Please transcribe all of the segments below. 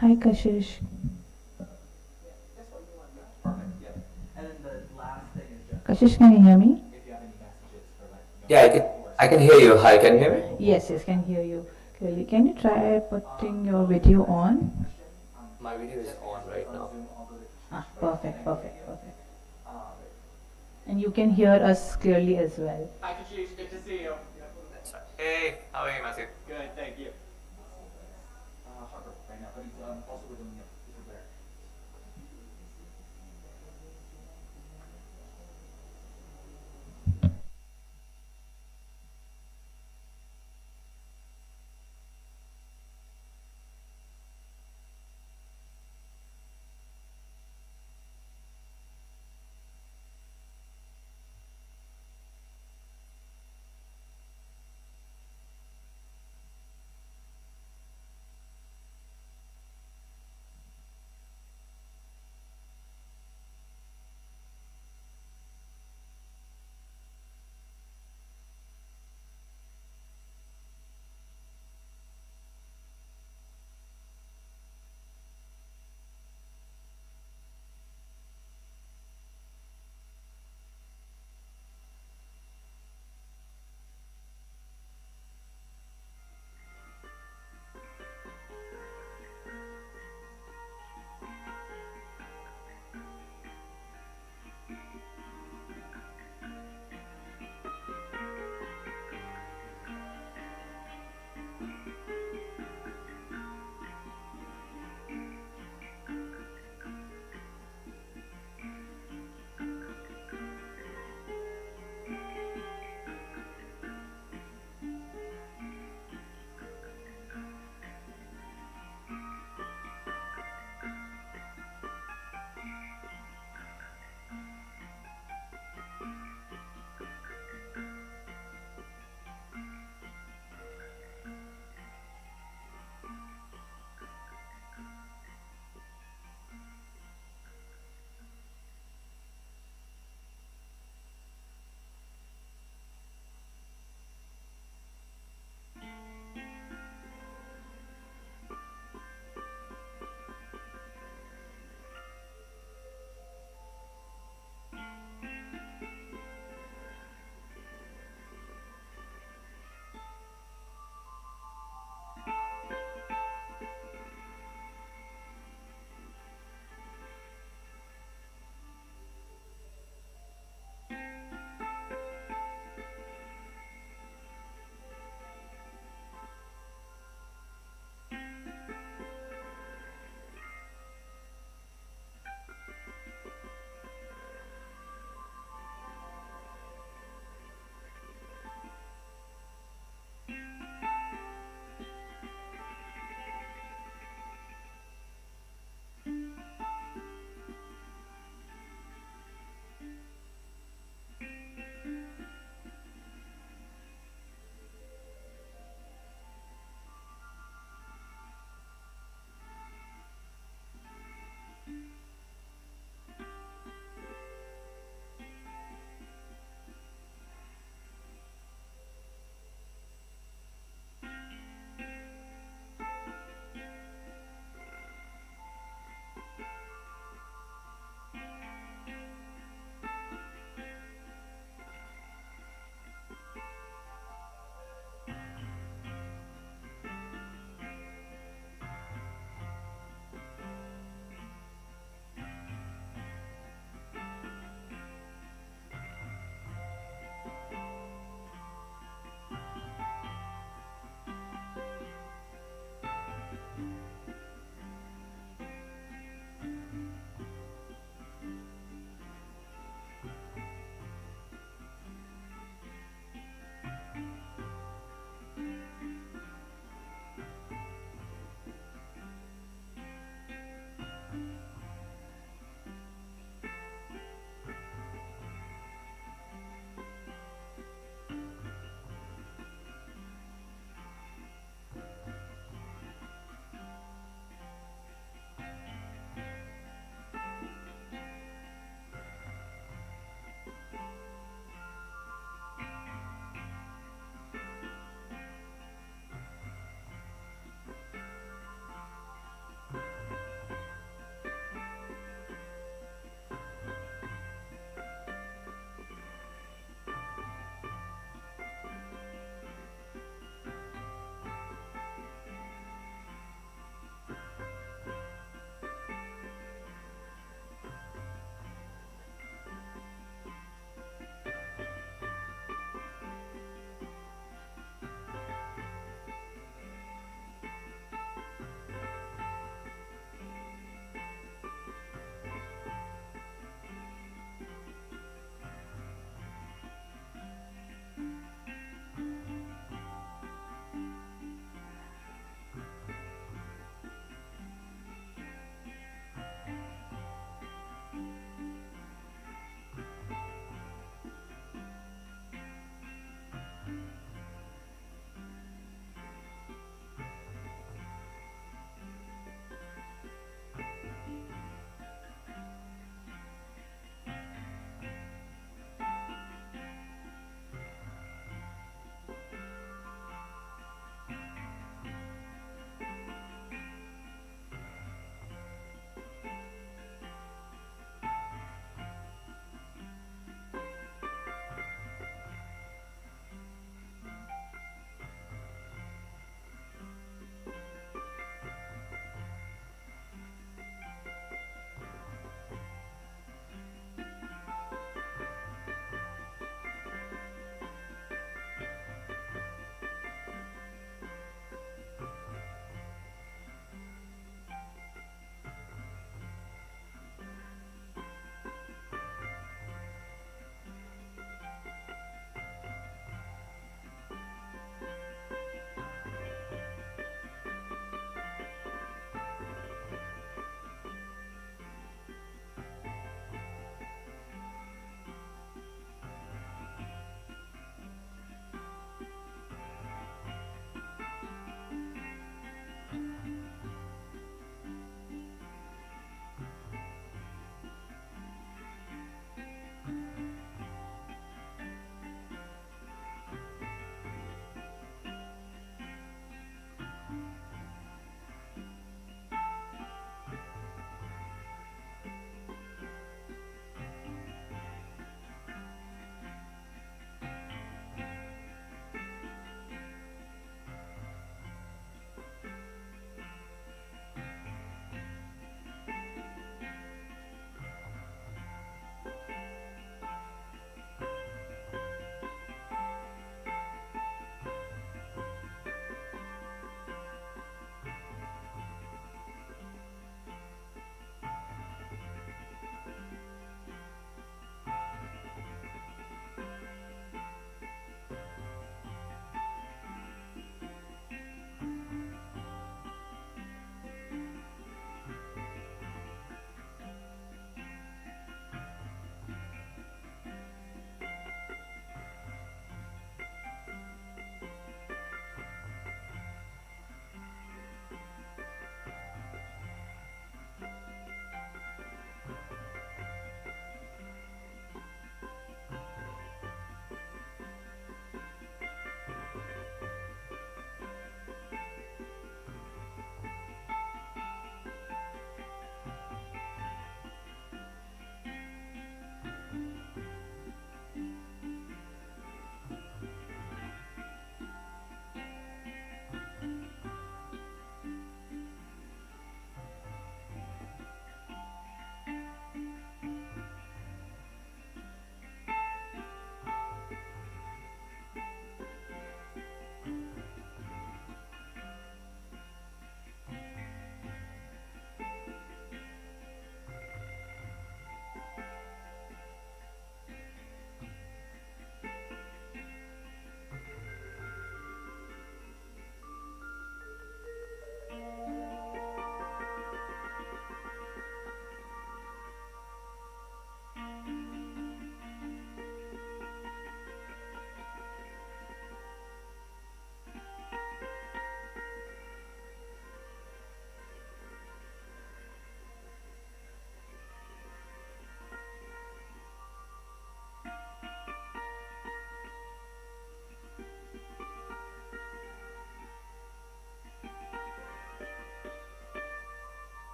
Hi Kashish. Kashish, can you hear me? Yeah, I can hear you. Hi, can you hear me? Yes, yes, can hear you clearly. Can you try putting your video on? My video is on right now. Ah, perfect, perfect, perfect. And you can hear us clearly as well. That's right. Hey, how are you, Matthew?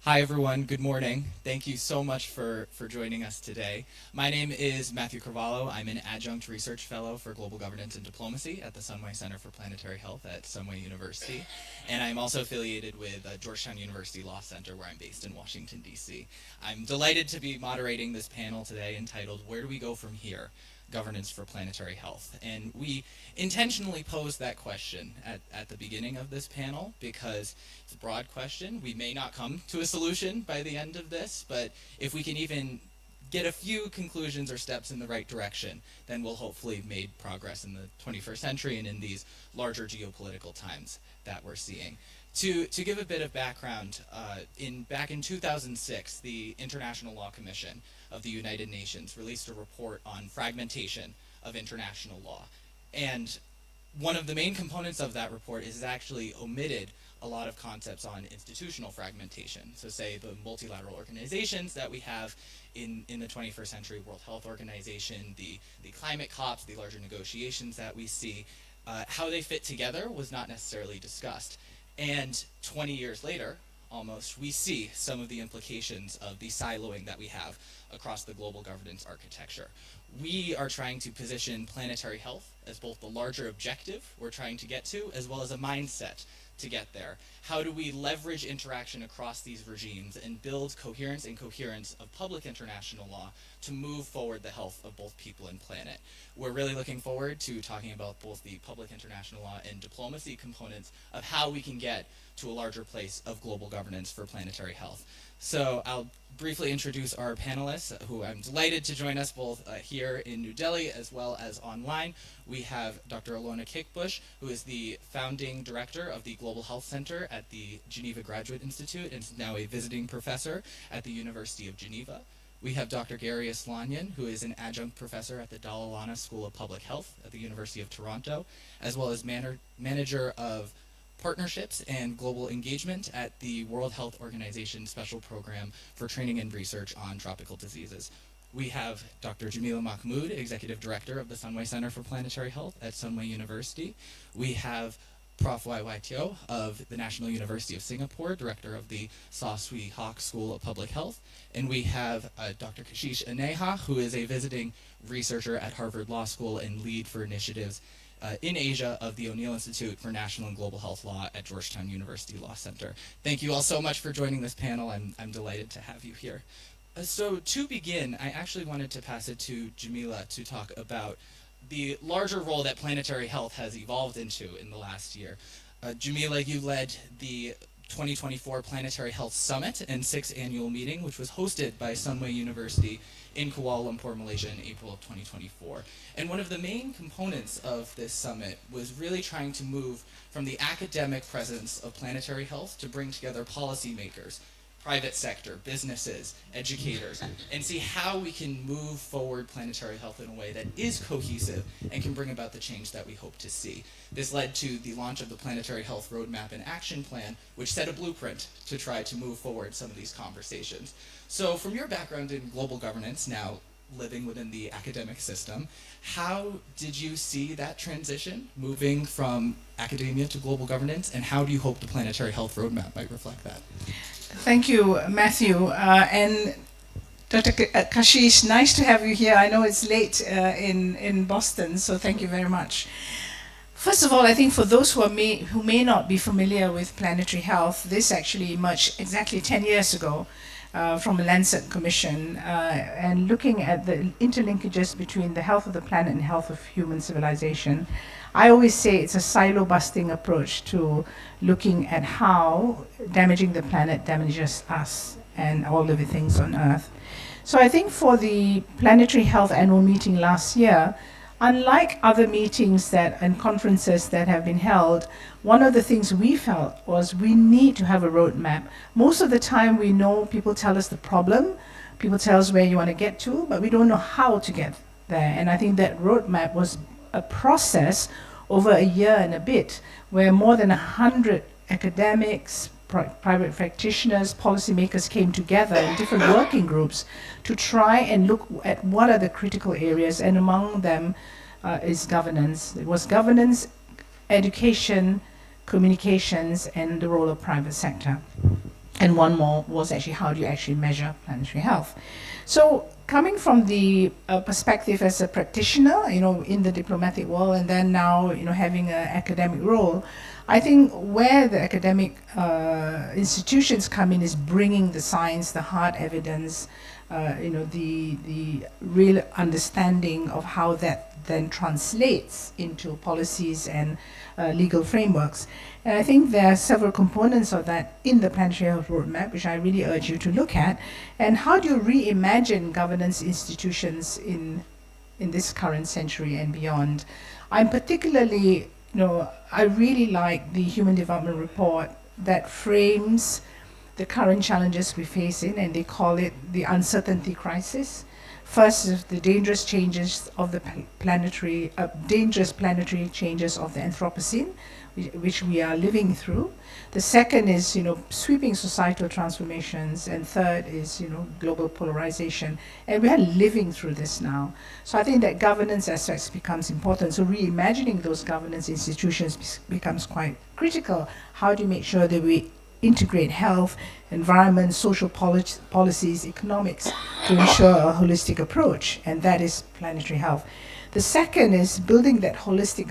Hi everyone, good morning. Thank you so much for joining us today. My name is Matthew Carvalho. I'm an adjunct research fellow for global governance and diplomacy at the Sunway Center for Planetary Health at Sunway University. And I'm also affiliated with Georgetown University Law Center, where I'm based in Washington, D.C. I'm delighted to be moderating this panel today entitled, Where Do We Go From Here? Governance for Planetary Health. And we intentionally posed that question at the beginning of this panel because it's a broad question. We may not come to a solution by the end of this, but if we can even get a few conclusions or steps in the right direction, then we'll hopefully have made progress in the 21st century and in these larger geopolitical times that we're seeing. To give a bit of background, back in 2006, the International Law Commission of the United Nations released a report on fragmentation of international law. And one of the main components of that report is it actually omitted a lot of concepts on institutional fragmentation. So say the multilateral organizations that we have in the 21st century, World Health Organization, the climate COPs, the larger negotiations that we see, how they fit together was not necessarily discussed. And 20 years later, almost, we see some of the implications of the siloing that we have across the global governance architecture. We are trying to position planetary health as both the larger objective we're trying to get to, as well as a mindset to get there. How do we leverage interaction across these regimes and build coherence and coherence of public international law to move forward the health of both people and planet? We're really looking forward to talking about both the public international law and diplomacy components of how we can get to a larger place of global governance for planetary health. So I'll briefly introduce our panelists, who I'm delighted to join us both here in New Delhi as well as online. We have Dr. Ilona Kickbush, who is the founding director of the Global Health Center at the Geneva Graduate Institute and is now a visiting professor at the University of Geneva. We have Dr. Gary Aslanyan, who is an adjunct professor at the Dalla Lana School of Public Health at the University of Toronto, as well as manager of partnerships and global engagement at the World Health Organization Special Program for Training and Research on Tropical Diseases. We have Dr. Jamila Mahmood, Executive Director of the Sunway Center for Planetary Health at Sunway University. We have Prof. Y.Y. Teo of the National University of Singapore, Director of the Saw Swee Hock School of Public Health. And we have Dr. Kashish Aneha, who is a visiting researcher at Harvard Law School and lead for initiatives in Asia of the O'Neill Institute for National and Global Health Law at Georgetown University Law Center. Thank you all so much for joining this panel. I'm delighted to have you here. So to begin, I actually wanted to pass it to Jamila to talk about the larger role that planetary health has evolved into in the last year. Jamila, you led the 2024 Planetary Health Summit and 6th annual meeting, which was hosted by Sunway University in Kuala Lumpur, Malaysia in April of 2024. And one of the main components of this summit was really trying to move from the academic presence of planetary health to bring together policymakers, private sector, businesses, educators, and see how we can move forward planetary health in a way that is cohesive and can bring about the change that we hope to see. This led to the launch of the Planetary Health Roadmap and Action Plan, which set a blueprint to try to move forward some of these conversations. So from your background in global governance, now living within the academic system, how did you see that transition moving from academia to global governance, and how do you hope the Planetary Health Roadmap might reflect that? Thank you, Matthew. And Dr. Kashish, nice to have you here. I know it's late in Boston, so thank you very much. First of all, I think for those who may not be familiar with planetary health, this actually emerged exactly 10 years ago from a Lancet Commission, and looking at the interlinkages between the health of the planet and health of human civilization. I always say it's a silo-busting approach to looking at how damaging the planet damages us and all living things on Earth. So I think for the Planetary Health Annual Meeting last year, unlike other meetings and conferences that have been held, one of the things we felt was we need to have a roadmap. Most of the time we know people tell us the problem, people tell us where you want to get to, but we don't know how to get there. And I think that roadmap was a process over a year and a bit, where more than 100 academics, private practitioners, policymakers came together in different working groups to try and look at what are the critical areas, and among them is governance. It was governance, education, communications, and the role of private sector. And one more was actually how do you actually measure planetary health. So coming from the perspective as a practitioner, in the diplomatic world, and then now, having an academic role, I think where the academic institutions come in is bringing the science, the hard evidence, the real understanding of how that then translates into policies and legal frameworks. And I think there are several components of that in the Planetary Health Roadmap, which I really urge you to look at. And how do you reimagine governance institutions in this current century and beyond? I'm particularly, I really like the Human Development Report that frames the current challenges we face in, and they call it the uncertainty crisis. First is the dangerous changes of the dangerous planetary changes of the Anthropocene, which we are living through. The second is, sweeping societal transformations, and third is, global polarization. And we are living through this now. So I think that governance aspects becomes important. So reimagining those governance institutions becomes quite critical. How do you make sure that we integrate health, environment, social policies, economics to ensure a holistic approach, and that is planetary health. The second is building that holistic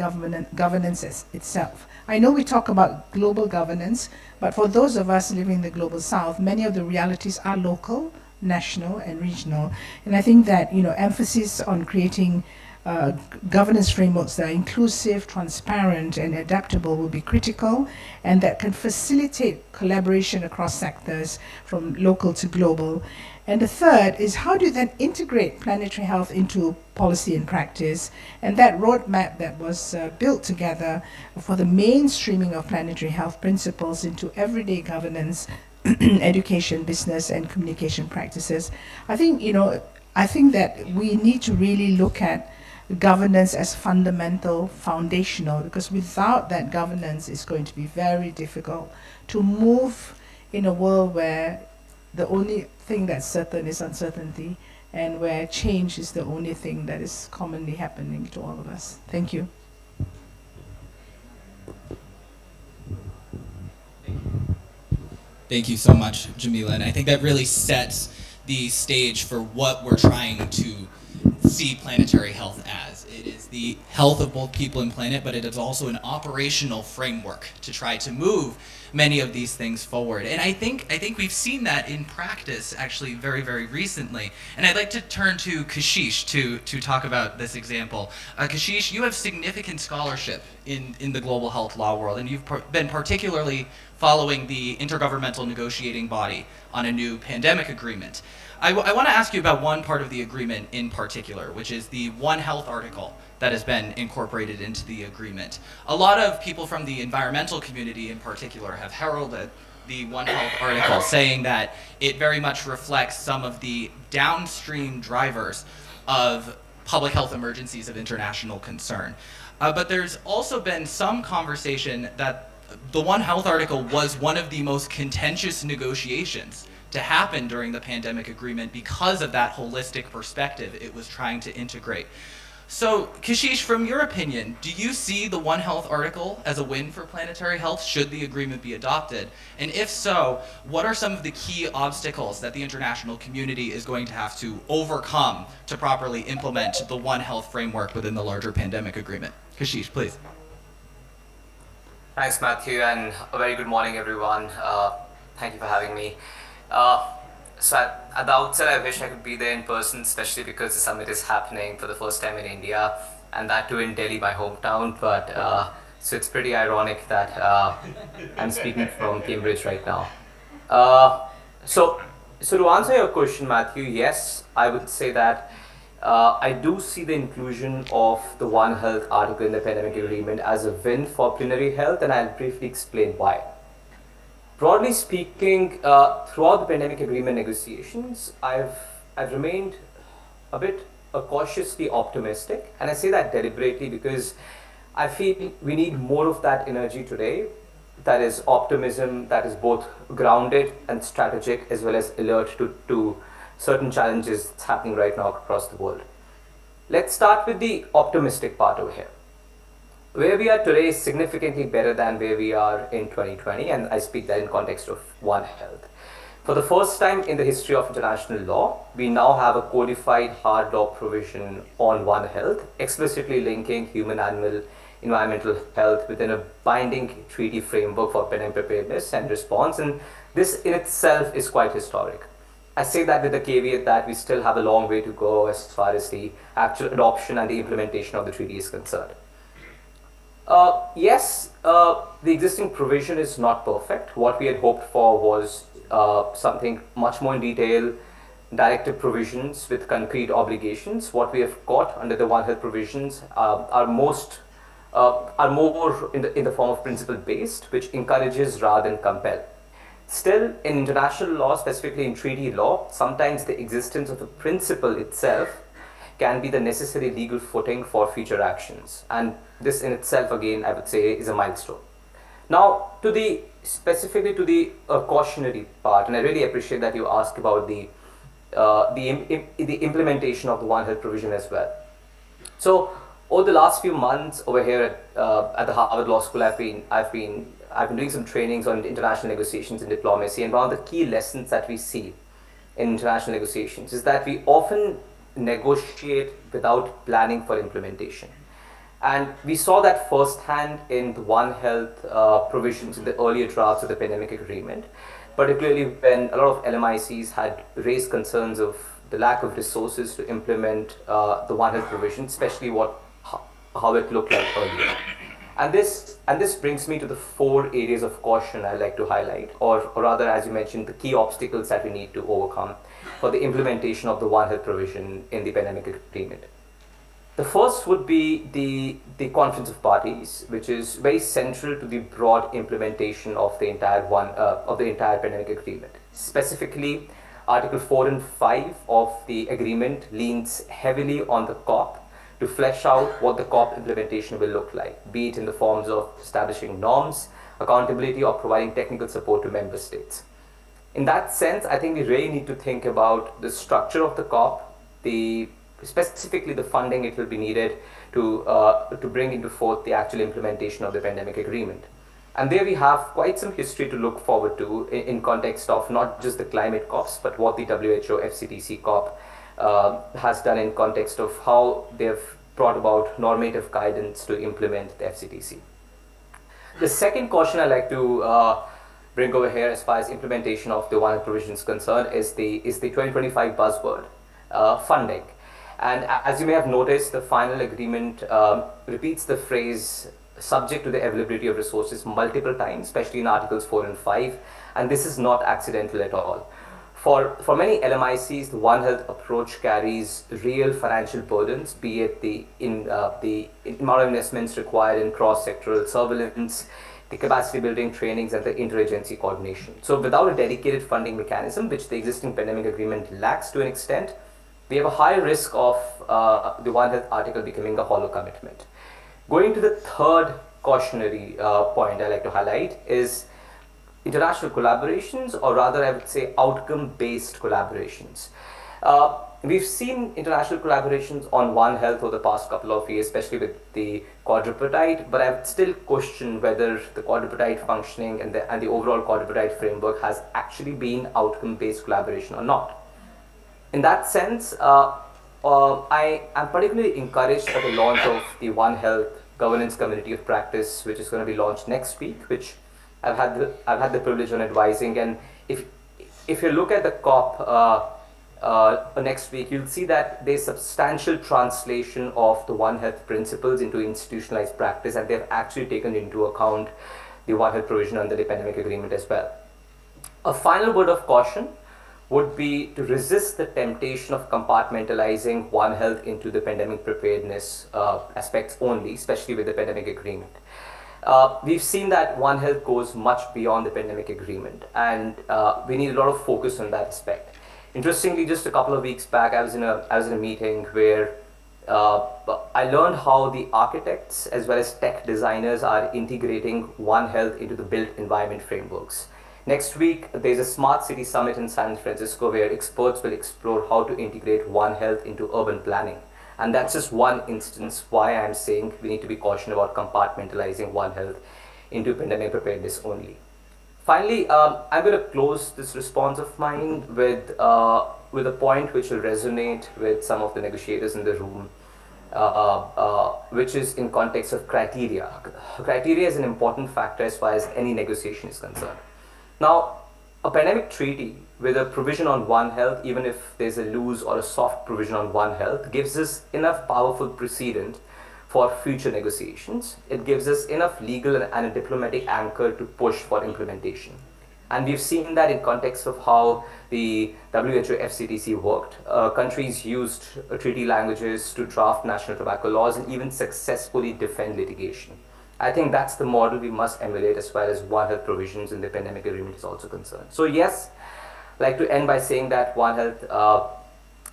governance itself. I know we talk about global governance, but for those of us living in the global south, many of the realities are local, national, and regional. And I think that emphasis on creating governance frameworks that are inclusive, transparent, and adaptable will be critical, and that can facilitate collaboration across sectors from local to global. And the third is how do you then integrate planetary health into policy and practice? And that roadmap that was built together for the mainstreaming of planetary health principles into everyday governance, education, business, and communication practices. I think that we need to really look at governance as fundamental, foundational, because without that governance, it's going to be very difficult to move in a world where the only thing that's certain is uncertainty, and where change is the only thing that is commonly happening to all of us. Thank you. Thank you so much, Jamila. And I think that really sets the stage for what we're trying to see planetary health as. It is the health of both people and planet, but it is also an operational framework to try to move many of these things forward. And I think we've seen that in practice actually very, very recently. And I'd like to turn to Kashish to talk about this example. Kashish, you have significant scholarship in the global health law world, and you've been particularly following the Intergovernmental Negotiating Body on a new pandemic agreement. I want to ask you about one part of the agreement in particular, which is the One Health article that has been incorporated into the agreement. A lot of people from the environmental community in particular have heralded the One Health article, saying that it very much reflects some of the downstream drivers of public health emergencies of international concern. But there's also been some conversation that the One Health article was one of the most contentious negotiations to happen during the pandemic agreement because of that holistic perspective it was trying to integrate. So, Kashish, from your opinion, do you see the One Health article as a win for planetary health should the agreement be adopted? And if so, what are some of the key obstacles that the international community is going to have to overcome to properly implement the One Health framework within the larger pandemic agreement? Kashish, please. Thanks, Matthew, and a very good morning, everyone. Thank you for having me. So at the outset, I wish I could be there in person, especially because the summit is happening for the first time in India, and that too in Delhi, my hometown. But so it's pretty ironic that I'm speaking from Cambridge right now. So to answer your question, Matthew, yes, I would say that I do see the inclusion of the One Health article in the pandemic agreement as a win for plenary health, and I'll briefly explain why. Broadly speaking, throughout the pandemic agreement negotiations, I've remained a bit cautiously optimistic, and I say that deliberately because I feel we need more of that energy today. That is optimism that is both grounded and strategic, as well as alert to certain challenges that's happening right now across the world. Let's start with the optimistic part over here. Where we are today is significantly better than where we are in 2020, and I speak that in context of One Health. For the first time in the history of international law, we now have a codified hard law provision on One Health, explicitly linking human, animal, environmental health within a binding treaty framework for pandemic preparedness and response. And this in itself is quite historic. I say that with the caveat that we still have a long way to go as far as the actual adoption and the implementation of the treaty is concerned. Yes, the existing provision is not perfect. What we had hoped for was something much more in detail, directive provisions with concrete obligations. What we have got under the One Health provisions are more in the form of principle based, which encourages rather than compel. Still, in international law, specifically in treaty law, sometimes the existence of a principle itself can be the necessary legal footing for future actions. And this in itself, again, I would say is a milestone. Now, specifically to the cautionary part, and I really appreciate that you asked about the implementation of the One Health provision as well. So, over the last few months over here at the Harvard Law School, I've been doing some trainings on international negotiations and diplomacy, and one of the key lessons that we see in international negotiations is that we often negotiate without planning for implementation. And we saw that firsthand in the One Health provisions in the earlier drafts of the pandemic agreement, particularly when a lot of LMICs had raised concerns of the lack of resources to implement the One Health provision, especially how it looked like earlier. And this brings me to the 4 areas of caution I'd like to highlight, or rather, as you mentioned, the key obstacles that we need to overcome for the implementation of the One Health provision in the pandemic agreement. The first would be the Conference of Parties, which is very central to the broad implementation of the entire pandemic agreement. Specifically, Article 4 and 5 of the agreement leans heavily on the COP to flesh out what the COP implementation will look like, be it in the forms of establishing norms, accountability, or providing technical support to member states. In that sense, I think we really need to think about the structure of the COP, specifically the funding it will be needed to bring into forth the actual implementation of the pandemic agreement. And there we have quite some history to look forward to in context of not just the climate COPs, but what the WHO FCTC COP has done in context of how they've brought about normative guidance to implement the FCTC. The second caution I'd like to bring over here as far as implementation of the One Health provision is concerned is the 2025 buzzword, funding. And as you may have noticed, the final agreement repeats the phrase subject to the availability of resources multiple times, especially in Articles 4 and 5, and this is not accidental at all. For many LMICs, the One Health approach carries real financial burdens, be it the amount of investments required in cross-sectoral surveillance, the capacity building trainings, and the interagency coordination. So without a dedicated funding mechanism, which the existing pandemic agreement lacks to an extent, we have a high risk of the One Health article becoming a hollow commitment. Going to the third cautionary point I'd like to highlight is international collaborations, or rather I would say outcome-based collaborations. We've seen international collaborations on One Health over the past couple of years, especially with the quadripartite, but I would still question whether the quadripartite functioning and the overall quadripartite framework has actually been outcome-based collaboration or not. In that sense, I am particularly encouraged by the launch of the One Health Governance Community of Practice, which is going to be launched next week, which I've had the privilege of advising. And if you look at the COP next week, you'll see that there's substantial translation of the One Health principles into institutionalized practice, and they've actually taken into account the One Health provision under the pandemic agreement as well. A final word of caution would be to resist the temptation of compartmentalizing One Health into the pandemic preparedness aspects only, especially with the pandemic agreement. We've seen that One Health goes much beyond the pandemic agreement, and we need a lot of focus on that aspect. Interestingly, just a couple of weeks back, I was in a meeting where I learned how the architects as well as tech designers are integrating One Health into the built environment frameworks. Next week, there's a Smart City Summit in San Francisco where experts will explore how to integrate One Health into urban planning. And that's just one instance why I'm saying we need to be cautious about compartmentalizing One Health into pandemic preparedness only. Finally, I'm going to close this response of mine with a point which will resonate with some of the negotiators in the room, which is in context of criteria. Criteria is an important factor as far as any negotiation is concerned. Now, a pandemic treaty with a provision on One Health, even if there's a loose or a soft provision on One Health, gives us enough powerful precedent for future negotiations. It gives us enough legal and a diplomatic anchor to push for implementation. And we've seen that in context of how the WHO FCTC worked. Countries used treaty languages to draft national tobacco laws and even successfully defend litigation. I think that's the model we must emulate as far as One Health provisions in the pandemic agreement is also concerned. So yes, I'd like to end by saying that One Health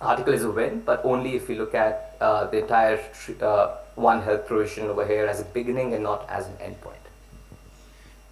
article is a win, but only if we look at the entire One Health provision over here as a beginning and not as an endpoint.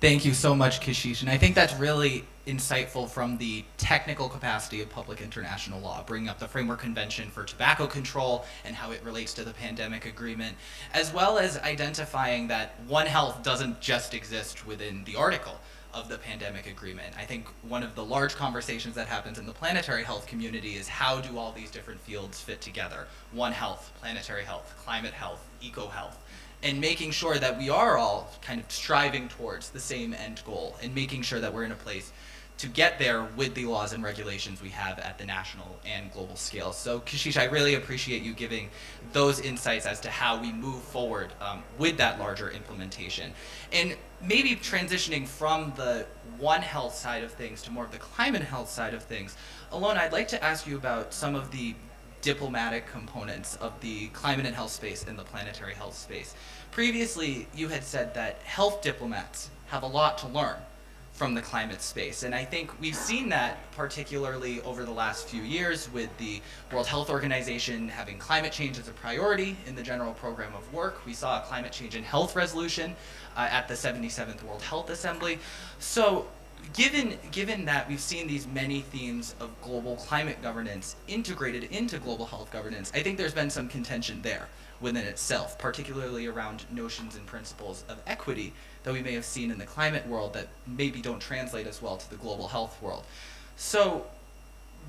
Thank you so much, Kashish. And I think that's really insightful from the technical capacity of public international law, bringing up the Framework Convention for Tobacco Control and how it relates to the pandemic agreement, as well as identifying that One Health doesn't just exist within the article of the pandemic agreement. I think one of the large conversations that happens in the planetary health community is how do all these different fields fit together? One Health, planetary health, climate health, eco-health, and making sure that we are all kind of striving towards the same end goal and making sure that we're in a place to get there with the laws and regulations we have at the national and global scale. So Kashish, I really appreciate you giving those insights as to how we move forward with that larger implementation. And maybe transitioning from the One Health side of things to more of the climate health side of things, Alona, I'd like to ask you about some of the diplomatic components of the climate and health space and the planetary health space. Previously, you had said that health diplomats have a lot to learn from the climate space. And I think we've seen that particularly over the last few years with the World Health Organization having climate change as a priority in the general program of work. We saw a climate change in health resolution at the 77th World Health Assembly. So given that we've seen these many themes of global climate governance integrated into global health governance, I think there's been some contention there within itself, particularly around notions and principles of equity that we may have seen in the climate world that maybe don't translate as well to the global health world. So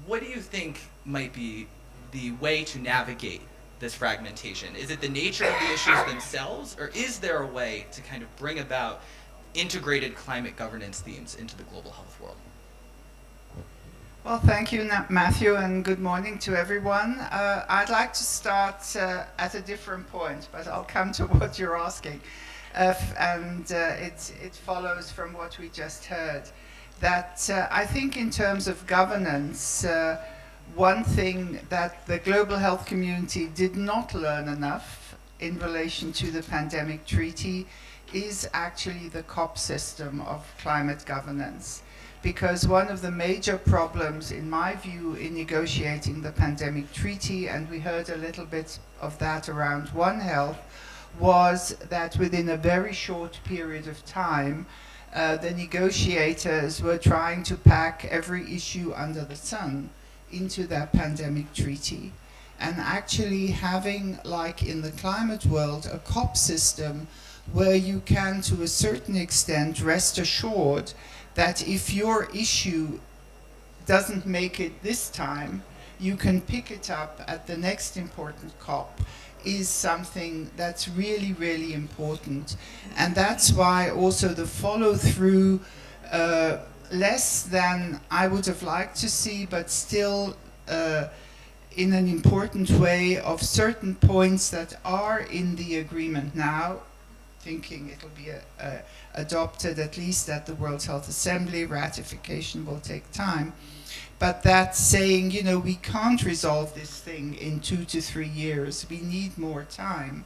what do you think might be the way to navigate this fragmentation? Is it the nature of the issues themselves, or is there a way to kind of bring about integrated climate governance themes into the global health world? Well, thank you, Matthew, and good morning to everyone. I'd like to start at a different point, but I'll come to what you're asking. It follows from what we just heard, that I think in terms of governance, one thing that the global health community did not learn enough in relation to the pandemic treaty is actually the COP system of climate governance. Because one of the major problems, in my view, in negotiating the pandemic treaty, and we heard a little bit of that around One Health, was that within a very short period of time, the negotiators were trying to pack every issue under the sun into that pandemic treaty. And actually having, like in the climate world, a COP system where you can, to a certain extent, rest assured that if your issue doesn't make it this time, you can pick it up at the next important COP, is something that's really, really important. And that's why also the follow-through, less than I would have liked to see, but still in an important way, of certain points that are in the agreement now, thinking it'll be adopted at least at the World Health Assembly. Ratification will take time. But that's saying, you know, we can't resolve this thing in 2 to 3 years. We need more time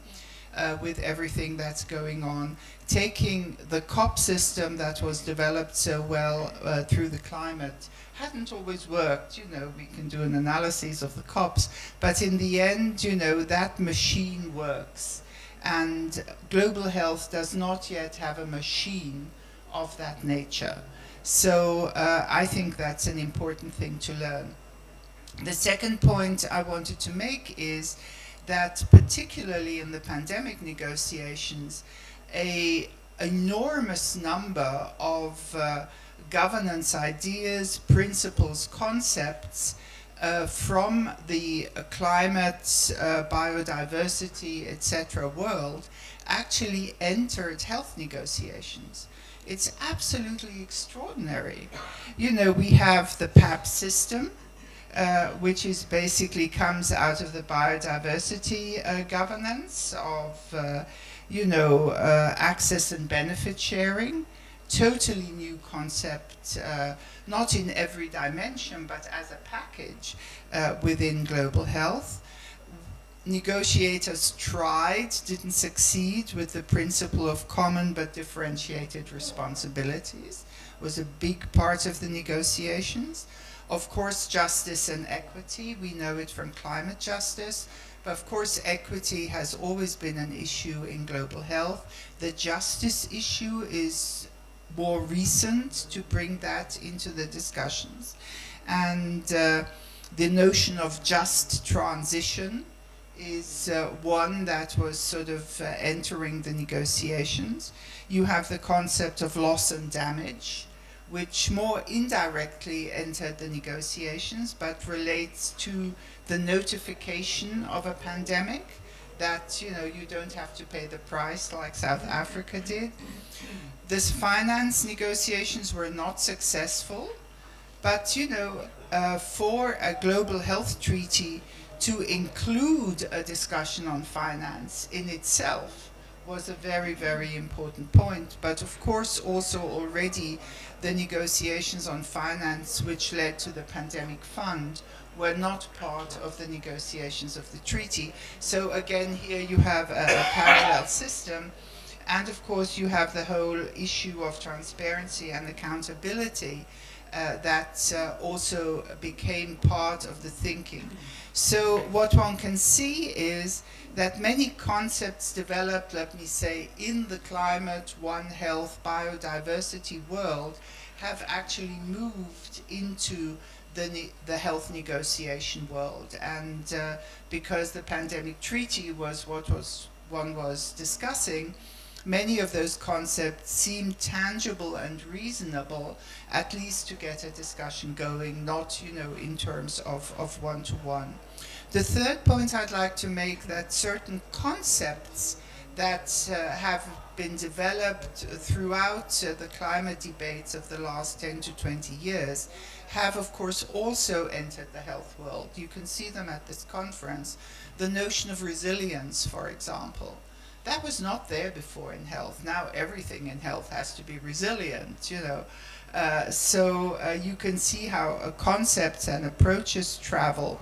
with everything that's going on. Taking the COP system that was developed so well through the climate hadn't always worked. You know, we can do an analysis of the COPs, but in the end, you know, that machine works. And global health does not yet have a machine of that nature. So I think that's an important thing to learn. The second point I wanted to make is that particularly in the pandemic negotiations, an enormous number of governance ideas, principles, concepts from the climate, biodiversity, etc. world actually entered health negotiations. It's absolutely extraordinary. You know, we have the PAP system, which is basically comes out of the biodiversity governance of, access and benefit sharing. Totally new concept, not in every dimension, but as a package within global health. Negotiators tried, didn't succeed with the principle of common but differentiated responsibilities. Was a big part of the negotiations. Of course, justice and equity, we know it from climate justice, but of course equity has always been an issue in global health. The justice issue is more recent to bring that into the discussions. And the notion of just transition is one that was sort of entering the negotiations. You have the concept of loss and damage, which more indirectly entered the negotiations, but relates to the notification of a pandemic, that you don't have to pay the price like South Africa did. This finance negotiations were not successful, but for a global health treaty to include a discussion on finance in itself was a very, very important point. But of course also already the negotiations on finance, which led to the pandemic fund, were not part of the negotiations of the treaty. So again, here you have a parallel system. And of course you have the whole issue of transparency and accountability that also became part of the thinking. So what one can see is that many concepts developed, let me say, in the climate, One Health, biodiversity world have actually moved into the health negotiation world. And because the pandemic treaty was what one was discussing, many of those concepts seem tangible and reasonable, at least to get a discussion going, not in terms of one-to-one. The third point I'd like to make, that certain concepts that have been developed throughout the climate debates of the last 10 to 20 years have of course also entered the health world. You can see them at this conference. The notion of resilience, for example. That was not there before in health. Now everything in health has to be resilient, So you can see how concepts and approaches travel.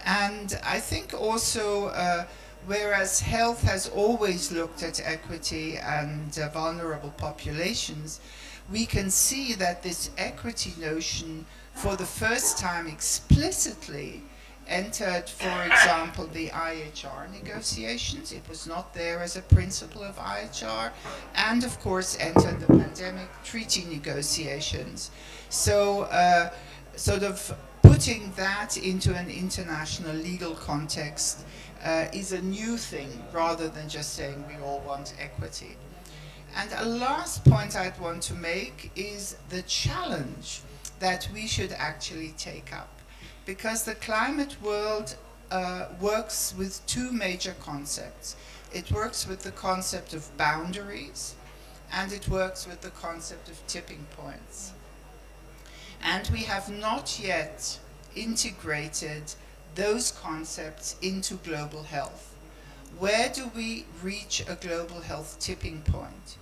And I think also, whereas health has always looked at equity and vulnerable populations, we can see that this equity notion for the first time explicitly entered, for example, the IHR negotiations. It was not there as a principle of IHR, and of course entered the pandemic treaty negotiations. So sort of putting that into an international legal context is a new thing, rather than just saying we all want equity. And a last point I'd want to make is the challenge that we should actually take up. Because the climate world works with two major concepts. It works with the concept of boundaries, and it works with the concept of tipping points. And we have not yet integrated those concepts into global health. Where do we reach a global health tipping point?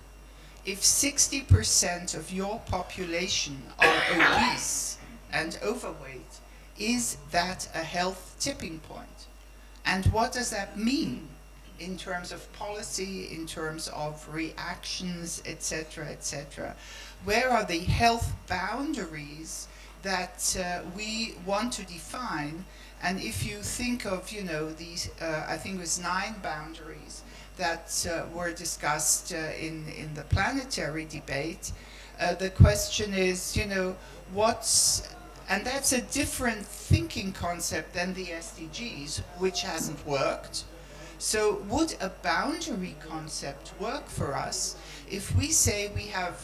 If 60% of your population are obese and overweight, is that a health tipping point? And what does that mean in terms of policy, in terms of reactions, etc., etc.? Where are the health boundaries that we want to define? And if you think of, these, I think it was 9 boundaries that were discussed in the planetary debate, the question is, and that's a different thinking concept than the SDGs, which hasn't worked. So would a boundary concept work for us if we say we have,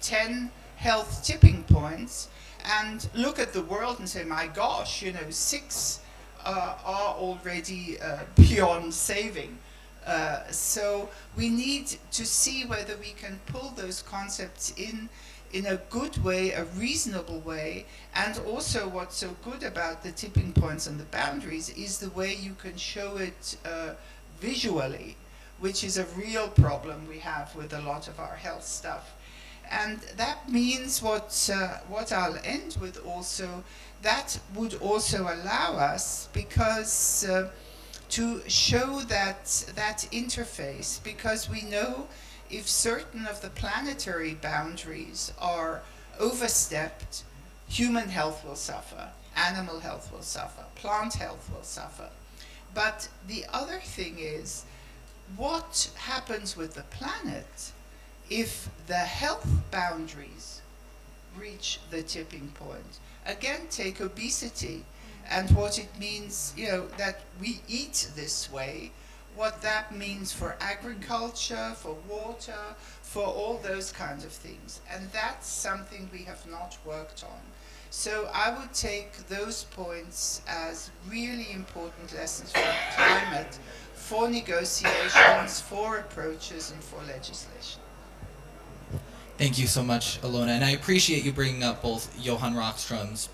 10 health tipping points and look at the world and say, my gosh, you know, 6 are already beyond saving. So we need to see whether we can pull those concepts in a good way, a reasonable way, and also what's so good about the tipping points and the boundaries is the way you can show it visually, which is a real problem we have with a lot of our health stuff. And that means what I'll end with also, that would also allow us, because to show that interface, because we know if certain of the planetary boundaries are overstepped, human health will suffer, animal health will suffer, plant health will suffer. But the other thing is, what happens with the planet if the health boundaries reach the tipping point? Again, take obesity and what it means, you know, that we eat this way, what that means for agriculture, for water, for all those kinds of things. And that's something we have not worked on. So I would take those points as really important lessons for climate, for negotiations, for approaches, and for legislation. Thank you so much, Ilona, and I appreciate you bringing up both Johan Rockström's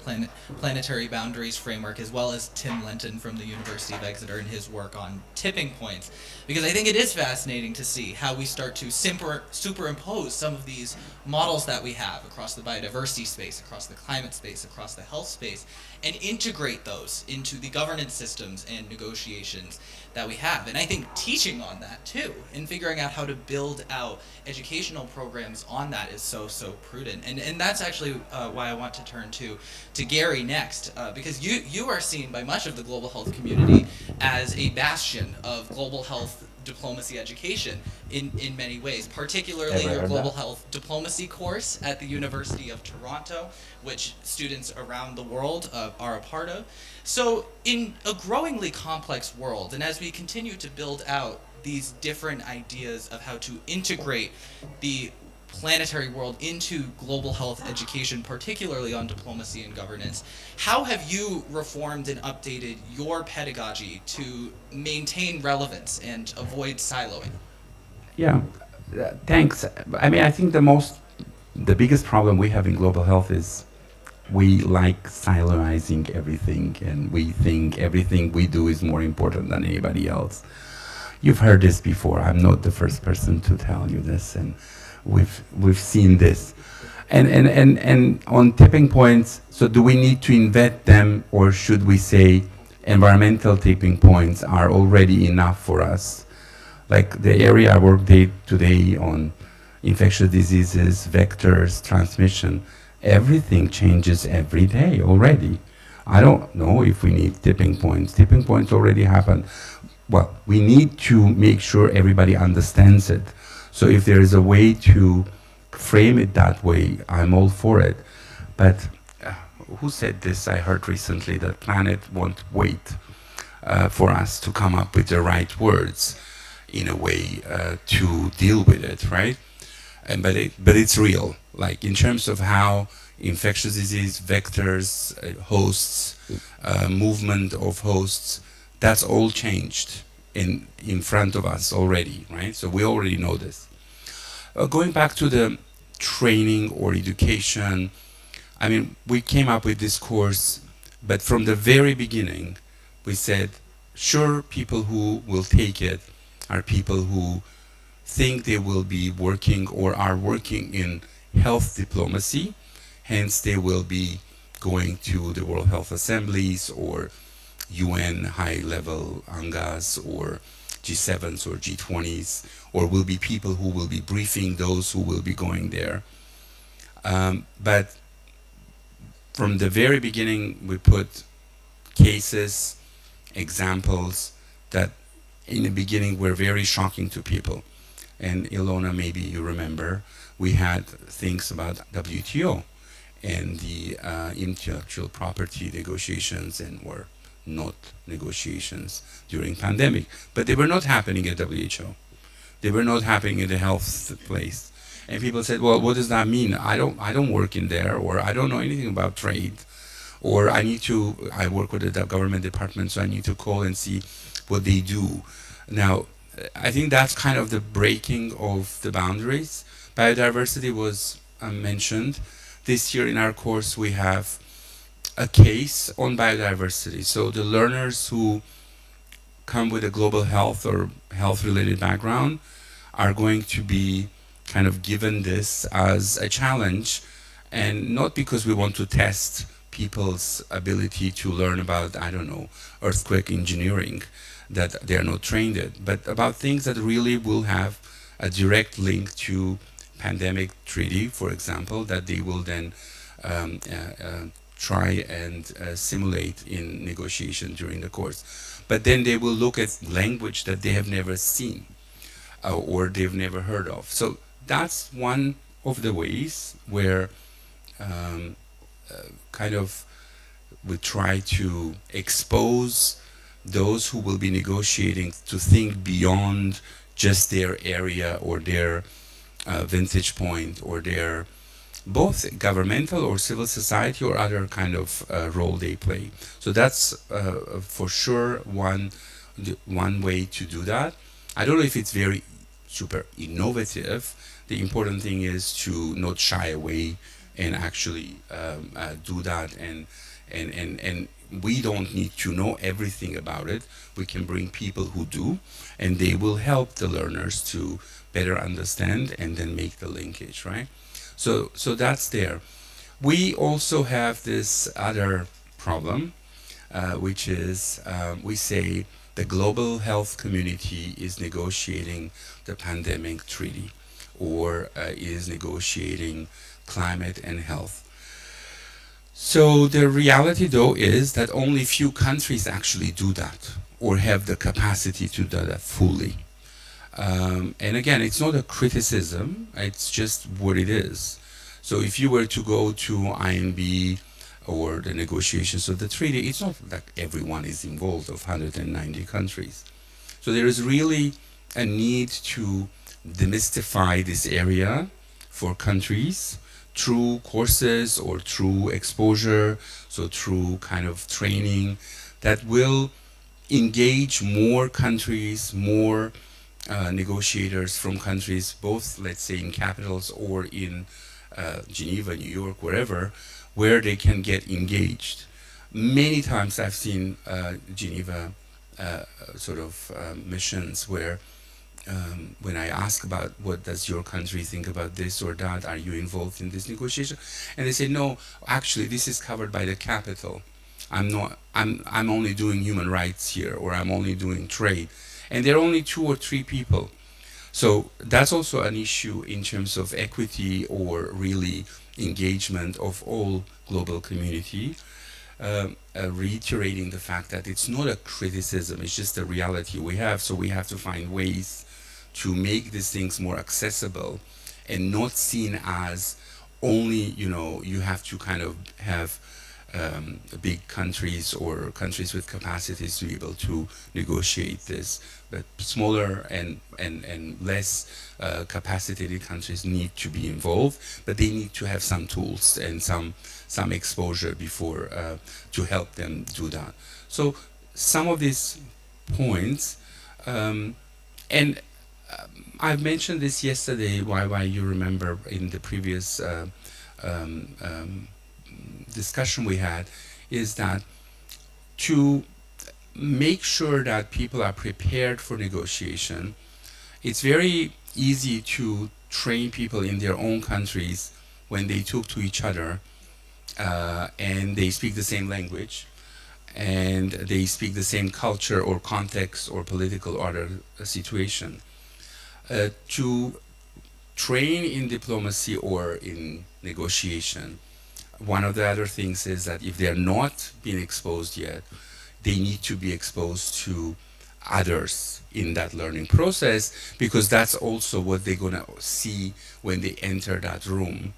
planetary boundaries framework as well as Tim Lenton from the University of Exeter and his work on tipping points, because I think it is fascinating to see how we start to superimpose some of these models that we have across the biodiversity space, across the climate space, across the health space, and integrate those into the governance systems and negotiations that we have. And I think teaching on that too, and figuring out how to build out educational programs on that is so prudent. And that's actually why I want to turn to Gary next, because you are seen by much of the global health community as a bastion of global health diplomacy education in many ways, particularly your global health diplomacy course at the University of Toronto, which students around the world are a part of. So in a growingly complex world, and as we continue to build out these different ideas of how to integrate the planetary world into global health education, particularly on diplomacy and governance, how have you reformed and updated your pedagogy to maintain relevance and avoid siloing? Yeah, thanks. I mean, I think the biggest problem we have in global health is we like siloizing everything, and we think everything we do is more important than anybody else. You've heard this before. I'm not the first person to tell you this, and we've seen this. And on tipping points, so do we need to invent them, or should we say environmental tipping points are already enough for us? Like the area I work today on infectious diseases, vectors, transmission, everything changes every day already. I don't know if we need tipping points. Tipping points already happen. Well, we need to make sure everybody understands it. So if there is a way to frame it that way, I'm all for it. But who said this? I heard recently that planet won't wait for us to come up with the right words in a way to deal with it, right? But it's real. Like in terms of how infectious disease, vectors, hosts, movement of hosts, that's all changed in front of us already, right? So we already know this. Going back to the training or education, I mean, we came up with this course, but from the very beginning, we said, sure, people who will take it are people who think they will be working or are working in health diplomacy, hence they will be going to the World Health Assemblies or UN high-level ANGAs or G7s or G20s, or will be people who will be briefing those who will be going there. But from the very beginning, we put cases, examples that in the beginning were very shocking to people. And Ilona, maybe you remember, we had things about WTO and the intellectual property negotiations, and were not negotiations during pandemic, but they were not happening at WHO. They were not happening in the health place. And people said, well, what does that mean? I don't work in there, or I don't know anything about trade, or I work with the government department, so I need to call and see what they do. Now, I think that's kind of the breaking of the boundaries. Biodiversity was mentioned. This year in our course we have a case on biodiversity. So the learners who come with a global health or health related background are going to be kind of given this as a challenge, and not because we want to test people's ability to learn about, I don't know, earthquake engineering that they are not trained in, but about things that really will have a direct link to pandemic treaty, for example, that they will then try and simulate in negotiation during the course. But then they will look at language that they have never seen or they've never heard of. So that's one of the ways where kind of we try to expose those who will be negotiating to think beyond just their area or their vantage point or their both governmental or civil society or other kind of role they play. So that's for sure one way to do that. I don't know if it's very super innovative. The important thing is to not shy away and actually do that, and we don't need to know everything about it. We can bring people who do, and they will help the learners to better understand and then make the linkage, right? So that's there. We also have this other problem, which is we say the global health community is negotiating the pandemic treaty or is negotiating climate and health. So the reality though is that only few countries actually do that or have the capacity to do that fully. And again, it's not a criticism, it's just what it is. So if you were to go to INB or the negotiations of the treaty, it's not like everyone is involved of 190 countries. So there is really a need to demystify this area for countries through courses or through exposure, so through kind of training that will engage more countries, more negotiators from countries, both let's say in capitals or in Geneva, New York, wherever, where they can get engaged. Many times I've seen Geneva sort of missions where when I ask about what does your country think about this or that, are you involved in this negotiation? And they say, no, actually this is covered by the capital. I'm only doing human rights here, or I'm only doing trade. And there are only 2 or 3 people. So that's also an issue in terms of equity or really engagement of all global community. Reiterating the fact that it's not a criticism, it's just a reality we have. So we have to find ways to make these things more accessible and not seen as only, you know, you have to kind of have big countries or countries with capacities to be able to negotiate this, but smaller and less capacitated countries need to be involved, but they need to have some tools and some exposure before to help them do that. So some of these points, and I've mentioned this yesterday, why you remember in the previous discussion we had, is that to make sure that people are prepared for negotiation, it's very easy to train people in their own countries when they talk to each other and they speak the same language and they speak the same culture or context or political order situation. To train in diplomacy or in negotiation, one of the other things is that if they're not being exposed yet, they need to be exposed to others in that learning process, because that's also what they're going to see when they enter that room.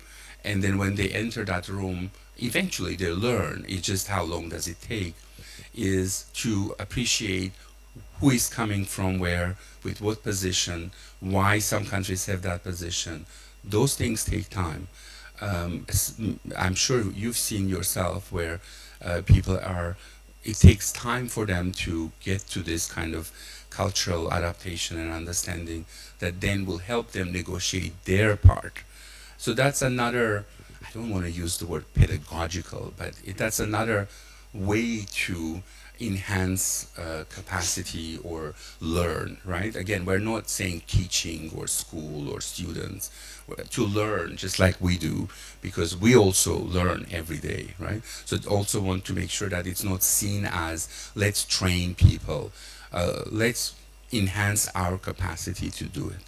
And then when they enter that room, eventually they learn. It's just how long does it take, is to appreciate who is coming from where, with what position, why some countries have that position, Those things take time. I'm sure you've seen yourself where people are, it takes time for them to get to this kind of cultural adaptation and understanding that then will help them negotiate their part. So that's another, I don't want to use the word pedagogical, but that's another way to enhance capacity or learn, right? Again, we're not saying teaching or school or students, to learn just like we do, because we also learn every day, right? So also want to make sure that it's not seen as let's train people, let's enhance our capacity to do it.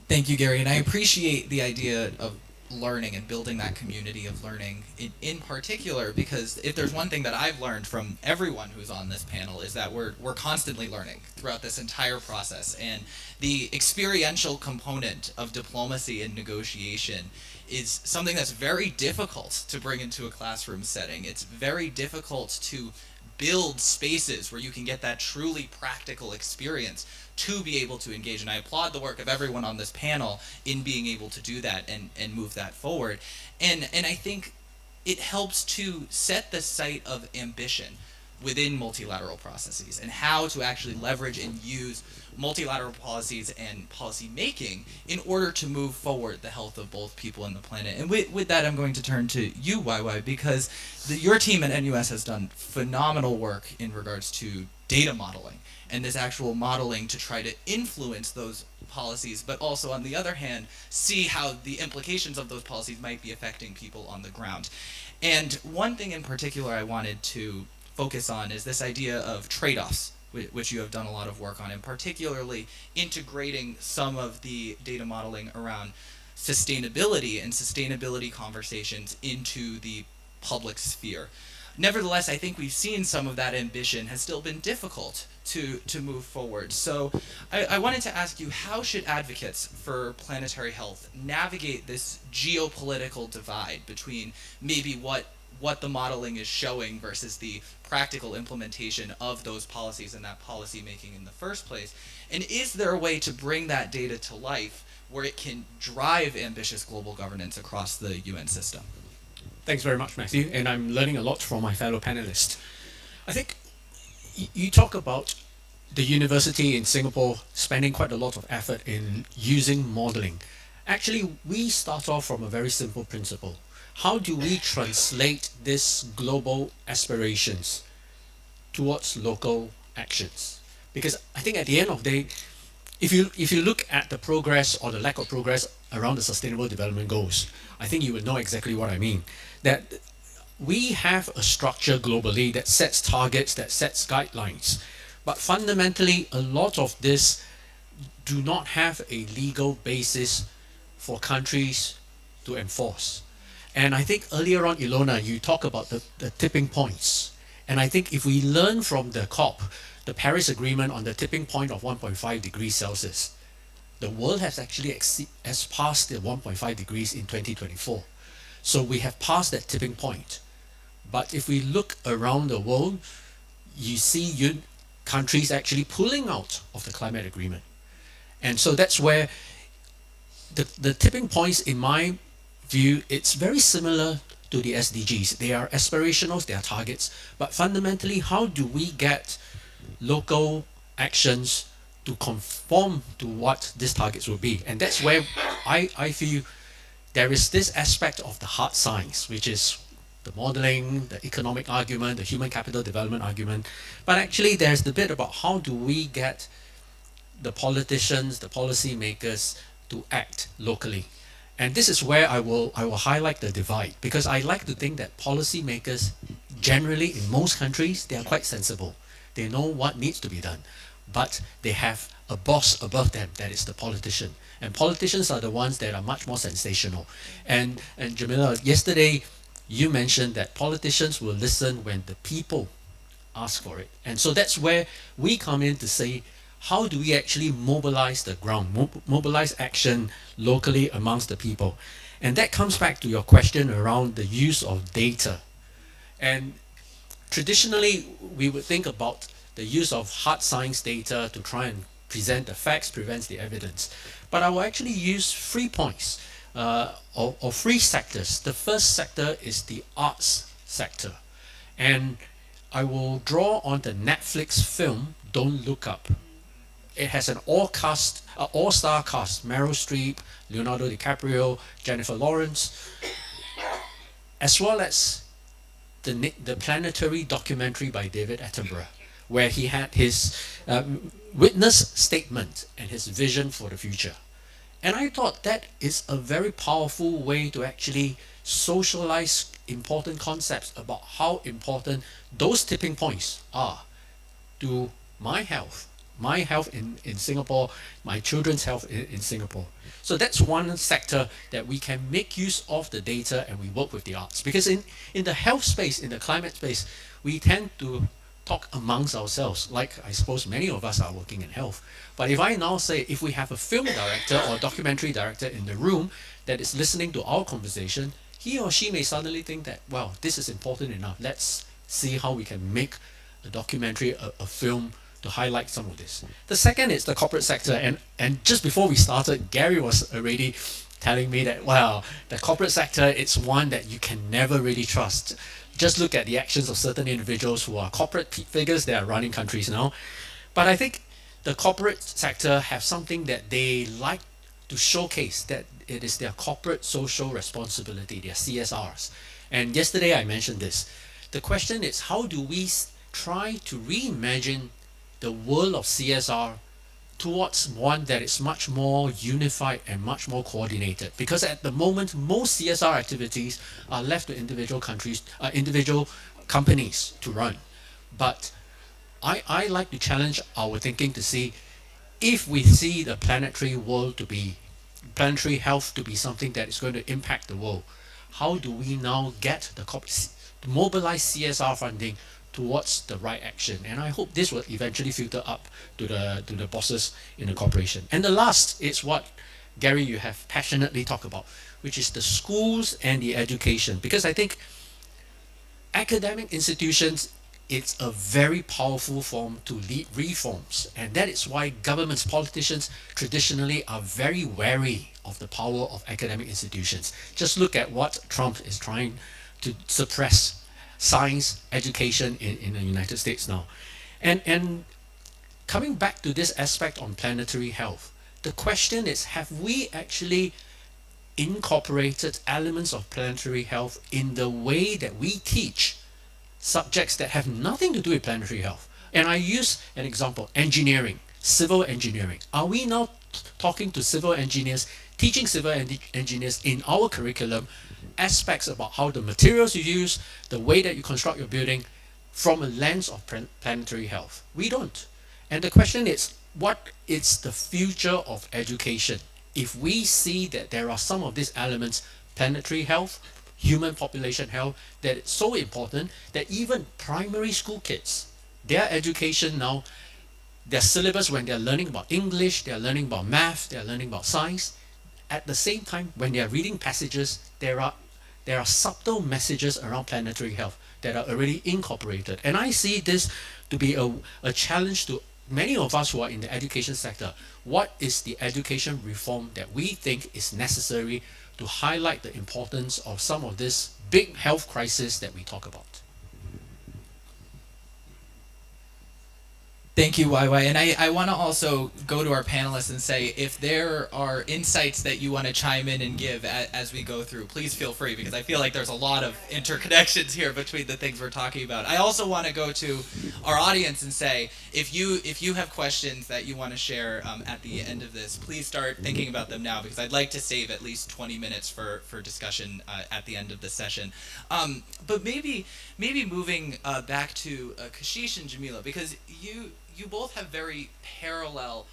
Thank you, Gary, and I appreciate the idea of learning and building that community of learning in particular, because if there's one thing that I've learned from everyone who's on this panel is that we're constantly learning throughout this entire process, and the experiential component of diplomacy and negotiation is something that's very difficult to bring into a classroom setting. It's very difficult to build spaces where you can get that truly practical experience to be able to engage. And I applaud the work of everyone on this panel in being able to do that and move that forward. And I think it helps to set the sight of ambition within multilateral processes and how to actually leverage and use multilateral policies and policy making in order to move forward the health of both people and the planet. And with that, I'm going to turn to you, YY, because your team at NUS has done phenomenal work in regards to data modeling and this actual modeling to try to influence those policies, but also on the other hand, see how the implications of those policies might be affecting people on the ground. And one thing in particular I wanted to focus on is this idea of trade-offs, which you have done a lot of work on, and particularly integrating some of the data modeling around sustainability and sustainability conversations into the public sphere. Nevertheless, I think we've seen some of that ambition has still been difficult to move forward. So I wanted to ask you, how should advocates for planetary health navigate this geopolitical divide between maybe what the modeling is showing versus the practical implementation of those policies and that policy making in the first place? And is there a way to bring that data to life where it can drive ambitious global governance across the UN system? Thanks very much, Matthew, and I'm learning a lot from my fellow panelists. I think you talk about the university in Singapore spending quite a lot of effort in using modeling. Actually, we start off from a very simple principle. How do we translate these global aspirations towards local actions? Because I think at the end of the day, if you look at the progress or the lack of progress around the Sustainable Development Goals, I think you would know exactly what I mean. That we have a structure globally that sets targets, that sets guidelines, but fundamentally a lot of this do not have a legal basis for countries to enforce. And I think earlier on, Ilona, you talk about the tipping points. And I think if we learn from the COP, the Paris Agreement on the tipping point of 1.5 degrees Celsius, the world has actually has passed the 1.5 degrees in 2024. So we have passed that tipping point. But if we look around the world, you see countries actually pulling out of the climate agreement. And so that's where the tipping points, in my view, it's very similar to the SDGs. They are aspirational, they are targets, but fundamentally, how do we get local actions to conform to what these targets will be? And that's where I feel there is this aspect of the hard science, which is the modeling, the economic argument, the human capital development argument. But actually there's the bit about how do we get the politicians, the policy makers to act locally. And this is where I will highlight the divide, because I like to think that policy makers generally in most countries, they are quite sensible. They know what needs to be done, but they have a boss above them, that is the politician. And politicians are the ones that are much more sensational. And Jamila, yesterday you mentioned that politicians will listen when the people ask for it. And so that's where we come in to say, how do we actually mobilize the ground, mobilize action locally amongst the people? And that comes back to your question around the use of data. And traditionally, we would think about the use of hard science data to try and present the facts, present the evidence. But I will actually use 3 points or 3 sectors. The first sector is the arts sector. And I will draw on the Netflix film Don't Look Up. It has an all-star cast: Meryl Streep, Leonardo DiCaprio, Jennifer Lawrence, as well as the planetary documentary by David Attenborough, where he had his witness statement and his vision for the future. And I thought that is a very powerful way to actually socialize important concepts about how important those tipping points are to my health in Singapore, my children's health in Singapore. So that's one sector that we can make use of the data, and we work with the arts. Because in the health space, in the climate space, we tend to talk amongst ourselves, like I suppose many of us are working in health. But if I now say, if we have a film director or documentary director in the room that is listening to our conversation, he or she may suddenly think that, well, this is important enough. Let's see how we can make a documentary, a film to highlight some of this. The second is the corporate sector. And just before we started, Gary was already telling me that, well, the corporate sector, it's one that you can never really trust. Just look at the actions of certain individuals who are corporate figures that are running countries now. But I think the corporate sector have something that they like to showcase, that it is their corporate social responsibility, their CSRs. And yesterday I mentioned this. The question is, how do we try to reimagine the world of CSR towards one that is much more unified and much more coordinated? Because at the moment, most CSR activities are left to individual companies to run. But I like to challenge our thinking to see, if we see the planetary health to be something that is going to impact the world, how do we now get to mobilize CSR funding towards the right action? And I hope this will eventually filter up to the bosses in the corporation. And the last is what, Gary, you have passionately talked about, which is the schools and the education. Because I think academic institutions, it's a very powerful form to lead reforms. And that is why governments, politicians traditionally are very wary of the power of academic institutions. Just look at what Trump is trying to suppress: science, education in the United States now. And coming back to this aspect on planetary health, the question is, have we actually incorporated elements of planetary health in the way that we teach subjects that have nothing to do with planetary health? And I use an example: engineering, civil engineering. Are we now talking to civil engineers, teaching civil engineers in our curriculum aspects about how the materials you use, the way that you construct your building, from a lens of planetary health? We don't. And the question is, what is the future of education if we see that there are some of these elements, planetary health, human population health, that it's so important that even primary school kids, their education now, their syllabus, when they're learning about English, they're learning about math, they're learning about science, at the same time, when they're reading passages, there are subtle messages around planetary health that are already incorporated. And I see this to be a challenge to many of us who are in the education sector. What is the education reform that we think is necessary to highlight the importance of some of this big health crisis that we talk about? Thank you, YY. And I want to also go to our panelists and say, if there are insights that you want to chime in and give as we go through, please feel free, because I feel like there's a lot of interconnections here between the things we're talking about. I also want to go to our audience and say, if you have questions that you want to share at the end of this, please start thinking about them now, because I'd like to save at least 20 minutes for discussion at the end of the session. But maybe moving back to Kashish and Jamila, because you both have very parallel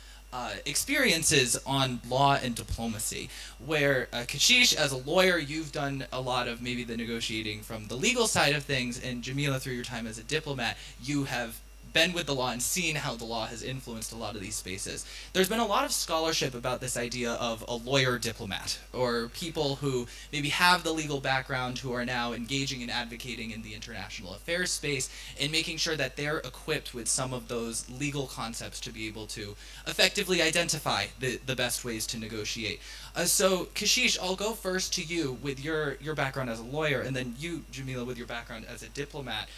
experiences on law and diplomacy, where Kashish, as a lawyer, you've done a lot of maybe the negotiating from the legal side of things, and Jamila, through your time as a diplomat, you have been with the law and seen how the law has influenced a lot of these spaces, there's been a lot of scholarship about this idea of a lawyer diplomat, or people who maybe have the legal background who are now engaging and advocating in the international affairs space and making sure that they're equipped with some of those legal concepts to be able to effectively identify the best ways to negotiate. So Kashish, I'll go first to you with your background as a lawyer, and then you, Jamila, with your background as a diplomat.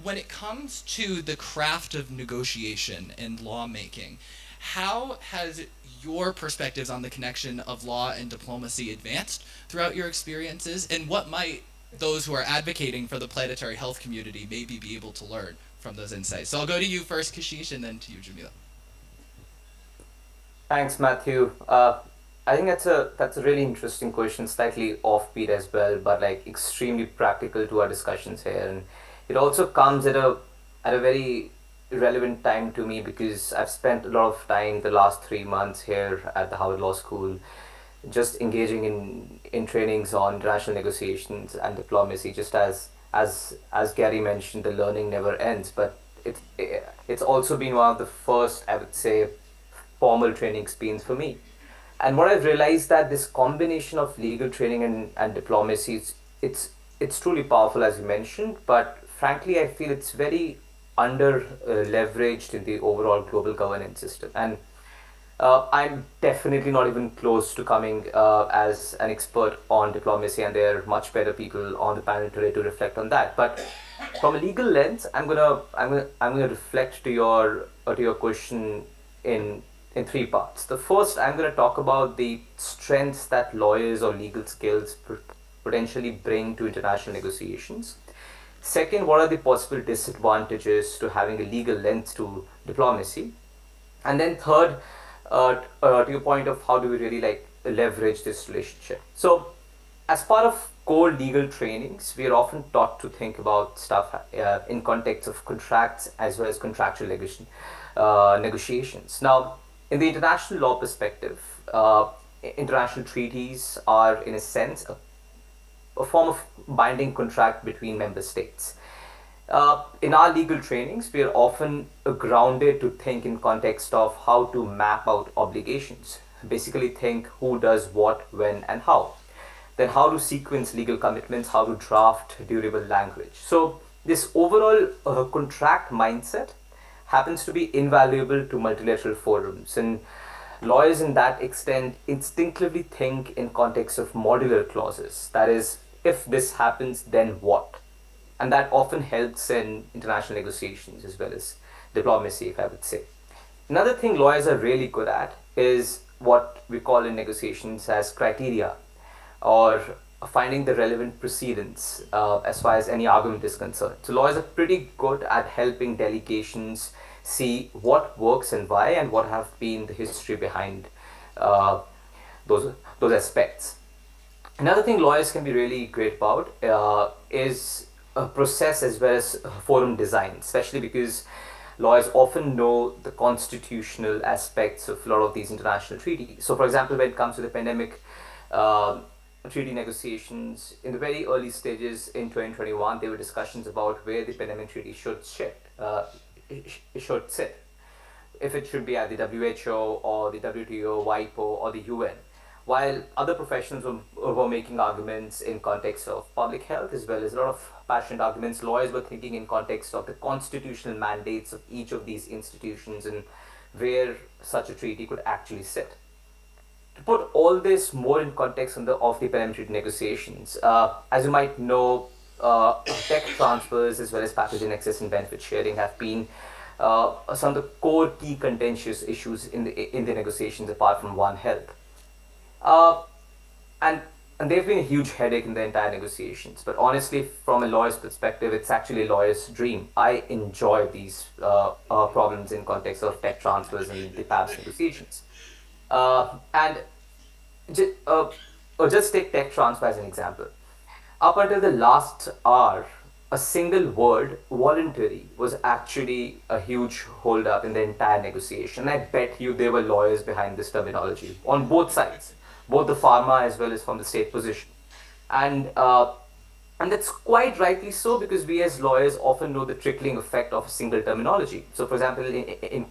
When it comes to the craft of negotiation and lawmaking, how has your perspectives on the connection of law and diplomacy advanced throughout your experiences, and what might those who are advocating for the planetary health community maybe be able to learn from those insights? So I'll go to you first, Kashish, and then to you, Jamila. Thanks, Matthew. I think that's a really interesting question, slightly offbeat as well, but like extremely practical to our discussions here. And it also comes at a very relevant time to me because I've spent a lot of time the last 3 months here at the Howard Law School, just engaging in trainings on international negotiations and diplomacy. Just as Gary mentioned, the learning never ends. But it's also been one of the first, I would say, formal training experience for me. And what I've realized that this combination of legal training and diplomacy, it's truly powerful, as you mentioned, but frankly, I feel it's very under leveraged in the overall global governance system. And I'm definitely not even close to coming as an expert on diplomacy, and there are much better people on the panel today to reflect on that. But from a legal lens, I'm gonna reflect to your question in 3 parts. The first, I'm going to talk about the strengths that lawyers or legal skills potentially bring to international negotiations. Second, what are the possible disadvantages to having a legal lens to diplomacy? And then third, to your point of how do we really like leverage this relationship. So as part of core legal trainings, we are often taught to think about stuff in context of contracts as well as contractual negotiations. Now, in the international law perspective, international treaties are, in a sense, a form of binding contract between member states. In our legal trainings, we are often grounded to think in context of how to map out obligations. Basically think who does what, when, and how. Then how to sequence legal commitments, how to draft durable language. So this overall contract mindset happens to be invaluable to multilateral forums, and lawyers in that extent instinctively think in context of modular clauses. That is, if this happens, then what? And that often helps in international negotiations as well as diplomacy, if I would say. Another thing lawyers are really good at is what we call in negotiations as criteria, or finding the relevant precedents as far as any argument is concerned. So lawyers are pretty good at helping delegations see what works and why, and what have been the history behind those aspects. Another thing lawyers can be really great about is process as well as forum design, especially because lawyers often know the constitutional aspects of a lot of these international treaties. So for example, when it comes to the pandemic treaty negotiations, in the very early stages in 2021, there were discussions about where the pandemic treaty should sit. If it should be at the WHO or the WTO, WIPO, or the UN. While other professionals were making arguments in context of public health, as well as a lot of passionate arguments, lawyers were thinking in context of the constitutional mandates of each of these institutions and where such a treaty could actually sit. To put all this more in context of the pandemic treaty negotiations, as you might know, tech transfers as well as pathogen access and benefit sharing have been some of the core key contentious issues in the negotiations, apart from One Health. And they've been a huge headache in the entire negotiations. But honestly, from a lawyer's perspective, it's actually a lawyer's dream. I enjoy these problems in context of tech transfers and the PABS negotiations. Just take tech transfer as an example. Up until the last hour, a single word, voluntary, was actually a huge hold-up in the entire negotiation. I bet you there were lawyers behind this terminology on both sides, both the pharma as well as from the state position. And And that's quite rightly so, because we as lawyers often know the trickling effect of a single terminology. So for example, in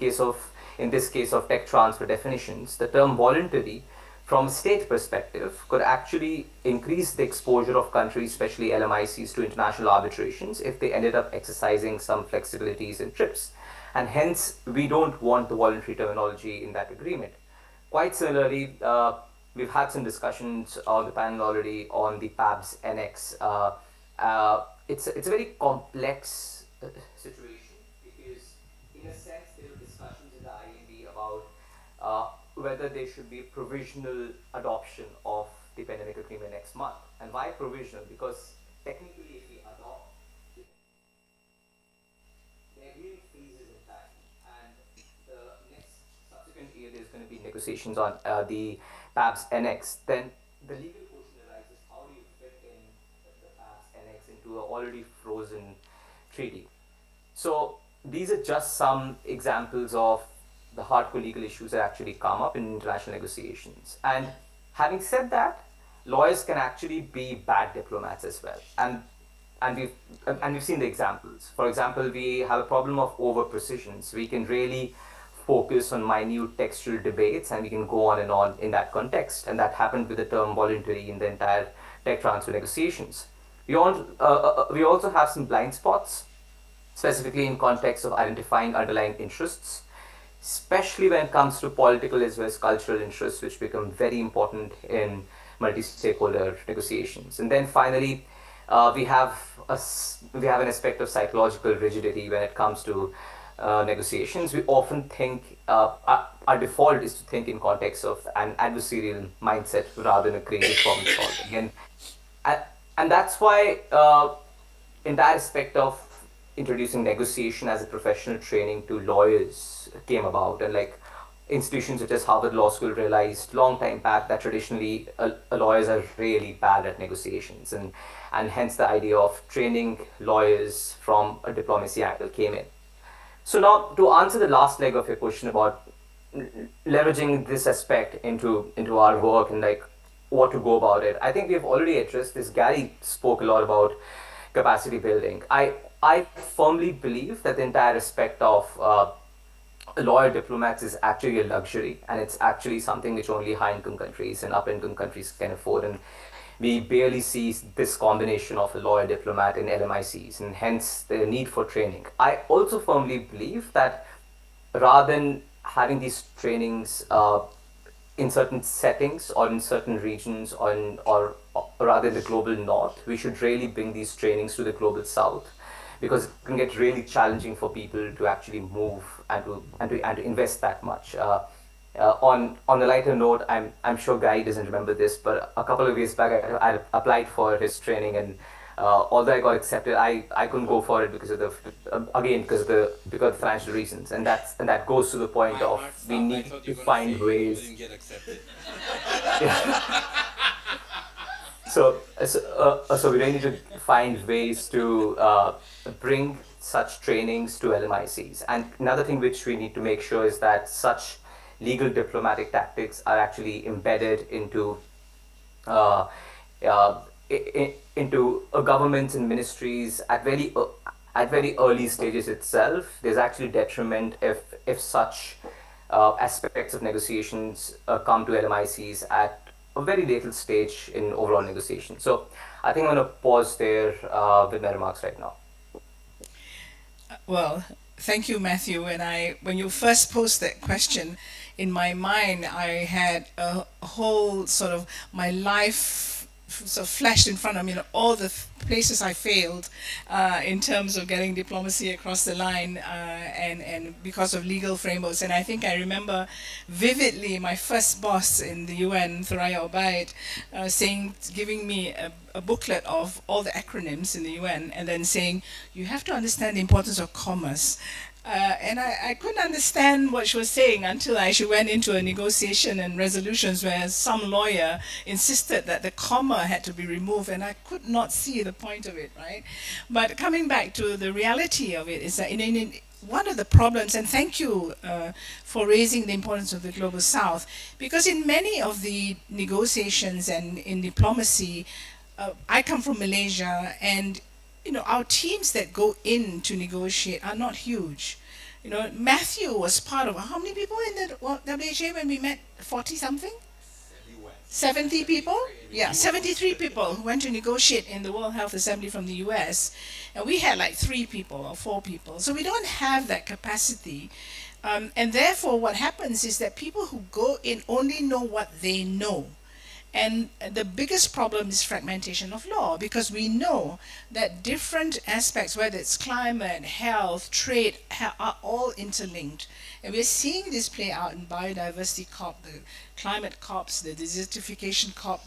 this case of tech transfer definitions, the term voluntary from a state perspective could actually increase the exposure of countries, especially LMICs, to international arbitrations if they ended up exercising some flexibilities in TRIPS. And hence, we don't want the voluntary terminology in that agreement. Quite similarly, we've had some discussions on the panel already on the PABS NX. It's a very complex situation, because in a sense there were discussions in the IAB about whether there should be provisional adoption of the pandemic agreement next month. And why provisional? Because technically if we adopt, the agreement freezes in time, and the next subsequent year there's going to be negotiations on the PABS NX. Then the legal question arises: how do you fit in the PABS NX into an already frozen treaty? So these are just some examples of the hardcore legal issues that actually come up in international negotiations. And having said that, lawyers can actually be bad diplomats as well. And we've seen the examples. For example, we have a problem of over precisions. We can really focus on minute textual debates, and we can go on and on in that context. And that happened with the term voluntary in the entire tech transfer negotiations. We also have some blind spots, specifically in context of identifying underlying interests, especially when it comes to political as well as cultural interests, which become very important in multi-stakeholder negotiations. And then finally, we have an aspect of psychological rigidity when it comes to negotiations. We often think our default is to think in context of an adversarial mindset rather than a creative problem solving, and that's why in that aspect of introducing negotiation as a professional training to lawyers came about. And like institutions such as Harvard Law School realized long time back that traditionally lawyers are really bad at negotiations, and hence the idea of training lawyers from a diplomacy angle came in. So now, to answer the last leg of your question about leveraging this aspect into our work and like what to go about it, I think we've already addressed this. Gary spoke a lot about capacity building. I firmly believe that the entire aspect of lawyer diplomats is actually a luxury, and it's actually something which only high-income countries and up-income countries can afford. And we barely see this combination of a lawyer diplomat in LMICs, and hence the need for training. I also firmly believe that rather than having these trainings in certain settings or in certain regions or rather in the global north, we should really bring these trainings to the global south, because it can get really challenging for people to actually move and to invest that much. On a lighter note, I'm sure Guy doesn't remember this, but a couple of years back I applied for his training, and although I got accepted, I couldn't go for it because of the financial reasons, and that goes to the point of we need to find ways. Didn't get accepted. So we really need to find ways to bring such trainings to LMICs. And another thing which we need to make sure is that such legal diplomatic tactics are actually embedded into governments and ministries at very early stages itself. There's actually detriment if such aspects of negotiations come to LMICs at a very little stage in overall negotiation. So I think I'm going to pause there with my remarks right now. Well, thank you, Matthew. And when you first posed that question, in my mind, I had a whole sort of my life sort of flashed in front of me, all the places I failed in terms of getting diplomacy across the line, and because of legal frameworks. And I think I remember vividly my first boss in the UN, Thoraya Obaid, giving me a booklet of all the acronyms in the UN, and then saying, you have to understand the importance of commerce. And I couldn't understand what she was saying until I actually went into a negotiation and resolutions where some lawyer insisted that the comma had to be removed, and I could not see the point of it, right? But coming back to the reality of it is that in one of the problems, and thank you for raising the importance of the Global South, because in many of the negotiations and in diplomacy, I come from Malaysia, and our teams that go in to negotiate are not huge. Matthew was part of how many people in the WHA when we met? 40 something? 70 people? Yeah, 73 people who went to negotiate in the World Health Assembly from the US. And we had like 3 people or 4 people. So we don't have that capacity. And therefore, what happens is that people who go in only know what they know. And the biggest problem is fragmentation of law, because we know that different aspects, whether it's climate, health, trade, are all interlinked. And we're seeing this play out in Biodiversity COP, the Climate COPs, the Desertification COP,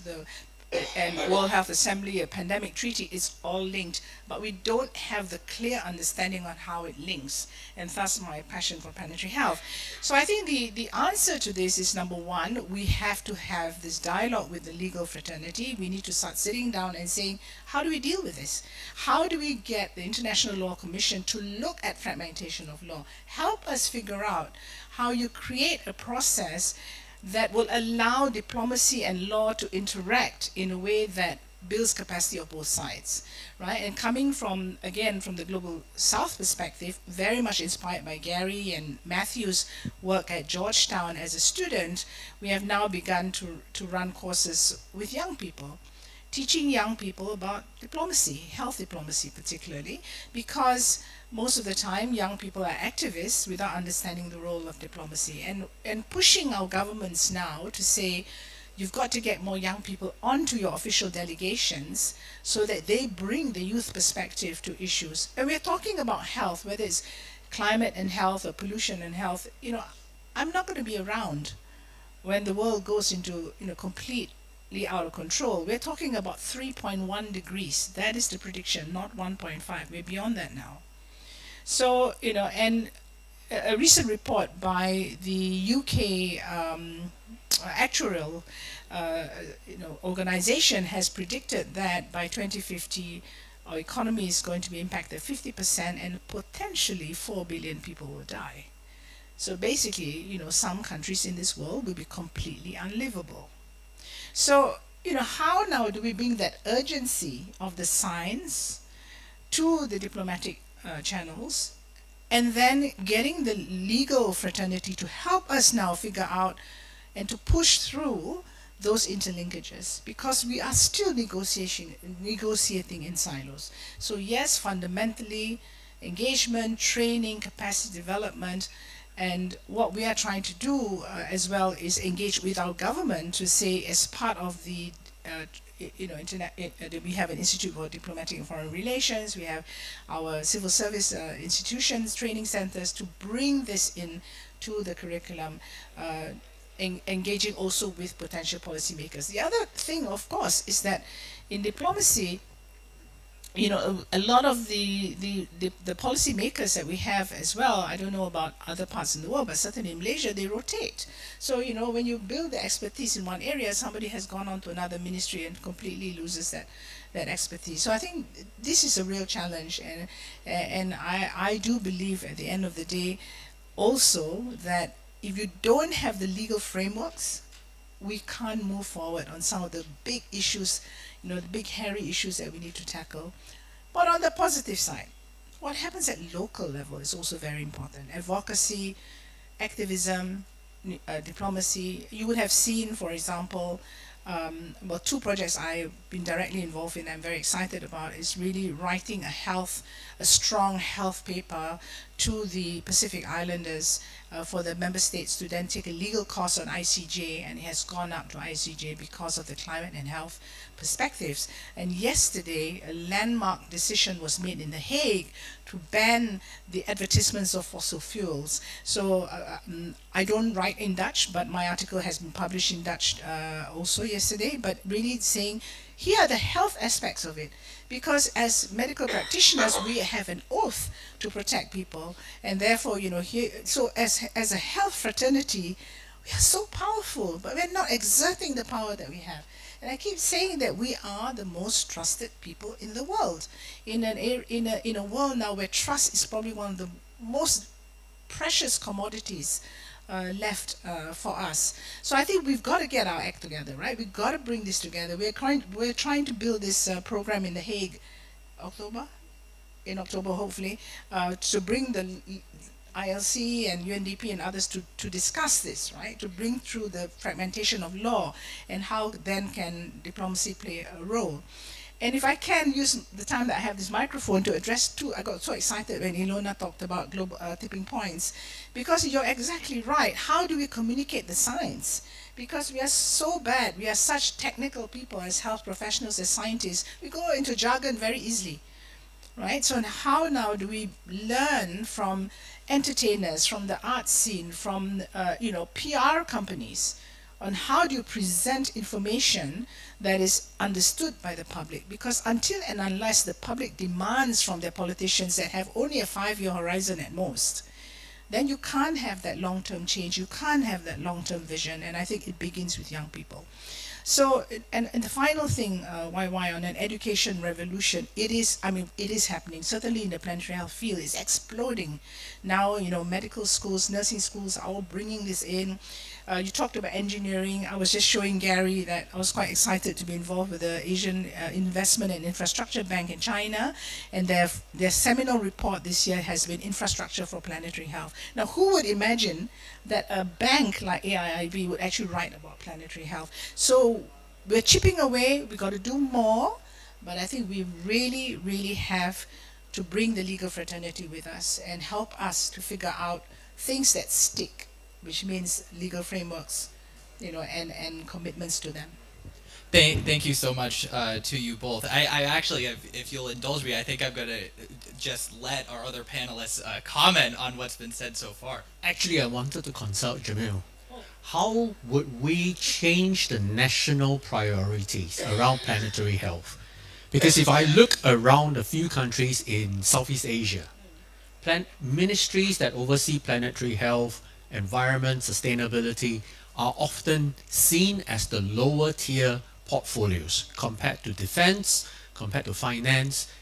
and World Health Assembly, a pandemic treaty. Is all linked, but we don't have the clear understanding on how it links, and thus my passion for planetary health. So I think the answer to this is, number one, we have to have this dialogue with the legal fraternity. We need to start sitting down and saying, how do we deal with this? How do we get the International Law Commission to look at fragmentation of law? Help us figure out how you create a process that will allow diplomacy and law to interact in a way that builds capacity of both sides, right? And coming from, again, from the Global South perspective, very much inspired by Gary and Matthew's work at Georgetown as a student, we have now begun to run courses with young people, teaching young people about diplomacy, health diplomacy particularly, because most of the time young people are activists without understanding the role of diplomacy, and pushing our governments now to say, you've got to get more young people onto your official delegations so that they bring the youth perspective to issues. And we're talking about health, whether it's climate and health or pollution and health. I'm not going to be around when the world goes into completely out of control. We're talking about 3.1 degrees. That is the prediction, not 1.5. We're beyond that now. So, and a recent report by the UK actuarial organization has predicted that by 2050 our economy is going to be impacted 50%, and potentially 4 billion people will die. So basically, some countries in this world will be completely unlivable. So, how now do we bring that urgency of the science to the diplomatic channels, and then getting the legal fraternity to help us now figure out and to push through those interlinkages, because we are still negotiating in silos. So yes, fundamentally, engagement, training, capacity development, and what we are trying to do as well is engage with our government to say, as part of the we have an Institute for Diplomatic and Foreign Relations, we have our civil service institutions, training centers, to bring this in to the curriculum, engaging also with potential policymakers. The other thing, of course, is that in diplomacy, a lot of the policymakers that we have as well, I don't know about other parts in the world, but certainly in Malaysia, they rotate. So, when you build the expertise in one area, somebody has gone on to another ministry and completely loses that expertise. So I think this is a real challenge, and I do believe at the end of the day also that if you don't have the legal frameworks, we can't move forward on some of the big issues, the big hairy issues that we need to tackle. But on the positive side, what happens at local level is also very important. Advocacy, activism, diplomacy. You would have seen, for example, about 2 projects I've been directly involved in, I'm very excited about, is really writing a strong health paper to the Pacific Islanders for the member states to then take a legal course on ICJ, and it has gone up to ICJ because of the climate and health perspectives. And yesterday, a landmark decision was made in The Hague to ban the advertisements of fossil fuels. So I don't write in Dutch, but my article has been published in Dutch also yesterday, but really saying, here are the health aspects of it. Because as medical practitioners, we have an oath to protect people, and therefore, so as a health fraternity, we are so powerful, but we're not exerting the power that we have. And I keep saying that we are the most trusted people in the world. In a world now where trust is probably one of the most precious commodities left for us. So I think we've got to get our act together, right? We've got to bring this together. We're trying to build this program in The Hague, in October hopefully, to bring the ILC and UNDP and others to discuss this, right? To bring through the fragmentation of law and how then can diplomacy play a role. And if I can use the time that I have this microphone to address I got so excited when Ilona talked about global tipping points, because you're exactly right. How do we communicate the science? Because we are so bad, we are such technical people as health professionals, as scientists, we go into jargon very easily, right? So how now do we learn from entertainers, from the art scene, from PR companies, on how do you present information that is understood by the public? Because until and unless the public demands from their politicians that have only a 5-year horizon at most, then you can't have that long-term change, you can't have that long-term vision, and I think it begins with young people. So, and the final thing, YY, on an education revolution, it is happening. Certainly in the planetary health field, it's exploding. Now, medical schools, nursing schools are all bringing this in. You talked about engineering. I was just showing Gary that I was quite excited to be involved with the Asian Investment and Infrastructure Bank in China, and their seminal report this year has been Infrastructure for Planetary Health. Now, who would imagine that a bank like AIIB would actually write about planetary health? So we're chipping away. We've got to do more, but I think we really, really have to bring the legal fraternity with us and help us to figure out things that stick, which means legal frameworks, and commitments to them. Thank you so much to you both. I actually, if you'll indulge me, I think I'm going to just let our other panelists comment on what's been said so far. Actually, I wanted to consult Jamil. How would we change the national priorities around planetary health? Because if I look around a few countries in Southeast Asia, ministries that oversee planetary health, environment, sustainability are often seen as the lower tier portfolios compared to defense, compared to finance,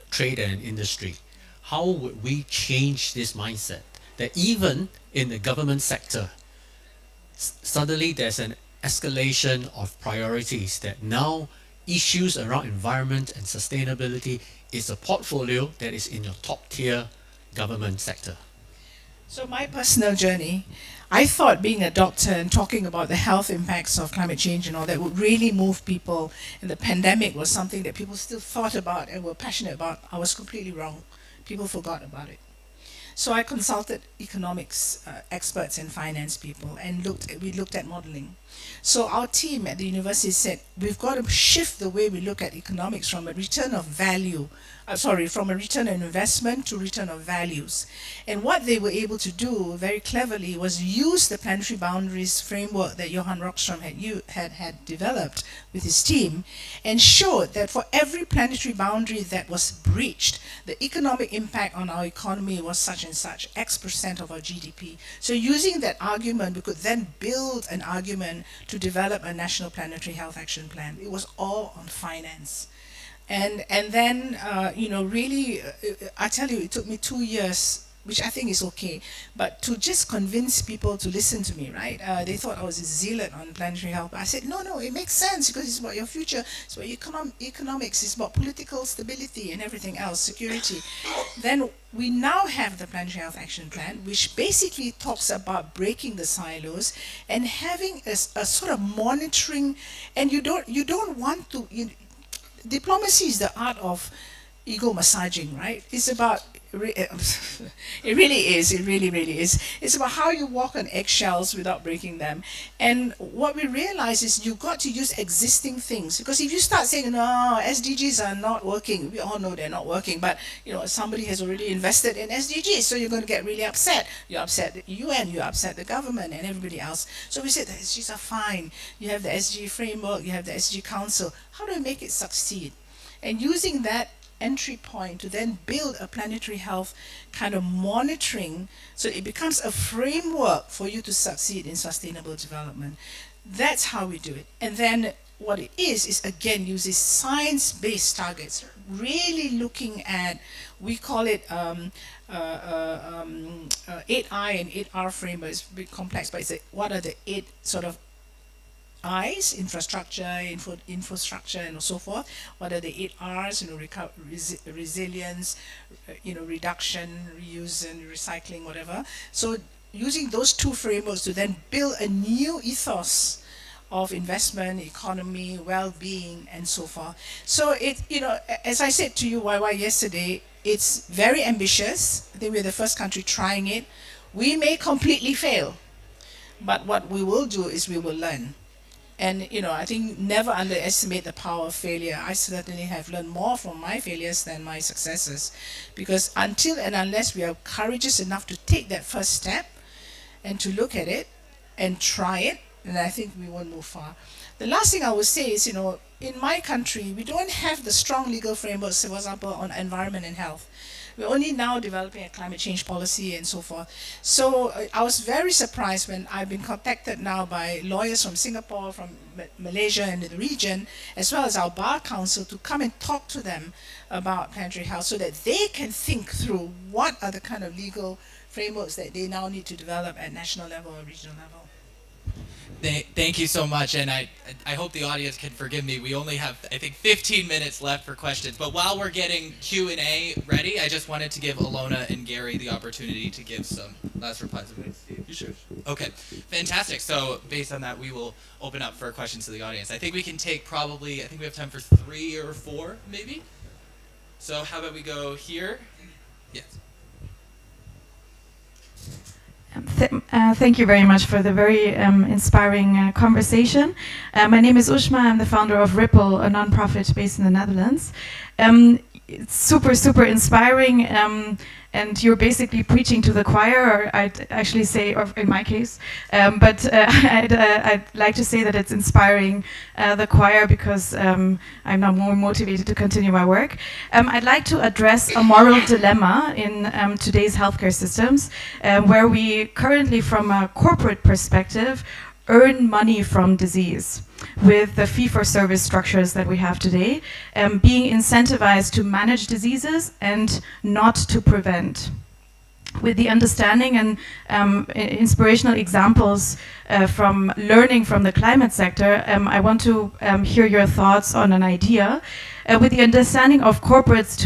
trade and industry. How would we change this mindset that even in the government sector, suddenly there's an escalation of priorities, that now issues around environment and sustainability is a portfolio that is in your top tier government sector? So my personal journey, I thought being a doctor and talking about the health impacts of climate change and all that would really move people, and the pandemic was something that people still thought about and were passionate about. I was completely wrong. People forgot about it. So I consulted economics experts and finance people, and we looked at modeling. So our team at the university said, we've got to shift the way we look at economics from a return of value, from a return on investment to return of values. And what they were able to do very cleverly was use the planetary boundaries framework that Johan Rockström had developed with his team, and showed that for every planetary boundary that was breached, the economic impact on our economy was such and such, X% of our GDP. So using that argument, we could then build an argument to develop a national planetary health action plan. It was all on finance. And then, really, I tell you, it took me 2 years, which I think is okay, but to just convince people to listen to me, right? They thought I was a zealot on planetary health. I said, no, it makes sense because it's about your future, it's about economics, it's about political stability and everything else, security. Then we now have the Planetary Health Action Plan, which basically talks about breaking the silos and having a sort of monitoring, and you don't want to, diplomacy is the art of ego massaging, right? It's about, it really is. It's about how you walk on eggshells without breaking them. And what we realize is you've got to use existing things, because if you start saying, no, SDGs are not working, we all know they're not working, but somebody has already invested in SDGs, so you're going to get really upset. You upset the UN, you upset the government and everybody else. So we said the SDGs are fine. You have the SDG framework, you have the SDG Council. How do we make it succeed? And using that entry point to then build a planetary health kind of monitoring, so it becomes a framework for you to succeed in sustainable development. That's how we do it. And then what it is again uses science-based targets, really looking at, we call it 8I and 8R framework. It's a bit complex, but what are the 8 sort of I's: infrastructure, infrastructure, and so forth. What are the 8 R's? Resilience, reduction, reuse, and recycling, whatever. So using those 2 frameworks to then build a new ethos of investment, economy, well-being, and so forth. So as I said to you, YY, yesterday, it's very ambitious. I think we're the first country trying it. We may completely fail, but what we will do is we will learn. And I think never underestimate the power of failure. I certainly have learned more from my failures than my successes, because until and unless we are courageous enough to take that first step and to look at it and try it, and I think we won't move far. The last thing I would say is, in my country, we don't have the strong legal frameworks, for example, on environment and health. We're only now developing a climate change policy and so forth. So I was very surprised when I've been contacted now by lawyers from Singapore, from Malaysia and the region, as well as our Bar Council, to come and talk to them about planetary health so that they can think through what are the kind of legal frameworks that they now need to develop at national level or regional level. Thank you so much, and I hope the audience can forgive me. We only have, I think, 15 minutes left for questions. But while we're getting Q&A ready, I just wanted to give Alona and Gary the opportunity to give some last replies. You should. Okay, fantastic. So based on that, we will open up for questions to the audience. I think we can take probably, I think we have time for 3 or 4, maybe. So how about we go here? Yes. Thank you very much for the very inspiring conversation. My name is Ushma. I'm the founder of Ripple, a nonprofit based in the Netherlands. It's super, super inspiring, and you're basically preaching to the choir, or I'd actually say, or in my case, but I'd like to say that it's inspiring the choir, because I'm now more motivated to continue my work. I'd like to address a moral dilemma in today's healthcare systems, where we currently, from a corporate perspective, earn money from disease with the fee-for-service structures that we have today, being incentivized to manage diseases and not to prevent. With the understanding and inspirational examples from learning from the climate sector, I want to hear your thoughts on an idea. With the understanding of corporates'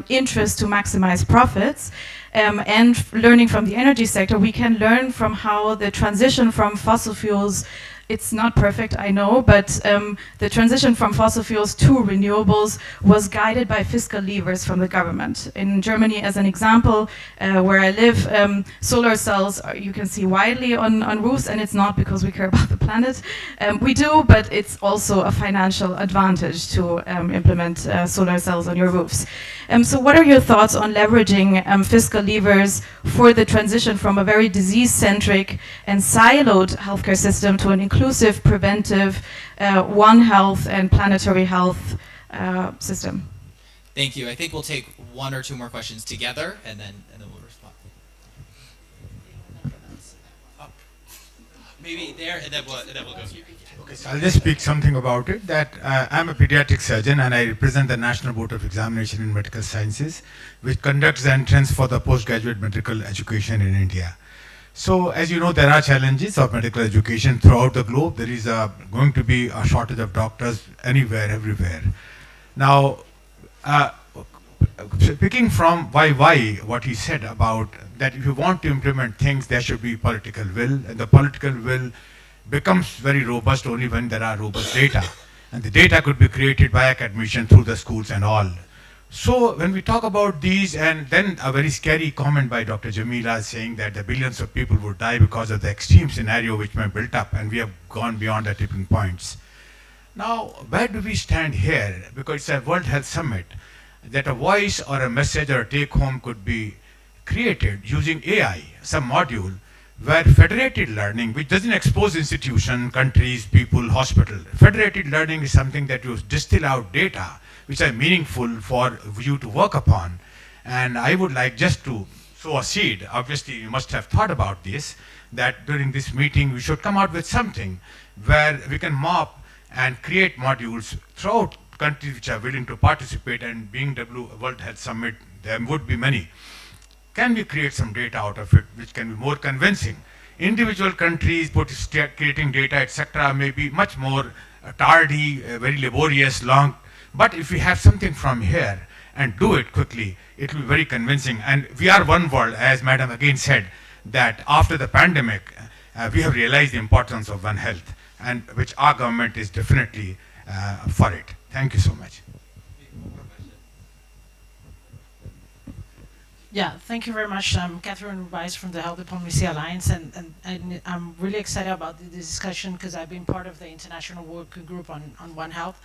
interest to maximize profits, and learning from the energy sector, we can learn from how the transition from fossil fuels, it's not perfect, I know, but the transition from fossil fuels to renewables was guided by fiscal levers from the government. In Germany, as an example, where I live, solar cells you can see widely on roofs, and it's not because we care about the planet. We do, but it's also a financial advantage to implement solar cells on your roofs. So what are your thoughts on leveraging fiscal levers for the transition from a very disease-centric and siloed healthcare system to an inclusive, preventive, One Health and planetary health system? Thank you. I think we'll take 1 or 2 more questions together, and then we'll respond. Maybe there, and then we'll go here. Okay, so I'll just speak something about it. That I'm a pediatric surgeon, and I represent the National Board of Examination in Medical Sciences, which conducts the entrance for the postgraduate medical education in India. So, as you know, there are challenges of medical education throughout the globe. There is going to be a shortage of doctors anywhere, everywhere. Now, picking from YY, what he said about that if you want to implement things, there should be political will, and the political will becomes very robust only when there are robust data. And the data could be created by academicians through the schools and all. So when we talk about these, and then a very scary comment by Dr. Jamila saying that the billions of people would die because of the extreme scenario which may have built up, and we have gone beyond the tipping points. Now, where do we stand here? Because it's a World Health Summit, that a voice or a message or a take-home could be created using AI, some module, where federated learning, which doesn't expose institutions, countries, people, hospital. Federated learning is something that you distill out data, which are meaningful for you to work upon. And I would like just to sow a seed. Obviously, you must have thought about this, that during this meeting, we should come out with something where we can mop and create modules throughout countries which are willing to participate, and being World Health Summit, there would be many. Can we create some data out of it which can be more convincing? Individual countries creating data, etc., may be much more tardy, very laborious, long. But if we have something from here and do it quickly, it will be very convincing. And we are one world, as Madam again said, that after the pandemic, we have realized the importance of One Health, and which our government is definitely for it. Thank you so much. Yeah, thank you very much. I'm Catherine Rubais from the Health Diplomacy Alliance, and I'm really excited about this discussion because I've been part of the international working group on One Health.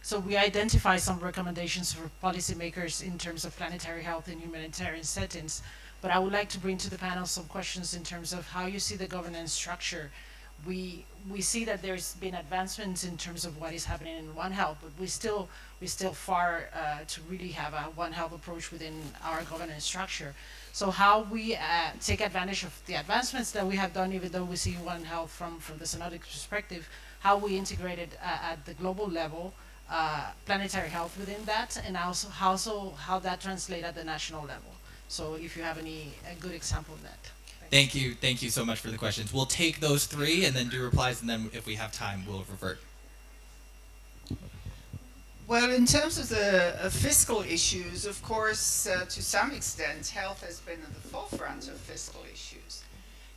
So we identify some recommendations for policymakers in terms of planetary health in humanitarian settings, but I would like to bring to the panel some questions in terms of how you see the governance structure. We see that there's been advancements in terms of what is happening in One Health, but we're still far to really have a One Health approach within our governance structure. So how we take advantage of the advancements that we have done, even though we see One Health from the synodic perspective, how we integrate it at the global level, planetary health within that, and also how that translates at the national level. So if you have a good example of that. Thank you so much for the questions. We'll take those three and then do replies, and then if we have time, we'll revert. Well, in terms of the fiscal issues, of course, to some extent, health has been at the forefront of fiscal issues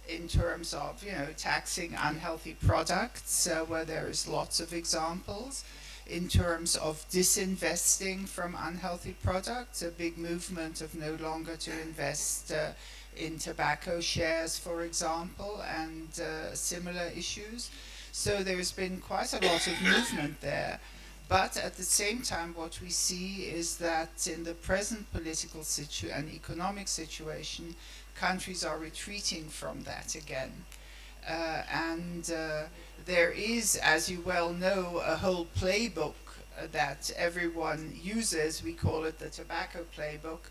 in terms of, taxing unhealthy products, where there is lots of examples. In terms of disinvesting from unhealthy products, a big movement of no longer to invest in tobacco shares, for example, and similar issues. So there's been quite a lot of movement there. But at the same time, what we see is that in the present political and economic situation, countries are retreating from that again. There is, as you well know, a whole playbook that everyone uses. We call it the tobacco playbook,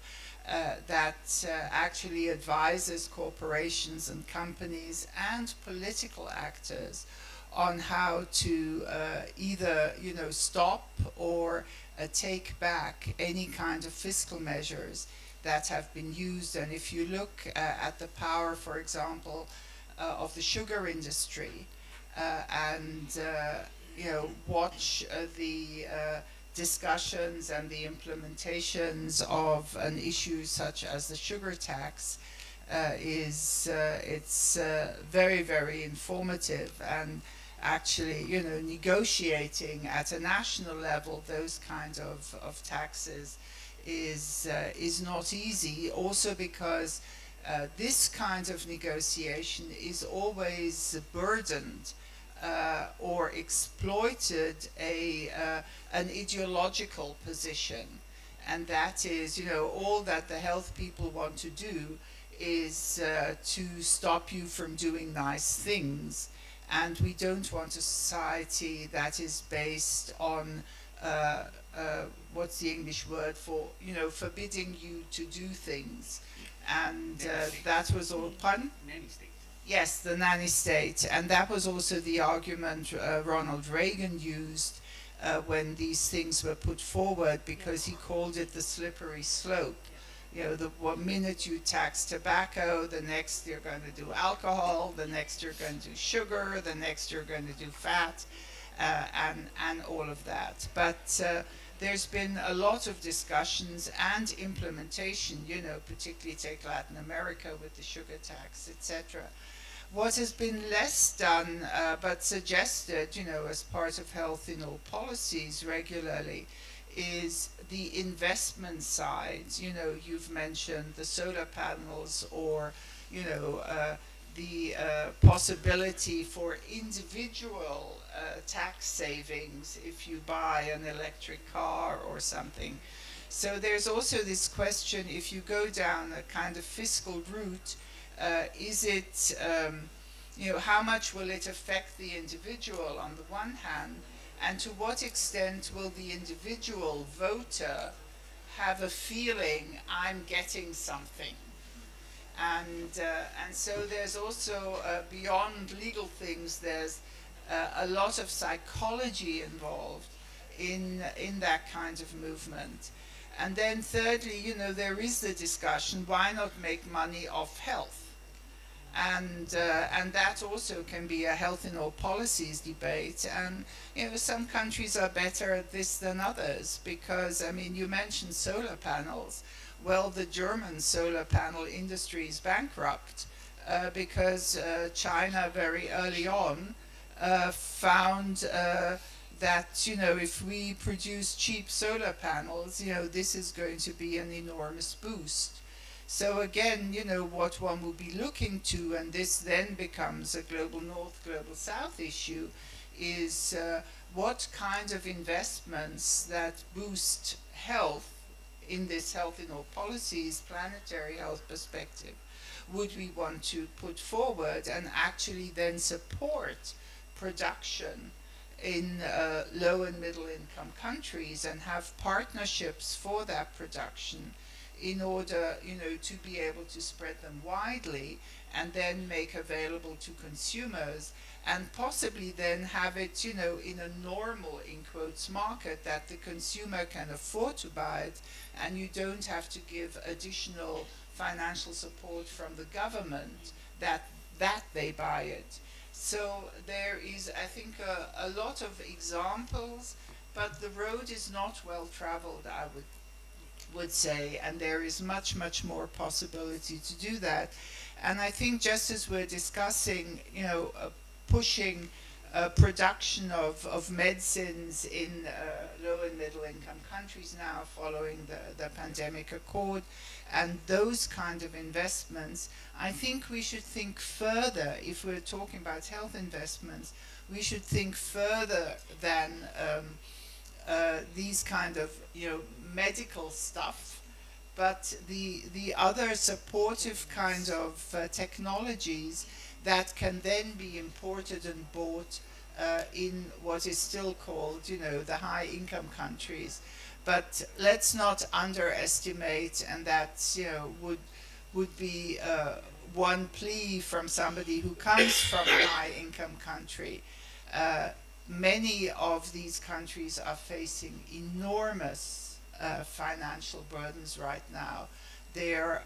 that actually advises corporations and companies and political actors on how to either stop or take back any kind of fiscal measures that have been used. And if you look at the power, for example, of the sugar industry, and watch the discussions and the implementations of an issue such as the sugar tax, it's very, very informative. And actually, negotiating at a national level those kinds of taxes is not easy. Also because this kind of negotiation is always burdened or exploited an ideological position, and that is, all that the health people want to do is to stop you from doing nice things, and we don't want a society that is based on what's the English word for, forbidding you to do things. And that was all, pardon? Nanny state. Yes, the nanny state. And that was also the argument Ronald Reagan used when these things were put forward, because he called it the slippery slope. The one minute you tax tobacco, the next you're going to do alcohol, the next you're going to do sugar, the next you're going to do fat, and all of that. But there's been a lot of discussions and implementation, particularly take Latin America with the sugar tax, etc. What has been less done, but suggested, as part of health in all policies regularly, is the investment side. You've mentioned the solar panels, or, the possibility for individual tax savings if you buy an electric car or something. So there's also this question, if you go down a kind of fiscal route, is it, how much will it affect the individual on the one hand, and to what extent will the individual voter have a feeling, I'm getting something? And so there's also, beyond legal things, there's a lot of psychology involved in that kind of movement. And then thirdly, you know, there is the discussion, why not make money off health? And that also can be a health in all policies debate. And you know, some countries are better at this than others, because I mean, you mentioned solar panels. Well, the German solar panel industry is bankrupt because China very early on found that, you know, if we produce cheap solar panels, you know, this is going to be an enormous boost. So again, you know, what one will be looking to, and this then becomes a global north, global south issue, is what kind of investments that boost health in this health in all policies, planetary health perspective, would we want to put forward and actually then support production in low and middle income countries and have partnerships for that production in order, you know, to be able to spread them widely and then make available to consumers, and possibly then have it, you know, in a normal, in quotes, market that the consumer can afford to buy it, and you don't have to give additional financial support from the government that they buy it. So there is, I think, a lot of examples, but the road is not well traveled, I would say, and there is much more possibility to do that. And I think just as we're discussing, you know, pushing production of medicines in low and middle income countries now following the pandemic accord, and those kind of investments, I think we should think further. If we're talking about health investments, we should think further than these kind of, you know, medical stuff, but the other supportive kind of technologies that can then be imported and bought in what is still called, you know, the high income countries. But let's not underestimate, and that, you know, would be one plea from somebody who comes from a high income country. Many of these countries are facing enormous financial burdens right now. They're,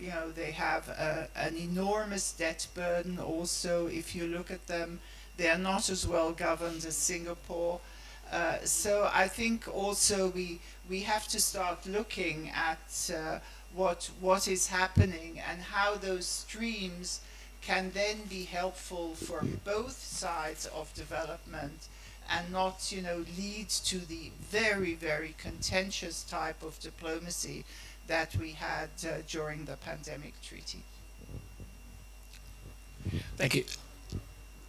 you know, they have an enormous debt burden also. If you look at them, they are not as well governed as Singapore. So I think also we have to start looking at what is happening and how those streams can then be helpful for both sides of development, and not, you know, lead to the very contentious type of diplomacy that we had during the pandemic treaty. Thank you.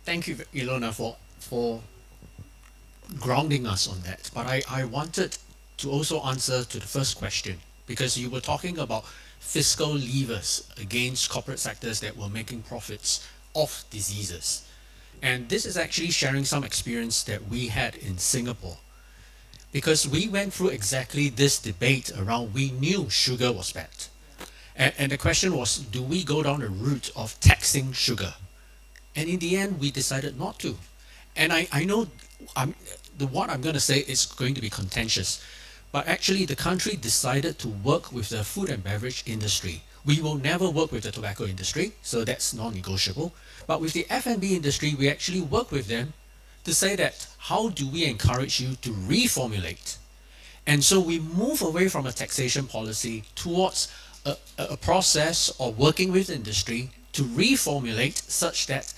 Thank you, Ilona, for grounding us on that. But I wanted to also answer to the first question, because you were talking about fiscal levers against corporate sectors that were making profits off diseases. And this is actually sharing some experience that we had in Singapore, because we went through exactly this debate around, we knew sugar was bad. And the question was, do we go down the route of taxing sugar? And in the end, we decided not to. And I know what I'm going to say is going to be contentious, but actually the country decided to work with the food and beverage industry. We will never work with the tobacco industry, so that's non-negotiable. But with the F&B industry, we actually work with them to say that, how do we encourage you to reformulate? And so we move away from a taxation policy towards a process of working with industry to reformulate such that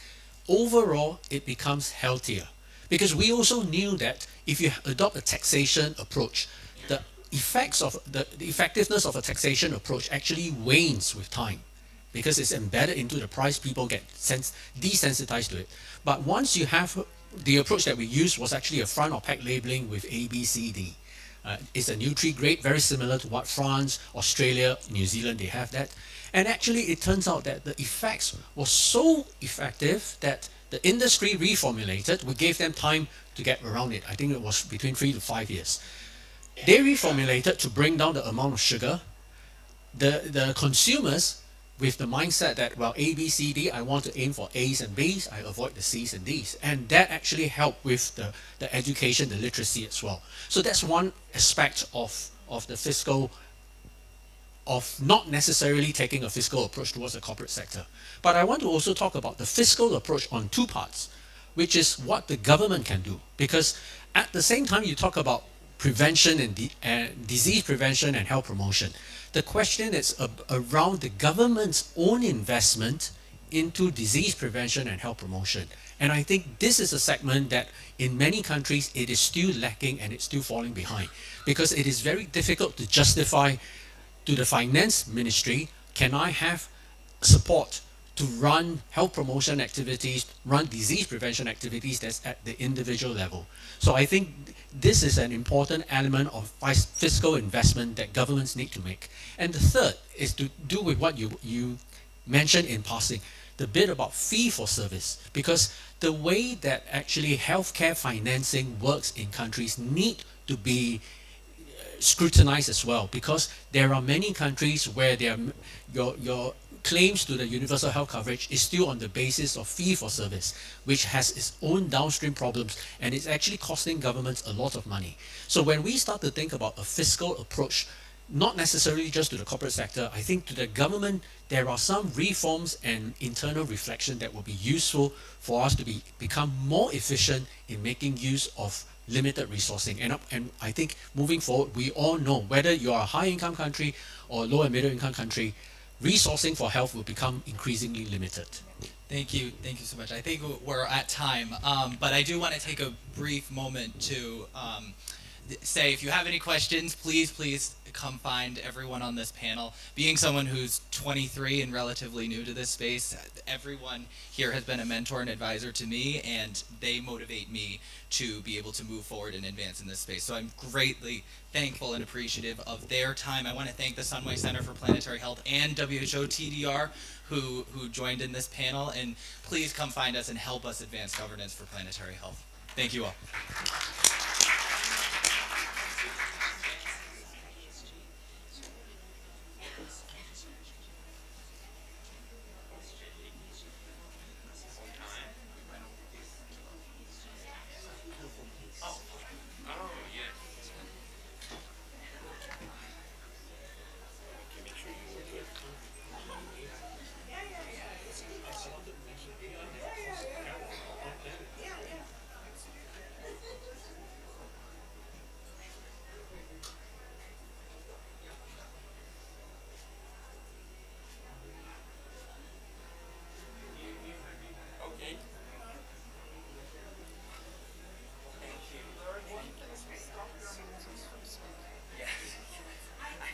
overall it becomes healthier. Because we also knew that if you adopt a taxation approach, the effectiveness of a taxation approach actually wanes with time, because it's embedded into the price, people get desensitized to it. But once you have the approach that we used was actually a front or pack labeling with A, B, C, D. It's a Nutri-Grade, very similar to what France, Australia, New Zealand, they have that. And actually it turns out that the effects were so effective that the industry reformulated. We gave them time to get around it. I think it was between 3 to 5 years. They reformulated to bring down the amount of sugar. The consumers with the mindset that, well, A, B, C, D, I want to aim for A's and B's, I avoid the C's and D's. And that actually helped with the education, the literacy as well. So that's one aspect of the fiscal, of not necessarily taking a fiscal approach towards the corporate sector. But I want to also talk about the fiscal approach on two parts, which is what the government can do. Because at the same time you talk about prevention and disease prevention and health promotion, the question is around the government's own investment into disease prevention and health promotion. And I think this is a segment that in many countries it is still lacking and it's still falling behind, because it is very difficult to justify to the finance ministry, can I have support to run health promotion activities, run disease prevention activities that's at the individual level. So I think this is an important element of fiscal investment that governments need to make. And the third is to do with what you mentioned in passing, the bit about fee for service, because the way that actually healthcare financing works in countries need to be scrutinized as well, because there are many countries where your claims to the universal health coverage is still on the basis of fee for service, which has its own downstream problems and it's actually costing governments a lot of money. So when we start to think about a fiscal approach, not necessarily just to the corporate sector, I think to the government, there are some reforms and internal reflection that will be useful for us to become more efficient in making use of limited resourcing. And I think moving forward, we all know whether you are a high income country or low and middle income country, resourcing for health will become increasingly limited. Thank you so much. I think we're at time, but I do want to take a brief moment to say, if you have any questions, please come find everyone on this panel. Being someone who's 23 and relatively new to this space, everyone here has been a mentor and advisor to me, and they motivate me to be able to move forward and advance in this space. So I'm greatly thankful and appreciative of their time. I want to thank the Sunway Center for Planetary Health and WHO TDR who joined in this panel, and please come find us and help us advance governance for planetary health. Thank you all.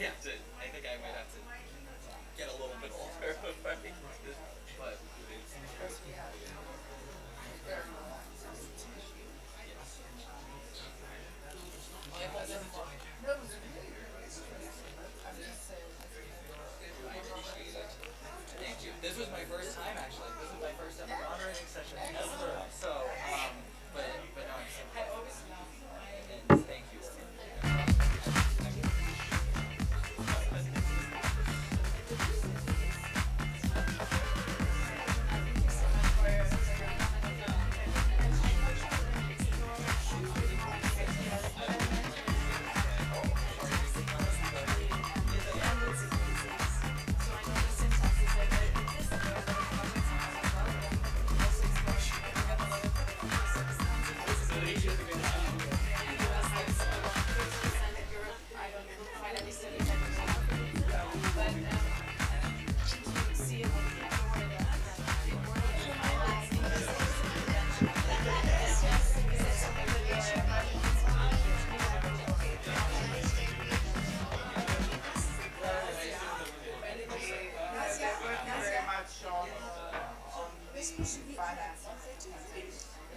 I think I might have to get a little bit older before I make this, but thank you. This was my first time, actually. This was my first ever moderating session ever. So, but no, I'm so and thank you.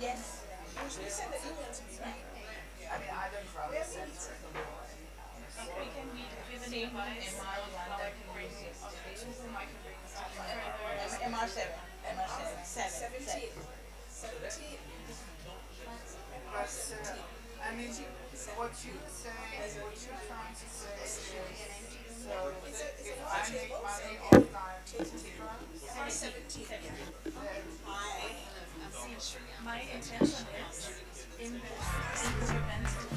Yes. Usually send the email to me, right? I mean, I don't probably send it. We can meet with the name MR1 that can bring this. MR7. MR7. 17. But, I mean, what you're saying, what you're trying to say is, so if I make money off My intention is in the event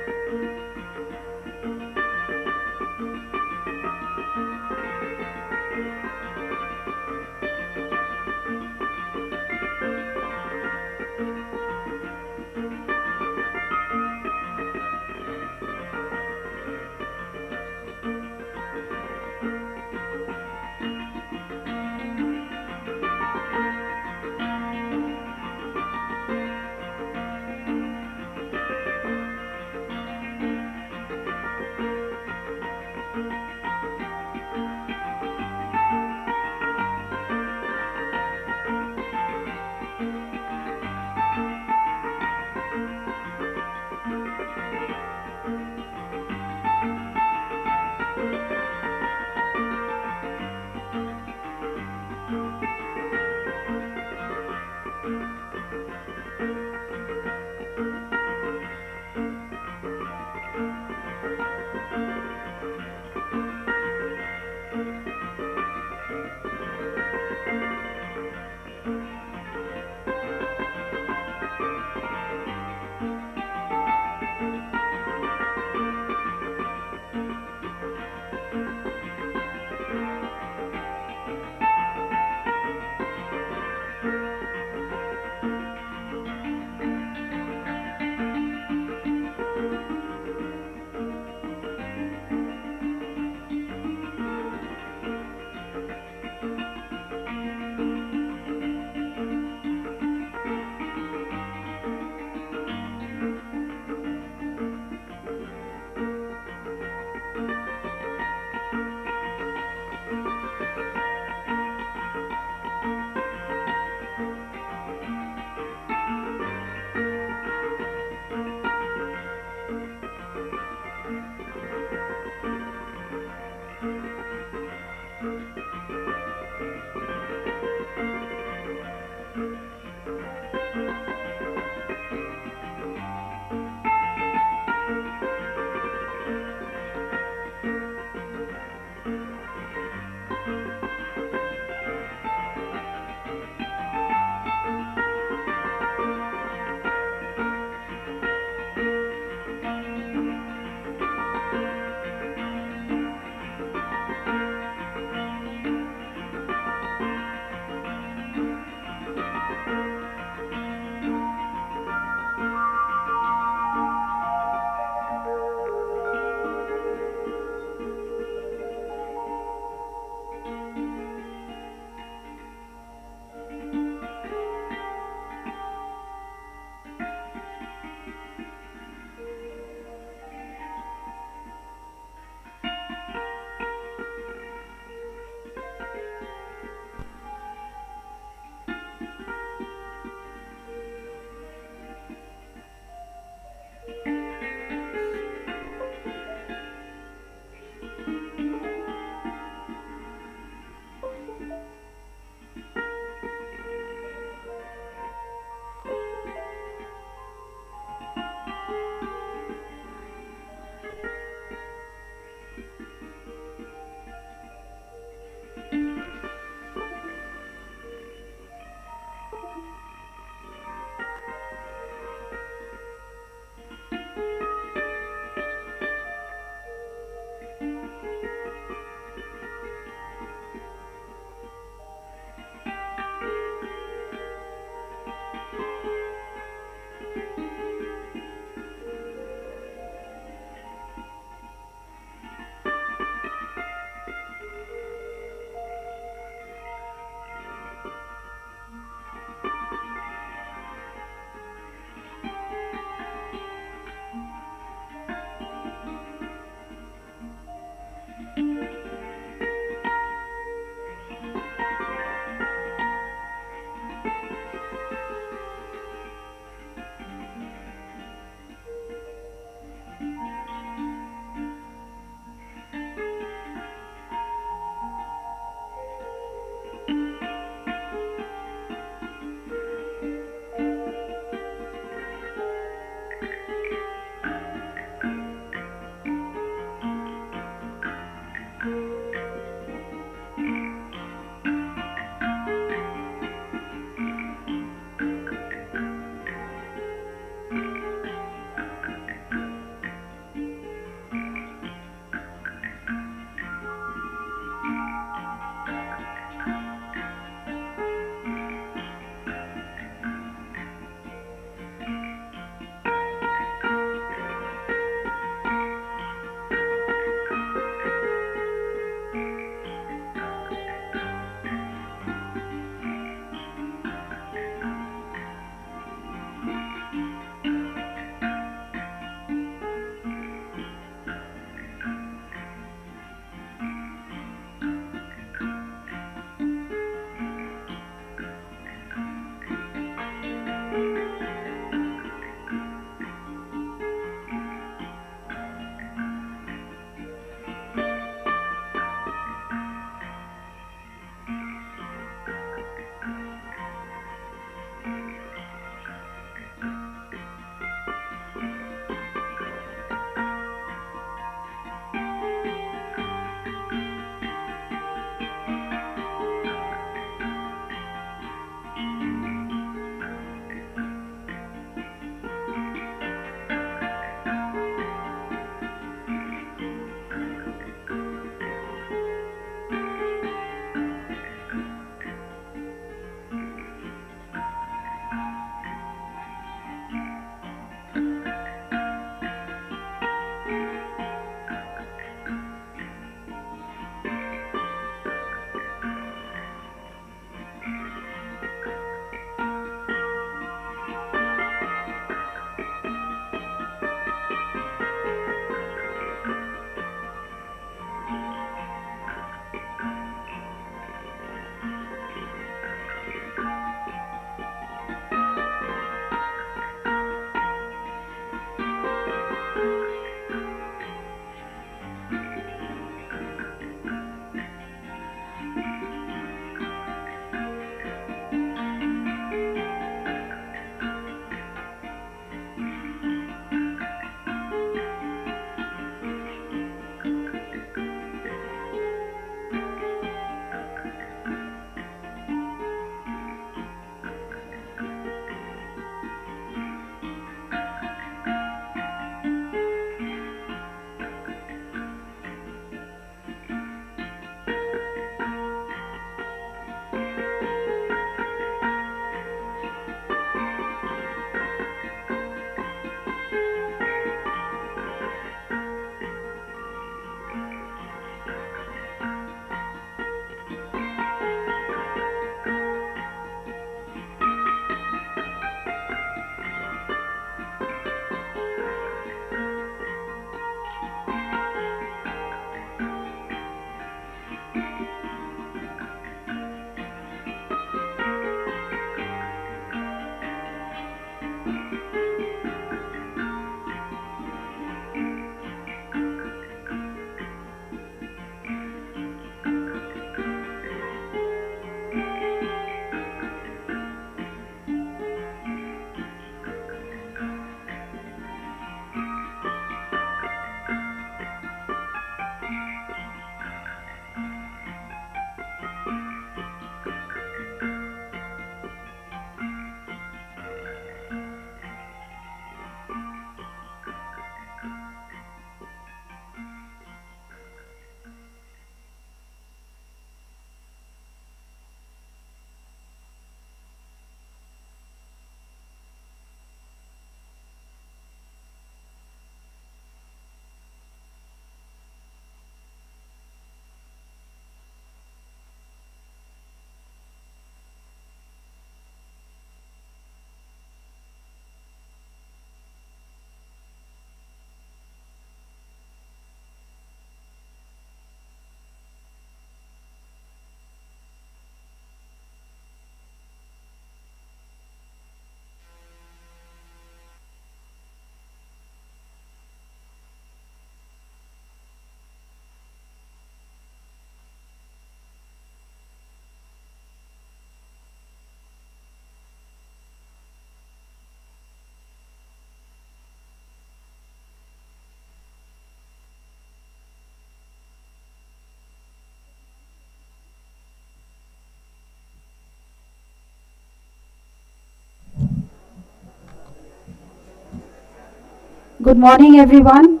Good morning, everyone.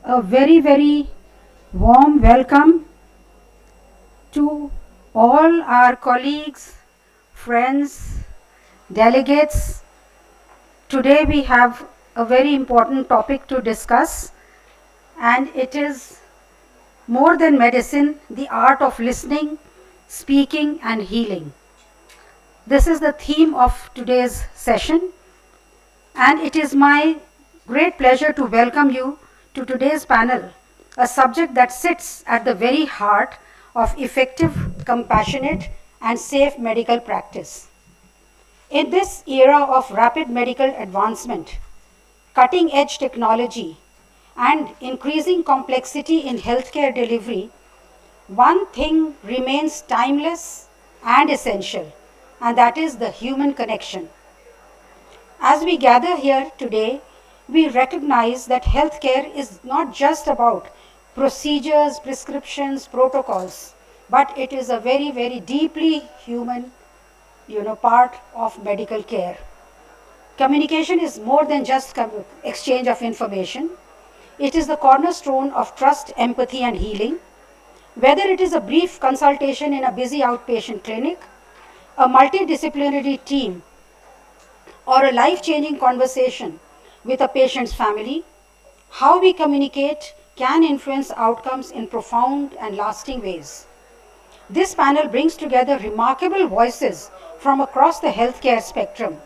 A very, very warm welcome to all our colleagues, friends, delegates. Today we have a very important topic to discuss, and it is more than medicine, the art of listening, speaking, and healing. This is the theme of today's session, and it is my great pleasure to welcome you to today's panel, a subject that sits at the very heart of effective, compassionate, and safe medical practice. In this era of rapid medical advancement, cutting-edge technology, and increasing complexity in healthcare delivery, one thing remains timeless and essential, and that is the human connection. As we gather here today, we recognize that healthcare is not just about procedures, prescriptions, protocols, but it is a very, very deeply human, part of medical care. Communication is more than just exchange of information. It is the cornerstone of trust, empathy, and healing. Whether it is a brief consultation in a busy outpatient clinic, a multidisciplinary team, or a life-changing conversation with a patient's family, how we communicate can influence outcomes in profound and lasting ways. This panel brings together remarkable voices from across the healthcare spectrum,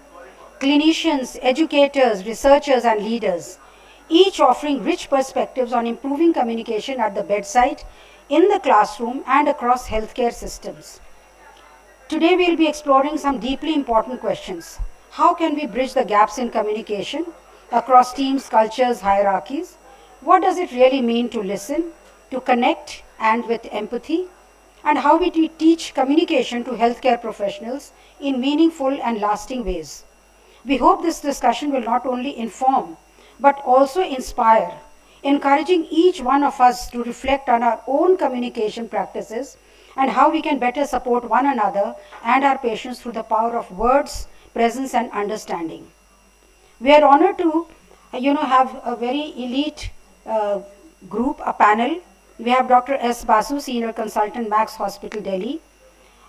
clinicians, educators, researchers, and leaders, each offering rich perspectives on improving communication at the bedside, in the classroom, and across healthcare systems. Today we will be exploring some deeply important questions. How can we bridge the gaps in communication across teams, cultures, hierarchies? What does it really mean to listen, to connect, and with empathy? And how we teach communication to healthcare professionals in meaningful and lasting ways. We hope this discussion will not only inform, but also inspire, encouraging each one of us to reflect on our own communication practices and how we can better support one another and our patients through the power of words, presence, and understanding. We are honored to, have a very elite group, a panel. We have Dr. S. Basu, Senior Consultant, Max Hospital, Delhi,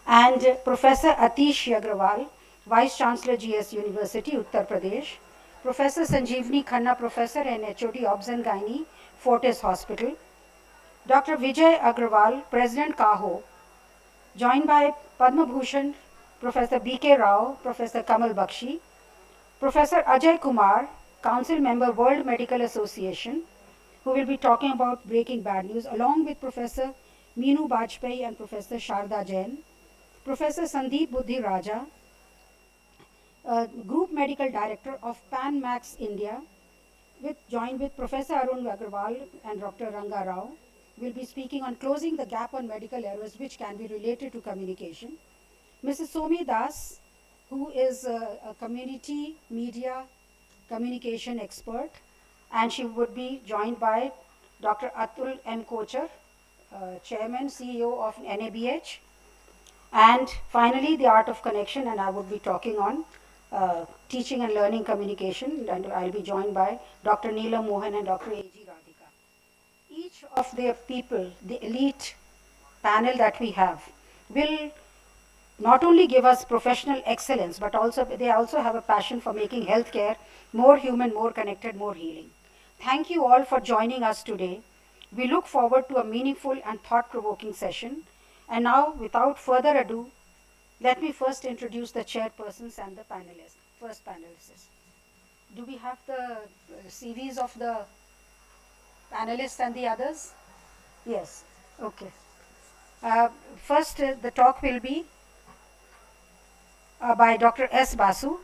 and Professor Atish Agrawal, Vice Chancellor, GS University, Uttar Pradesh, Professor Sanjeevni Khanna, Professor and HOD, Obs and Gynae, Fortis Hospital, Dr. Vijay Agrawal, President KAHO, joined by Padma Bhushan, Professor B.K. Rao, Professor Kamal Bakshi, Professor Ajay Kumar, Council Member, World Medical Association, who will be talking about breaking bad news, along with Professor Meenu Bajpai and Professor Sharda Jain, Professor Sandeep Buddhi Raja, Group Medical Director of PanMax India, joined with Professor Arun Agrawal and Dr. Ranga Rao, will be speaking on closing the gap on medical errors which can be related to communication. Mrs. Somi Das, who is a community media communication expert, and she would be joined by Dr. Atul M. Kochar, Chairman, CEO of NABH, and finally the art of connection, and I would be talking on teaching and learning communication, and I'll be joined by Dr. Neelam Mohan and Dr. A.G. Radhika. Each of their people, the elite panel that we have, will not only give us professional excellence, but they also have a passion for making healthcare more human, more connected, more healing. Thank you all for joining us today. We look forward to a meaningful and thought-provoking session. And now, without further ado, let me first introduce the chairpersons and the panelists. First panelists. Do we have the CVs of the panelists and the others? Yes. Okay. First, the talk will be by Dr. S. Basu,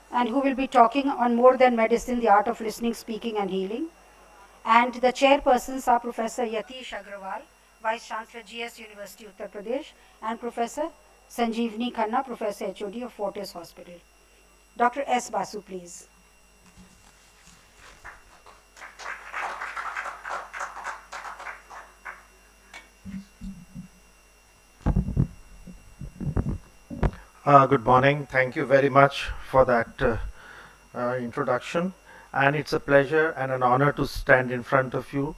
and who will be talking on more than medicine, the art of listening, speaking, and healing. And the chairpersons are Professor Yatish Agrawal, Vice Chancellor, GS University, Uttar Pradesh, and Professor Sanjeevni Khanna, Professor HOD of Fortis Hospital. Dr. S. Basu, please. Good morning. Thank you very much for that introduction. and it's a pleasure and an honor to stand in front of you.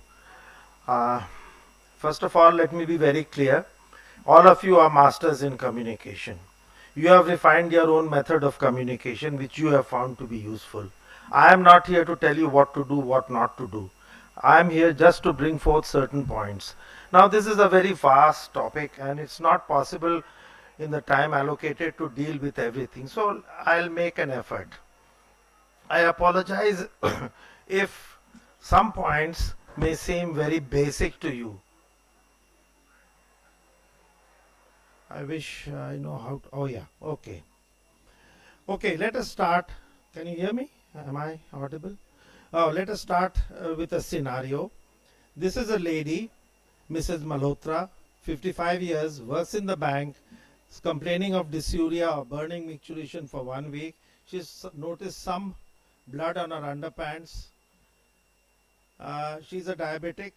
First of all, let me be very clear. All of you are masters in communication. You have refined your own method of communication, which you have found to be useful. I am not here to tell you what to do, what not to do. I am here just to bring forth certain points. Now, this is a very vast topic, and it's not possible in the time allocated to deal with everything. So, I'll make an effort. I apologize if some points may seem very basic to you. I wish I know how to, oh yeah, okay. Okay, let us start. Can you hear me? Am I audible? Oh, let us start with a scenario. This is a lady, Mrs. Malhotra, 55 years, works in the bank, is complaining of dysuria or burning micturition for 1 week. She's noticed some blood on her underpants. She's a diabetic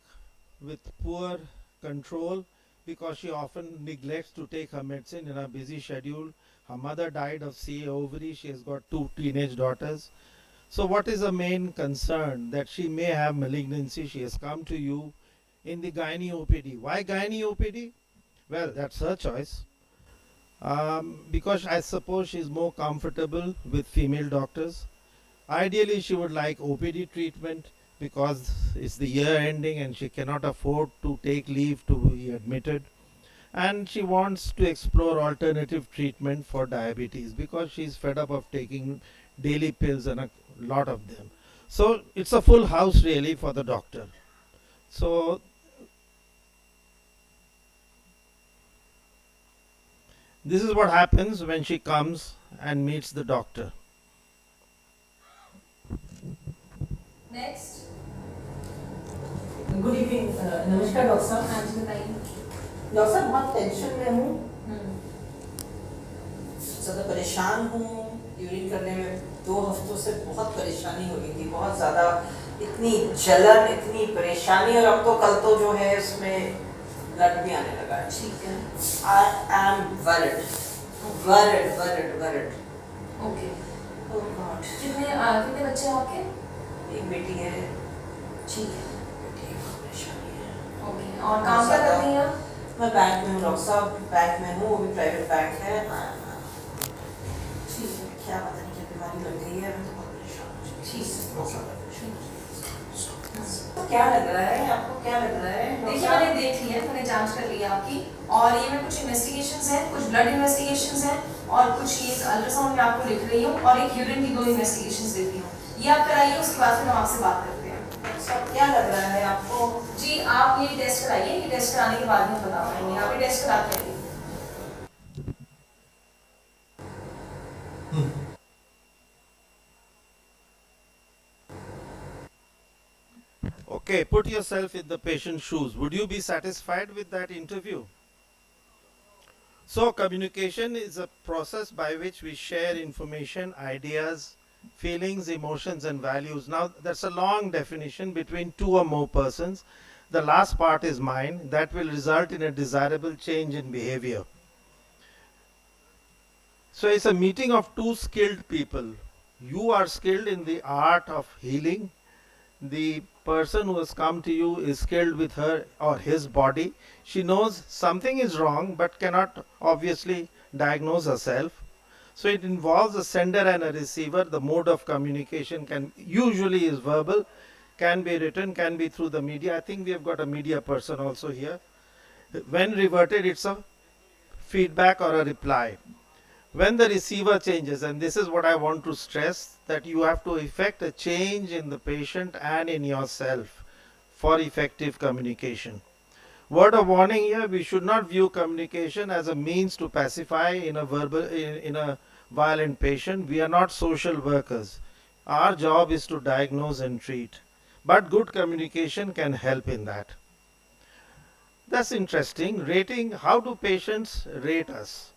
with poor control because she often neglects to take her medicine in her busy schedule. Her mother died of CA ovary. She has got 2 teenage daughters. So what is the main concern? That she may have malignancy. She has come to you in the gynae OPD. Why gynae OPD? Well, that's her choice. Because I suppose she's more comfortable with female doctors. Ideally, she would like OPD treatment because it's the year ending and she cannot afford to take leave to be admitted. And she wants to explore alternative treatment for diabetes because she's fed up of taking daily pills and a lot of them. So it's a full house really for the doctor. So this is what happens when she comes and meets the doctor. Next. Good evening नमस्कार doctor साहब। हाँ जी बताइए। Doctor साहब बहुत tension में हूँ, ज़्यादा परेशान हूँ। यूरिन करने में 2 हफ्तों से बहुत परेशानी हो रही थी, बहुत ज़्यादा, इतनी जलन, इतनी परेशानी, और अब तो कल तो जो है उसमें ब्लड भी आने लगा है। ठीक है। I am worried. Okay. Oh God. कितने बच्चे हैं आपके? एक बेटी है। ठीक है। ओके, और काम क्या करती हैं आप? मैं बैंक में हूँ डॉक्टर साहब, बैंक में हूँ, वो भी प्राइवेट बैंक है। ठीक है, क्या पता नहीं क्या बीमारी लग गई है, मैं तो बहुत परेशान हूँ। ठीक है, क्या लग रहा है आपको, क्या लग रहा है? देखिए मैंने देख लिया, मैंने जांच कर ली आपकी, और ये में कुछ इन्वेस्टिगेशंस हैं, कुछ ब्लड इन्वेस्टिगेशंस हैं, और कुछ ये अल्ट्रासाउंड में आपको लिख रही हूँ, और एक यूरिन की 2 इन्वेस्टिगेशंस देती हूँ। ये आप कराइए, उसके बाद फिर हम आपसे बात करते हैं। सब क्या लग रहा है आपको? जी आप ये टेस्ट कराइए, ये टेस्ट कराने के बाद में बता पाएंगे। आप ये टेस्ट कराते हैं। Okay, put yourself in the patient's shoes. Would you be satisfied with that interview? So, communication is a process by which we share information, ideas, feelings, emotions, and values. Now, that's a long definition between 2 or more persons. The last part is mine. That will result in a desirable change in behavior. So, it's a meeting of 2 skilled people. You are skilled in the art of healing. The person who has come to you is skilled with her or his body. She knows something is wrong but cannot obviously diagnose herself. So it involves a sender and a receiver. The mode of communication can usually is verbal, can be written, can be through the media. I think we have got a media person also here. When reverted, it's a feedback or a reply. When the receiver changes, and this is what I want to stress, that you have to effect a change in the patient and in yourself for effective communication. Word of warning here, we should not view communication as a means to pacify in a violent patient. We are not social workers. Our job is to diagnose and treat. But good communication can help in that. That's interesting. Rating, how do patients rate us?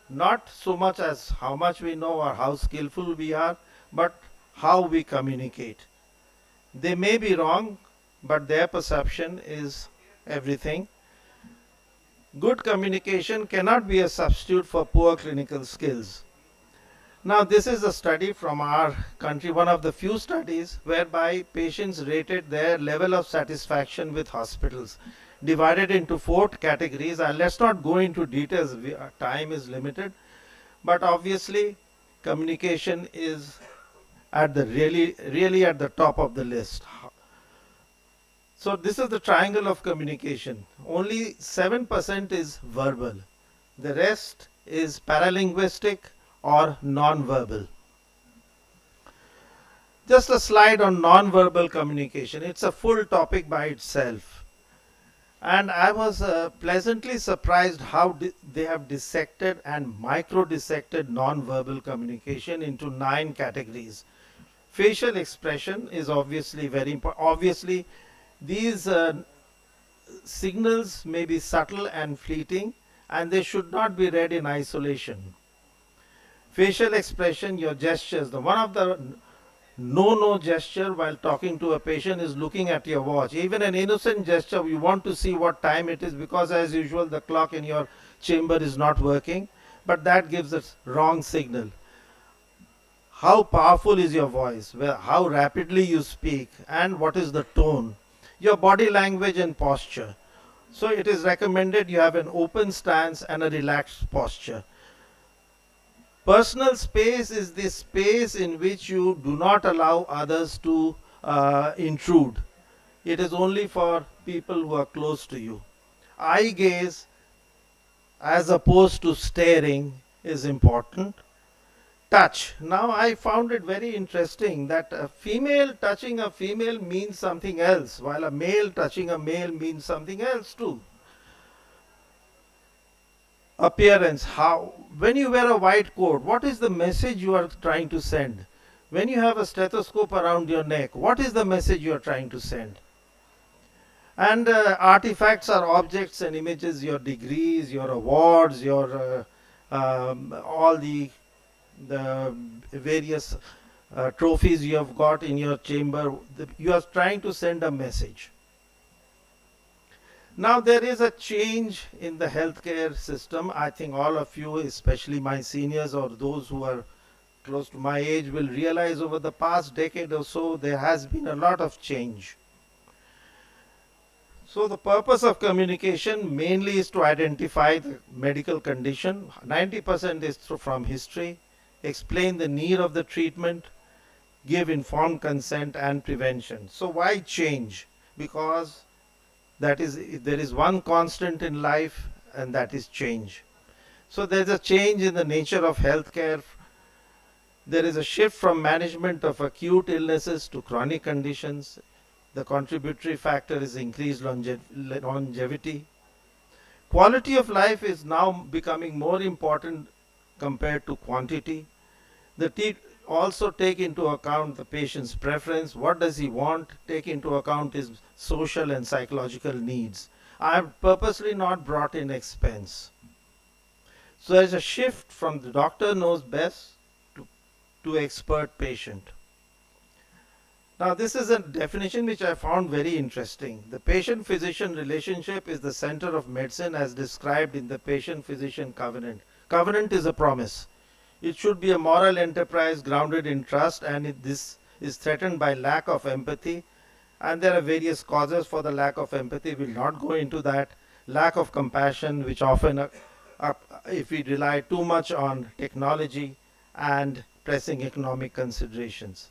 Not so much as how much we know or how skillful we are, but how we communicate. They may be wrong, but their perception is everything. Good communication cannot be a substitute for poor clinical skills. Now, this is a study from our country, one of the few studies whereby patients rated their level of satisfaction with hospitals, divided into 4 categories. Let's not go into details, our time is limited, but obviously communication is at the really at the top of the list. So this is the triangle of communication. Only 7% is verbal. The rest is paralinguistic or non-verbal. Just a slide on non-verbal communication. It's a full topic by itself. And I was pleasantly surprised how they have dissected and micro-dissected non-verbal communication into 9 categories. Facial expression is obviously very important. Obviously, these signals may be subtle and fleeting, and they should not be read in isolation. Facial expression, your gestures, one of the no gesture while talking to a patient is looking at your watch. Even an innocent gesture, you want to see what time it is, because as usual the clock in your chamber is not working, but that gives a wrong signal. How powerful is your voice, how rapidly you speak, and what is the tone, your body language and posture. So it is recommended you have an open stance and a relaxed posture. Personal space is the space in which you do not allow others to intrude. It is only for people who are close to you. Eye gaze, as opposed to staring, is important. Touch. Now I found it very interesting that a female touching a female means something else, while a male touching a male means something else too. Appearance. When you wear a white coat, what is the message you are trying to send? When you have a stethoscope around your neck, what is the message you are trying to send? And artifacts are objects and images, your degrees, your awards, your all the various trophies you have got in your chamber. You are trying to send a message. Now there is a change in the healthcare system. I think all of you, especially my seniors or those who are close to my age, will realize over the past decade or so there has been a lot of change. So the purpose of communication mainly is to identify the medical condition. 90% is from history, explain the need of the treatment, give informed consent and prevention. So why change? Because there is one constant in life, and that is change. So there is a change in the nature of healthcare. There is a shift from management of acute illnesses to chronic conditions. The contributory factor is increased longevity. Quality of life is now becoming more important compared to quantity. Also take into account the patient's preference. What does he want? Take into account his social and psychological needs. I have purposely not brought in expense. So there is a shift from the doctor knows best to expert patient. Now this is a definition which I found very interesting. The patient-physician relationship is the center of medicine as described in the patient-physician covenant. Covenant is a promise. It should be a moral enterprise grounded in trust, and this is threatened by lack of empathy. And there are various causes for the lack of empathy. We will not go into that. Lack of compassion, which often, if we rely too much on technology, and pressing economic considerations.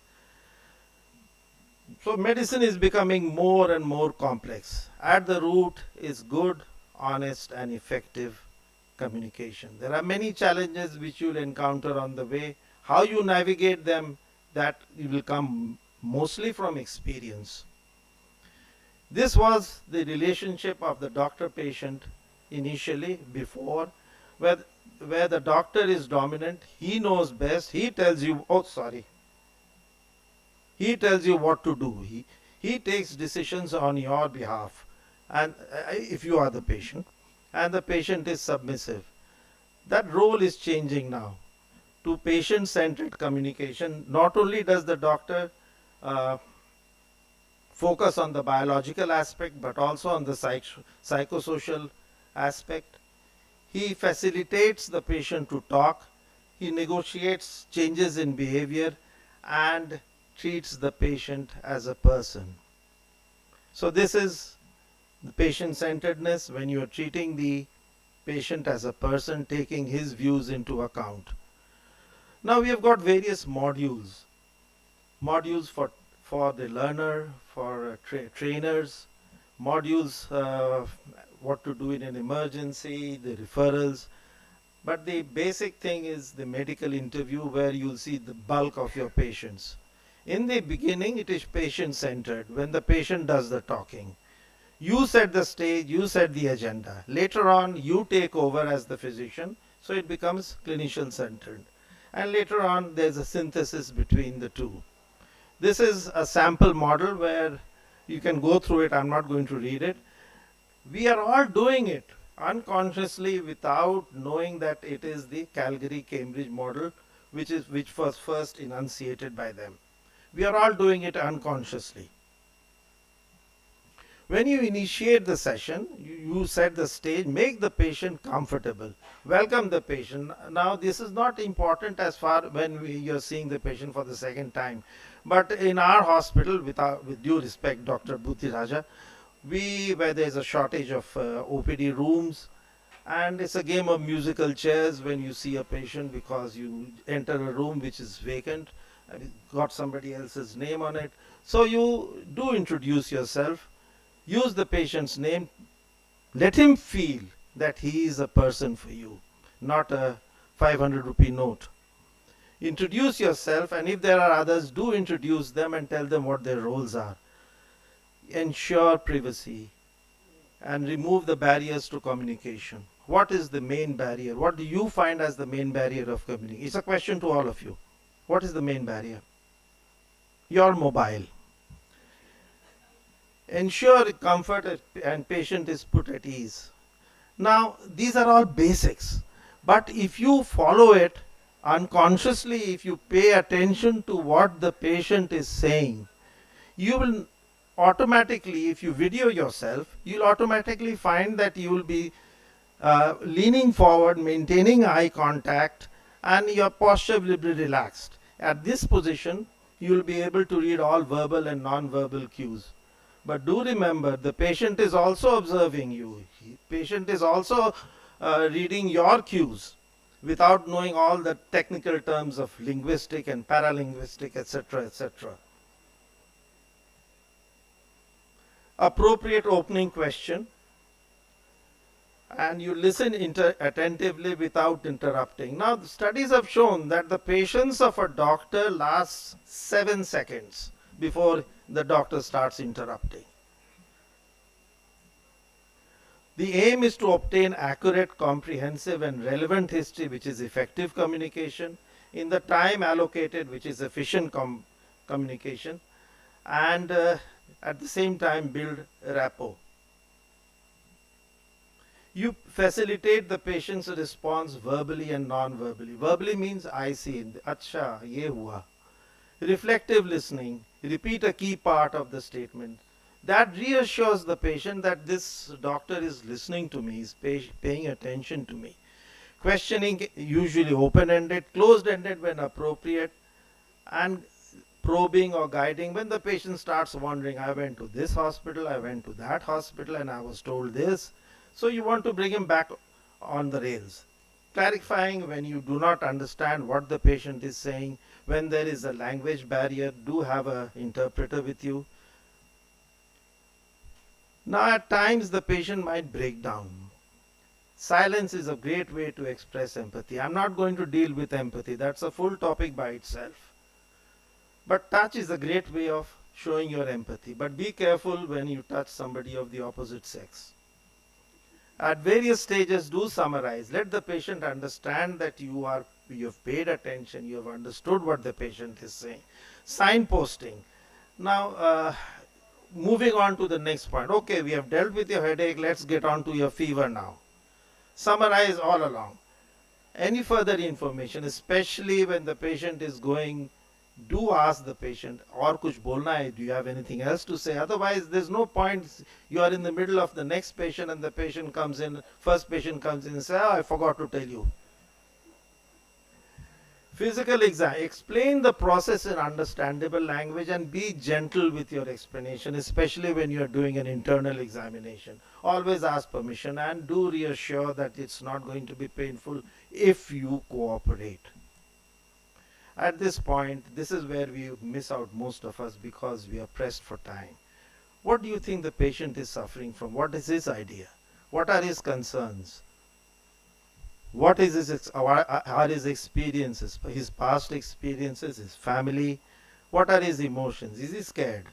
So medicine is becoming more and more complex. At the root is good, honest, and effective communication. There are many challenges which you will encounter on the way. How you navigate them, that will come mostly from experience. This was the relationship of the doctor-patient initially, before, where the doctor is dominant. He knows best. He tells you, he tells you what to do. He takes decisions on your behalf, and if you are the patient, and the patient is submissive. That role is changing now to patient-centered communication. Not only does the doctor focus on the biological aspect, but also on the psychosocial aspect. He facilitates the patient to talk. He negotiates changes in behavior and treats the patient as a person. So this is the patient-centeredness, when you are treating the patient as a person, taking his views into account. Now we have got various modules. Modules for the learner, for trainers, modules what to do in an emergency, the referrals. But the basic thing is the medical interview, where you'll see the bulk of your patients. In the beginning, it is patient-centered, when the patient does the talking. You set the stage, you set the agenda. Later on, you take over as the physician, so it becomes clinician-centered. And later on, there's a synthesis between the two. This is a sample model where you can go through it. I'm not going to read it. We are all doing it unconsciously without knowing that it is the Calgary-Cambridge model, which was first enunciated by them. We are all doing it unconsciously. When you initiate the session, you set the stage, make the patient comfortable, welcome the patient. Now this is not important as far when you're seeing the patient for the second time. But in our hospital, with due respect, Dr. Bhuti Raja, where there's a shortage of OPD rooms, and it's a game of musical chairs when you see a patient, because you enter a room which is vacant, and it's got somebody else's name on it. So you do introduce yourself, use the patient's name, let him feel that he is a person for you, not a 500 rupee note. Introduce yourself, and if there are others, do introduce them and tell them what their roles are. Ensure privacy and remove the barriers to communication. What is the main barrier? What do you find as the main barrier of communication? It's a question to all of you. What is the main barrier? Your mobile. Ensure comfort and patient is put at ease. Now, these are all basics, but if you follow it unconsciously, if you pay attention to what the patient is saying, you will automatically, if you video yourself, you'll automatically find that you will be leaning forward, maintaining eye contact, and your posture will be relaxed. At this position, you will be able to read all verbal and non-verbal cues. But do remember, the patient is also observing you. Patient is also reading your cues without knowing all the technical terms of linguistic and paralinguistic, etc., etc. Appropriate opening question, and you listen attentively without interrupting. Now, the studies have shown that the patience of a doctor lasts 7 seconds before the doctor starts interrupting. The aim is to obtain accurate, comprehensive, and relevant history, which is effective communication, in the time allocated, which is efficient communication, and at the same time build rapport. You facilitate the patient's response verbally and non-verbally. Verbally means I see, acha, ye hua. Reflective listening, repeat a key part of the statement. That reassures the patient that this doctor is listening to me, is paying attention to me. Questioning, usually open-ended, closed-ended when appropriate, and probing or guiding when the patient starts wondering, I went to this hospital, I went to that hospital, and I was told this. So you want to bring him back on the rails. Clarifying when you do not understand what the patient is saying, when there is a language barrier, do have an interpreter with you. Now at times the patient might break down. Silence is a great way to express empathy. I'm not going to deal with empathy, that's a full topic by itself. But touch is a great way of showing your empathy. But be careful when you touch somebody of the opposite sex. At various stages, do summarize. Let the patient understand that you have paid attention, you have understood what the patient is saying. Signposting. Now, moving on to the next point. Okay, we have dealt with your headache, let's get on to your fever now. Summarize all along. Any further information, especially when the patient is going, do ask the patient, or kuch bolna hai, do you have anything else to say? Otherwise, there's no point. You are in the middle of the next patient and the patient comes in, first patient comes in and says, oh, I forgot to tell you. Physical exam, explain the process in understandable language and be gentle with your explanation, especially when you are doing an internal examination. Always ask permission and do reassure that it's not going to be painful if you cooperate. At this point, this is where we miss out, most of us, because we are pressed for time. What do you think the patient is suffering from? What is his idea? What are his concerns? What is are his experiences, his past experiences, his family? What are his emotions? Is he scared?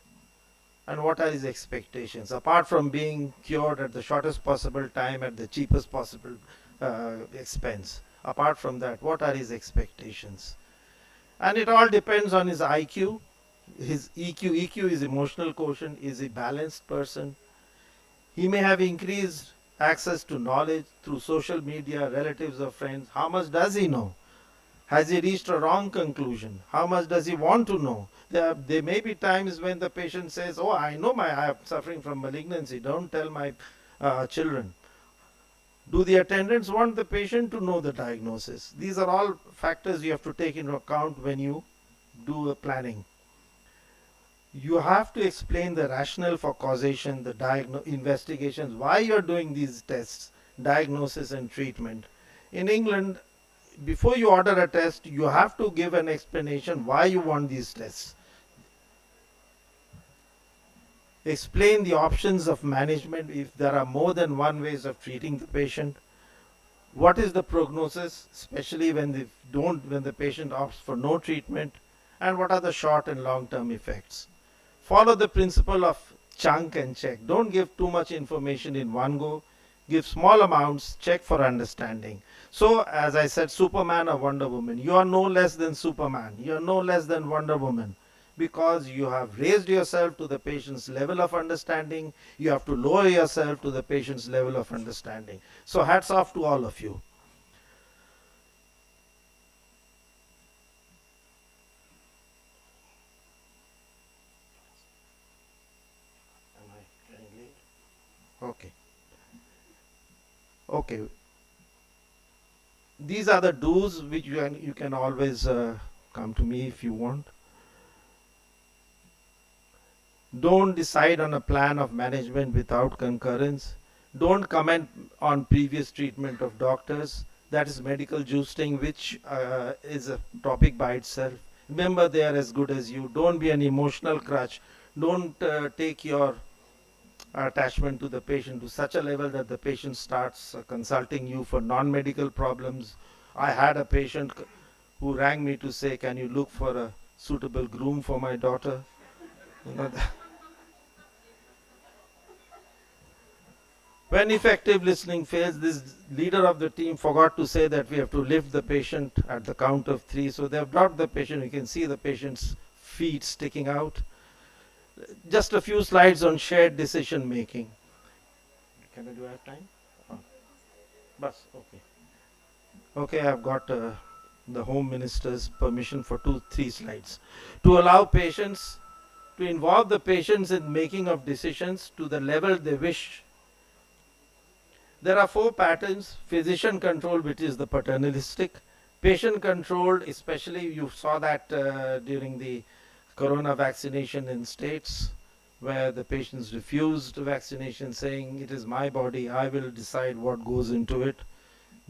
And what are his expectations? Apart from being cured at the shortest possible time at the cheapest possible expense. Apart from that, what are his expectations? And it all depends on his IQ, his EQ. EQ is emotional quotient. Is he a balanced person? He may have increased access to knowledge through social media, relatives or friends. How much does he know? Has he reached a wrong conclusion? How much does he want to know? There may be times when the patient says, oh, I know I am suffering from malignancy. Don't tell my children. Do the attendants want the patient to know the diagnosis? These are all factors you have to take into account when you do a planning. You have to explain the rationale for causation, the investigations, why you're doing these tests, diagnosis and treatment. In England, before you order a test, you have to give an explanation why you want these tests. Explain the options of management if there are more than one ways of treating the patient. What is the prognosis, especially when the patient opts for no treatment, and what are the short and long-term effects. Follow the principle of chunk and check. Don't give too much information in one go. Give small amounts, check for understanding. So, as I said, Superman or Wonder Woman, you are no less than Superman. You are no less than Wonder Woman, because you have raised yourself to the patient's level of understanding. You have to lower yourself to the patient's level of understanding. So, hats off to all of you. Okay. Okay. These are the do's which you can always come to me if you want. Don't decide on a plan of management without concurrence. Don't comment on previous treatment of doctors. That is medical juicing, which is a topic by itself. Remember, they are as good as you. Don't be an emotional crutch. Don't take your attachment to the patient to such a level that the patient starts consulting you for non-medical problems. I had a patient who rang me to say, can you look for a suitable groom for my daughter? You know, when effective listening fails, this leader of the team forgot to say that we have to lift the patient at the count of 3. So they have dropped the patient. You can see the patient's feet sticking out. Just a few slides on shared decision making. Do I have time? Oh. Bus, okay. Okay, I've got the Home Minister's permission for 2-3 slides. To allow patients, to involve the patients in making of decisions to the level they wish. There are 4 patterns: physician controlled, which is the paternalistic; patient controlled, especially you saw that during the corona vaccination in states where the patients refused vaccination, saying it is my body, I will decide what goes into it.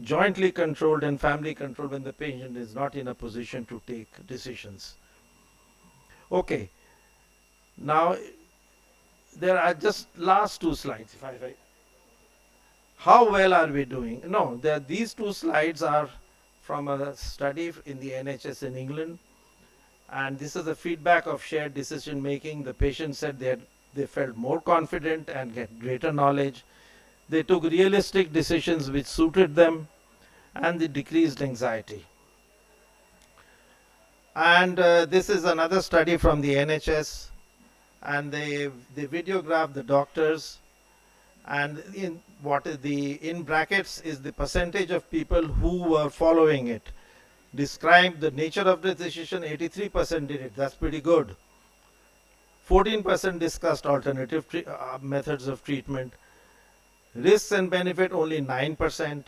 Jointly controlled and family controlled, when the patient is not in a position to take decisions. Okay, now there are just last 2 slides. How well are we doing? No, these 2 slides are from a study in the NHS in England. And this is the feedback of shared decision making. The patient said they felt more confident and get greater knowledge. They took realistic decisions which suited them, and they decreased anxiety. And this is another study from the NHS, and they videographed the doctors, and in brackets is the percentage of people who were following it. Described the nature of the decision, 83% did it. That's pretty good. 14% discussed alternative methods of treatment. Risks and benefit, only 9%.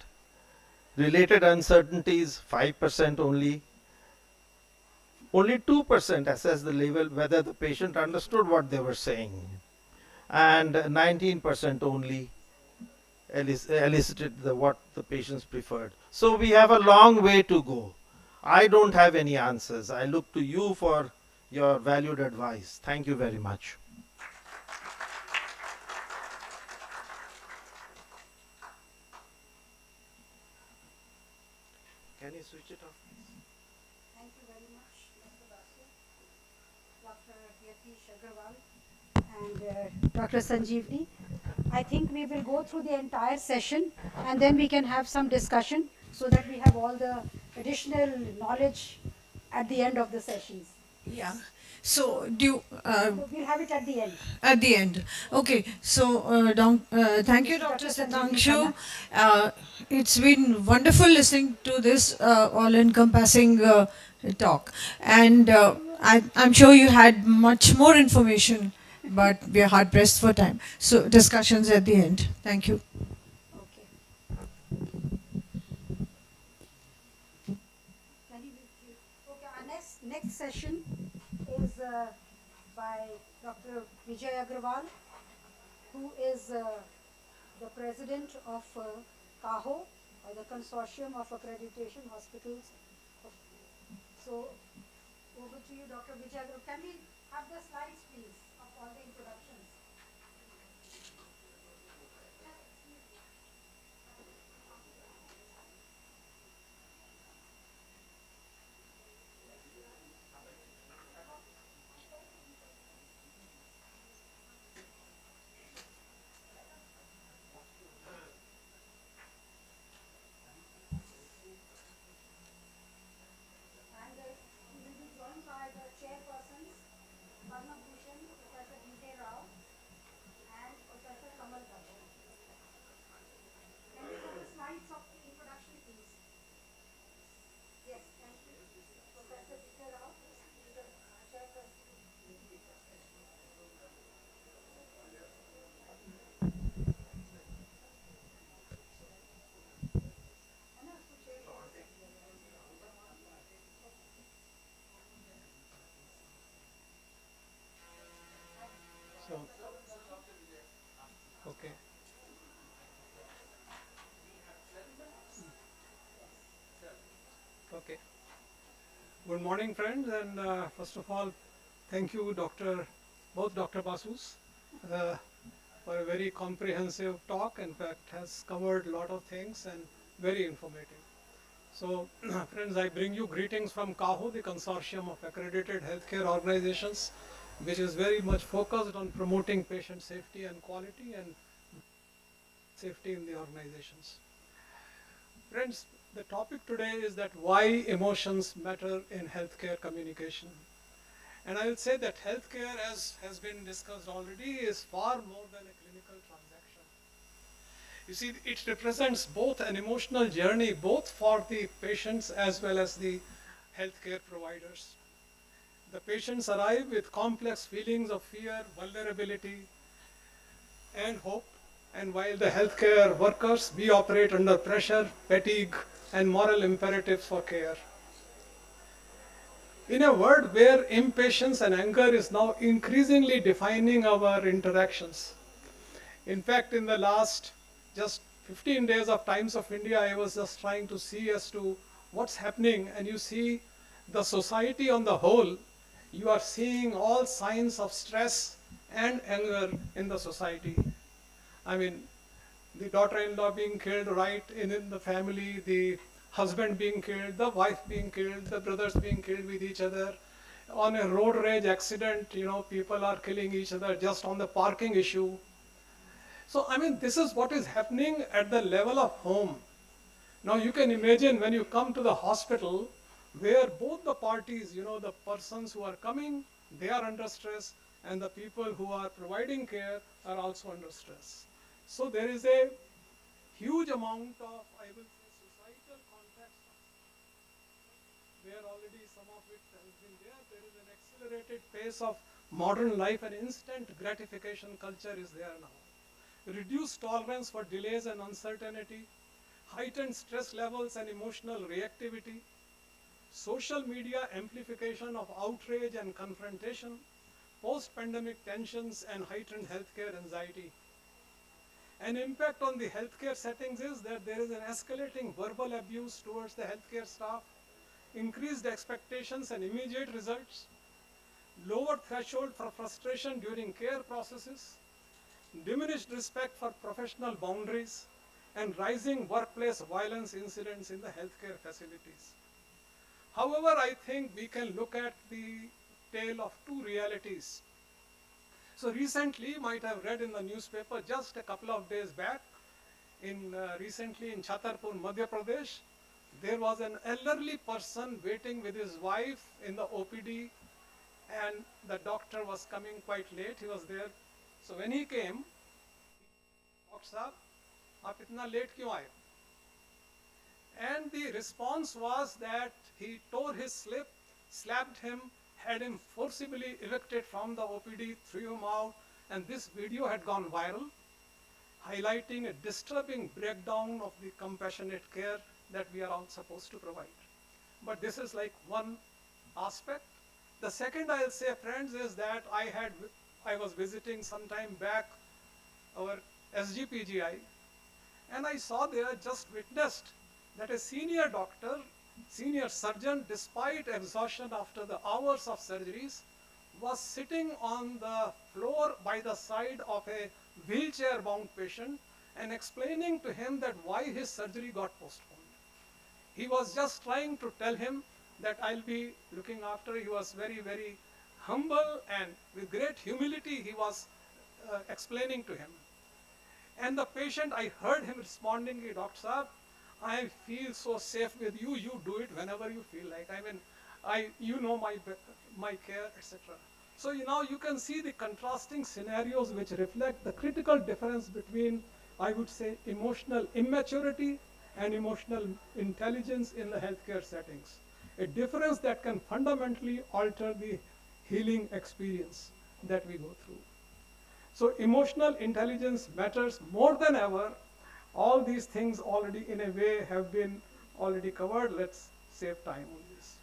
Related uncertainties, 5% only. Only 2% assessed the level whether the patient understood what they were saying, and 19% only elicited what the patients preferred. So we have a long way to go. I don't have any answers. I look to you for your valued advice. Thank you very much. Can you switch it off? Thank you very much, Mr. Basu, Dr. Yatish Agarwal, and Dr. Sanjeevni. I think we will go through the entire session and then we can have some discussion so that we have all the additional knowledge at the end of the sessions. Yeah. So We'll have it at the end. At the end. Okay. So thank you, Dr. Sitangshu. It's been wonderful listening to this all-encompassing talk, and I'm sure you had much more information, but we are hard pressed for time. So discussions at the end. Thank you. Okay, our next session is by Dr. Vijay Agrawal, who is the president of CAHO, or the Consortium of Accreditation Hospitals. So, over to you, Dr. Vijay Agrawal. Can we have the slides, please, of all the introductions? So, okay. Okay. Good morning, friends, and first of all, thank you, both Dr. Basus, for a very comprehensive talk. In fact, has covered a lot of things and very informative. So, friends, I bring you greetings from CAHO, the Consortium of Accredited Healthcare Organizations, which is very much focused on promoting patient safety and quality and safety in the organizations. Friends, the topic today is that why emotions matter in healthcare communication. And I will say that healthcare, as has been discussed already, is far more than a clinical transaction. You see, it represents both an emotional journey, both for the patients as well as the healthcare providers. The patients arrive with complex feelings of fear, vulnerability, and hope. And while the healthcare workers, we operate under pressure, fatigue, and moral imperatives for care. In a world where impatience and anger is now increasingly defining our interactions. In fact, in the last just 15 days of Times of India, I was just trying to see as to what's happening, and you see the society on the whole, you are seeing all signs of stress and anger in the society. I mean, the daughter-in-law being killed right in the family, the husband being killed, the wife being killed, the brothers being killed with each other. On a road rage accident, people are killing each other just on the parking issue. So, I mean, this is what is happening at the level of home. Now, you can imagine when you come to the hospital, where both the parties, the persons who are coming, they are under stress, and the people who are providing care are also under stress. So there is a huge amount of, I will say, societal context where already some of it has been there. There is an accelerated pace of modern life, and instant gratification culture is there now. Reduced tolerance for delays and uncertainty, heightened stress levels and emotional reactivity. social media amplification of outrage and confrontation, post-pandemic tensions and heightened healthcare anxiety. An impact on the healthcare settings is that there is an escalating verbal abuse towards the healthcare staff, increased expectations and immediate results, lower threshold for frustration during care processes, diminished respect for professional boundaries, and rising workplace violence incidents in the healthcare facilities. However, I think we can look at the tale of two realities. So recently, you might have read in the newspaper just a couple of days back, recently in Chhatarpur, Madhya Pradesh, there was an elderly person waiting with his wife in the OPD, and the doctor was coming quite late. He was there. So when he came, Doctor Sahab, aap itna late kyun aaye? And the response was that he tore his slip, slapped him, had him forcibly evicted from the OPD, threw him out, and this video had gone viral, highlighting a disturbing breakdown of the compassionate care that we are all supposed to provide. But this is like one aspect. The second I'll say, friends, is that I was visiting some time back our SGPGI, and I saw there, just witnessed that a senior doctor, senior surgeon, despite exhaustion after the hours of surgeries, was sitting on the floor by the side of a wheelchair-bound patient and explaining to him that why his surgery got postponed. He was just trying to tell him that I'll be looking after. He was very, very humble, and with great humility he was explaining to him. And the patient, I heard him responding, Doctor Saab, I feel so safe with you, you do it whenever you feel like. I mean, you know my care, etc. So now you can see the contrasting scenarios which reflect the critical difference between, I would say, emotional immaturity and emotional intelligence in the healthcare settings. A difference that can fundamentally alter the healing experience that we go through. So emotional intelligence matters more than ever. All these things already in a way have been already covered. Let's save time on this.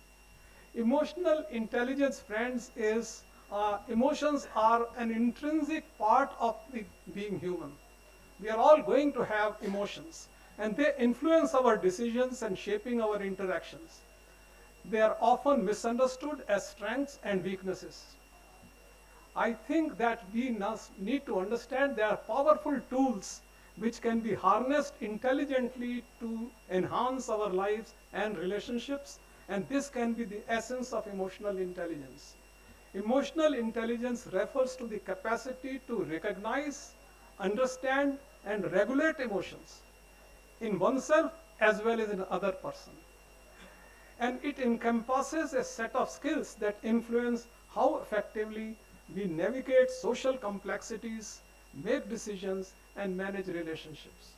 Emotional intelligence, friends, is emotions are an intrinsic part of being human. We are all going to have emotions, and they influence our decisions and shaping our interactions. They are often misunderstood as strengths and weaknesses. I think that we need to understand they are powerful tools which can be harnessed intelligently to enhance our lives and relationships, and this can be the essence of emotional intelligence. Emotional intelligence refers to the capacity to recognize, understand, and regulate emotions in oneself as well as in another person. And it encompasses a set of skills that influence how effectively we navigate social complexities, make decisions, and manage relationships.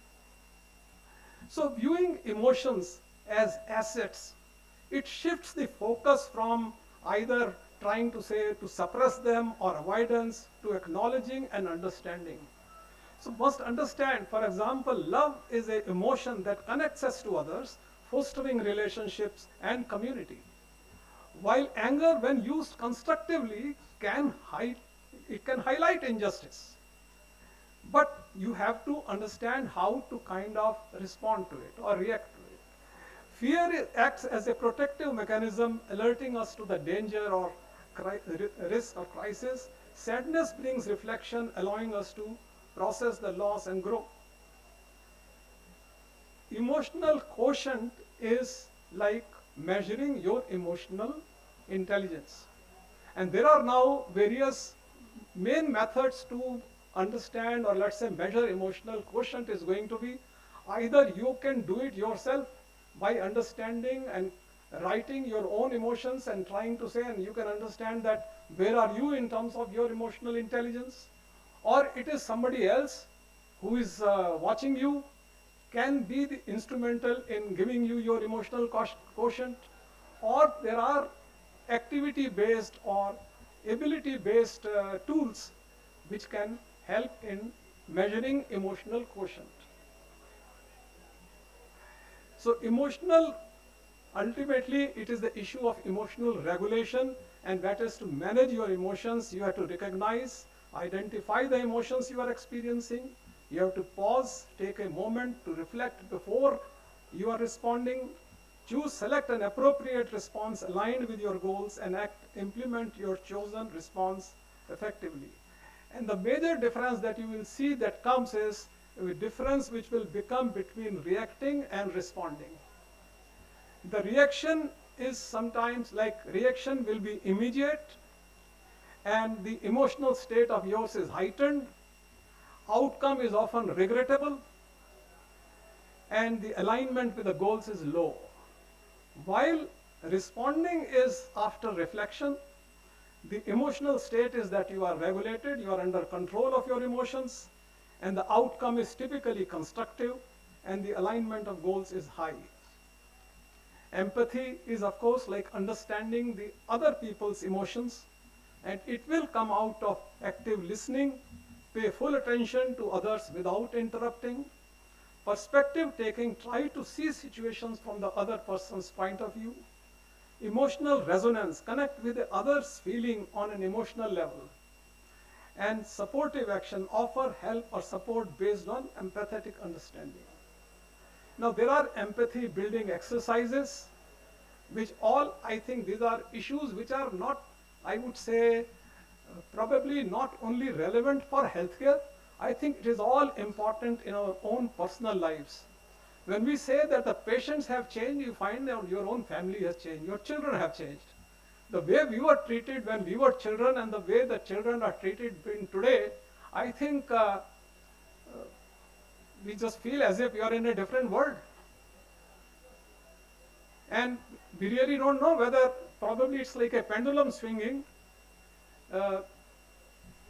So viewing emotions as assets, it shifts the focus from either trying to suppress them or avoidance to acknowledging and understanding. So must understand, for example, love is an emotion that connects us to others, fostering relationships and community. While anger, when used constructively, can highlight injustice. But you have to understand how to kind of respond to it or react to it. Fear acts as a protective mechanism, alerting us to the danger or risk or crisis. Sadness brings reflection, allowing us to process the loss and grow. Emotional quotient is like measuring your emotional intelligence. And there are now various main methods to understand, or let's say measure emotional quotient is going to be either you can do it yourself by understanding and writing your own emotions and trying to say, and you can understand that where are you in terms of your emotional intelligence, or it is somebody else who is watching you, can be the instrumental in giving you your emotional quotient, or there are activity-based or ability-based tools which can help in measuring emotional quotient. So emotional Ultimately, it is the issue of emotional regulation, and that is to manage your emotions. You have to recognize, identify the emotions you are experiencing. You have to pause, take a moment to reflect before you are responding. Select an appropriate response aligned with your goals and implement your chosen response effectively. And the major difference that you will see that comes is a difference which will become between reacting and responding. The reaction is sometimes reaction will be immediate, and the emotional state of yours is heightened. Outcome is often regrettable, and the alignment with the goals is low. While responding is after reflection, the emotional state is that you are regulated, you are under control of your emotions, and the outcome is typically constructive, and the alignment of goals is high. Empathy is, of course, like understanding the other people's emotions, and it will come out of active listening, pay full attention to others without interrupting, perspective taking, try to see situations from the other person's point of view, emotional resonance, connect with the other's feeling on an emotional level, and supportive action, offer help or support based on empathetic understanding. Now, there are empathy building exercises, which all, I think these are issues which are not, I would say, probably not only relevant for healthcare. I think it is all important in our own personal lives. When we say that the patients have changed, you find that your own family has changed, your children have changed. The way we were treated when we were children and the way the children are treated in today, I think we just feel as if we are in a different world. And we really don't know whether, probably it's like a pendulum swinging.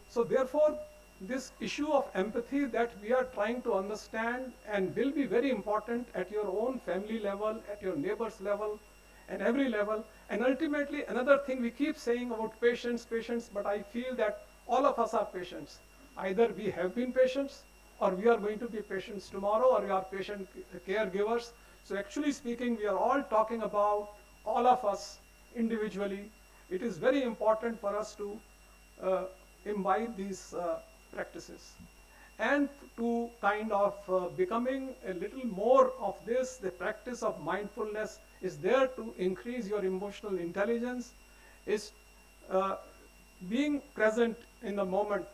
So therefore, this issue of empathy that we are trying to understand and will be very important at your own family level, at your neighbor's level, and every level. And ultimately, another thing we keep saying about patients, but I feel that all of us are patients. Either we have been patients, or we are going to be patients tomorrow, or we are patient caregivers. So actually speaking, we are all talking about all of us individually. It is very important for us to imbibe these practices. And to kind of becoming a little more of this, the practice of mindfulness is there to increase your emotional intelligence, is being present in the moment.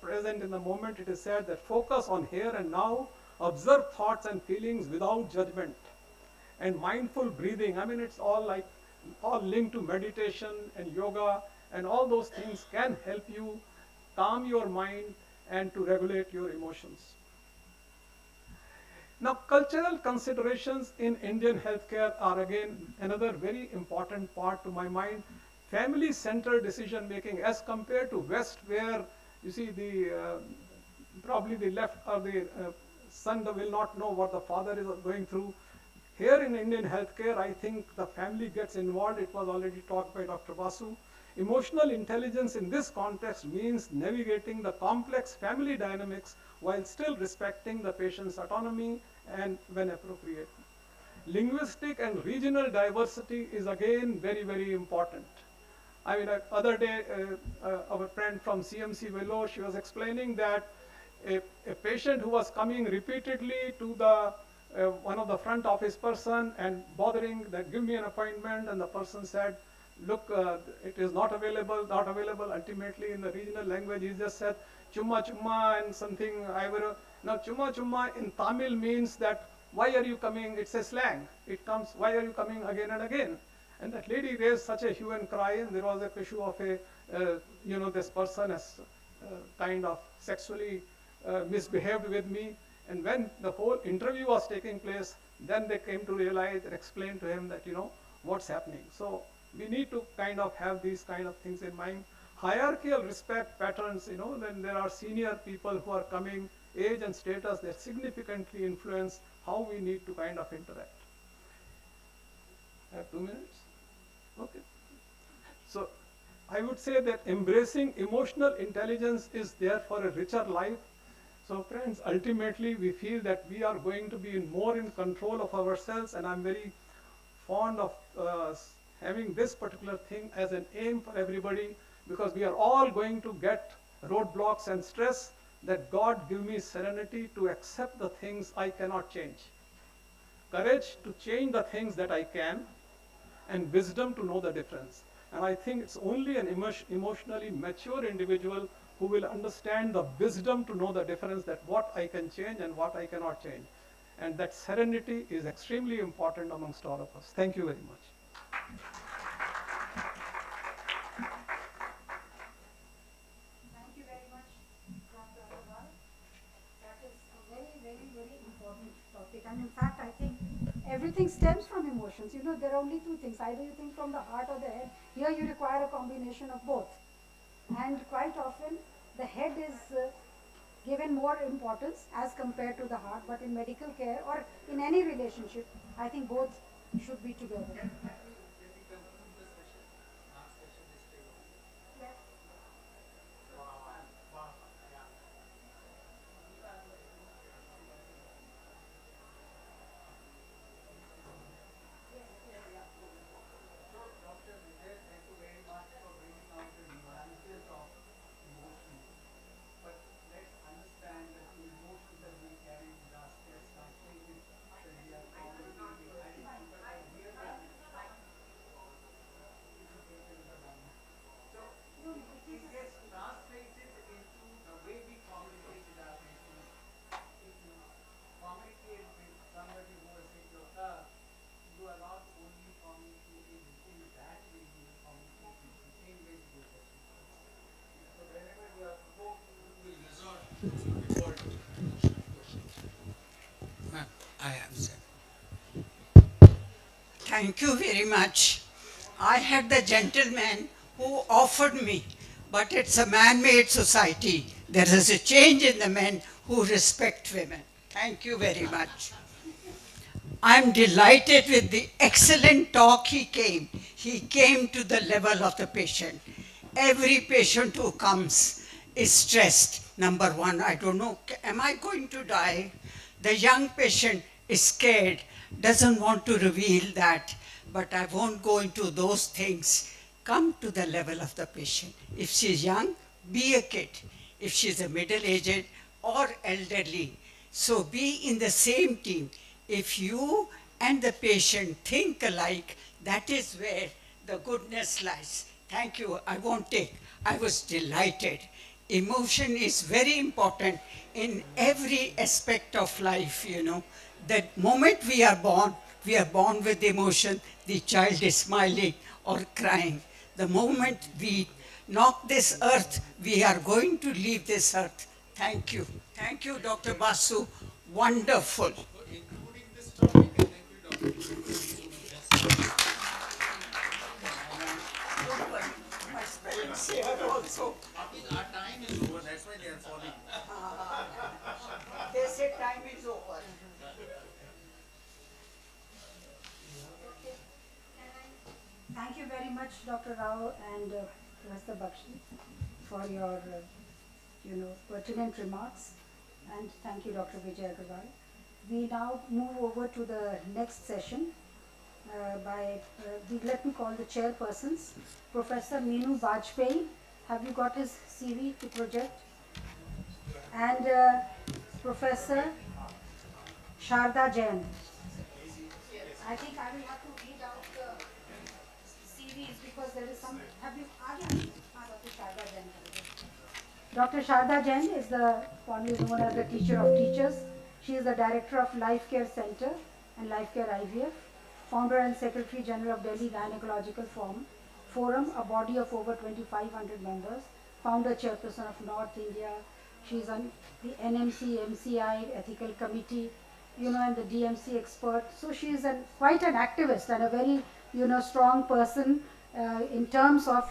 It is said that focus on here and now, observe thoughts and feelings without judgment, and mindful breathing. I mean, it's all linked to meditation and yoga, and all those things can help you calm your mind and to regulate your emotions. Now, cultural considerations in Indian healthcare are again another very important part to my mind. Family-centered decision making as compared to West, where you see probably the left or the son will not know what the father is going through. Here in Indian healthcare, I think the family gets involved. It was already talked by Dr. Basu. Emotional intelligence in this context means navigating the complex family dynamics while still respecting the patient's autonomy and when appropriate. Linguistic and regional diversity is again very, very important. I mean, other day, our friend from CMC Vellore, she was explaining that a patient who was coming repeatedly to the one of the front office person and bothering that give me an appointment, and the person said, look, it is not available. Ultimately, in the regional language, he just said chumma chumma and something. Now chumma chumma in Tamil means that why are you coming? It's a slang. It comes, why are you coming again and again? And that lady raised such a hue and cry, and there was a issue of this person has kind of sexually misbehaved with me. And when the whole interview was taking place, then they came to realize and explain to him that, what's happening. So we need to kind of have these kind of things in mind. Hierarchical respect patterns, when there are senior people who are coming, age and status, that significantly influence how we need to kind of interact. I have 2 minutes? Okay. So I would say that embracing emotional intelligence is there for a richer life. So friends, ultimately we feel that we are going to be more in control of ourselves, and I'm very fond of having this particular thing as an aim for everybody, because we are all going to get roadblocks and stress, that God give me serenity to accept the things I cannot change, courage to change the things that I can, and wisdom to know the difference. And I think it's only an emotionally mature individual who will understand the wisdom to know the difference, that what I can change and what I cannot change. And that serenity is extremely important amongst all of us. Thank you very much. Thank you very much, Dr. Agarwal. That is a very, very, very important topic. And in fact, I think everything stems from emotions. You know, there are only two things. Either you think from the heart or the head. Here you require a combination of both. And quite often, the head is given more importance as compared to the heart. But in medical care or in any relationship, I think both should be together. Thank you very much. I had the gentleman who offered me, but it's a man-made society. There is a change in the men who respect women. Thank you very much. I'm delighted with the excellent talk he came. He came to the level of the patient. Every patient who comes is stressed. Number one, I don't know, am I going to die? The young patient is scared, doesn't want to reveal that, but I won't go into those things. Come to the level of the patient. If she's young, be a kid. If she's a middle-aged or elderly, so be in the same team. If you and the patient think alike, that is where the goodness lies. Thank you. I won't take. I was delighted. Emotion is very important in every aspect of life, you know. The moment we are born with emotion. The child is smiling or crying. The moment we knock this earth, we are going to leave this earth. Thank you. Thank you, Dr. Basu. Wonderful. My spellings here also. Our time is over, that's why they are falling. They say time is over. Thank you very much, Dr. Rao and Professor Bakshi, for your, pertinent remarks. And thank you, Dr. Vijay Agarwal. We now move over to the next session let me call the chairpersons. Professor Meenu Bajpayee, have you got his CV to project? And Professor Sharda Jain. I think I will have to read out the CVs because there is some. Have you? Dr. Sharda Jain. Dr. Sharda Jain is formerly known as the teacher of teachers. She is the director of Life Care Center and Life Care IVF, founder and secretary general of Delhi Gynecological Forum, a body of over 2,500 members, founder chairperson of North India. She is on the NMC, MCI, ethical committee, and the DMC expert. So she is quite an activist and a very, strong person in terms of,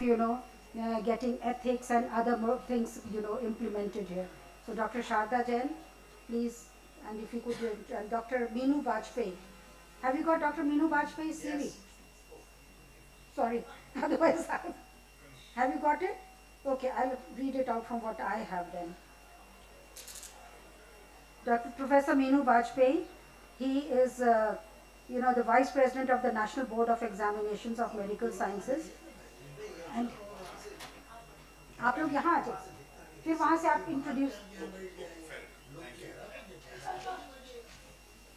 getting ethics and other things, implemented here. So Dr. Sharda Jain, please, and if you could, and Dr. Meenu Bajpayee. Have you got Dr. Meenu Bajpayee's CV? Yes. Sorry, otherwise, have you got it? Okay, I'll read it out from what I have then. Dr. Professor Meenu Bajpayee, he is the Vice President of the National Board of Examinations of Medical Sciences. And आप लोग यहाँ आ जाओ, फिर वहाँ से आप introduce.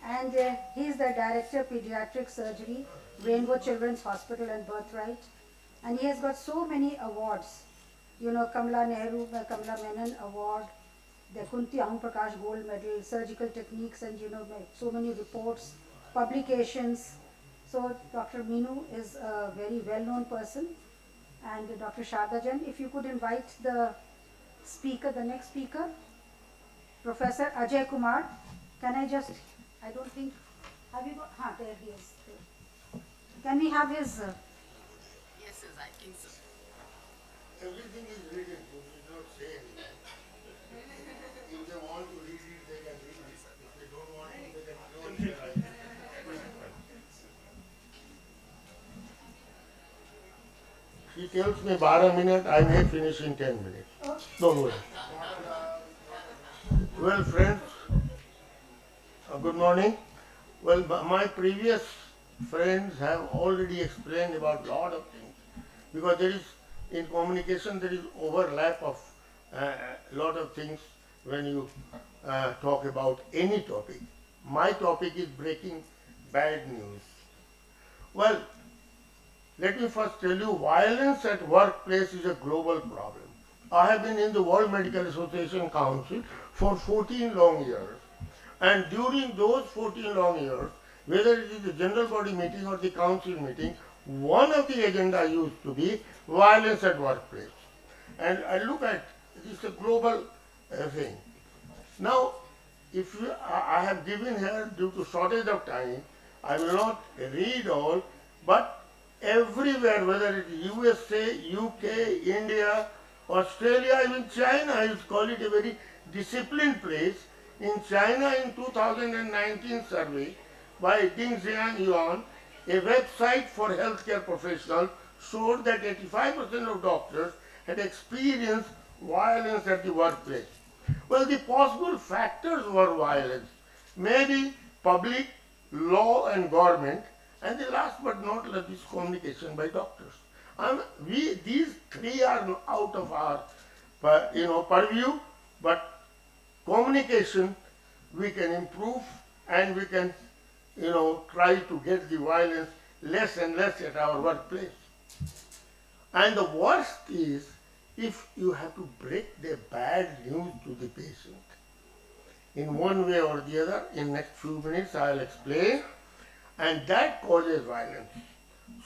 And he is the Director Pediatric Surgery, Rainbow Children's Hospital and Birthright. And he has got so many awards. Kamala Nehru, Kamala Menon Award, the Kunti Aung Prakash Gold Medal, surgical techniques, and so many reports, publications. So Dr. Meenu is a very well-known person. And Dr. Sharda Jain, if you could invite the speaker, the next speaker, Professor Ajay Kumar. Can I just, I don't think, have you got, there he is. Can we have his... Yes, I think so. Everything is written, you should not say anything. If they want to read it, they can read it. If they don't want to, they can ignore it. She tells me 12 minutes, I may finish in 10 minutes. Don't worry. Well, friends, good morning. Well, my previous friends have already explained about a lot of things, because there is, in communication, there is overlap of a lot of things when you talk about any topic. My topic is breaking bad news. Well, let me first tell you, violence at workplace is a global problem. I have been in the World Medical Association Council for 14 long years. And during those 14 long years, whether it is the general body meeting or the council meeting, one of the agenda used to be violence at workplace. And I look at, it's a global thing. Now, if I have given here, due to shortage of time, I will not read all, but everywhere, whether it is USA, UK, India, Australia, even China, I would call it a very disciplined place. In China, in 2019 survey by Ding Yuan, a website for healthcare professionals showed that 85% of doctors had experienced violence at the workplace. Well, the possible factors were violence, maybe public, law and government, and the last but not least, communication by doctors. These three are out of our purview, but communication we can improve, and we can try to get the violence less and less at our workplace. And the worst is if you have to break the bad news to the patient. In one way or the other, in next few minutes I will explain, and that causes violence.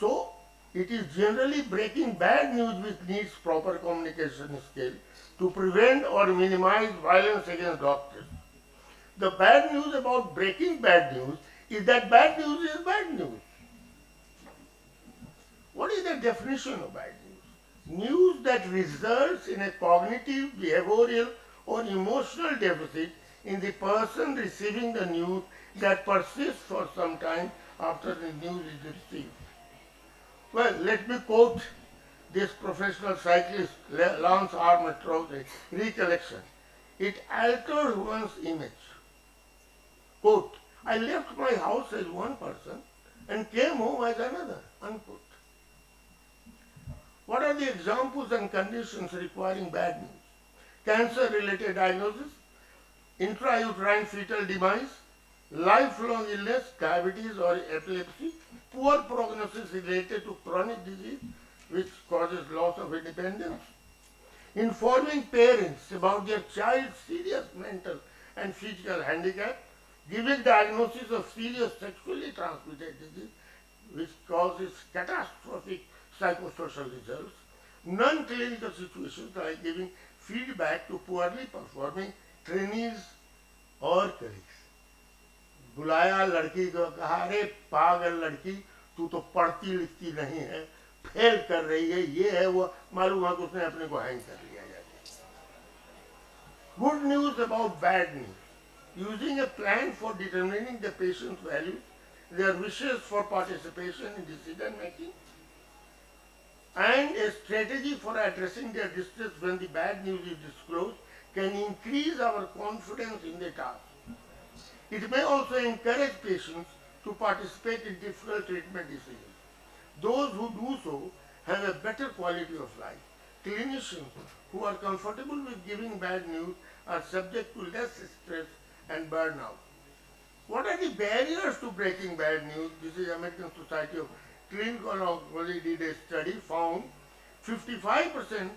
So it is generally breaking bad news which needs proper communication skill to prevent or minimize violence against doctors. The bad news about breaking bad news is that bad news is bad news. What is the definition of bad news? News that results in a cognitive, behavioral or emotional deficit in the person receiving the news that persists for some time after the news is received. Well, let me quote this professional cyclist Lance Armstrong's recollection. It alters one's image. Quote, I left my house as one person and came home as another. Unquote. What are the examples and conditions requiring bad news? Cancer-related diagnosis, intrauterine fetal demise, lifelong illness, diabetes or epilepsy, poor prognosis related to chronic disease which causes loss of independence, informing parents about their child's serious mental and physical handicap, giving diagnosis of serious sexually transmitted disease which causes catastrophic psychosocial results, non-clinical situations like giving feedback to poorly performing trainees or colleagues. बुलाया लड़की को, कहा अरे पागल लड़की तू तो पढ़ती लिखती नहीं है, फेल कर रही है, ये है वो, मालूम है कि उसने अपने को हैंग कर लिया जाके. Good news about bad news. Using a plan for determining the patient's values, their wishes for participation in decision making, and a strategy for addressing their distress when the bad news is disclosed can increase our confidence in the task. It may also encourage patients to participate in difficult treatment decisions. Those who do so have a better quality of life. Clinicians who are comfortable with giving bad news are subject to less stress and burnout. What are the barriers to breaking bad news? This is American Society of Clinical Oncology did a study, found 55%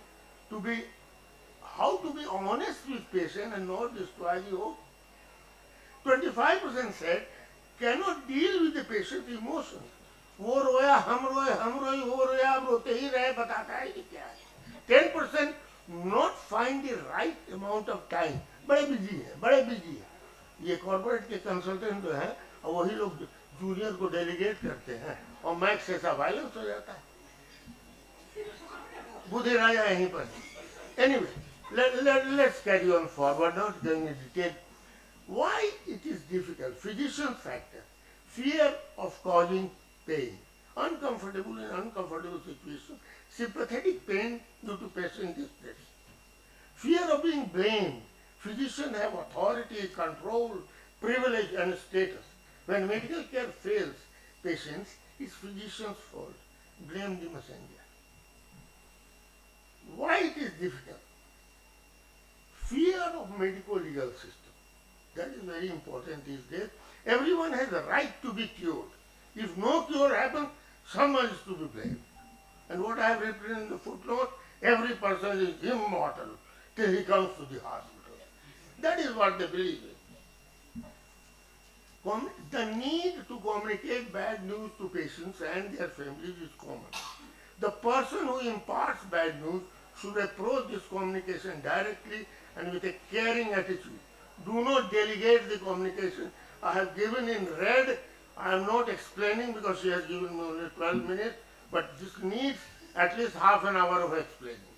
to be how to be honest with patient and not destroy the hope. 25% said cannot deal with the patient's emotions. वो रोया हम रोए वो रोया हम रोते ही रहे बताता है कि क्या है 10% not find the right amount of time बड़े बिजी है ये कॉर्पोरेट के कंसल्टेंट जो हैं वही लोग जूनियर को डेलीगेट करते हैं और मैक्स ऐसा वायलेंस हो जाता है बुद्धि राजा यहीं पर anyway let's carry on forward, not going into detail. Why it is difficult? Physician factor, fear of causing pain, uncomfortable in uncomfortable situation, sympathetic pain due to patient distress, fear of being blamed. Physicians have authority, control, privilege and status. When medical care fails patients, it's physician's fault. Blame the messenger. Why it is difficult? Fear of medico-legal system. That is very important these days. Everyone has a right to be cured. If no cure happens, someone is to be blamed. And what I have written in the footnote, every person is immortal till he comes to the hospital. That is what they believe in. The need to communicate bad news to patients and their families is common. The person who imparts bad news should approach this communication directly and with a caring attitude. Do not delegate the communication. I have given in red. I am not explaining because she has given me only 12 minutes, but this needs at least half an hour of explaining.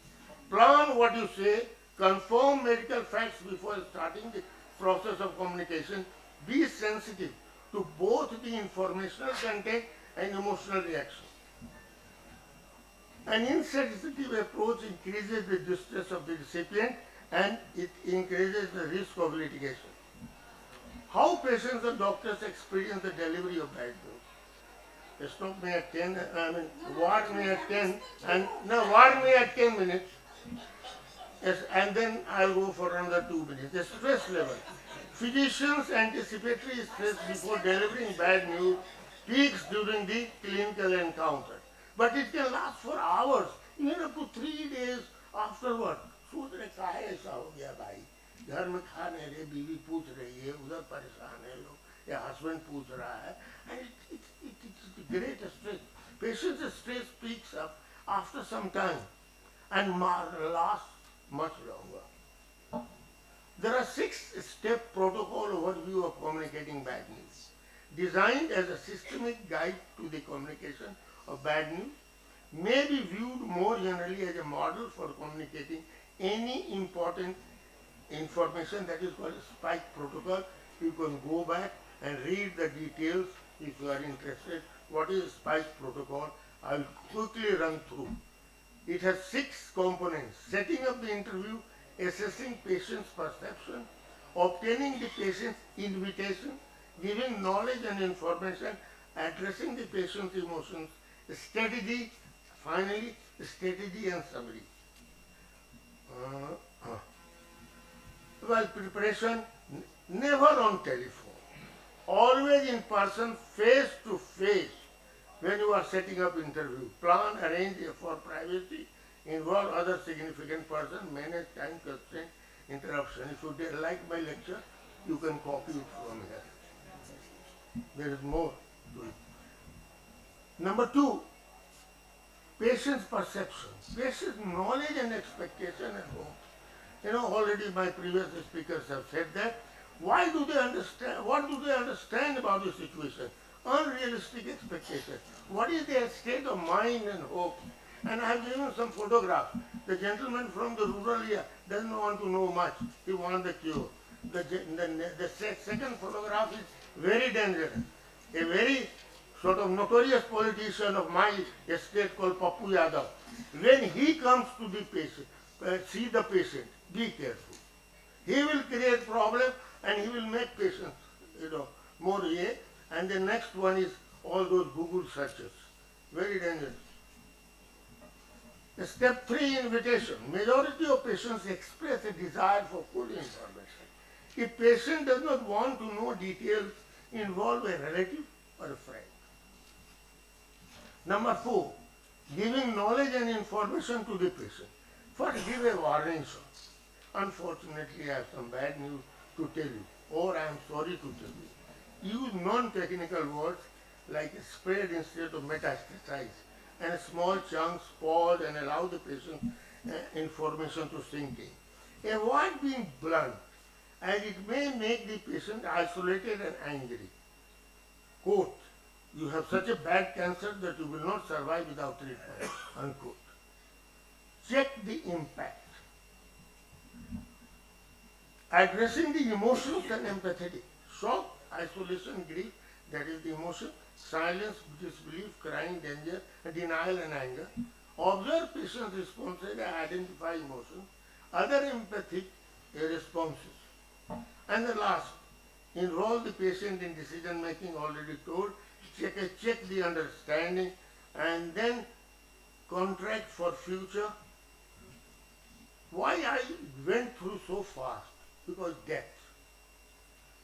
Plan what you say, confirm medical facts before starting the process of communication. Be sensitive to both the informational content and emotional reaction. An insensitive approach increases the distress of the recipient and it increases the risk of litigation. How patients and doctors experience the delivery of bad news? Stop me at 10, warn me at 10, and now warn me at 10 minutes. Yes, and then I'll go for another 2 minutes. The stress level. Physicians' anticipatory stress before delivering bad news peaks during the clinical encounter. But it can last for hours, even up to 3 days afterward. सोच रहे काहे ऐसा हो गया भाई घर में खा नहीं रहे बीवी पूछ रही है उधर परेशान है लोग या हस्बैंड पूछ रहा है and it's a great stress. Patient's stress peaks up after some time and lasts much longer. There are 6-step protocol overview of communicating bad news, designed as a systemic guide to the communication of bad news, may be viewed more generally as a model for communicating any important information. That is called a spike protocol. You can go back and read the details if you are interested. What is spike protocol? I will quickly run through. It has 6 components: setting up the interview, assessing patient's perception, obtaining the patient's invitation, giving knowledge and information, addressing the patient's emotions, strategy, finally strategy and summary. Well, preparation, never on telephone, always in person, face to face. When you are setting up interview, plan, arrange for privacy, involve other significant person, manage time constraint, interruption. If you like my lecture, you can copy it from here. There is more to it. Number 2, patient's perception, patient's knowledge and expectation and hope. You know, already my previous speakers have said that. Why do they understand? What do they understand about the situation? Unrealistic expectation. What is their state of mind and hope? And I have given some photographs. The gentleman from the rural area doesn't want to know much. He wants the cure. The second photograph is very dangerous. A very sort of notorious politician of my estate called Pappu Yadav. When he comes to the patient, see the patient, be careful. He will create problem and he will make patients, more And the next one is all those Google searches. Very dangerous. Step 3, invitation. Majority of patients express a desire for full information. If patient does not want to know details, involve a relative or a friend. Number 4, giving knowledge and information to the patient. First, give a warning shot. Unfortunately, I have some bad news to tell you, or I am sorry to tell you. Use non-technical words like spread instead of metastasize, and small chunks, pause and allow the patient information to sink in. Avoid being blunt, as it may make the patient isolated and angry. Quote, you have such a bad cancer that you will not survive without treatment, unquote. Check the impact. Addressing the emotions and empathetic. Shock, isolation, grief, that is the emotion. Silence, disbelief, crying, danger, denial and anger. Observe patient's responses and identify emotions. Other empathic responses. And the last, enroll the patient in decision making, already told. Check the understanding and then contract for future. Why I went through so fast? Because death.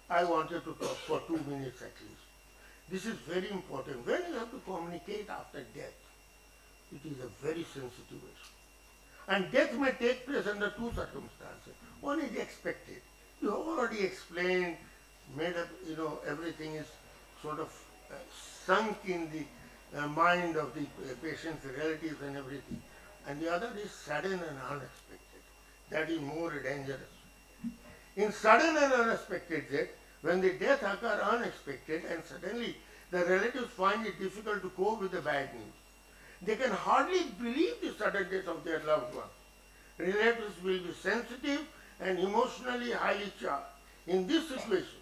I wanted to talk for 2 minutes at least. This is very important. When you have to communicate after death, it is a very sensitive issue. And death may take place under 2 circumstances. One is expected. You have already explained, made up, everything is sort of sunk in the mind of the patient's relatives and everything. And the other is sudden and unexpected. That is more dangerous. In sudden and unexpected death, when the death occurs unexpected and suddenly the relatives find it difficult to cope with the bad news. They can hardly believe the sudden death of their loved one. Relatives will be sensitive and emotionally highly charged. In this situation,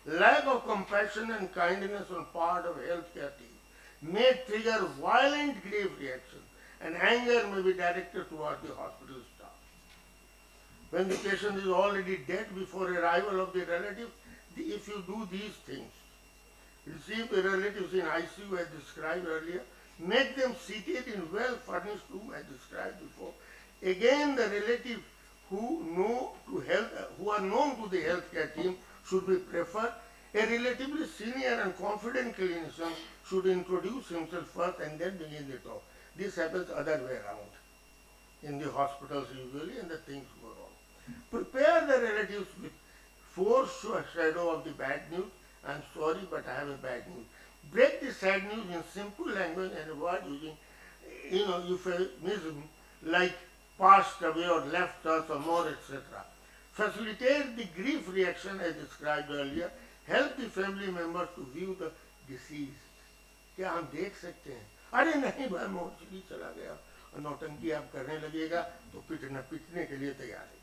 lack of compassion and kindness on part of healthcare team may trigger violent grief reaction, and anger may be directed toward the hospital staff. When the patient is already dead before arrival of the relative, if you do these things, receive the relatives in ICU as described earlier, make them seated in well-furnished room as described before. Again, the relatives who are known to the healthcare team should be preferred. A relatively senior and confident clinician should introduce himself first and then begin the talk. This happens other way around in the hospitals usually, and the things go wrong. Prepare the relatives with foreshadow of the bad news. I'm sorry, but I have a bad news. Break the sad news in simple language and avoid using, euphemism like passed away or left us or more, etc. Facilitate the grief reaction as described earlier. Help the family members to view the deceased. क्या हम देख सकते हैं? अरे नहीं भाई मोचली चला गया और नौटंकी आप करने लगेगा तो पिटने के लिए तैयार है.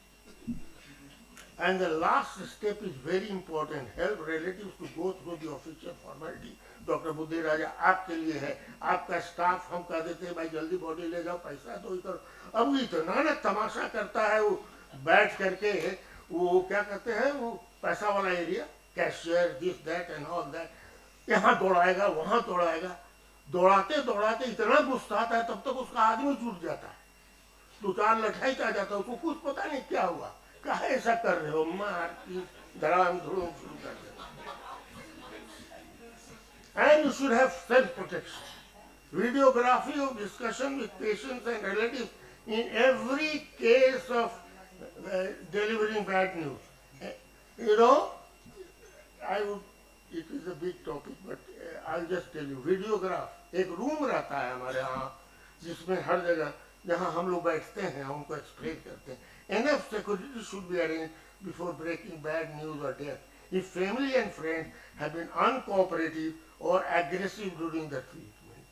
And the last step is very important. Help relatives to go through the official formality. Doctor बुद्धि राजा आपके लिए है. आपका स्टाफ हम कह देते हैं भाई जल्दी बॉडी ले जाओ, पैसा तो इधर. अब वो इतना ना तमाशा करता है, वो बैठ करके वो क्या कहते हैं, वो पैसा वाला area, cashier, this that and all that, यहाँ दौड़ाएगा वहाँ दौड़ाएगा. दौड़ाते दौड़ाते इतना गुस्सा आता है तब तक उसका आदमी छूट जाता है. 2-4 लठाई आ जाता है, उसको कुछ पता नहीं क्या हुआ, कहा ऐसा कर रहे हो, मार की धड़ाम धुड़ूम शुरू कर दे. And you should have self-protection. Videography of discussion with patients and relatives in every case of delivering bad news. It is a big topic, but I'll just tell you. Videograph, एक रूम रहता है हमारे यहाँ जिसमें हर जगह जहाँ हम लोग बैठते हैं हम उनको एक्सप्लेन करते हैं. Enough security should be arranged before breaking bad news or death. If family and friends have been uncooperative or aggressive during the treatment,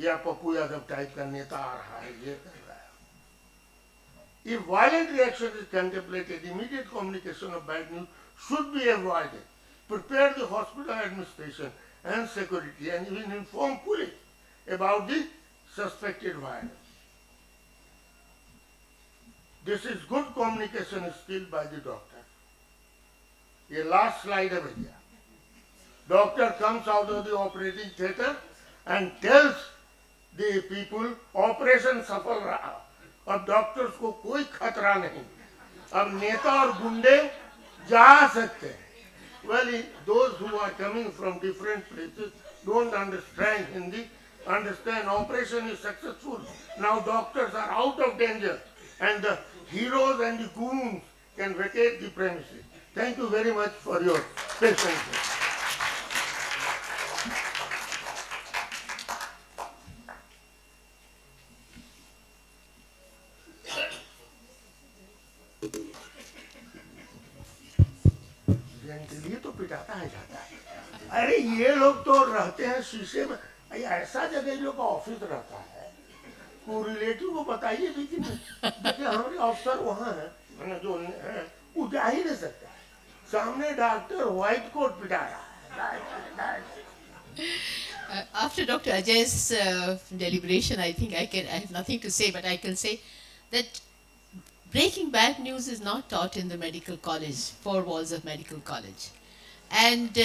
या पप्पू यादव टाइप का नेता आ रहा है, ये कर रहा है. If violent reaction is contemplated, immediate communication of bad news should be avoided. Prepare the hospital administration and security and even inform police about the suspected violence. This is good communication skill by the doctor. ये last slide है भैया. Doctor comes out of the operating theatre and tells the people operation सफल रहा. अब doctors को कोई खतरा नहीं. अब नेता और गुंडे जा सकते हैं. Well, those who are coming from different places don't understand Hindi, understand operation is successful. Now doctors are out of danger and the heroes and the goons can vacate the premises. Thank you very much for your patience. ये तो पिटाता है जाता है. अरे ये लोग तो रहते हैं शीशे में. ऐसा जगह इन लोग का ऑफिस रहता है. को रिलेटिव को बताइए भी कि देखिए हमारे अफसर वहाँ है, मैंने जो है वो जा ही नहीं सकता. सामने डॉक्टर व्हाइट कोट पिटा रहा है. After Dr. Ajay's deliberation, I think I have nothing to say, but I can say that breaking bad news is not taught in the medical college, four walls of medical college. And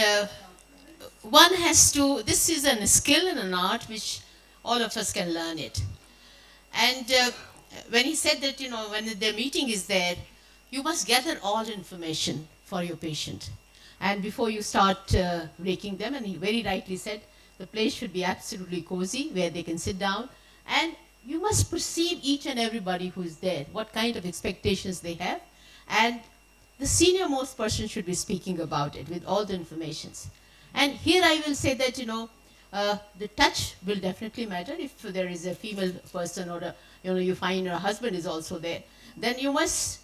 one has to, this is a skill and an art which all of us can learn it. And when he said that, when the meeting is there, you must gather all information for your patient. And before you start breaking them, and he very rightly said, the place should be absolutely cozy where they can sit down, and you must perceive each and everybody who is there, what kind of expectations they have, and the senior most person should be speaking about it with all the informations. And here I will say that, the touch will definitely matter. If there is a female person or you find your husband is also there, then you must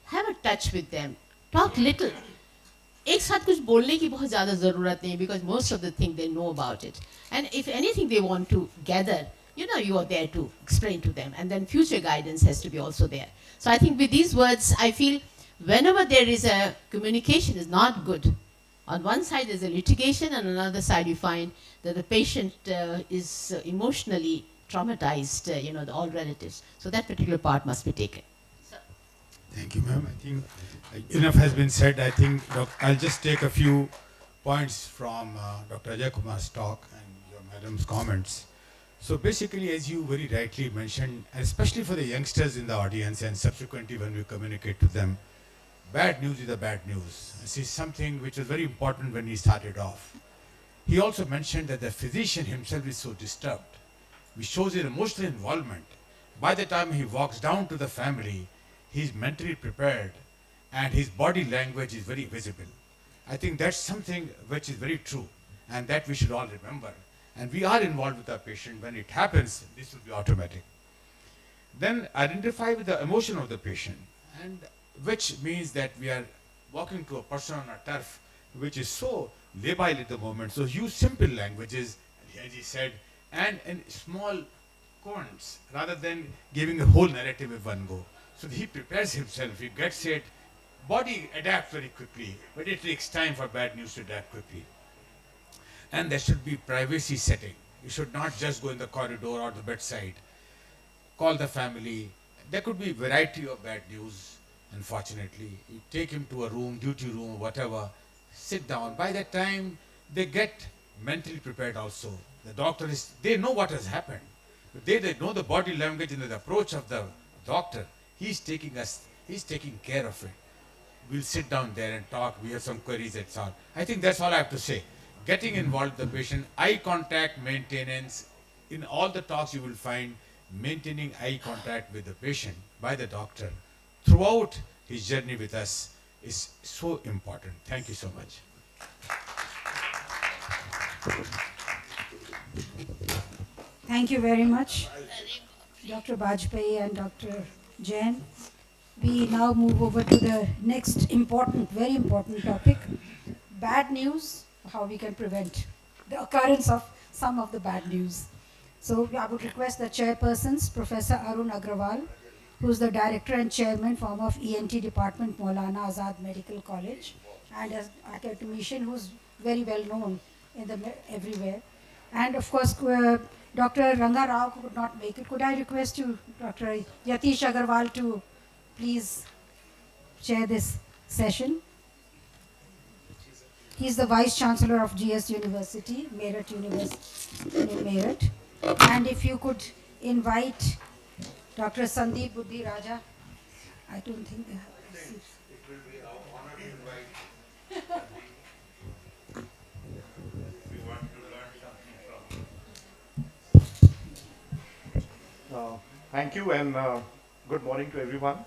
have a touch with them. Talk little. एक साथ कुछ बोलने की बहुत ज़्यादा ज़रूरत नहीं, because most of the thing they know about it. And if anything they want to gather, you are there to explain to them, and then future guidance has to be also there. So I think with these words, I feel whenever there is a communication is not good, on one side there's a litigation, and on another side you find that the patient is emotionally traumatized, all relatives. So that particular part must be taken. Thank you, ma'am. I think enough has been said. I think I'll just take a few points from Dr. Ajay Kumar's talk and your madam's comments. So basically, as you very rightly mentioned, especially for the youngsters in the audience and subsequently when we communicate to them, bad news is the bad news. This is something which was very important when he started off. He also mentioned that the physician himself is so disturbed, which shows his emotional involvement. By the time he walks down to the family, he's mentally prepared and his body language is very visible. I think that's something which is very true and that we should all remember. And we are involved with our patient. When it happens, this will be automatic. Then identify with the emotion of the patient, and which means that we are walking to a person on a turf which is so labile at the moment. So use simple languages, as he said, and in small comments rather than giving a whole narrative in one go. So he prepares himself, he gets it, body adapts very quickly, but it takes time for bad news to adapt quickly. And there should be privacy setting. You should not just go in the corridor or the bedside. Call the family. There could be a variety of bad news, unfortunately. You take him to a room, duty room, whatever, sit down. By that time, they get mentally prepared also. The doctor they know what has happened. They know the body language and the approach of the doctor. He's taking care of it. We'll sit down there and talk. We have some queries, that's all. I think that's all I have to say. Getting involved with the patient, eye contact maintenance. In all the talks you will find maintaining eye contact with the patient by the doctor throughout his journey with us is so important. Thank you so much. Thank you very much, Dr. Bajpayee and Dr. Jain. We now move over to the next very important topic, bad news, how we can prevent the occurrence of some of the bad news. So I would request the chairpersons, Professor Arun Agrawal, who is the director and chairman of ENT department, Maulana Azad Medical College, and as academician who's very well known everywhere. And of course, Dr. Ranga Rao could not make it. Could I request you, Dr. Yatish Agarwal, to please chair this session? He's the Vice Chancellor of GS University, Meerut University in Meerut. And if you could invite Dr. Sandeep Buddhi Raja. I don't think they have seats. It will be our honor to invite. We want to learn something from. Thank you and good morning to everyone.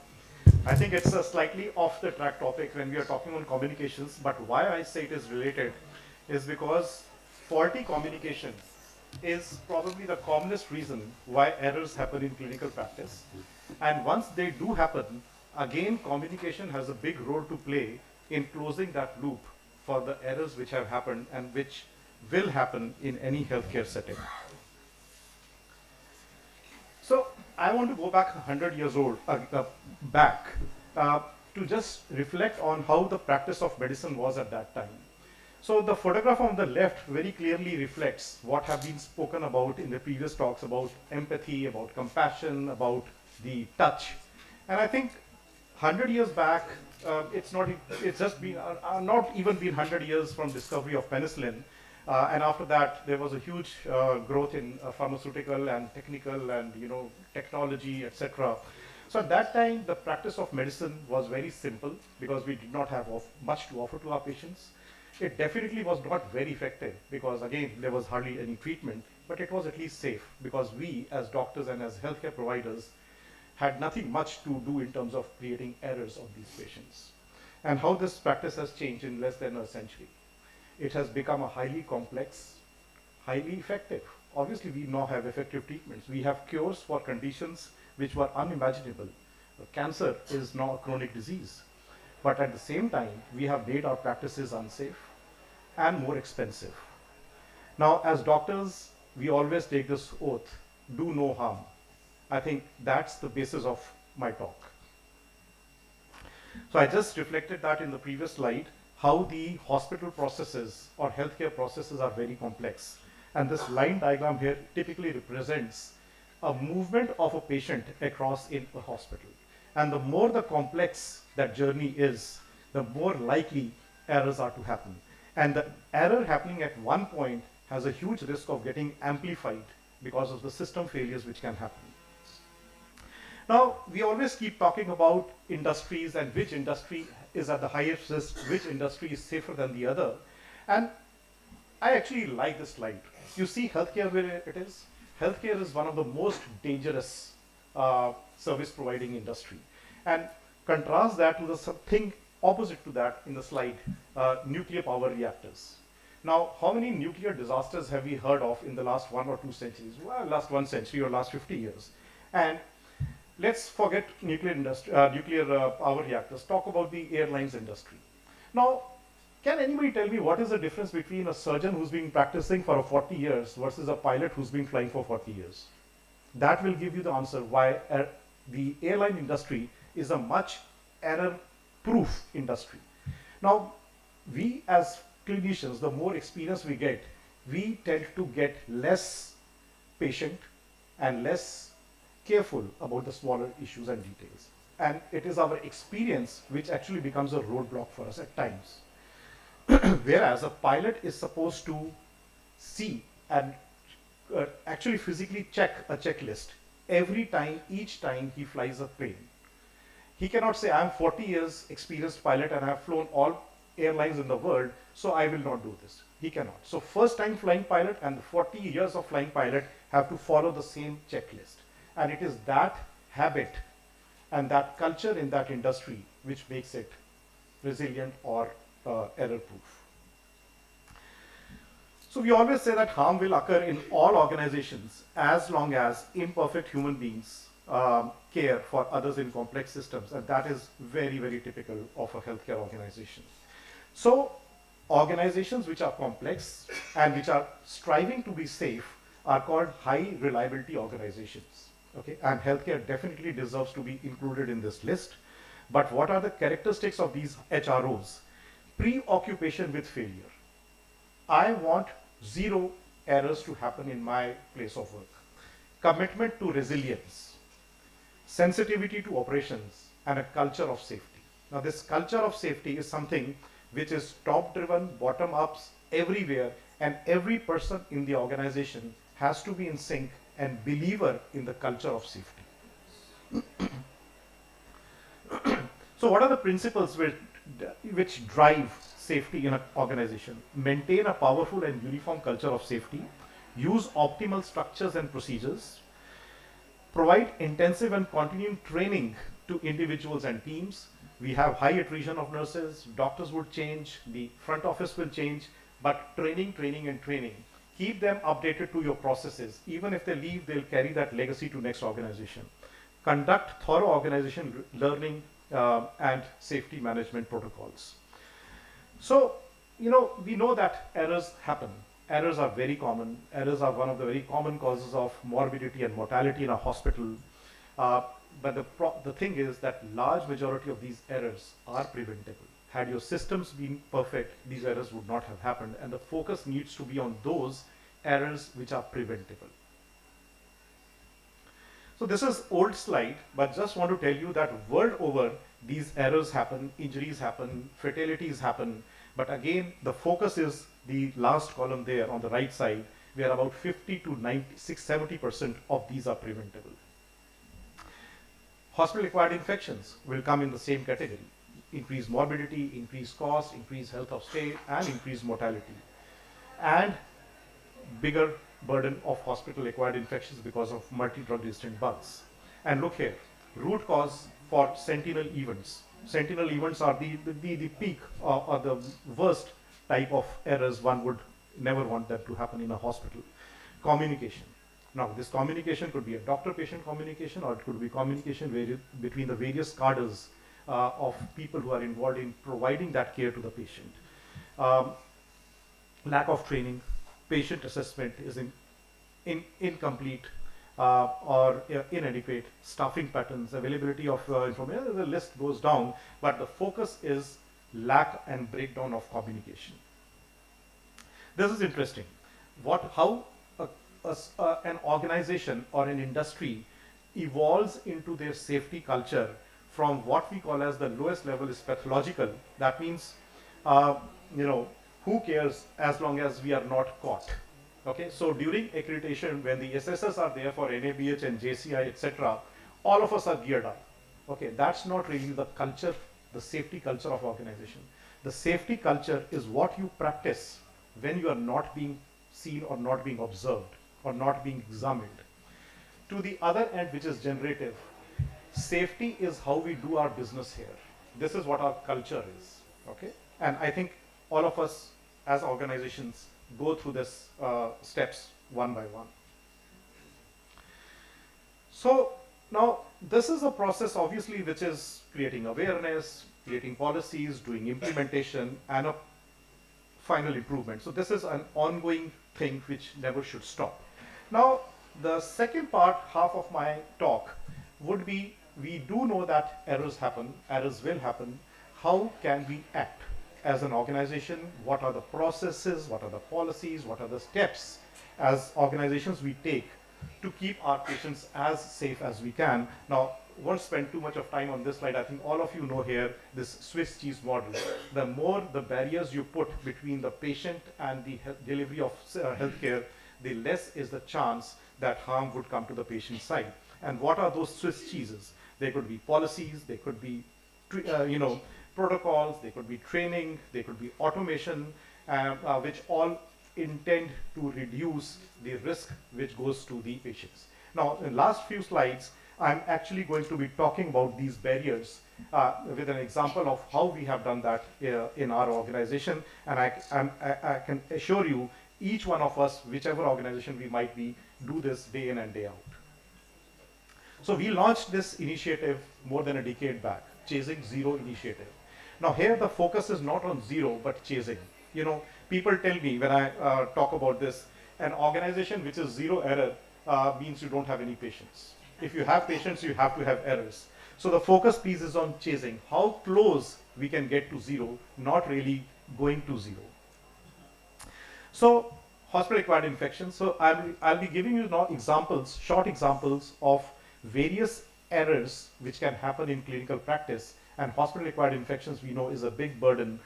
I think it's a slightly off the track topic when we are talking on communications, but why I say it is related is because faulty communication is probably the commonest reason why errors happen in clinical practice. And once they do happen, again, communication has a big role to play in closing that loop for the errors which have happened and which will happen in any healthcare setting. So I want to go back 100 years back to just reflect on how the practice of medicine was at that time. So the photograph on the left very clearly reflects what have been spoken about in the previous talks about empathy, about compassion, about the touch. And I think 100 years back, it's just been not even been 100 years from discovery of penicillin. And after that, there was a huge growth in pharmaceutical and technical and technology, etc. So at that time, the practice of medicine was very simple because we did not have much to offer to our patients. It definitely was not very effective because, again, there was hardly any treatment, but it was at least safe because we, as doctors and as healthcare providers, had nothing much to do in terms of creating errors of these patients. And how this practice has changed in less than a century. It has become a highly complex, highly effective. Obviously, we now have effective treatments. We have cures for conditions which were unimaginable. Cancer is now a chronic disease. But at the same time, we have made our practices unsafe and more expensive. Now, as doctors, we always take this oath, do no harm. I think that's the basis of my talk. So I just reflected that in the previous slide, how the hospital processes or healthcare processes are very complex. And this line diagram here typically represents a movement of a patient across in a hospital. And the more the complex that journey is, the more likely errors are to happen. And the error happening at one point has a huge risk of getting amplified because of the system failures which can happen. Now, we always keep talking about industries and which industry is at the highest risk, which industry is safer than the other. And I actually like this slide. You see healthcare where it is? Healthcare is one of the most dangerous service providing industry. And contrast that to the thing opposite to that in the slide, nuclear power reactors. Now, how many nuclear disasters have we heard of in the last 1 or 2 centuries? Well, last 1 century or last 50 years. And let's forget nuclear power reactors, talk about the airlines industry. Now, can anybody tell me what is the difference between a surgeon who's been practicing for 40 years versus a pilot who's been flying for 40 years? That will give you the answer why the airline industry is a much error-proof industry. Now, we as clinicians, the more experience we get, we tend to get less patient and less careful about the smaller issues and details. And it is our experience which actually becomes a roadblock for us at times. Whereas a pilot is supposed to see and actually physically check a checklist every time, each time he flies a plane. He cannot say, I'm 40 years experienced pilot and I have flown all airlines in the world, so I will not do this. He cannot. So first time flying pilot and the 40 years of flying pilot have to follow the same checklist. And it is that habit and that culture in that industry which makes it resilient or error-proof. So we always say that harm will occur in all organizations as long as imperfect human beings care for others in complex systems, and that is very, very typical of a healthcare organization. So organizations which are complex and which are striving to be safe are called high reliability organizations. Okay, and healthcare definitely deserves to be included in this list. But what are the characteristics of these HROs? Preoccupation with failure. I want 0 errors to happen in my place of work. Commitment to resilience, sensitivity to operations, and a culture of safety. Now, this culture of safety is something which is top-driven, bottom-ups, everywhere, and every person in the organization has to be in sync and believer in the culture of safety. So what are the principles which drive safety in an organization? Maintain a powerful and uniform culture of safety, use optimal structures and procedures, provide intensive and continuing training to individuals and teams. We have high attrition of nurses, doctors would change, the front office will change, but training. Keep them updated to your processes. Even if they leave, they'll carry that legacy to next organization. Conduct thorough organization learning and safety management protocols. So, we know that errors happen. Errors are very common. Errors are one of the very common causes of morbidity and mortality in a hospital. But the thing is that large majority of these errors are preventable. Had your systems been perfect, these errors would not have happened, and the focus needs to be on those errors which are preventable. So this is old slide, but just want to tell you that world over, these errors happen, injuries happen, fatalities happen, but again, the focus is the last column there on the right side, where about 50 to 70% of these are preventable. Hospital-acquired infections will come in the same category. Increased morbidity, increased cost, increased health of stay, and increased mortality. And bigger burden of hospital-acquired infections because of multi-drug resistant bugs. And look here, root cause for sentinel events. Sentinel events are the peak or the worst type of errors. One would never want that to happen in a hospital. Communication. Now, this communication could be a doctor-patient communication, or it could be communication between the various cadres of people who are involved in providing that care to the patient. Lack of training, patient assessment is incomplete or inadequate, staffing patterns, availability of information, the list goes down, but the focus is lack and breakdown of communication. This is interesting. How an organization or an industry evolves into their safety culture from what we call as the lowest level is pathological. That means, who cares as long as we are not caught. Okay, so during accreditation, when the SSS are there for NABH and JCI, etc., all of us are geared up. Okay, that's not really the culture, the safety culture of organization. The safety culture is what you practice when you are not being seen or not being observed or not being examined. To the other end, which is generative, safety is how we do our business here. This is what our culture is. Okay, and I think all of us as organizations go through this steps one by one. So now this is a process obviously which is creating awareness, creating policies, doing implementation, and a final improvement. So this is an ongoing thing which never should stop. Now the second part, half of my talk, would be, we do know that errors happen, errors will happen. How can we act as an organization? What are the processes, what are the policies, what are the steps as organizations we take to keep our patients as safe as we can? Now, won't spend too much of time on this slide. I think all of you know here this Swiss cheese model. The more the barriers you put between the patient and the delivery of healthcare, the less is the chance that harm would come to the patient side. And what are those Swiss cheeses? They could be policies, they could be protocols, they could be training, they could be automation, which all intend to reduce the risk which goes to the patients. Now, in the last few slides, I'm actually going to be talking about these barriers with an example of how we have done that in our organization. And I can assure you, each one of us, whichever organization we might be, do this day in and day out. So we launched this initiative more than a decade back, Chasing Zero initiative. Now here the focus is not on zero, but chasing. People tell me when I talk about this, an organization which is zero error means you don't have any patients. If you have patients, you have to have errors. So the focus piece is on chasing, how close we can get to zero, not really going to zero. So hospital-acquired infections. So I'll be giving you now short examples of various errors which can happen in clinical practice, And hospital-acquired infections, we know, is a big burden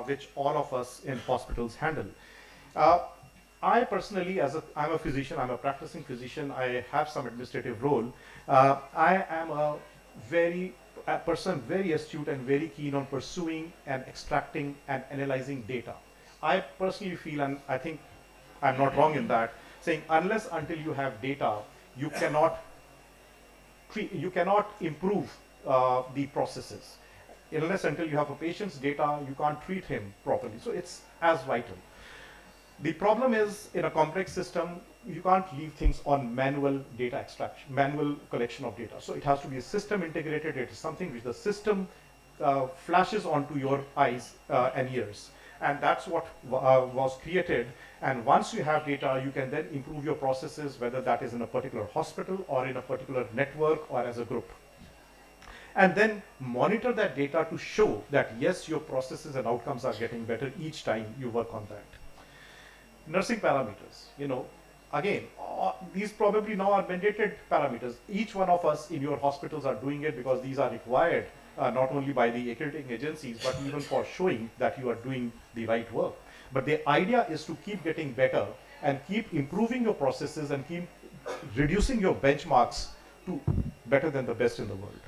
which all of us in hospitals handle. I personally, I'm a physician, I'm a practicing physician, I have some administrative role. I am a person very astute and very keen on pursuing and extracting and analyzing data. I personally feel, and I think I'm not wrong in that, saying unless until you have data, you cannot improve the processes. Unless until you have a patient's data, you can't treat him properly. So it's as vital. The problem is, in a complex system, you can't leave things on manual data extraction, manual collection of data. So it has to be a system integrated. It is something which the system flashes onto your eyes and ears. And that's what was created. And once you have data, you can then improve your processes, whether that is in a particular hospital or in a particular network or as a group. And then monitor that data to show that, yes, your processes and outcomes are getting better each time you work on that. Nursing parameters, again, these probably now are mandated parameters. Each one of us in your hospitals are doing it because these are required not only by the accrediting agencies, but even for showing that you are doing the right work. But the idea is to keep getting better and keep improving your processes and keep reducing your benchmarks to better than the best in the world.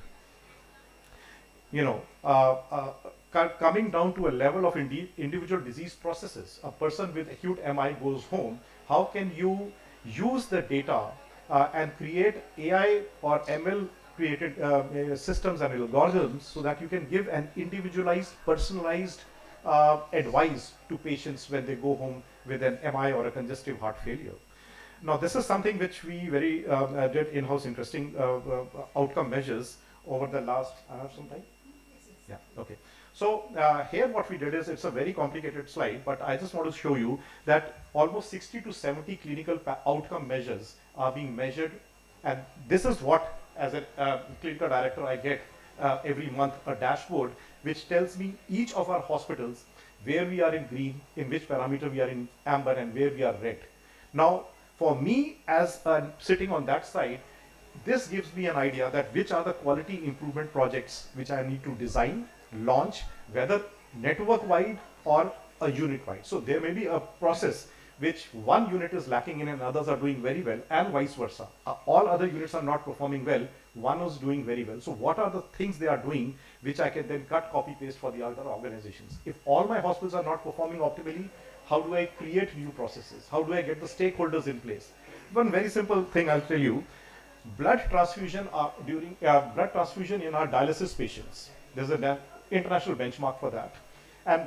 Coming down to a level of individual disease processes. A person with acute MI goes home. How can you use the data and create AI or ML created systems and algorithms so that you can give an individualized, personalized advice to patients when they go home with an MI or a congestive heart failure? Now, this is something which we did in-house interesting outcome measures over the last, some time? Yeah, okay. So here what we did is, it's a very complicated slide, but I just want to show you that almost 60 to 70 clinical outcome measures are being measured. And this is what, as a clinical director, I get every month a dashboard, which tells me each of our hospitals, where we are in green, in which parameter we are in amber, and where we are red. Now, for me, as sitting on that side, this gives me an idea that which are the quality improvement projects which I need to design, launch, whether network-wide or a unit-wide. So there may be a process which one unit is lacking in and others are doing very well, and vice versa. All other units are not performing well, one is doing very well. So what are the things they are doing which I can then cut, copy, paste for the other organizations? If all my hospitals are not performing optimally, how do I create new processes? How do I get the stakeholders in place? One very simple thing I'll tell you. Blood transfusion blood transfusion in our dialysis patients. There's an international benchmark for that. And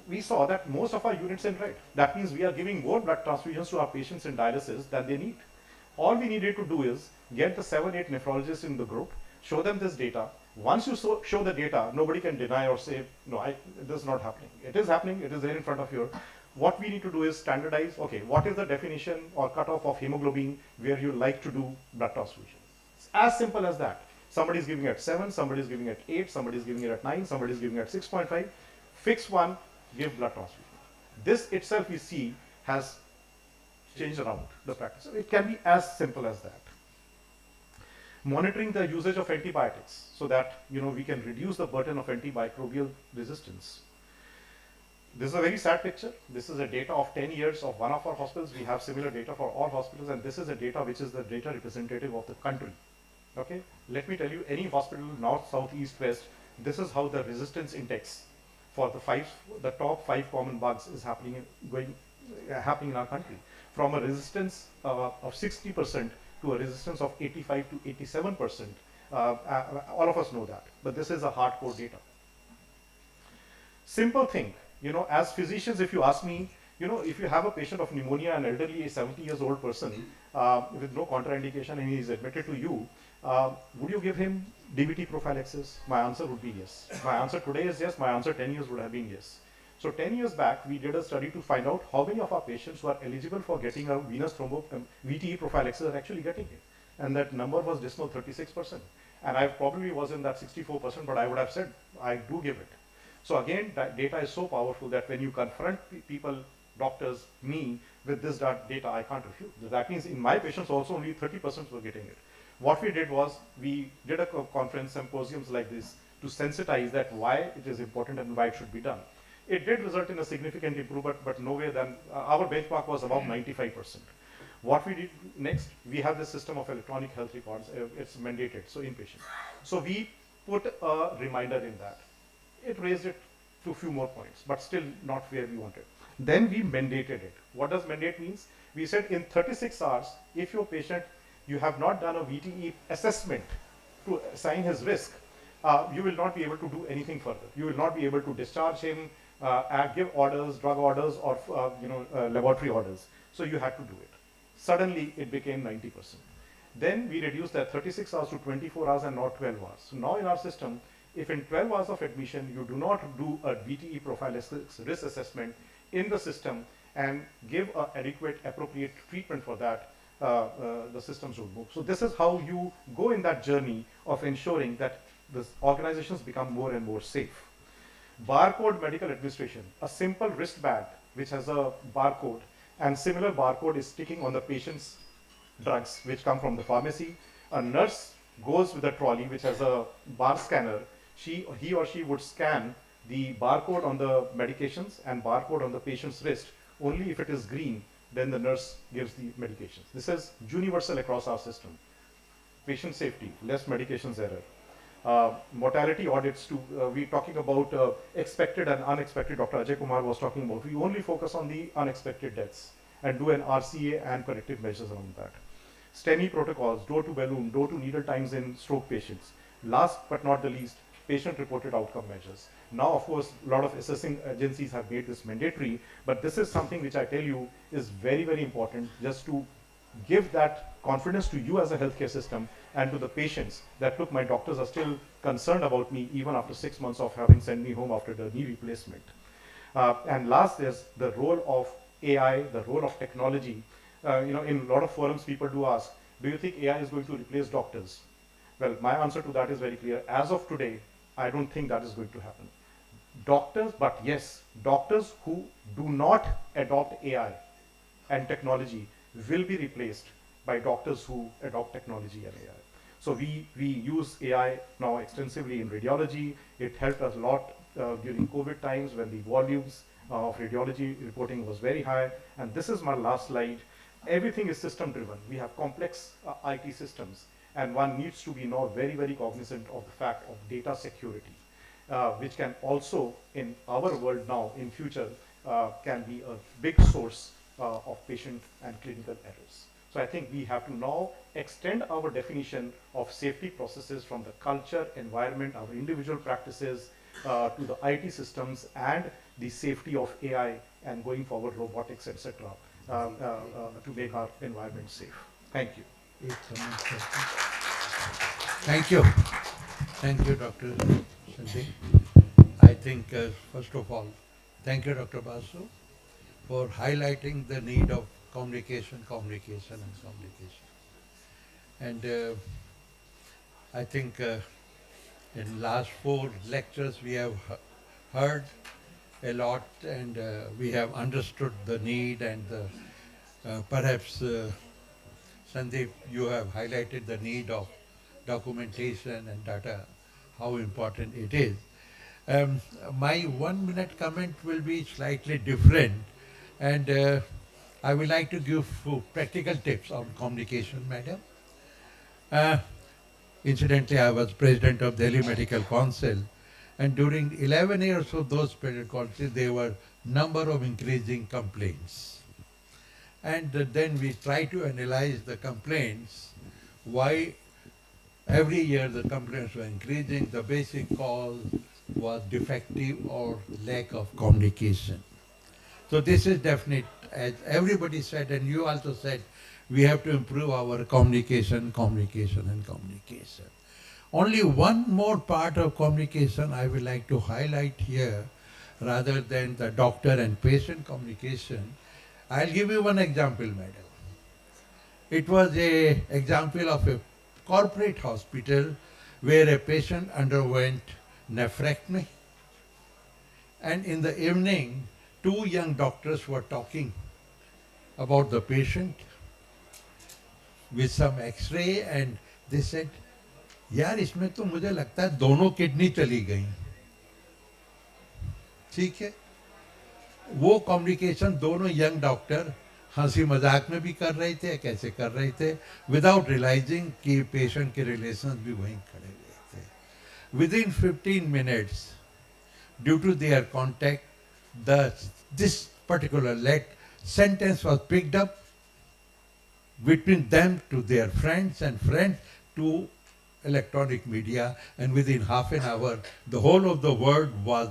we saw that most of our units in red. That means we are giving more blood transfusions to our patients in dialysis than they need. All we needed to do is get the 7-8 nephrologists in the group, show them this data. Once you show the data, nobody can deny or say, no, this is not happening. It is happening, it is there in front of you. What we need to do is standardize, okay, what is the definition or cutoff of hemoglobin where you like to do blood transfusion? It's as simple as that. Somebody is giving it 7, somebody is giving it 8, somebody is giving it at 9, somebody is giving it 6.5. Fix one, give blood transfusion. This itself, we see, has changed around the practice. So it can be as simple as that. Monitoring the usage of antibiotics so that we can reduce the burden of antimicrobial resistance. This is a very sad picture. This is a data of 10 years of one of our hospitals. We have similar data for all hospitals, and this is a data which is the data representative of the country. Okay, let me tell you, any hospital, north, south, east, west, this is how the resistance index for the top 5 common bugs is happening in our country. From a resistance of 60% to a resistance of 85 to 87%. All of us know that, but this is a hardcore data. Simple thing. As physicians, if you ask me, if you have a patient of pneumonia, an elderly 70 years old person with no contraindication, and he is admitted to you, would you give him DVT prophylaxis? My answer would be yes. My answer today is yes. My answer 10 years would have been yes. So 10 years back, we did a study to find out how many of our patients who are eligible for getting a venous VTE prophylaxis are actually getting it. And that number was dismal 36%. And I probably was in that 64%, but I would have said, I do give it. So again, that data is so powerful that when you confront people, doctors, me, with this data, I can't refute. That means in my patients also only 30% were getting it. What we did was, we did a conference, symposiums like this, to sensitize that why it is important and why it should be done. It did result in a significant improvement, but nowhere than our benchmark was about 95%. What we did next, we have this system of electronic health records. It's mandated, so inpatient. So we put a reminder in that. It raised it to a few more points, but still not where we wanted. Then we mandated it. What does mandate means? We said in 36 hours, if your patient, you have not done a VTE assessment to assign his risk, you will not be able to do anything further. You will not be able to discharge him, give orders, drug orders, or laboratory orders. So you had to do it. Suddenly, it became 90%. Then we reduced that 36 hours to 24 hours and not 12 hours. So now in our system, if in 12 hours of admission, you do not do a VTE profile risk assessment in the system and give an adequate, appropriate treatment for that, the systems will move. So this is how you go in that journey of ensuring that the organizations become more and more safe. Barcode medical administration, a simple wristband which has a barcode, and similar barcode is sticking on the patient's drugs which come from the pharmacy. A nurse goes with a trolley which has a bar scanner. He or she would scan the barcode on the medications and barcode on the patient's wrist. Only if it is green, then the nurse gives the medications. This is universal across our system. Patient safety, less medications error. Mortality audits, we're talking about expected and unexpected. Dr. Ajay Kumar was talking about. We only focus on the unexpected deaths and do an RCA and corrective measures around that. STEMI protocols, door to balloon, door to needle times in stroke patients. Last but not the least, patient-reported outcome measures. Now, of course, a lot of assessing agencies have made this mandatory, but this is something which I tell you is very, very important, just to give that confidence to you as a healthcare system and to the patients that, look, my doctors are still concerned about me even after 6 months of having sent me home after the knee replacement. And last is the role of AI, the role of technology. In a lot of forums, people do ask, do you think AI is going to replace doctors? Well, my answer to that is very clear. As of today, I don't think that is going to happen. Doctors, but yes, doctors who do not adopt AI and technology will be replaced by doctors who adopt technology and AI. So we use AI now extensively in radiology. It helped us a lot during COVID times when the volumes of radiology reporting was very high. And this is my last slide. Everything is system driven. We have complex IT systems, and one needs to be now very, very cognizant of the fact of data security, which can also, in our world now, in future, can be a big source of patient and clinical errors. So I think we have to now extend our definition of safety processes from the culture, environment, our individual practices, to the IT systems and the safety of AI and going forward robotics, etc., to make our environment safe. Thank you. Thank you. Thank you, Dr. Sandeep. I think, first of all, thank you, Dr. Basu, for highlighting the need of communication. And I think in last 4 lectures we have heard a lot, and we have understood the need, and perhaps Sandeep, you have highlighted the need of documentation and data, how important it is. My 1 minute comment will be slightly different, and I would like to give practical tips on communication, madam. Incidentally, I was president of Delhi Medical Council, and during 11 years of those medical councils, there were number of increasing complaints. And then we try to analyze the complaints, why every year the complaints were increasing. The basic cause was defective or lack of communication. So this is definite, as everybody said, and you also said, we have to improve our communication. Only one more part of communication I would like to highlight here, rather than the doctor and patient communication. I'll give you one example, madam. It was an example of a corporate hospital where a patient underwent nephrectomy, and in the evening, 2 young doctors were talking about the patient with some x-ray, and they said, यार इसमें तो मुझे लगता है दोनों kidney चली गई, ठीक है। वो कम्युनिकेशन दोनों यंग डॉक्टर हंसी मजाक में भी कर रहे थे, कैसे कर रहे थे, विदाउट रियलाइजिंग कि पेशेंट के रिलेशन भी वहीं खड़े हुए थे। Within 15 minutes due to their contact this particular sentence was picked up between them to their friends and friends to electronic media, and within half an hour the whole of the world was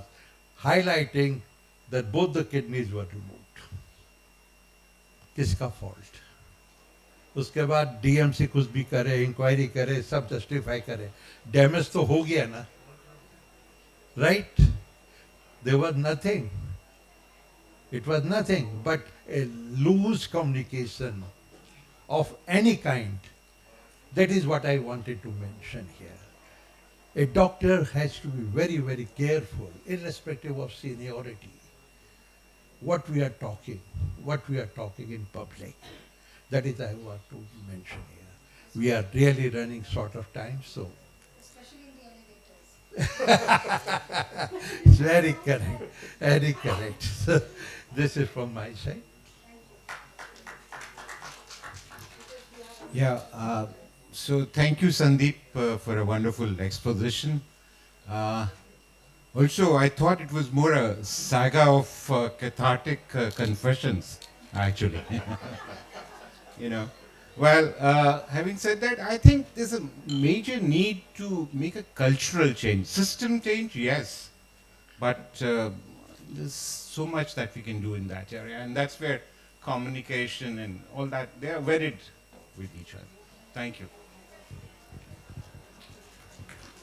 highlighting that both the kidneys were removed. किसका fault? उसके बाद DMC कुछ भी करे, inquiry करे, सब justify करे, damage तो हो गया ना, right? There was nothing. It was nothing but a loose communication of any kind. That is what I wanted to mention here. A doctor has to be very, very careful, irrespective of seniority, what we are talking in public. That is I want to mention here. We are really running short of time, so. Especially in the elevators. Very correct, very correct. So, this is from my side. Yeah, so thank you, Sandeep, for a wonderful exposition. Also, I thought it was more a saga of cathartic confessions, actually. You know. Well, having said that, I think there's a major need to make a cultural change. System change, yes, but there's so much that we can do in that area, and that's where communication and all that, they are wedded with each other. Thank you.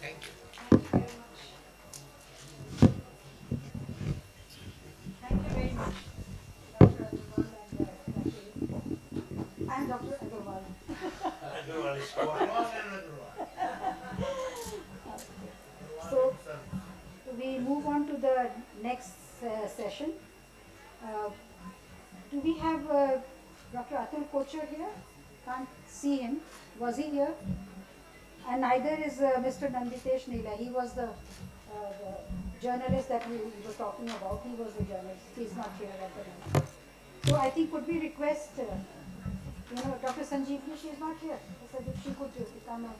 Thank you. Thank you very much, Dr. Agarwal and Kashi. I'm Dr. Agarwal. Agarwal is going on and So, we move on to the next session. Do we have Dr. Atul Kochar here? Can't see him. Was he here? And neither is Mr. Nanditesh Neela. He was the journalist that we were talking about. He was the journalist. He's not here at the moment. So I think could we request, Dr. Sanjeevni, she's not here. I said if she could come and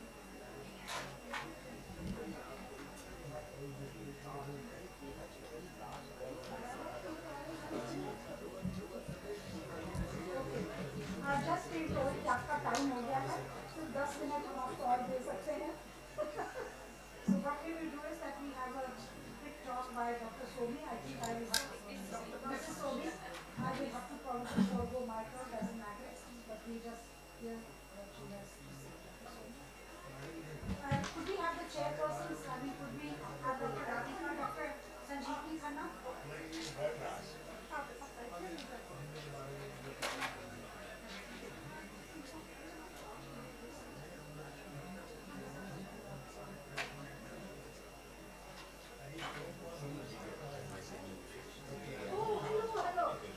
just wait for आपका time हो गया है, तो 10 minute हम आपको और दे सकते हैं. So what we will do is that we have a quick talk by Dr. Sobi. I think I will have Mrs. Sobi. I will have to probably forego my turn, doesn't matter, but we just hear what she has to say. Could we have the chairpersons? I mean, could we have Dr. Radhika, Dr. Sanjeevni Khanna?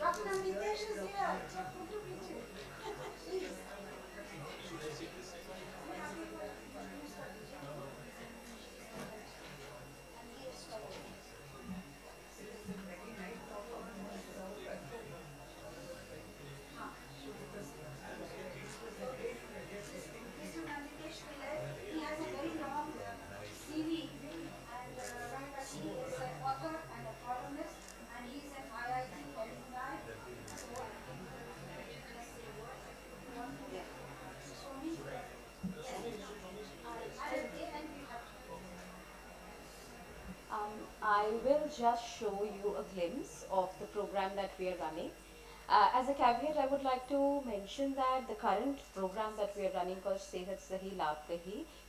Dr. Nanditesh is here. Good to meet you. Please. Mr. Nanditesh Pillai, he has a very long CV, and he is an author and a columnist, and he's an IIT alumni. So I think just say a word. You want to show me? I will just show you a glimpse of the program that we are running. As a caveat, I would like to mention that the current program that we are running called Sehat Sahi Laabh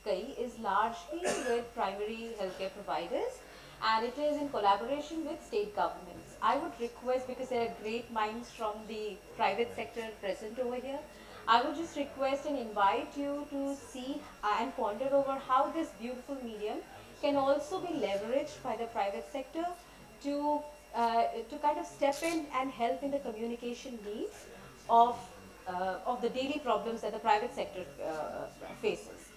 Kahi is largely with primary healthcare providers, and it is in collaboration with state governments. I would request, because there are great minds from the private sector present over here, I would just request and invite you to see and ponder over how this beautiful medium can also be leveraged by the private sector to kind of step in and help in the communication needs of the daily problems that the private sector faces.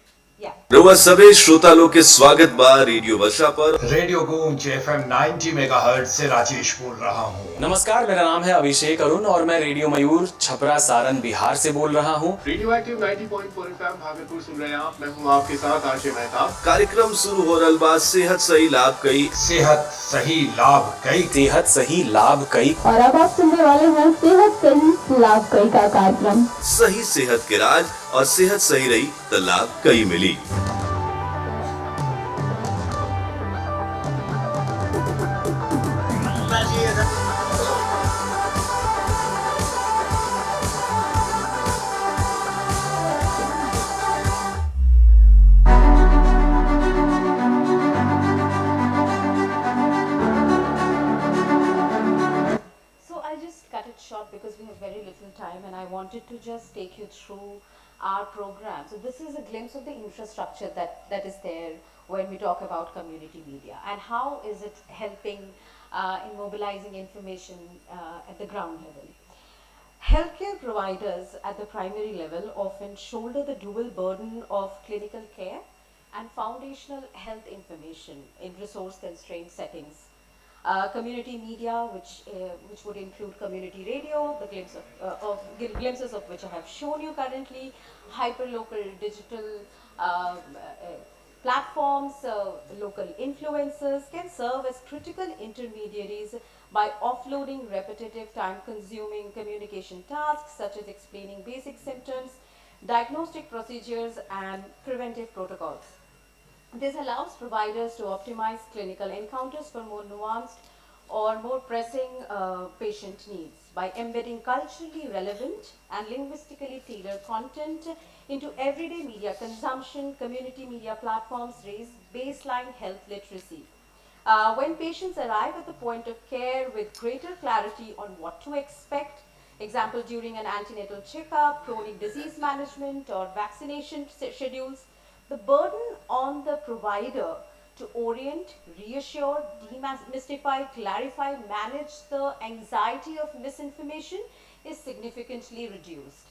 Yeah. रउआ सभी श्रोता लोग के स्वागत बा radio वर्षा पर। Radio गूंज FM 90 megahertz से राजेश बोल रहा हूँ। नमस्कार, मेरा नाम है अभिषेक अरुण और मैं रेडियो मयूर छपरा सारण बिहार से बोल रहा हूँ। रेडियो एक्टिव 90.4 एफएम भागलपुर सुन रहे हैं आप। मैं हूँ आपके साथ आरजे मेहता। कार्यक्रम शुरू हो रहा बा सेहत सही लाभ कई। सेहत सही लाभ कई। सेहत सही लाभ कई। और अब आप सुनने वाले हैं सेहत सही लाभ कई का कार्यक्रम। सही सेहत के राज और सेहत सही रही तो लाभ कई मिली। Short because we have very little time, and I wanted to just take you through our program. So this is a glimpse of the infrastructure that is there when we talk about community media, and how is it helping in mobilizing information at the ground level. Healthcare providers at the primary level often shoulder the dual burden of clinical care and foundational health information in resource-constrained settings. Community media, which would include community radio, the glimpses of which I have shown you currently, hyperlocal digital platforms, local influencers can serve as critical intermediaries by offloading repetitive, time-consuming communication tasks such as explaining basic symptoms, diagnostic procedures, and preventive protocols. This allows providers to optimize clinical encounters for more nuanced or more pressing patient needs by embedding culturally relevant and linguistically tailored content into everyday media consumption. Community media platforms raise baseline health literacy. When patients arrive at the point of care with greater clarity on what to expect, example during an antenatal checkup, chronic disease management, or vaccination schedules, the burden on the provider to orient, reassure, demystify, clarify, manage the anxiety of misinformation is significantly reduced.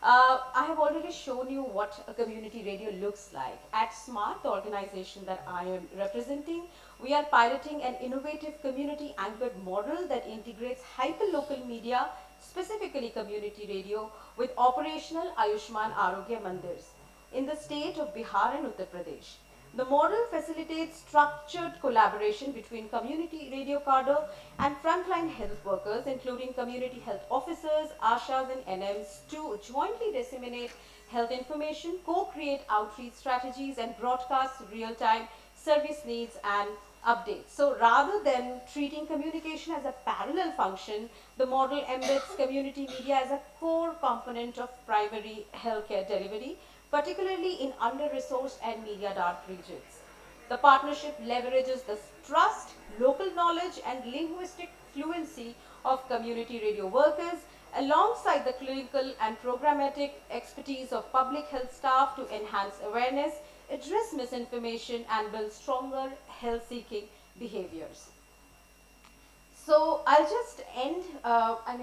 I have already shown you what a community radio looks like. At SMART, the organization that I am representing, we are piloting an innovative community-anchored model that integrates hyperlocal media, specifically community radio, with operational Ayushman Arogya Mandirs in the state of Bihar and Uttar Pradesh. The model facilitates structured collaboration between community radio cadre and frontline health workers, including community health officers, ASHAs and NMs, to jointly disseminate health information, co-create outreach strategies, and broadcast real-time service needs and updates. So rather than treating communication as a parallel function, the model embeds community media as a core component of primary healthcare delivery, particularly in under-resourced and media-dark regions. The partnership leverages the trust, local knowledge, and linguistic fluency of community radio workers alongside the clinical and programmatic expertise of public health staff to enhance awareness, address misinformation, and build stronger health-seeking behaviors. So I'll just end.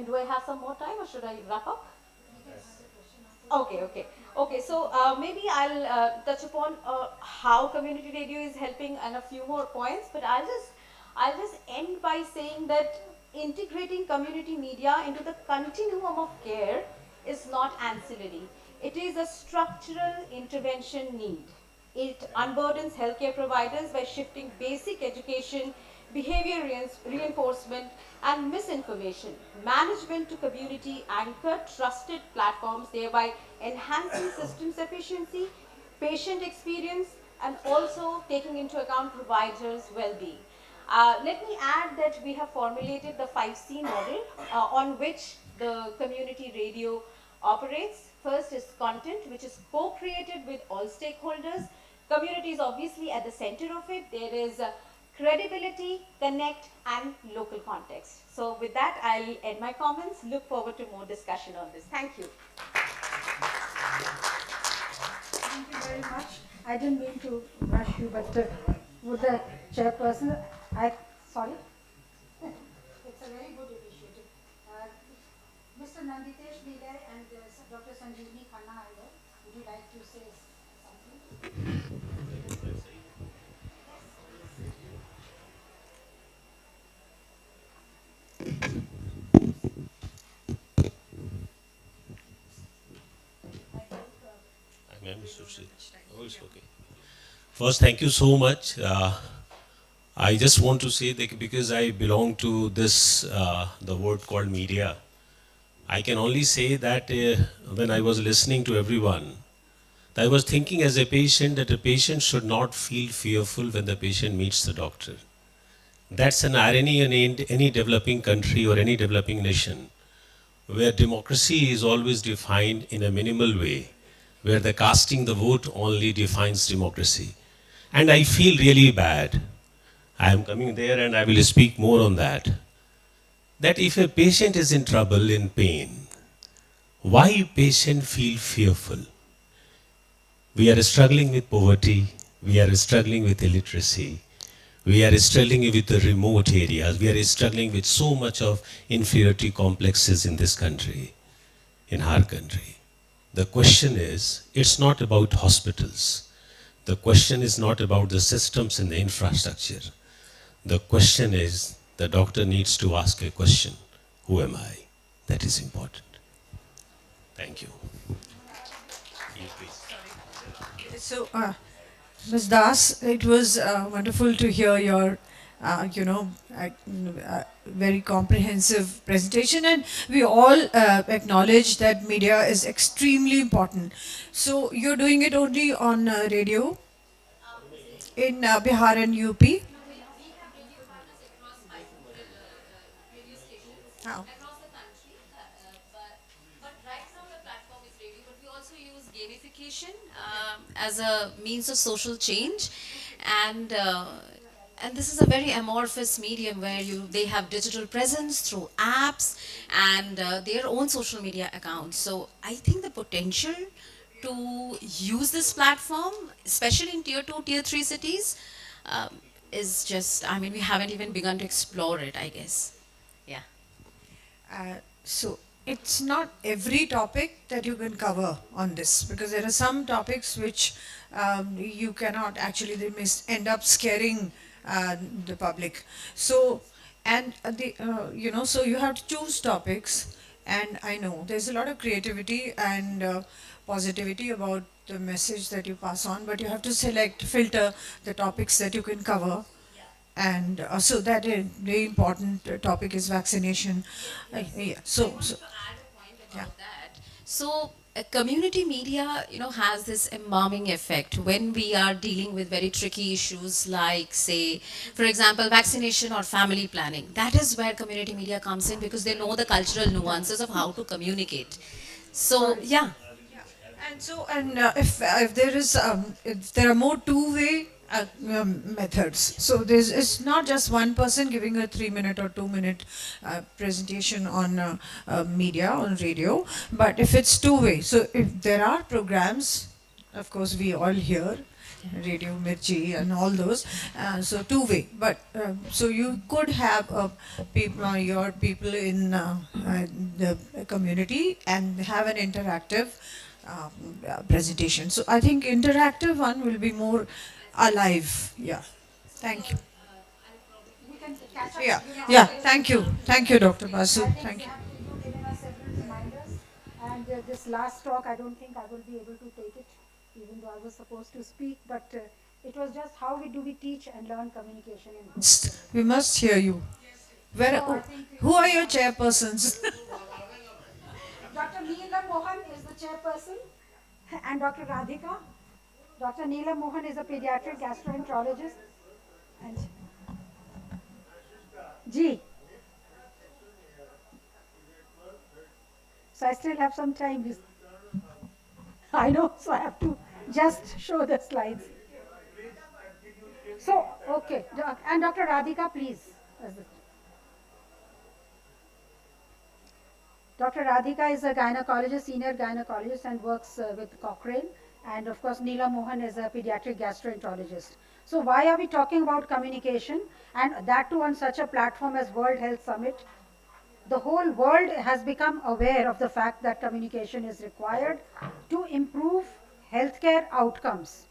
Do I have some more time or should I wrap up? Okay, so maybe I'll touch upon how community radio is helping and a few more points, but I'll just end by saying that integrating community media into the continuum of care is not ancillary. It is a structural intervention need. It unburdens healthcare providers by shifting basic education, behavior reinforcement, and misinformation management to community-anchored, trusted platforms, thereby enhancing systems efficiency, patient experience, and also taking into account providers' well-being. Let me add that we have formulated the 5C model on which the community radio operates. First is content, which is co-created with all stakeholders. Community is obviously at the center of it. There is credibility, connect, and local context. So with that, I'll end my comments. Look forward to more discussion on this. Thank you. Thank you very much. I didn't mean to rush you, but with the chairperson, sorry? It's a very good initiative. Mr. Nanditesh Bhile and Dr. Sanjeevani Khanna, would you like to say something? Oh, it's okay. First, thank you so much. I just want to say that because I belong to this, the word called media, I can only say that when I was listening to everyone, I was thinking as a patient that a patient should not feel fearful when the patient meets the doctor. That's an irony in any developing country or any developing nation, where democracy is always defined in a minimal way, where the casting the vote only defines democracy. And I feel really bad. I am coming there and I will speak more on that. That if a patient is in trouble, in pain, why patient feel fearful? We are struggling with poverty, we are struggling with illiteracy, we are struggling with the remote areas, we are struggling with so much of inferiority complexes in this country, in our country. The question is, it's not about hospitals. The question is not about the systems and the infrastructure. The question is, the doctor needs to ask a question. Who am I? That is important. Thank you. You please. So, Ms. Das, it was wonderful to hear your, very comprehensive presentation, and we all acknowledge that media is extremely important. So, you're doing it only on radio in Bihar and UP? How? Gamification as a means of social change, and this is a very amorphous medium where they have digital presence through apps and their own social media accounts. So I think the potential to use this platform, especially in tier 2, tier 3 cities, is just, I mean, we haven't even begun to explore it, I guess. Yeah. So it's not every topic that you can cover on this, because there are some topics which you cannot actually, they may end up scaring the public. So, and so you have to choose topics, and I know there's a lot of creativity and positivity about the message that you pass on, but you have to filter the topics that you can cover. And so that a very important topic is vaccination. Yeah. So community media, has this embalming effect when we are dealing with very tricky issues like, say, for example, vaccination or family planning. That is where community media comes in, because they know the cultural nuances of how to communicate. So, yeah. And so, if there are more two-way methods. So it's not just one person giving a 3-minute or 2-minute presentation on media, on radio, but if it's two-way. So if there are programs, of course we all hear, Radio Mirchi and all those, so two-way. But so you could have your people in the community and have an interactive presentation. So I think interactive one will be more alive. Yeah. Thank you. Yeah. Thank you, Dr. Basu. Thank you. And this last talk, I don't think I will be able to take it, even though I was supposed to speak. But it was just how do we teach and learn communication in. We must hear you. Who are your chairpersons? Dr. Neela Mohan is the chairperson, and Dr. Radhika. Dr. Neela Mohan is a pediatric gastroenterologist. And G. So I still have some time. I know, so I have to just show the slides. So, okay. And Dr. Radhika, please. Dr. Radhika is a gynecologist, senior gynecologist, and works with Cochrane. And of course, Neela Mohan is a pediatric gastroenterologist. So why are we talking about communication, and that too on such a platform as World Health Summit? The whole world has become aware of the fact that communication is required to improve healthcare outcomes.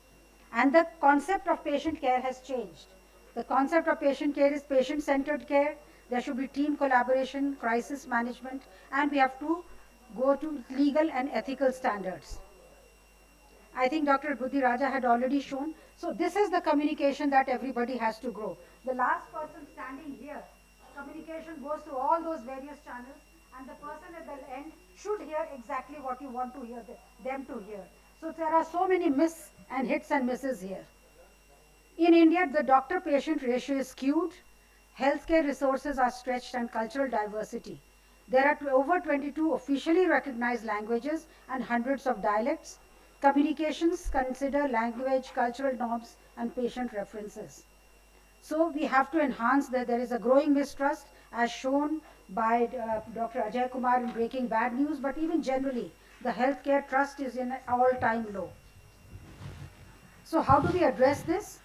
And the concept of patient care has changed. The concept of patient care is patient-centered care. There should be team collaboration, crisis management, and we have to go to legal and ethical standards. I think Dr. Buddhi Raja had already shown. So this is the communication that everybody has to grow. The last person standing here, communication goes to all those various channels, and the person at the end should hear exactly what you want to hear them to hear. So there are so many misses and hits and misses here. In India, the doctor-patient ratio is skewed, healthcare resources are stretched, and cultural diversity. There are over 22 officially recognized languages and hundreds of dialects. Communications consider language, cultural norms, and patient references. So we have to enhance that. There is a growing mistrust as shown by Dr. Ajay Kumar in Breaking Bad News, but even generally, the healthcare trust is in an all-time low. So how do we address this?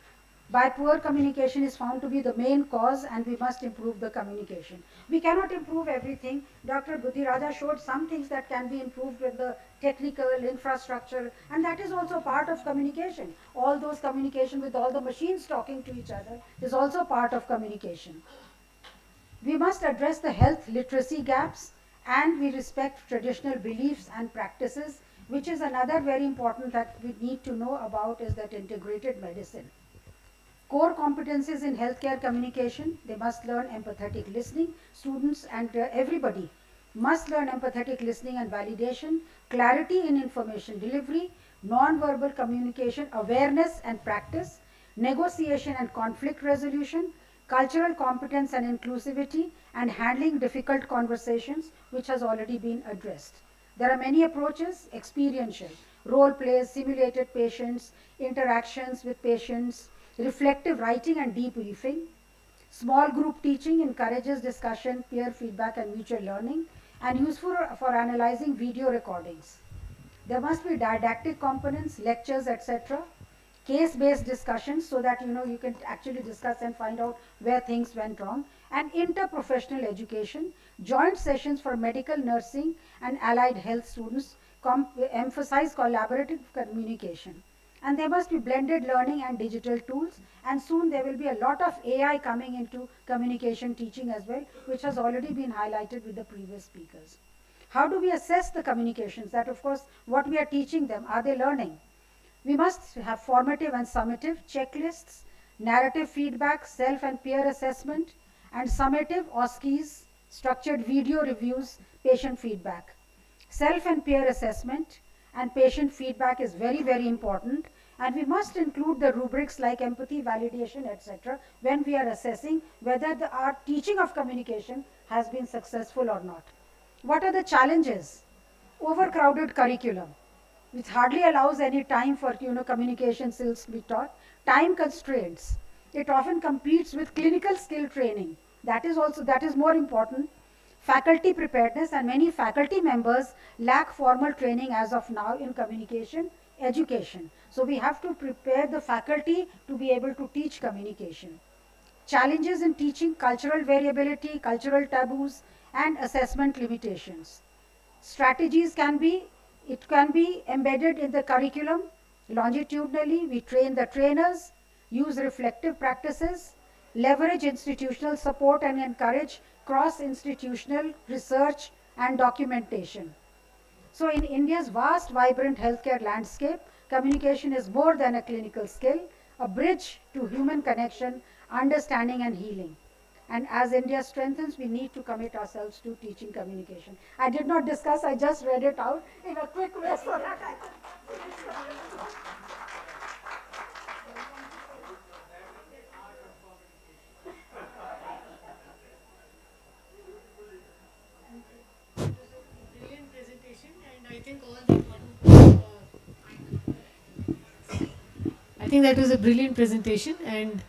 By poor communication is found to be the main cause, and we must improve the communication. We cannot improve everything. Dr. Buddhi Raja showed some things that can be improved with the technical infrastructure, and that is also part of communication. All those communication with all the machines talking to each other is also part of communication. We must address the health literacy gaps, and we respect traditional beliefs and practices, which is another very important that we need to know about, is that integrated medicine. Core competencies in healthcare communication: they must learn empathetic listening. Students and everybody must learn empathetic listening and validation, clarity in information delivery, non-verbal communication awareness and practice, negotiation and conflict resolution, cultural competence and inclusivity, and handling difficult conversations, which has already been addressed. There are many approaches: experiential, role plays, simulated patients, interactions with patients, reflective writing and debriefing. Small group teaching encourages discussion, peer feedback, and mutual learning, and useful for analyzing video recordings. There must be didactic components, lectures, etc. Case-based discussions, so that you can actually discuss and find out where things went wrong, and interprofessional education, joint sessions for medical, nursing, and allied health students emphasize collaborative communication. And there must be blended learning and digital tools, and soon there will be a lot of AI coming into communication teaching as well, which has already been highlighted with the previous speakers. How do we assess the communications? That, of course, what we are teaching them, are they learning? We must have formative and summative checklists, narrative feedback, self and peer assessment, and summative OSCEs, structured video reviews, patient feedback. Self and peer assessment and patient feedback is very, very important, and we must include the rubrics like empathy, validation, etc. when we are assessing whether our teaching of communication has been successful or not. What are the challenges? Overcrowded curriculum, which hardly allows any time for communication skills to be taught. Time constraints. It often competes with clinical skill training. That is more important. Faculty preparedness, and many faculty members lack formal training as of now in communication education. So we have to prepare the faculty to be able to teach communication. Challenges in teaching: cultural variability, cultural taboos, and assessment limitations. Strategies can be embedded in the curriculum longitudinally. We train the trainers, use reflective practices, leverage institutional support, and encourage cross-institutional research and documentation. So in India's vast, vibrant healthcare landscape, communication is more than a clinical skill, a bridge to human connection, understanding, and healing. And as India strengthens, we need to commit ourselves to teaching communication. I did not discuss, I just read it out in a quick way so that I can... I think that was a brilliant presentation, and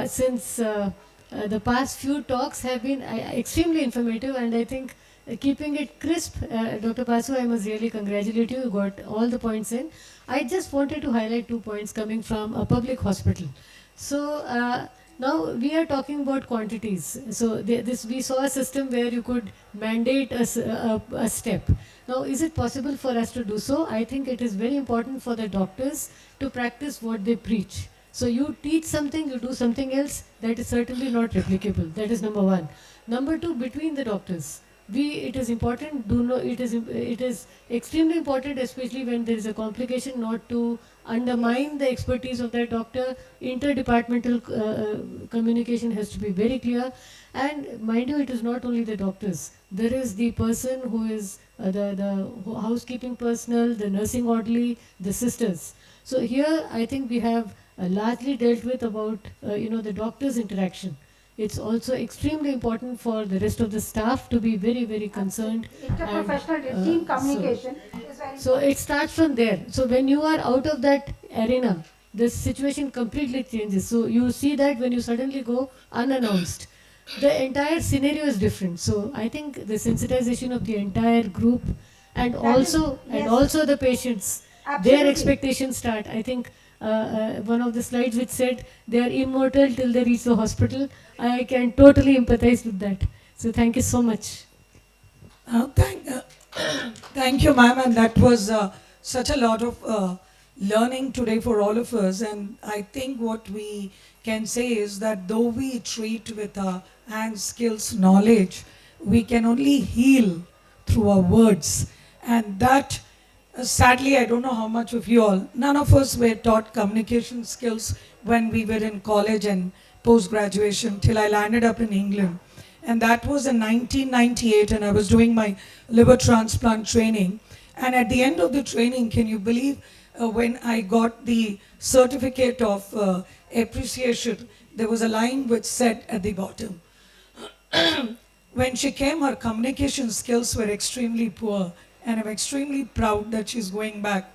since the past few talks have been extremely informative, and I think keeping it crisp, Dr. Basu, I must really congratulate you. You got all the points in. I just wanted to highlight 2 points coming from a public hospital. So Now we are talking about quantities. So this we saw a system where you could mandate a step. Now, is it possible for us to do so? I think it is very important for the doctors to practice what they preach. So you teach something, you do something else, that is certainly not replicable. That is number one. Number two, between the doctors. It is important, it is extremely important, especially when there is a complication, not to undermine the expertise of that doctor. Interdepartmental communication has to be very clear. And mind you, it is not only the doctors. There is the person who is the housekeeping personnel, the nursing orderly, the sisters. So here I think we have largely dealt with about the doctor's interaction. It's also extremely important for the rest of the staff to be very, very concerned. Interprofessional team communication is very So it starts from there. So when you are out of that arena, the situation completely changes. So you see that when you suddenly go unannounced, the entire scenario is different. So I think the sensitization of the entire group and also the patients, their expectations start. I think one of the slides which said they are immortal till they reach the hospital. I can totally empathize with that. So thank you so much. Thank you, ma'am, and that was such a lot of learning today for all of us. And I think what we can say is that though we treat with our hands, skills, knowledge, we can only heal through our words. And that, sadly, I don't know how much of you all, none of us were taught communication skills when we were in college and post-graduation till I landed up in England. And that was in 1998, and I was doing my liver transplant training. And at the end of the training, can you believe when I got the certificate of appreciation, there was a line which said at the bottom, when she came, her communication skills were extremely poor, and I'm extremely proud that she's going back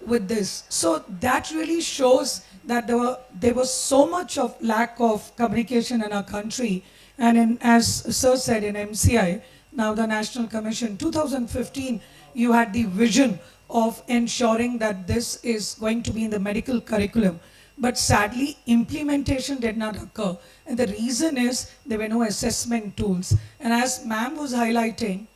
with this. So that really shows that there was so much of lack of communication in our country. And as Sir said, in MCI, now the National Commission, 2015, you had the vision of ensuring that this is going to be in the medical curriculum. But sadly, implementation did not occur. And the reason is there were no assessment tools. And as ma'am was highlighting,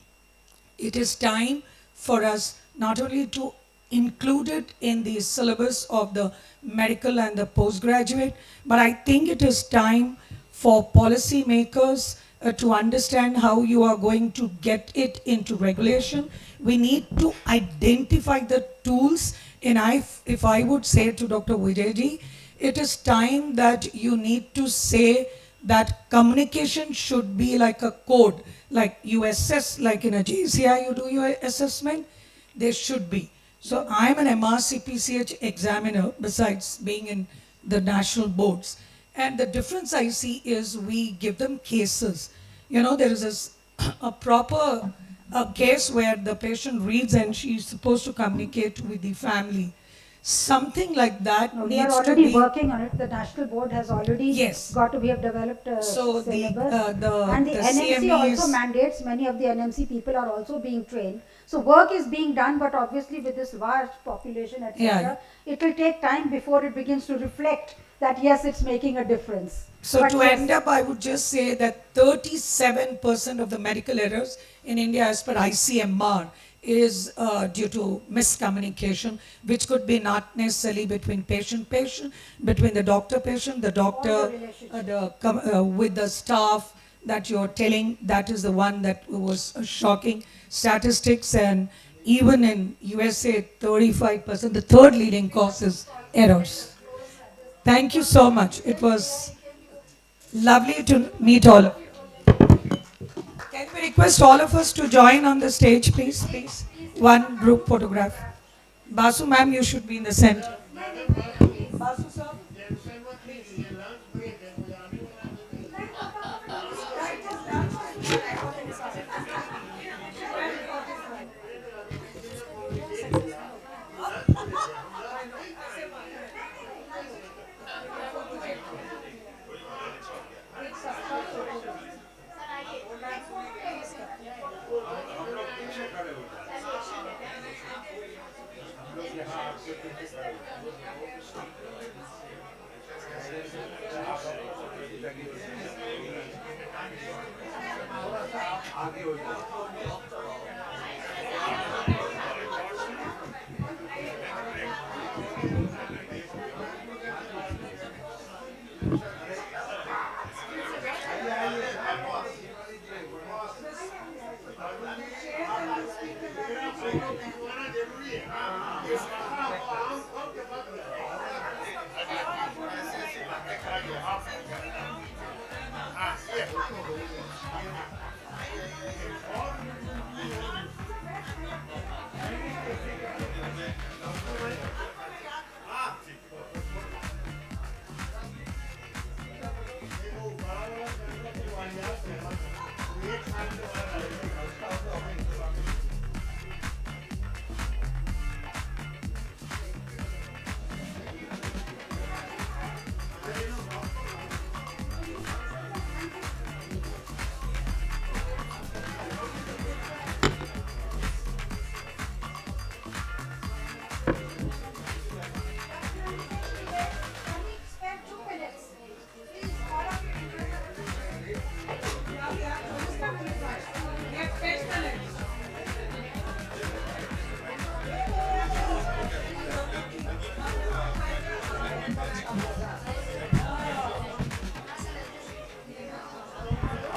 it is time for us not only to include it in the syllabus of the medical and the postgraduate, but I think it is time for policy makers to understand how you are going to get it into regulation. We need to identify the tools. And if I would say to Dr. Vijayji, it is time that you need to say that communication should be like a code, like you assess, like in a JCI you do your assessment, there should be. So I'm an MRCPCH examiner besides being in the national boards. And the difference I see is we give them cases. You know, there is a proper case where the patient reads and she's supposed to communicate with the family. Something like that we are needs to already be working on it. The national board has already we have developed a So syllabus. and the NMC CMEs also mandates, many of the NMC people are also being trained. So work is being done, but obviously with this vast population, etc., Yeah. it will take time before it begins to reflect that yes, it's making a difference. So But to yes, end up, I would just say that 37% of the medical errors in India as per ICMR is due to miscommunication, which could be not necessarily between patient-patient, between the doctor-patient, the doctor with the staff that you're telling. That is the one that was shocking statistics. And even in USA, 35%, the third leading cause is errors. Thank you so much. It was lovely to meet all of you. Can we request all of us to join on the stage, please? Please. One group photograph. Basu ma'am, you should be in the center. Basu sir.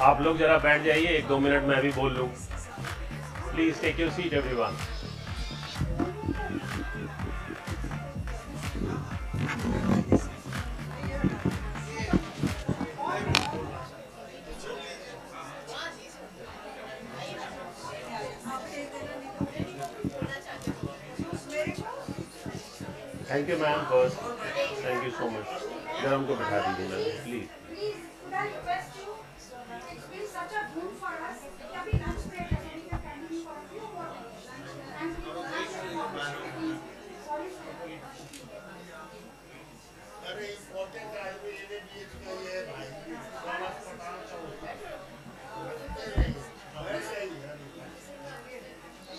आप लोग जरा बैठ जाइए, 1-2 minute मैं भी बोल लूँ. Please take your seat, everyone. Thank you, ma'am, first. Thank you so much. जरा उनको बैठा दीजिए मैम, please.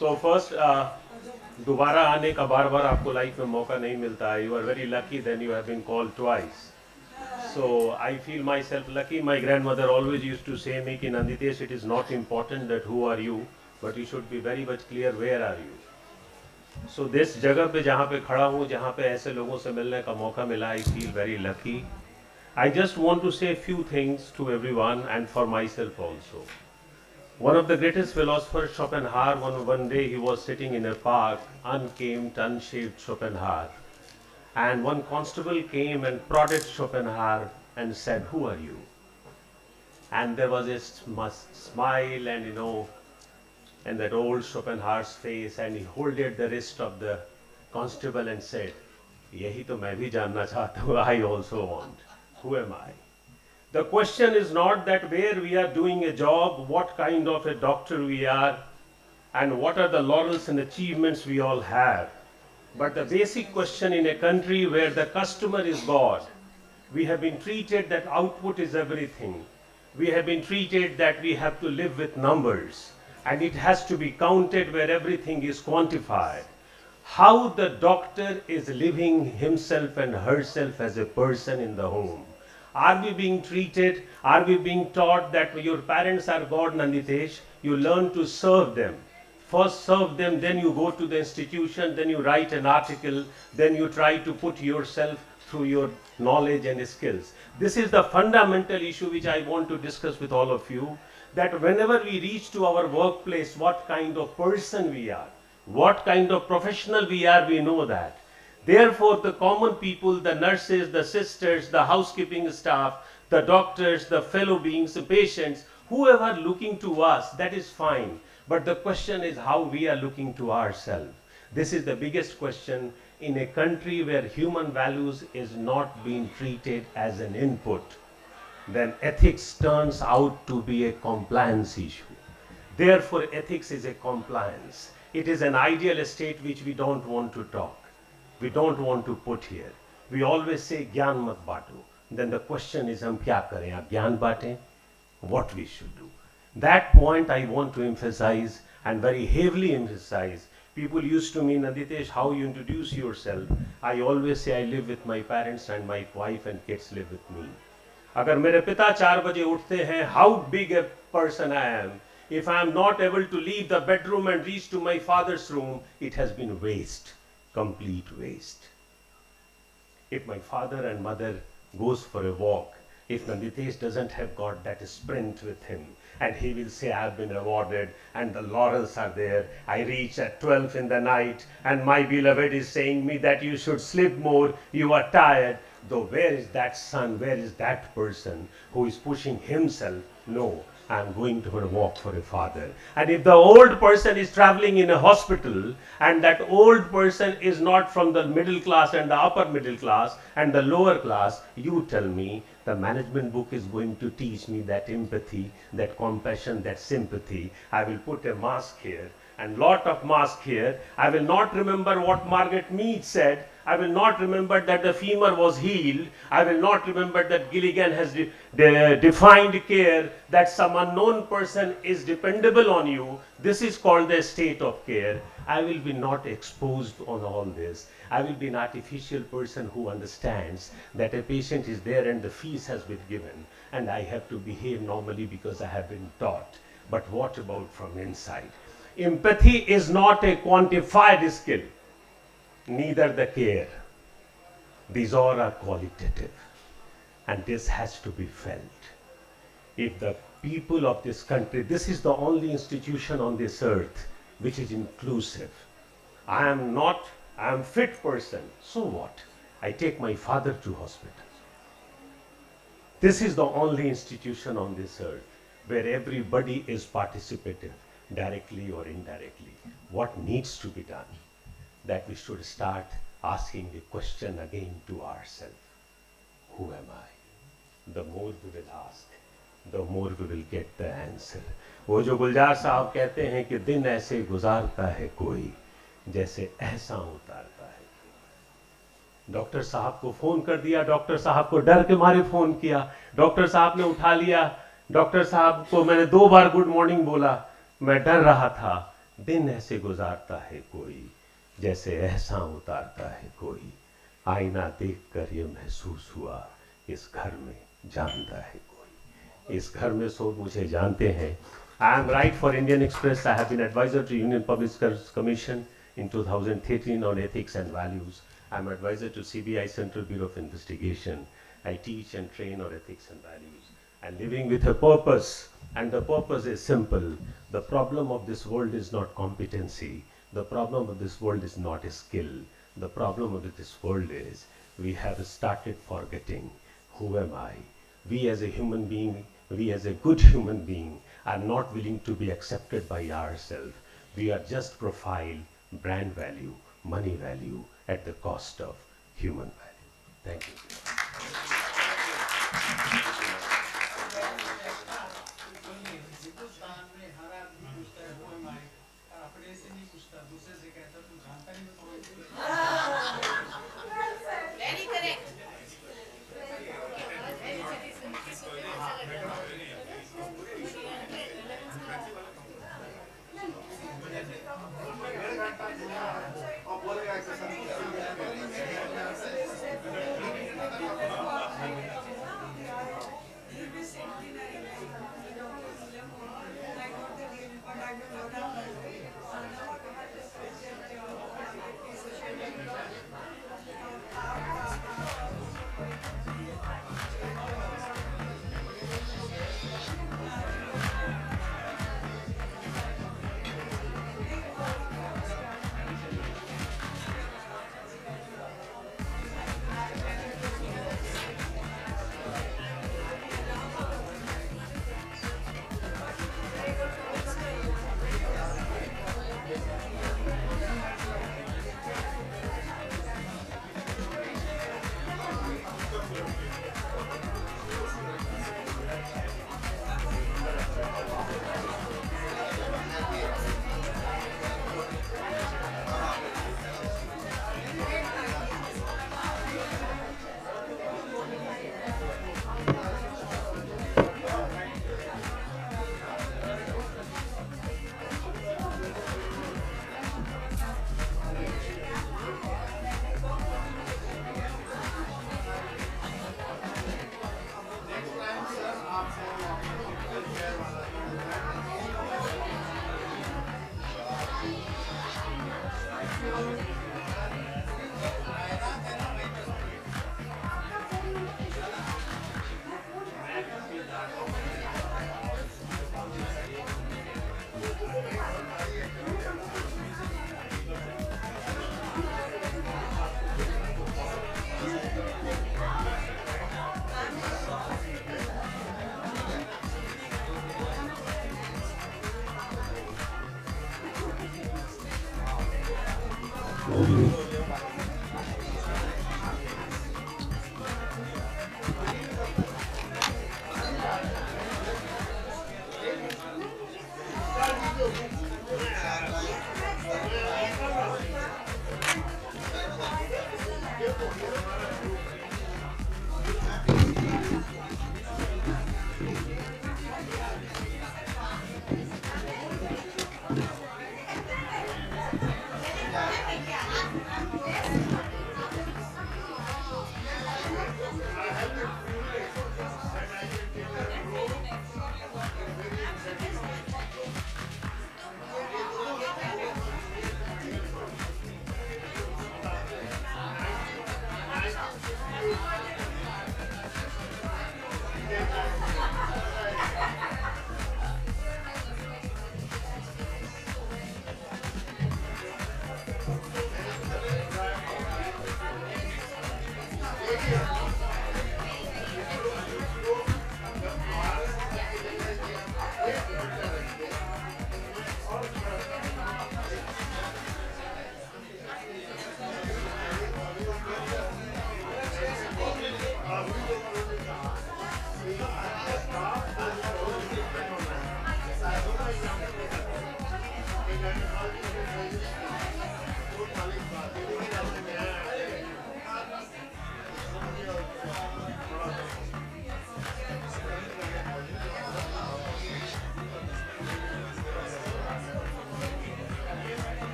So first, दोबारा आने का बार बार आपको लाइफ में मौका नहीं मिलता है. You are very lucky then you have been called twice. So I feel myself lucky. My grandmother always used to say me कि Nanditesh, it is not important that who are you, but you should be very much clear where are you. So this जगह पे जहाँ पे खड़ा हूँ, जहाँ पे ऐसे लोगों से मिलने का मौका मिला, I feel very lucky. I just want to say a few things to everyone and for myself also. One of the greatest philosophers, Schopenhauer, one day he was sitting in a park, unkempt, unshaved Schopenhauer. And one constable came and prodded Schopenhauer and said, "Who are you?" And there was a smile and, and that old Schopenhauer's face, and he holded the wrist of the constable and said, "Yahi to main bhi janna chahta hu, I also want. Who am I?" The question is not that where we are doing a job, what kind of a doctor we are, and what are the laurels and achievements we all have. But the basic question in a country where the customer is God, we have been treated that output is everything. We have been treated that we have to live with numbers, and it has to be counted where everything is quantified. How the doctor is living himself and herself as a person in the home. Are we being treated? Are we being taught that your parents are God, Nanditesh? You learn to serve them. First serve them, then you go to the institution, then you write an article, then you try to put yourself through your knowledge and skills. This is the fundamental issue which I want to discuss with all of you, that whenever we reach to our workplace, what kind of person we are, what kind of professional we are, we know that. Therefore, the common people, the nurses, the sisters, the housekeeping staff, the doctors, the fellow beings, the patients, whoever looking to us, that is fine. But the question is how we are looking to ourselves. This is the biggest question in a country where human values is not being treated as an input. Then ethics turns out to be a compliance issue. Therefore, ethics is a compliance. It is an ideal state which we don't want to talk. We don't want to put here. We always say, "Gyan mat bato." Then the question is, hum kya kare? Aap gyan batein? What we should do? That point I want to emphasize and very heavily emphasize, People used to me, Nanditesh, how you introduce yourself? I always say I live with my parents and my wife and kids live with me. अगर मेरे पिता 4 बजे उठते हैं, how big a person I am. If I am not able to leave the bedroom and reach to my father's room, it has been waste, complete waste. If my father and mother goes for a walk, if Nanditesh doesn't have got that sprint with him, and he will say, I have been awarded, and the laurels are there. I reach at 12 in the night, and my beloved is saying me that you should sleep more, you are tired. Though where is that son, where is that person who is pushing himself? No, I am going to walk for a father. And if the old person is traveling in a hospital, and that old person is not from the middle class and the upper middle class and the lower class, you tell me the management book is going to teach me that empathy, that compassion, that sympathy. I will put a mask here and lot of mask here. I will not remember what Margaret Mead said. I will not remember that the femur was healed. I will not remember that Gilligan has defined care, that some unknown person is dependable on you. This is called the state of care. I will be not exposed on all this. I will be an artificial person who understands that a patient is there and the fees has been given and I have to behave normally because I have been taught. But what about from inside? Empathy is not a quantified skill, neither the care. These all are qualitative, and this has to be felt. If the people of this country, this is the only institution on this earth which is inclusive. I am fit person, so what? I take my father to hospital. This is the only institution on this earth where everybody is participative, directly or indirectly. What needs to be done? That we should start asking the question again to ourselves. Who am I? The more we will ask, the more we will get the answer. वो जो गुलजार साहब कहते हैं कि दिन ऐसे गुजारता है कोई जैसे एहसां उतारता है. डॉक्टर साहब को फोन कर दिया, डॉक्टर साहब को डर के मारे फोन किया, डॉक्टर साहब ने उठा लिया, डॉक्टर साहब को मैंने 2 बार गुड मॉर्निंग बोला, मैं डर रहा था. दिन ऐसे गुजारता है कोई जैसे एहसां उतारता है कोई. आईना देखकर ये महसूस हुआ इस घर में जानता है कोई. इस घर में सब मुझे जानते हैं. I am right for Indian Express. I have been advisor to Union Public Service Commission in 2013 on ethics and values. I am advisor to CBI Central Bureau of Investigation. I teach and train on ethics and values. And living with a purpose. And the purpose is simple. The problem of this world is not competency. The problem of this world is not a skill. The problem of this world is we have started forgetting who am I. We as a human being, we as a good human being are not willing to be accepted by ourselves. We are just profile, brand value, money value at the cost of human value. Thank you. Very correct.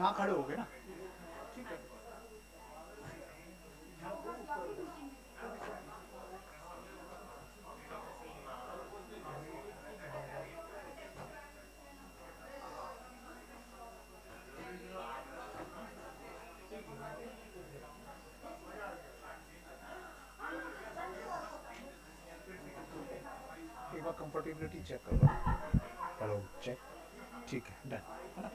यहाँ खड़े हो गए ना, ठीक है। एक बार comfortability check करो। Hello check, ठीक है, डन, है ना।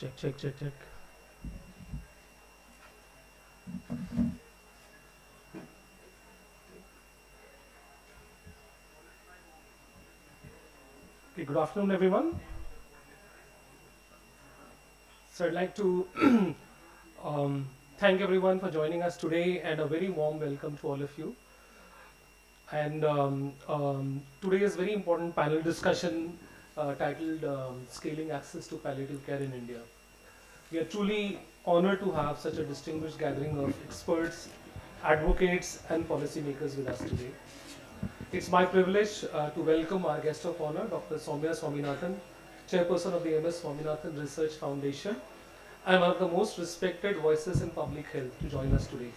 Check, check, check, check. Okay, good afternoon, everyone. So I'd like to thank everyone for joining us today, and a very warm welcome to all of you. And today is very important panel discussion titled Scaling Access to Palliative Care in India. We are truly honored to have such a distinguished gathering of experts, advocates and policymakers with us today. It's my privilege to welcome our guest of honor, Dr. Soumya Swaminathan, Chairperson of the MS Swaminathan Research Foundation, and one of the most respected voices in public health, to join us today.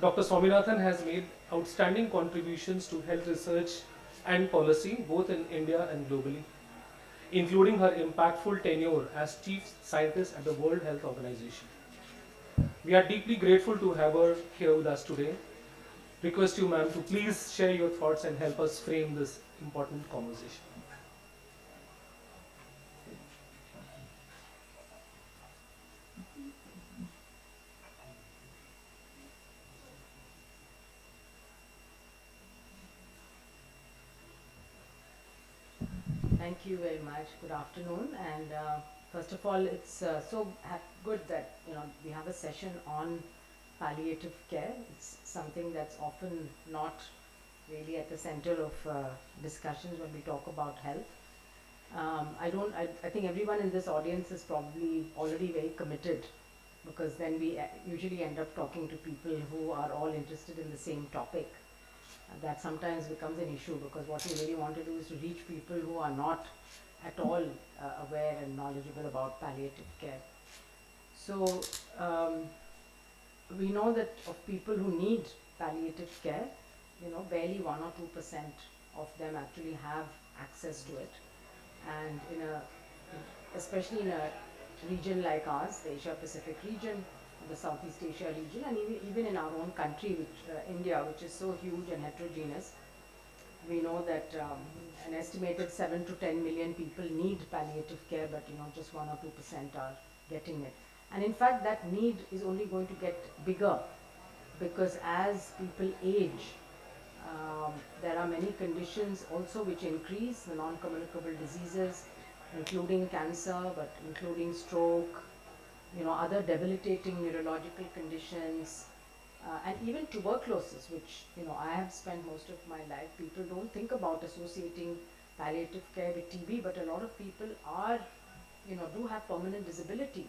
Dr. Swaminathan has made outstanding contributions to health research and policy both in India and globally, including her impactful tenure as Chief Scientist at the World Health Organization. We are deeply grateful to have her here with us today. Request you, ma'am, to please share your thoughts and help us frame this important conversation. Thank you very much. Good afternoon. And first of all, it's good that we have a session on palliative care. It's something that's often not really at the center of discussions when we talk about health. I think everyone in this audience is probably already very committed, because then we usually end up talking to people who are all interested in the same topic. That sometimes becomes an issue, because what we really want to do is to reach people who are not at all aware and knowledgeable about palliative care. So we know that of people who need palliative care, barely 1 or 2% of them actually have access to it. And especially in a region like ours, the Asia Pacific region, the Southeast Asia region, and even in our own country, India, which is so huge and heterogeneous, we know that an estimated 7 to 10 million people need palliative care, but just 1 or 2% are getting it. And in fact, that need is only going to get bigger, because as people age, there are many conditions also which increase, the non-communicable diseases, including cancer, but including stroke, other debilitating neurological conditions, and even tuberculosis, which I have spent most of my life. People don't think about associating palliative care with TB, but a lot of people are, do have permanent disability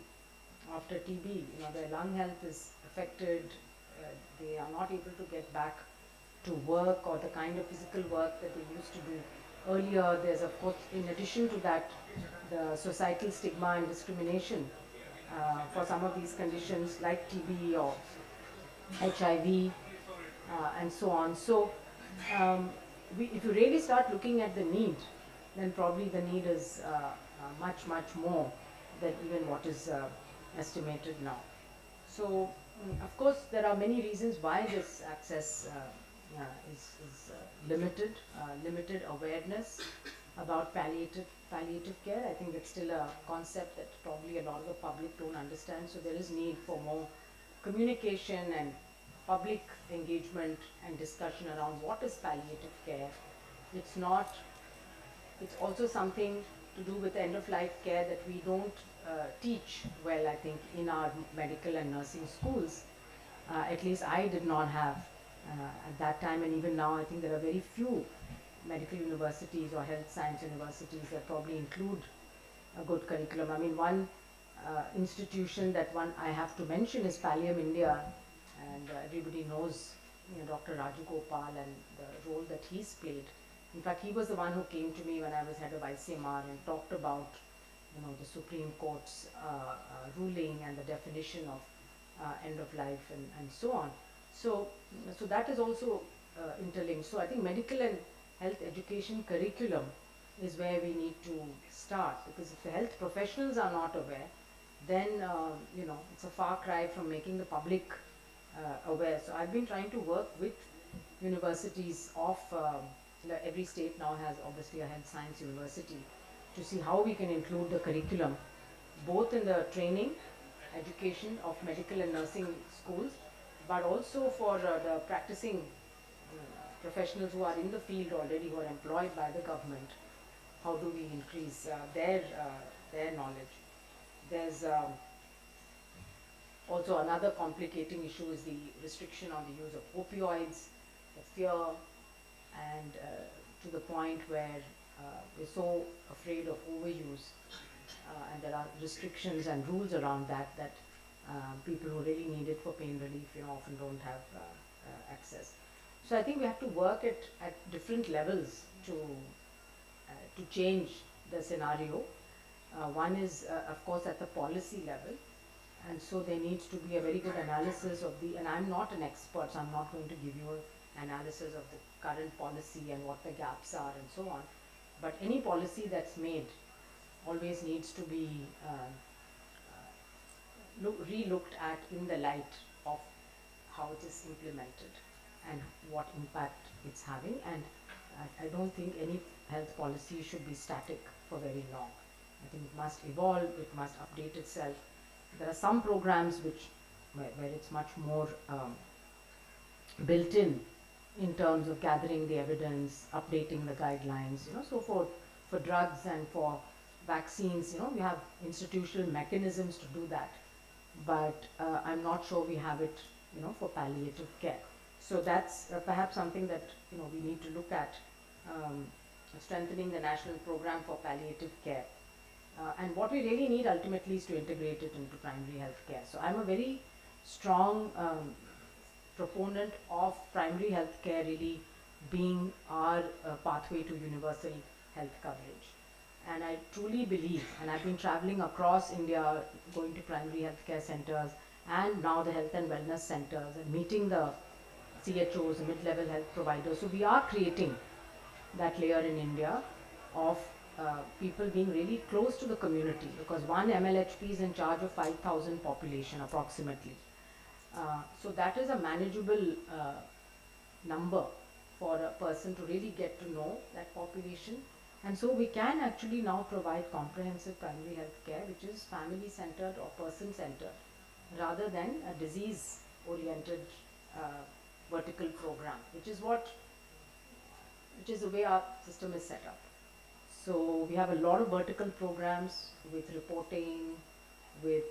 after TB. Their lung health is affected. They are not able to get back to work or the kind of physical work that they used to do earlier. There's, of course, in addition to that, the societal stigma and discrimination for some of these conditions like TB or HIV and so on. So if you really start looking at the need, then probably the need is much, much more than even what is estimated now. So of course there are many reasons why this access is limited, limited awareness about palliative care. I think it's still a concept that probably a lot of the public don't understand. So there is need for more communication and public engagement and discussion around what is palliative care. It's also something to do with end-of-life care that we don't teach well, I think, in our medical and nursing schools. At least I did not have at that time, and even now I think there are very few medical universities or health science universities that probably include a good curriculum. I mean, one institution that I have to mention is Pallium India, and everybody knows Dr. Raju Gopal and the role that he's played. In fact, he was the one who came to me when I was head of ICMR and talked about the Supreme Court's ruling and the definition of end of life and so on. So that is also interlinked. So I think medical and health education curriculum is where we need to start, because if the health professionals are not aware, then it's a far cry from making the public aware. So I've been trying to work with universities of every state now has obviously a health science university, to see how we can include the curriculum both in the training, education of medical and nursing schools, but also for the practicing professionals who are in the field already, who are employed by the government. How do we increase their knowledge? There's also another complicating issue is the restriction on the use of opioids, the fear, and to the point where we're so afraid of overuse, and there are restrictions and rules around that people who really need it for pain relief, often don't have access. So I think we have to work at different levels to change the scenario. One is, of course, at the policy level, and so there needs to be a very good analysis of and I'm not an expert, so I'm not going to give you an analysis of the current policy and what the gaps are and so on, but any policy that's made always needs to be re-looked at in the light of how it is implemented and what impact it's having. And I don't think any health policy should be static for very long. I think it must evolve, it must update itself. There are some programs where it's much more built in terms of gathering the evidence, updating the guidelines, so for drugs and for vaccines, we have institutional mechanisms to do that, but I'm not sure we have it, for palliative care. So that's perhaps something that, we need to look at, strengthening the national program for palliative care. And what we really need ultimately is to integrate it into primary health care. So I'm a very strong proponent of primary health care really being our pathway to universal health coverage. And I truly believe, and I've been traveling across India, going to primary health care centers and now the health and wellness centers and meeting the CHOs, the mid-level health providers. So we are creating that layer in India of people being really close to the community, because one MLHP is in charge of 5,000 population approximately. So that is a manageable number for a person to really get to know that population. And so we can actually now provide comprehensive primary health care, which is family-centered or person-centered, rather than a disease-oriented vertical program, which is the way our system is set up. So we have a lot of vertical programs with reporting, with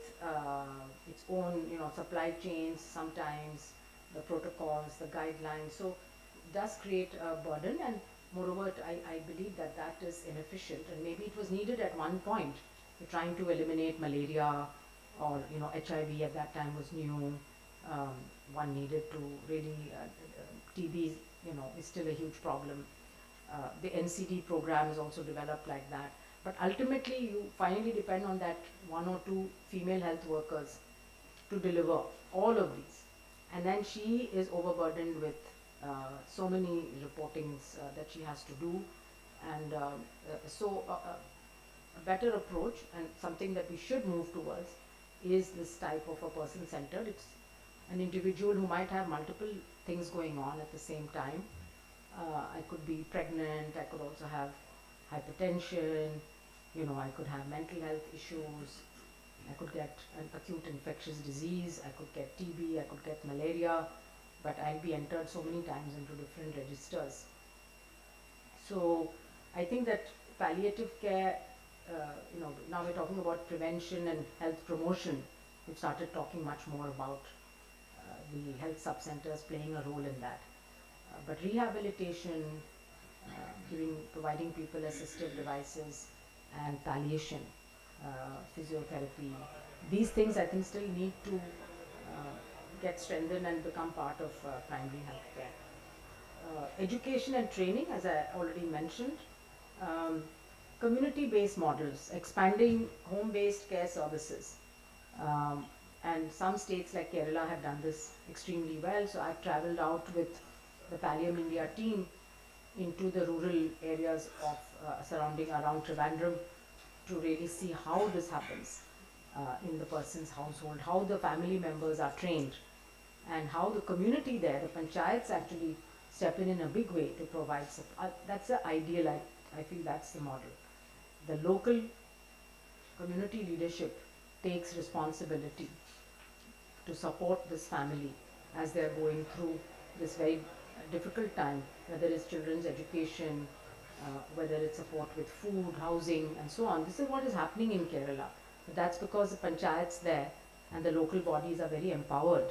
its own, supply chains, sometimes the protocols, the guidelines. So it does create a burden, and moreover, I believe that is inefficient, and maybe it was needed at one point. We're trying to eliminate malaria, or HIV at that time was new. One needed to really, TB, is still a huge problem. The NCD program is also developed like that. But ultimately, you finally depend on that one or two female health workers to deliver all of these. And then she is overburdened with so many reportings that she has to do. And so a better approach, and something that we should move towards, is this type of a person-centered. It's an individual who might have multiple things going on at the same time. I could be pregnant, I could also have hypertension, I could have mental health issues, I could get an acute infectious disease, I could get TB, I could get malaria, but I'll be entered so many times into different registers. So I think that palliative care, now we're talking about prevention and health promotion. We've started talking much more about the health sub-centers playing a role in that. But rehabilitation, providing people assistive devices, and palliation, physiotherapy, these things I think still need to get strengthened and become part of primary health care. Education and training, as I already mentioned, community-based models, expanding home-based care services. And some states like Kerala have done this extremely well. So I've traveled out with the Pallium India team into the rural areas of surrounding around Trivandrum to really see how this happens in the person's household, how the family members are trained, and how the community there, the panchayats actually step in a big way to provide support. That's the ideal, I feel that's the model. The local community leadership takes responsibility to support this family as they're going through this very difficult time, whether it's children's education, whether it's support with food, housing, and so on. This is what is happening in Kerala. But that's because the panchayats there and the local bodies are very empowered,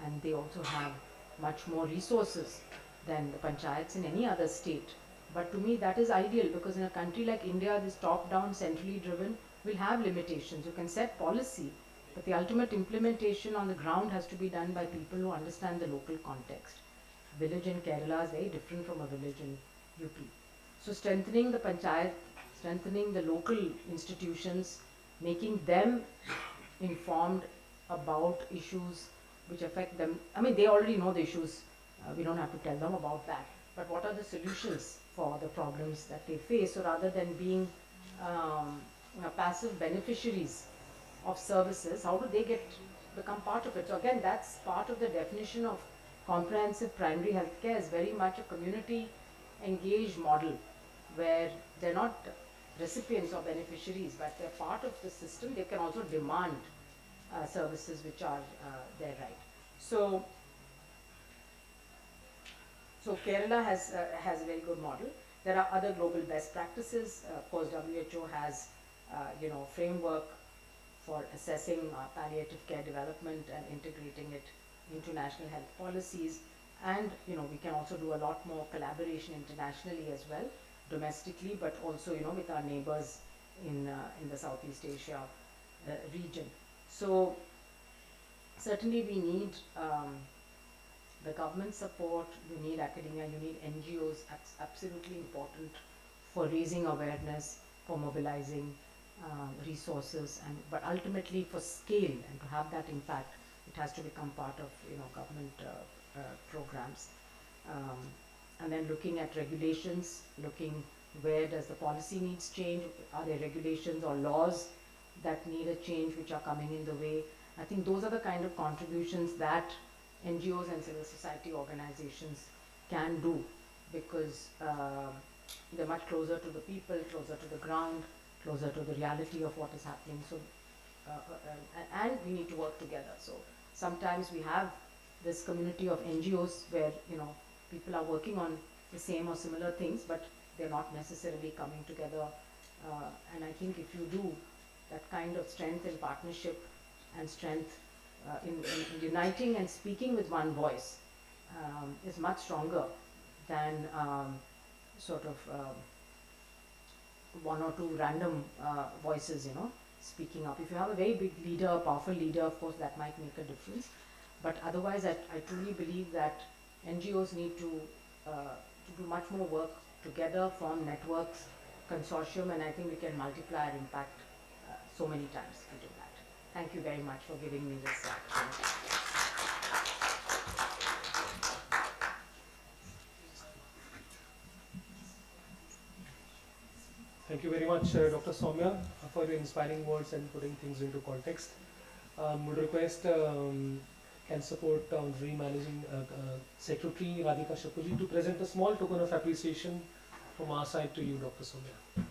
and they also have much more resources than the panchayats in any other state. But to me, that is ideal, because in a country like India, this top-down, centrally driven will have limitations. You can set policy, but the ultimate implementation on the ground has to be done by people who understand the local context. A village in Kerala is very different from a village in UP. So strengthening the panchayat, strengthening the local institutions, making them informed about issues which affect them. I mean, they already know the issues. We don't have to tell them about that. But what are the solutions for the problems that they face? So rather than being passive beneficiaries of services, how do they become part of it? So again, that's part of the definition of comprehensive primary health care, is very much a community engaged model where they're not recipients or beneficiaries, but they're part of the system. They can also demand services which are their right. So Kerala has a very good model. There are other global best practices. Of course, WHO has framework for assessing palliative care development and integrating it into national health policies. And we can also do a lot more collaboration internationally as well, domestically, but also with our neighbors in the Southeast Asia region. So certainly we need the government support, you need academia, you need NGOs. That's absolutely important for raising awareness, for mobilizing resources, but ultimately for scale and to have that impact, it has to become part of government programs. And then looking at regulations, looking where does the policy needs change, are there regulations or laws that need a change which are coming in the way. I think those are the kind of contributions that NGOs and civil society organizations can do, because they're much closer to the people, closer to the ground, closer to the reality of what is happening. So, and we need to work together. So sometimes we have this community of NGOs where people are working on the same or similar things, but they're not necessarily coming together. And I think if you do that kind of strength in partnership and strength in uniting and speaking with one voice is much stronger than one or two random voices, speaking up. If you have a very big leader, a powerful leader, of course that might make a difference. But otherwise, I truly believe that NGOs need to do much more work together, form networks, consortium, and I think we can multiply our impact so many times if we do that. Thank you very much for giving me this opportunity. Thank you very much, Dr. Soumya, for your inspiring words and putting things into context. Would request can support Honorary Managing Secretary Radhika Shapuji to present a small token of appreciation from our side to you, Dr. Soumya.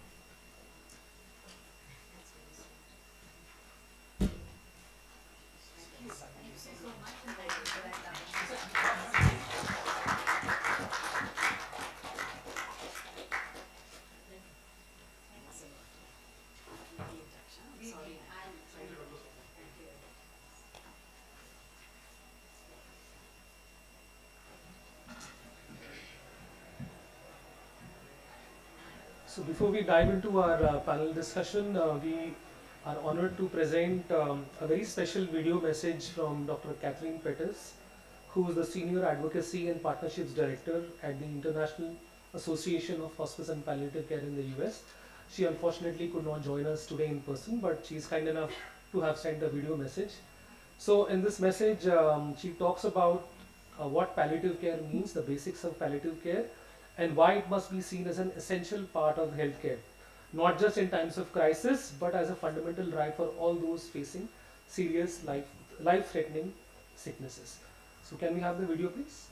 So before we dive into our panel discussion, we are honored to present a very special video message from Dr. Catherine Pettis, who is the Senior Advocacy and Partnerships Director at the International Association of Hospice and Palliative Care in the US. She unfortunately could not join us today in person, but she is kind enough to have sent a video message. So in this message, she talks about what palliative care means, the basics of palliative care, and why it must be seen as an essential part of healthcare, not just in times of crisis, but as a fundamental right for all those facing serious life-threatening sicknesses. So can we have the video, please?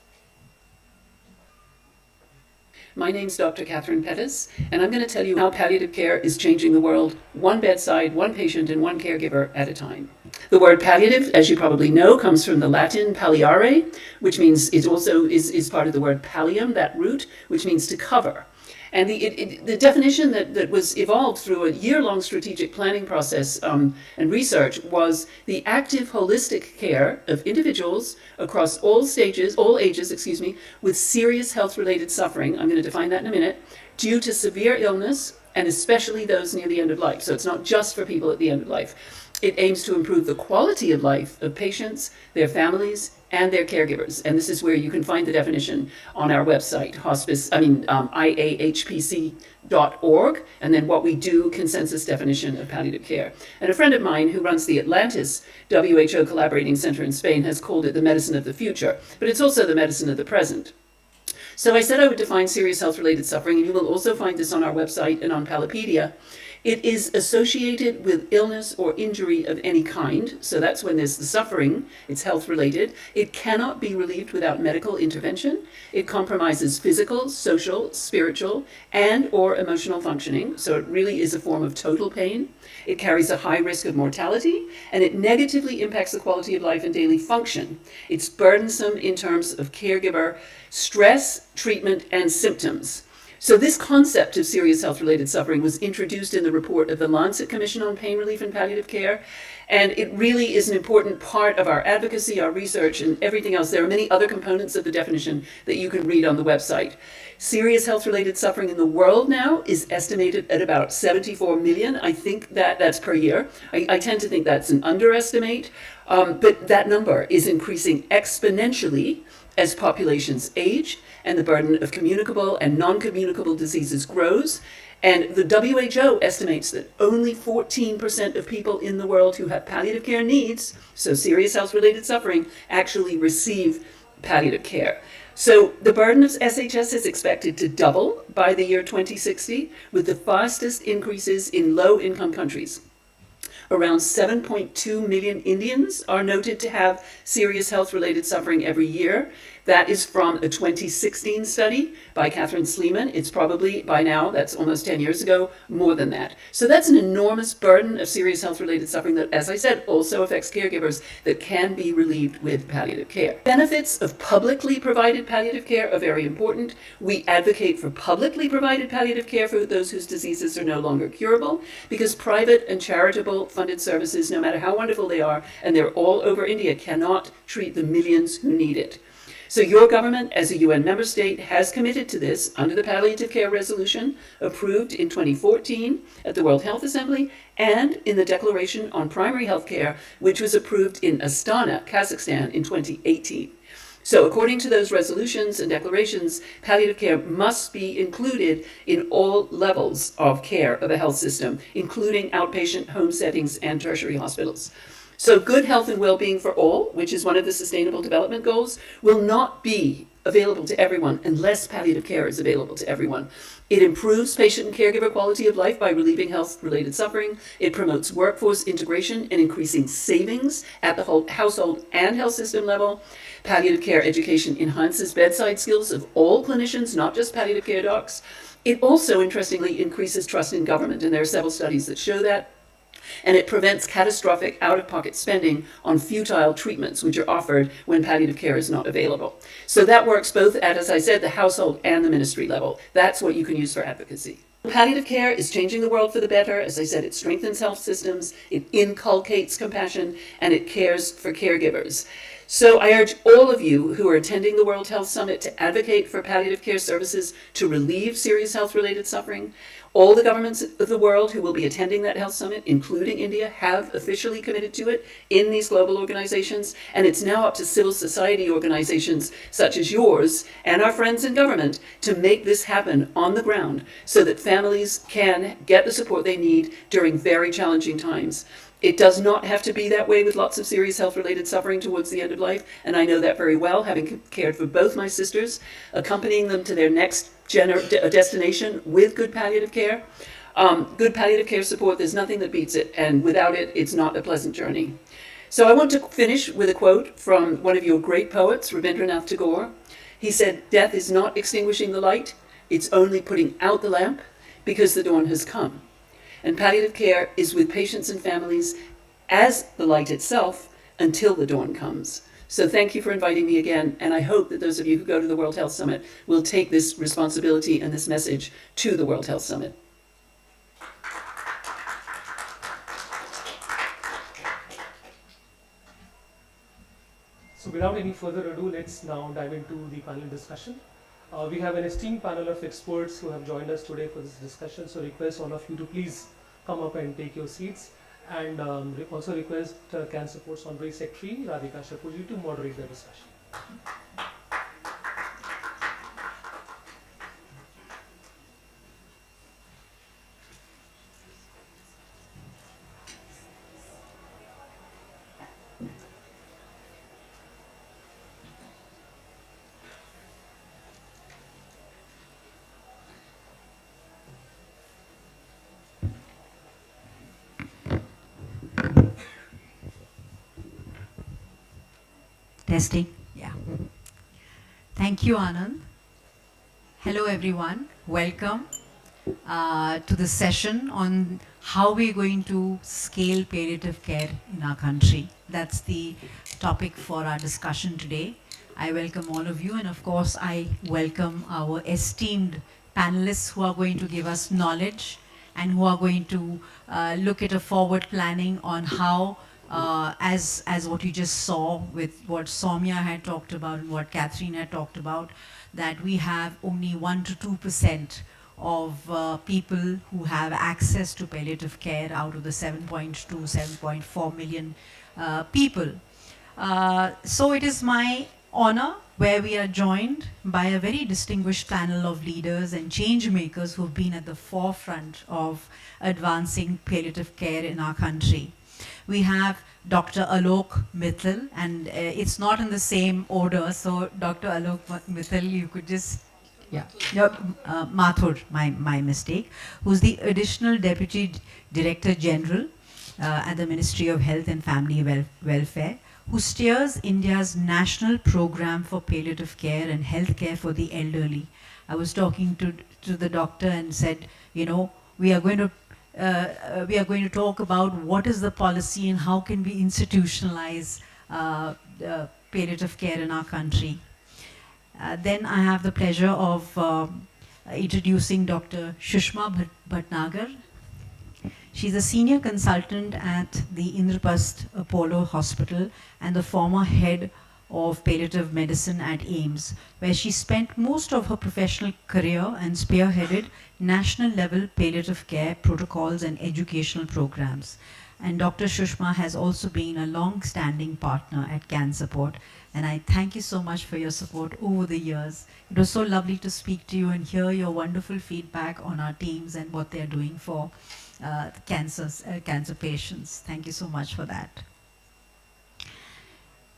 My name's Dr. Catherine Pettis, and I'm going to tell you how palliative care is changing the world, one bedside, one patient, and one caregiver at a time. The word palliative, as you probably know, comes from the Latin palliare, which means it also is part of the word pallium, that root, which means to cover. And the definition that was evolved through a year-long strategic planning process and research was the active holistic care of individuals across all ages, with serious health-related suffering, I'm going to define that in a minute, due to severe illness, and especially those near the end of life. So it's not just for people at the end of life. It aims to improve the quality of life of patients, their families, and their caregivers. And this is where you can find the definition on our website, iahpc.org, and then what we do, consensus definition of palliative care. And a friend of mine who runs the Atlantis WHO Collaborating Center in Spain has called it the medicine of the future, but it's also the medicine of the present. So I said I would define serious health-related suffering, and you will also find this on our website and on Pallipedia. It is associated with illness or injury of any kind, so that's when there's the suffering, it's health-related. It cannot be relieved without medical intervention. It compromises physical, social, spiritual, and or emotional functioning, so it really is a form of total pain. It carries a high risk of mortality, and it negatively impacts the quality of life and daily function. It's burdensome in terms of caregiver stress, treatment, and symptoms. So this concept of serious health-related suffering was introduced in the report of the Lancet Commission on Pain Relief and Palliative Care, and it really is an important part of our advocacy, our research, and everything else. There are many other components of the definition that you can read on the website. Serious health-related suffering in the world now is estimated at about 74 million. I think that's per year. I tend to think that's an underestimate, but that number is increasing exponentially as populations age and the burden of communicable and non-communicable diseases grows. And the WHO estimates that only 14% of people in the world who have palliative care needs, so serious health-related suffering, actually receive palliative care. So the burden of SHS is expected to double by the year 2060, with the fastest increases in low-income countries. Around 7.2 million Indians are noted to have serious health-related suffering every year. That is from a 2016 study by Catherine Sleeman. It's probably, by now, that's almost 10 years ago, more than that. So that's an enormous burden of serious health-related suffering that, as I said, also affects caregivers that can be relieved with palliative care. Benefits of publicly provided palliative care are very important. We advocate for publicly provided palliative care for those whose diseases are no longer curable, because private and charitable funded services, no matter how wonderful they are, and they're all over India, cannot treat the millions who need it. So your government, as a UN member state, has committed to this under the Palliative Care Resolution approved in 2014 at the World Health Assembly and in the Declaration on Primary Health Care, which was approved in Astana, Kazakhstan in 2018. So according to those resolutions and declarations, palliative care must be included in all levels of care of a health system, including outpatient home settings and tertiary hospitals. So good health and well-being for all, which is one of the Sustainable Development Goals, will not be available to everyone unless palliative care is available to everyone. It improves patient and caregiver quality of life by relieving health-related suffering. It promotes workforce integration and increasing savings at the whole household and health system level. Palliative care education enhances bedside skills of all clinicians, not just palliative care docs. It also, interestingly, increases trust in government, and there are several studies that show that. And it prevents catastrophic out-of-pocket spending on futile treatments which are offered when palliative care is not available. So that works both at, as I said, the household and the ministry level. That's what you can use for advocacy. Palliative care is changing the world for the better. As I said, it strengthens health systems, it inculcates compassion, and it cares for caregivers. So I urge all of you who are attending the World Health Summit to advocate for palliative care services to relieve serious health-related suffering. All the governments of the world who will be attending that health summit, including India, have officially committed to it in these global organizations, and it's now up to civil society organizations such as yours and our friends in government to make this happen on the ground so that families can get the support they need during very challenging times. It does not have to be that way with lots of serious health-related suffering towards the end of life, and I know that very well, having cared for both my sisters, accompanying them to their next destination with good palliative care. Good palliative care support, there's nothing that beats it, and without it, it's not a pleasant journey. So I want to finish with a quote from one of your great poets, Rabindranath Tagore. He said, "Death is not extinguishing the light, It's only putting out the lamp because the dawn has come. And palliative care is with patients and families as the light itself until the dawn comes. So thank you for inviting me again, and I hope that those of you who go to the World Health Summit will take this responsibility and this message to the World Health Summit. So without any further ado, let's now dive into the panel discussion. We have an esteemed panel of experts who have joined us today for this discussion, so request all of you to please come up and take your seats. And also request Can Support's Honorary Secretary Radhika Shapurji to moderate the discussion. Testing, yeah. Thank you, Anand. Hello, everyone. Welcome to the session on how we're going to scale palliative care in our country. That's the topic for our discussion today. I welcome all of you, and of course, I welcome our esteemed panelists who are going to give us knowledge and who are going to look at a forward planning on how as what you just saw with what Soumya had talked about and what Catherine had talked about, that we have only 1 to 2% of people who have access to palliative care out of the 7.2, 7.4 million people. So it is my honor where we are joined by a very distinguished panel of leaders and change makers who've been at the forefront of advancing palliative care in our country. We have Dr. Alok Mittal, and it's not in the same order, so Dr. Alok Mittal, you could just, yeah, Mathur, my mistake, who's the Additional Deputy Director General at the Ministry of Health and Family Welfare, who steers India's national program for palliative care and health care for the elderly. I was talking to the doctor and said, you know, we are going to talk about what is the policy and how can we institutionalize palliative care in our country. Then I have the pleasure of introducing Dr. Shushma Bhatnagar. She's a senior consultant at the Indraprastha Apollo Hospital and the former head of palliative medicine at AIIMS, where she spent most of her professional career and spearheaded national level palliative care protocols and educational programs. And Dr. Shushma has also been a long-standing partner at Can Support, and I thank you so much for your support over the years. It was so lovely to speak to you and hear your wonderful feedback on our teams and what they're doing for cancer patients. Thank you so much for that.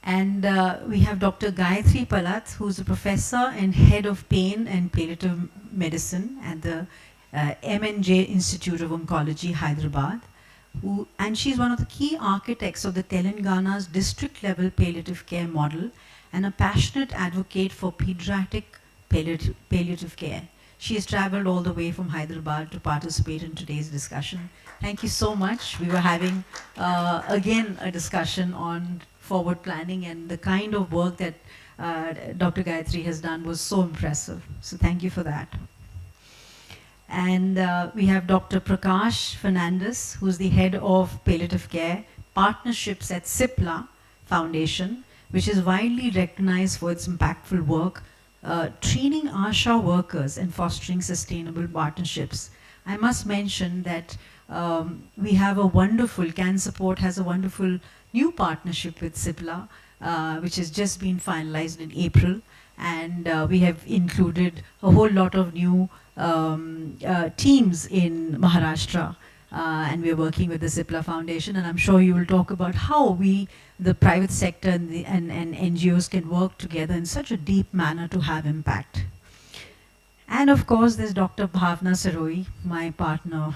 And we have Dr. Gayatri Palath, who's a professor and head of pain and palliative medicine at the M&J Institute of Oncology, Hyderabad. And she's one of the key architects of the Telangana's district-level palliative care model and a passionate advocate for pediatric palliative care. She has traveled all the way from Hyderabad to participate in today's discussion. Thank you so much. We were having, again, a discussion on forward planning, and the kind of work that Dr. Gayatri has done was so impressive. So thank you for that. And we have Dr. Prakash Fernandez, who's the head of palliative care partnerships at CIPLA Foundation, which is widely recognized for its impactful work training ASHA workers and fostering sustainable partnerships. I must mention that we have a wonderful, Can Support has a wonderful new partnership with CIPLA, which has just been finalized in April. And we have included a whole lot of new teams in Maharashtra. And we're working with the CIPLA Foundation, and I'm sure you will talk about how we, the private sector and NGOs can work together in such a deep manner to have impact. And of course, there's Dr. Bhavna Saroi, my partner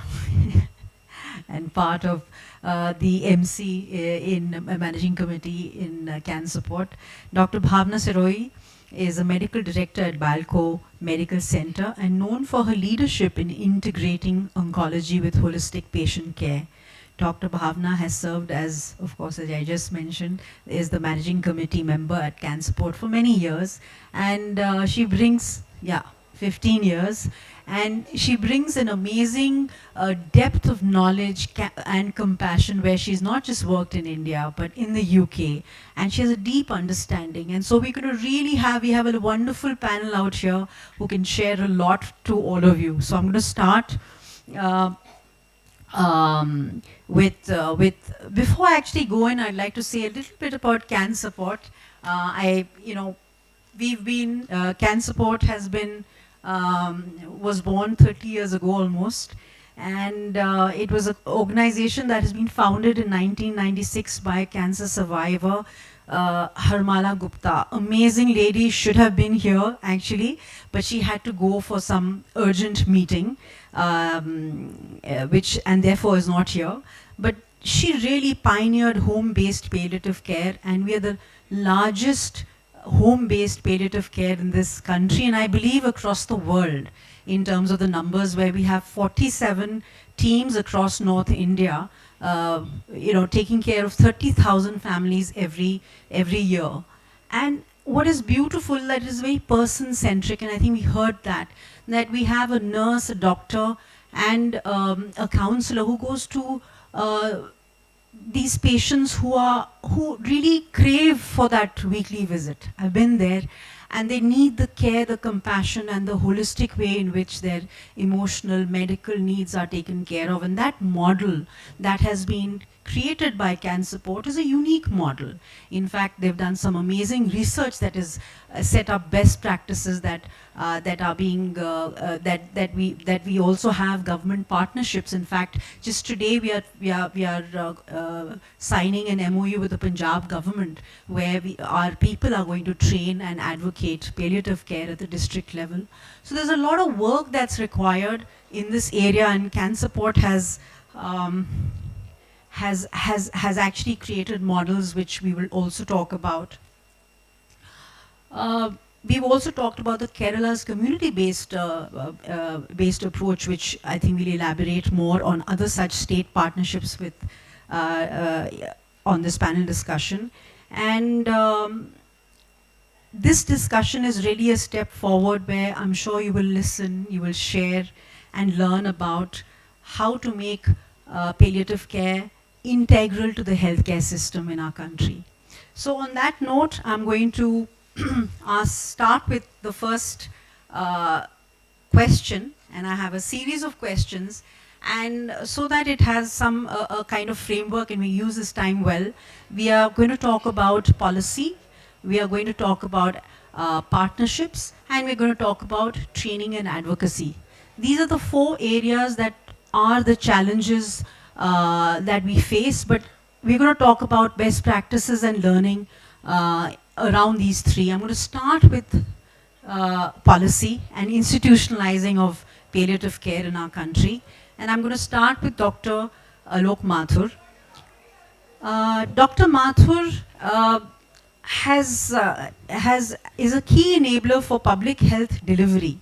and part of the MC in Managing Committee in Can Support. Dr. Bhavna Saroi, is a medical director at Balco Medical Center and known for her leadership in integrating oncology with holistic patient care. Dr. Bhavna has served as, of course, as I just mentioned, is the managing committee member at CanSupport for many years, and she brings, 15 years, and she brings an amazing depth of knowledge and compassion, where she's not just worked in India but in the UK, and she has a deep understanding. And so we're going to really we have a wonderful panel out here who can share a lot to all of you. So I'm going to start before I actually go in, I'd like to say a little bit about CanSupport. We've been CanSupport has been was born 30 years ago almost, and it was an organization that has been founded in 1996 by a cancer survivor, Harmala Gupta. Amazing lady, should have been here actually, but she had to go for some urgent meeting, and therefore is not here. But she really pioneered home-based palliative care, and we are the largest home-based palliative care in this country, and I believe across the world, in terms of the numbers, where we have 47 teams across North India, taking care of 30,000 families every year. And what is beautiful, that is very person-centric, and I think we heard that we have a nurse, a doctor, and a counselor who goes to these patients who really crave for that weekly visit. I've been there, and they need the care, the compassion, and the holistic way in which their emotional, medical needs are taken care of. And that model that has been created by CanSupport is a unique model. In fact, they've done some amazing research that is set up best practices that are being that we also have government partnerships. In fact, just today we are signing an MOU with the Punjab government, where our people are going to train and advocate palliative care at the district level. So there's a lot of work that's required in this area, and CanSupport has actually created models which we will also talk about. We've also talked about the Kerala's community-based based approach, which I think we'll elaborate more on other such state partnerships with on this panel discussion. And this discussion is really a step forward, where I'm sure you will listen, you will share and learn about how to make palliative care integral to the healthcare system in our country. So on that note, I'm going to start with the first question, and I have a series of questions, and so that it has some a kind of framework and we use this time well, we are going to talk about policy, we are going to talk about partnerships, and we're going to talk about training and advocacy. These are the 4 areas that are the challenges that we face, but we're going to talk about best practices and learning around these 3. I'm going to start with policy and institutionalizing of palliative care in our country, and I'm going to start with Dr. Alok Mathur. Dr. Mathur is a key enabler for public health delivery,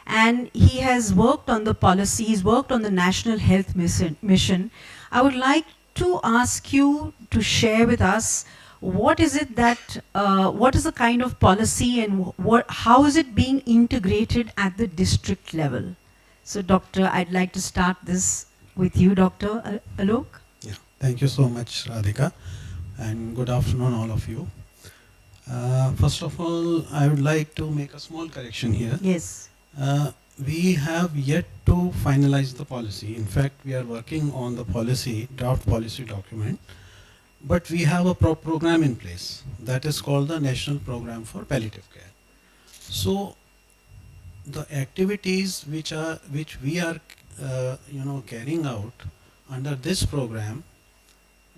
and he has worked on the policy, he's worked on the National Health Mission. I would like to ask you to share with us what is it that, what is the kind of policy, and how is it being integrated at the district level? So Doctor, I'd like to start this with you, Dr. Alok. Yeah, thank you so much, Radhika, and good afternoon all of you. First of all, I would like to make a small correction here. Yes. We have yet to finalize the policy. In fact, we are working on the policy, draft policy document, but we have a program in place that is called the National Program for Palliative Care. So the activities which we are carrying out under this program,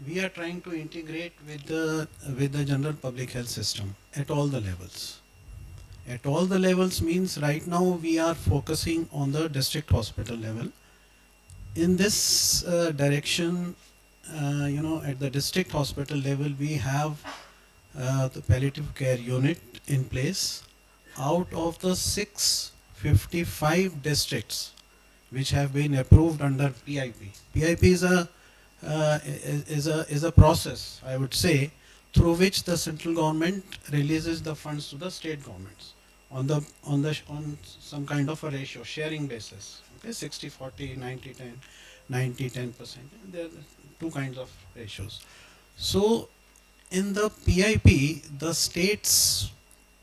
we are trying to integrate with the general public health system at all the levels. At all the levels means right now we are focusing on the district hospital level. In this direction, at the district hospital level, we have the palliative care unit in place, out of the 655 districts which have been approved under PIP. PIP is a process, I would say, through which the central government releases the funds to the state governments on some kind of a ratio, sharing basis. Okay, 60-40, 90-10, 90-10%. There are two kinds of ratios. So in the PIP, the states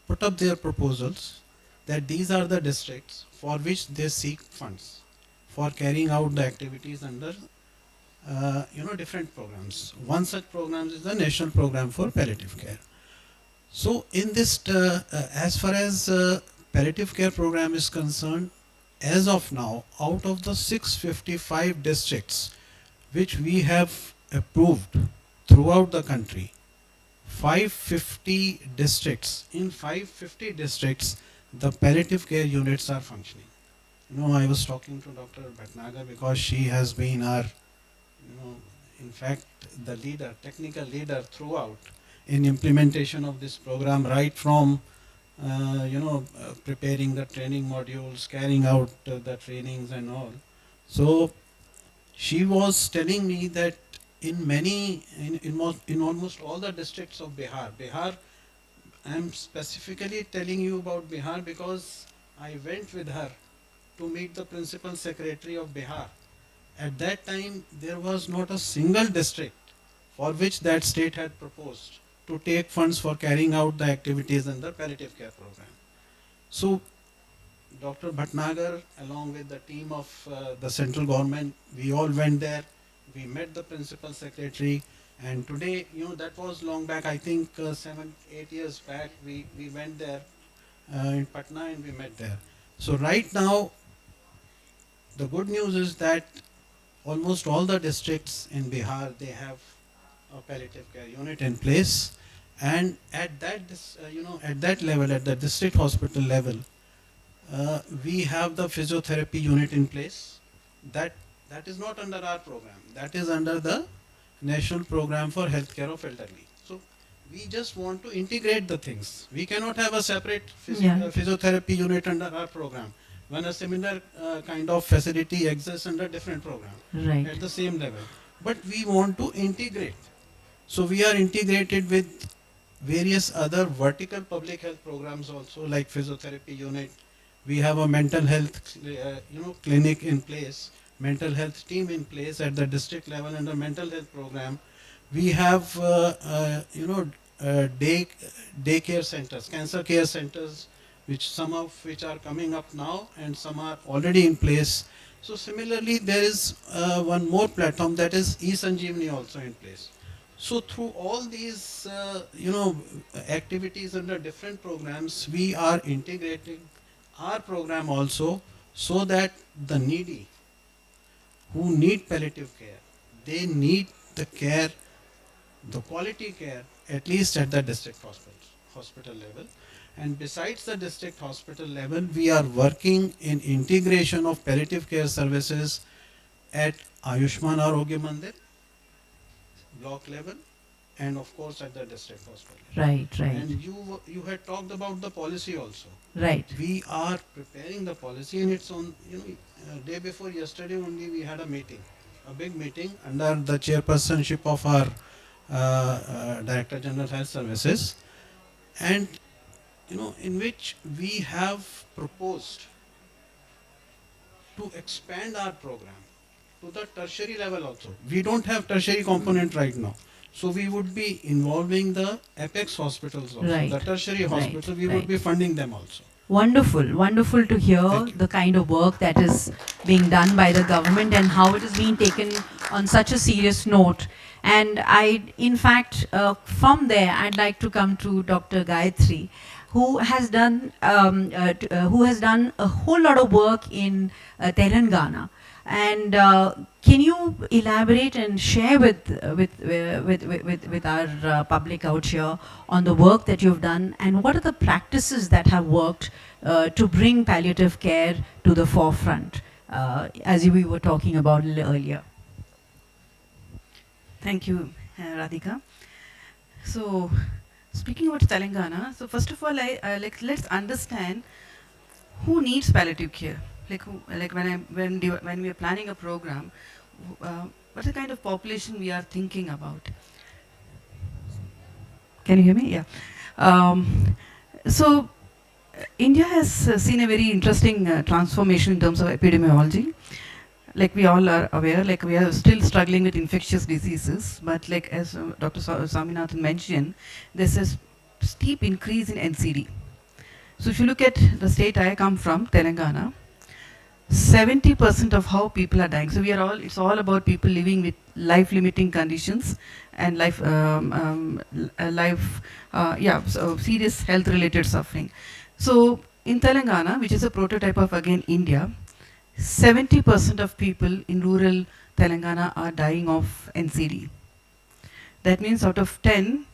put up their proposals that these are the districts for which they seek funds for carrying out the activities under different programs. One such program is the National Program for Palliative Care. So in this, as far as palliative care program is concerned, as of now, out of the 655 districts which we have approved throughout the country, 550 districts, in 550 districts, the palliative care units are functioning. I was talking to Dr. Bhatnagar because she has been our, in fact, the leader, technical leader throughout in implementation of this program, right from, preparing the training modules, carrying out the trainings and all. So she was telling me that in almost all the districts of Bihar, I am specifically telling you about Bihar because I went with her to meet the Principal Secretary of Bihar. At that time, there was not a single district for which that state had proposed to take funds for carrying out the activities in the palliative care program. So, Dr. Bhatnagar, along with the team of the central government, we all went there. We met the Principal Secretary, and today, that was long back, I think 7-8 years back, we went there in Patna and we met there. So right now, the good news is that almost all the districts in Bihar, they have a palliative care unit in place, and at that at that level, at the district hospital level, we have the physiotherapy unit in place. That is not under our program. That is under the National Program for Healthcare of Elderly. So we just want to integrate the things. We cannot have a separate physiotherapy unit under our program when a similar kind of facility exists under different program at the same level. But we want to integrate. So we are integrated with various other vertical public health programs also, like physiotherapy unit. We have a mental health clinic in place, mental health team in place at the district level under mental health program. We have daycare centers, cancer care centers, which some of which are coming up now and some are already in place. So similarly, there is one more platform, that is eSanjeevani, also in place. So through all these activities under different programs, we are integrating our program also, so that the needy who need palliative care, they need the care, the quality care, at least at the district hospital level. And besides the district hospital level, we are working in integration of palliative care services at Ayushman Arogya Mandir, block level, and of course at the district hospital. Right. And you had talked about the policy also. Right. We are preparing the policy, and it's on, day before yesterday only we had a meeting, a big meeting under the chairpersonship of our Director General Health Services, and in which we have proposed to expand our program to the tertiary level also. We don't have tertiary component right now. So we would be involving the apex hospitals also, the tertiary hospital, we would be funding them also. Wonderful to hear the kind of work that is being done by the government and how it is being taken on such a serious note. And in fact, from there, I'd like to come to Dr. Gayatri, who has done a whole lot of work in Telangana. And can you elaborate and share with our public out here on the work that you've done, and what are the practices that have worked to bring palliative care to the forefront, as we were talking about a little earlier? Thank you, Radhika. So Speaking about Telangana, so first of all, let's understand who needs palliative care. When we are planning a program, what's the kind of population we are thinking about? Can you hear me? Yeah. So India has seen a very interesting transformation in terms of epidemiology. Like we all are aware, like we are still struggling with infectious diseases, but like as Dr. Swaminathan mentioned, there's a steep increase in NCD. So if you look at the state I come from, Telangana, 70% of how people are dying. So it's all about people living with life-limiting conditions and serious health-related suffering. So in Telangana, which is a prototype of again India, 70% of people in rural Telangana are dying of NCD. That means out of 10,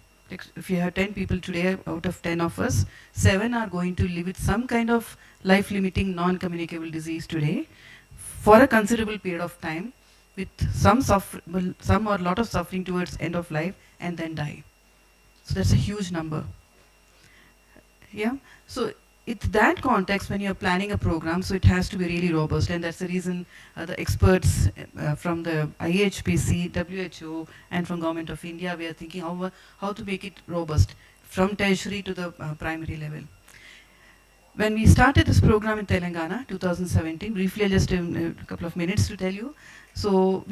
if you have 10 people today, out of 10 of us, 7 are going to live with some kind of life-limiting non-communicable disease today for a considerable period of time, with some or a lot of suffering towards end of life, and then die. So that's a huge number. Yeah. So it's that context when you're planning a program, so it has to be really robust, and that's the reason the experts from the IHPC, WHO, and from Government of India, we are thinking how to make it robust from tertiary to the primary level. When we started this program in Telangana, 2017, briefly, just a couple of minutes to tell you. So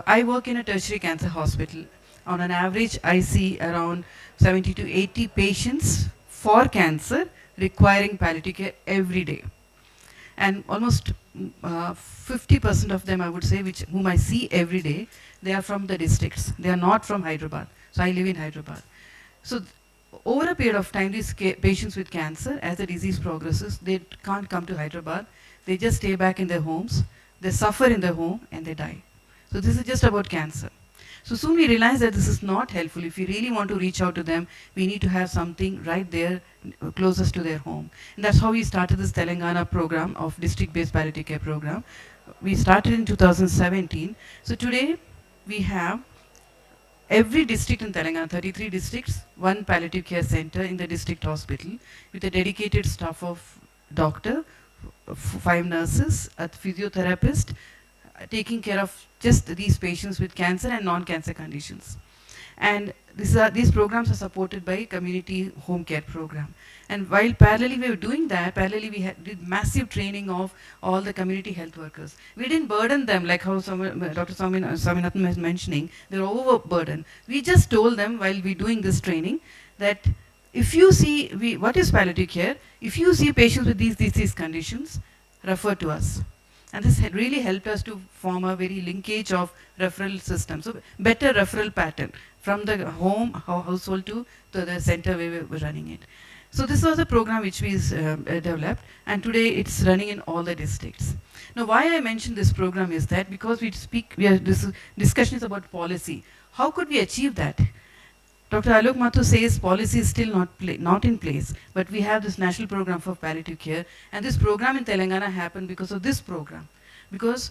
I work in a tertiary cancer hospital. On an average, I see around 70 to 80 patients for cancer requiring palliative care every day. And almost 50% of them, I would say, whom I see every day, they are from the districts. They are not from Hyderabad. So I live in Hyderabad. So over a period of time, these patients with cancer, as the disease progresses, they can't come to Hyderabad. They just stay back in their homes. They suffer in their home and they die. So this is just about cancer. So soon we realized that this is not helpful. If we really want to reach out to them, we need to have something right there closest to their home. And that's how we started this Telangana program of district-based palliative care program. We started in 2017. So today we have every district in Telangana, 33 districts, one palliative care center in the district hospital with a dedicated staff of doctor, 5 nurses, a physiotherapist, taking care of just these patients with cancer and non-cancer conditions. And these programs are supported by community home care program. And while parallelly we were doing that, we did massive training of all the community health workers. We didn't burden them like how Dr. Swaminathan was mentioning. They were overburdened. We just told them while we doing this training that if you see, what is palliative care? If you see patients with these disease conditions, refer to us. And this had really helped us to form a very linkage of referral system. So better referral pattern from the household to the center where we were running it. So this was a program which we developed, and today it's running in all the districts. Now why I mentioned this program is that because this discussion is about policy. How could we achieve that? Dr. Alok Mathur says policy is still not in place, but we have this national program for palliative care, and this program in Telangana happened because of this program. Because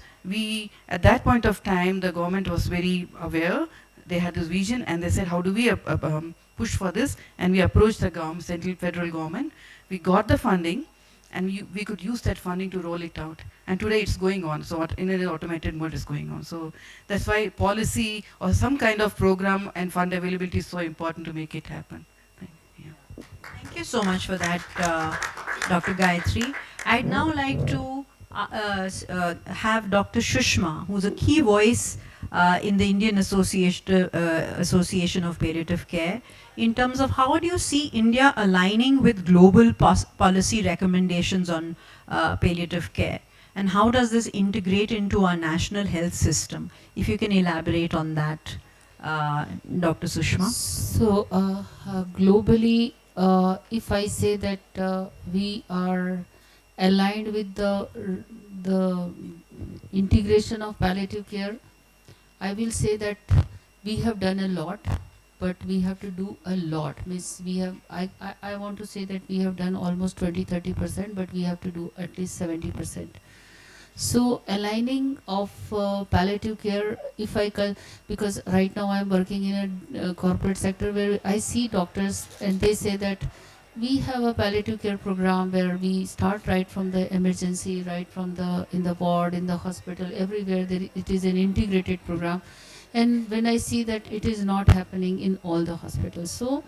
at that point of time, the government was very aware, they had this vision, and they said, how do we push for this? And we approached the government, central federal government, we got the funding, and we could use that funding to roll it out. And today it's going on, so in an automated mode it's going on. So that's why policy or some kind of program and fund availability is so important to make it happen. Thank you so much for that, Dr. Gayatri. I'd now like to have Dr. Shushma, who's a key voice in the Indian Association of Palliative Care, in terms of how do you see India aligning with global policy recommendations on palliative care, and how does this integrate into our national health system? If you can elaborate on that, Dr. Sushma. So globally, if I say that we are aligned with the integration of palliative care, I will say that we have done a lot, but we have to do a lot. I want to say that we have done almost 20-30%, but we have to do at least 70%. So aligning of palliative care, if I because right now I'm working in a corporate sector where I see doctors and they say that we have a palliative care program where we start right from the emergency, right from the in the ward, in the hospital, everywhere. It is an integrated program, and when I see that it is not happening in all the hospitals, so.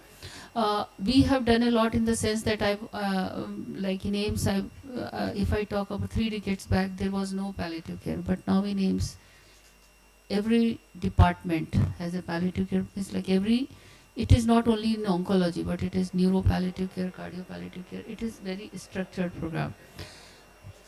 We have done a lot in the sense that like in AIMS, if I talk about 3 decades back, there was no palliative care, but now in AIMS, every department has a palliative care. It's like it is not only in oncology, but it is neuro palliative care, cardio palliative care. It is very structured program.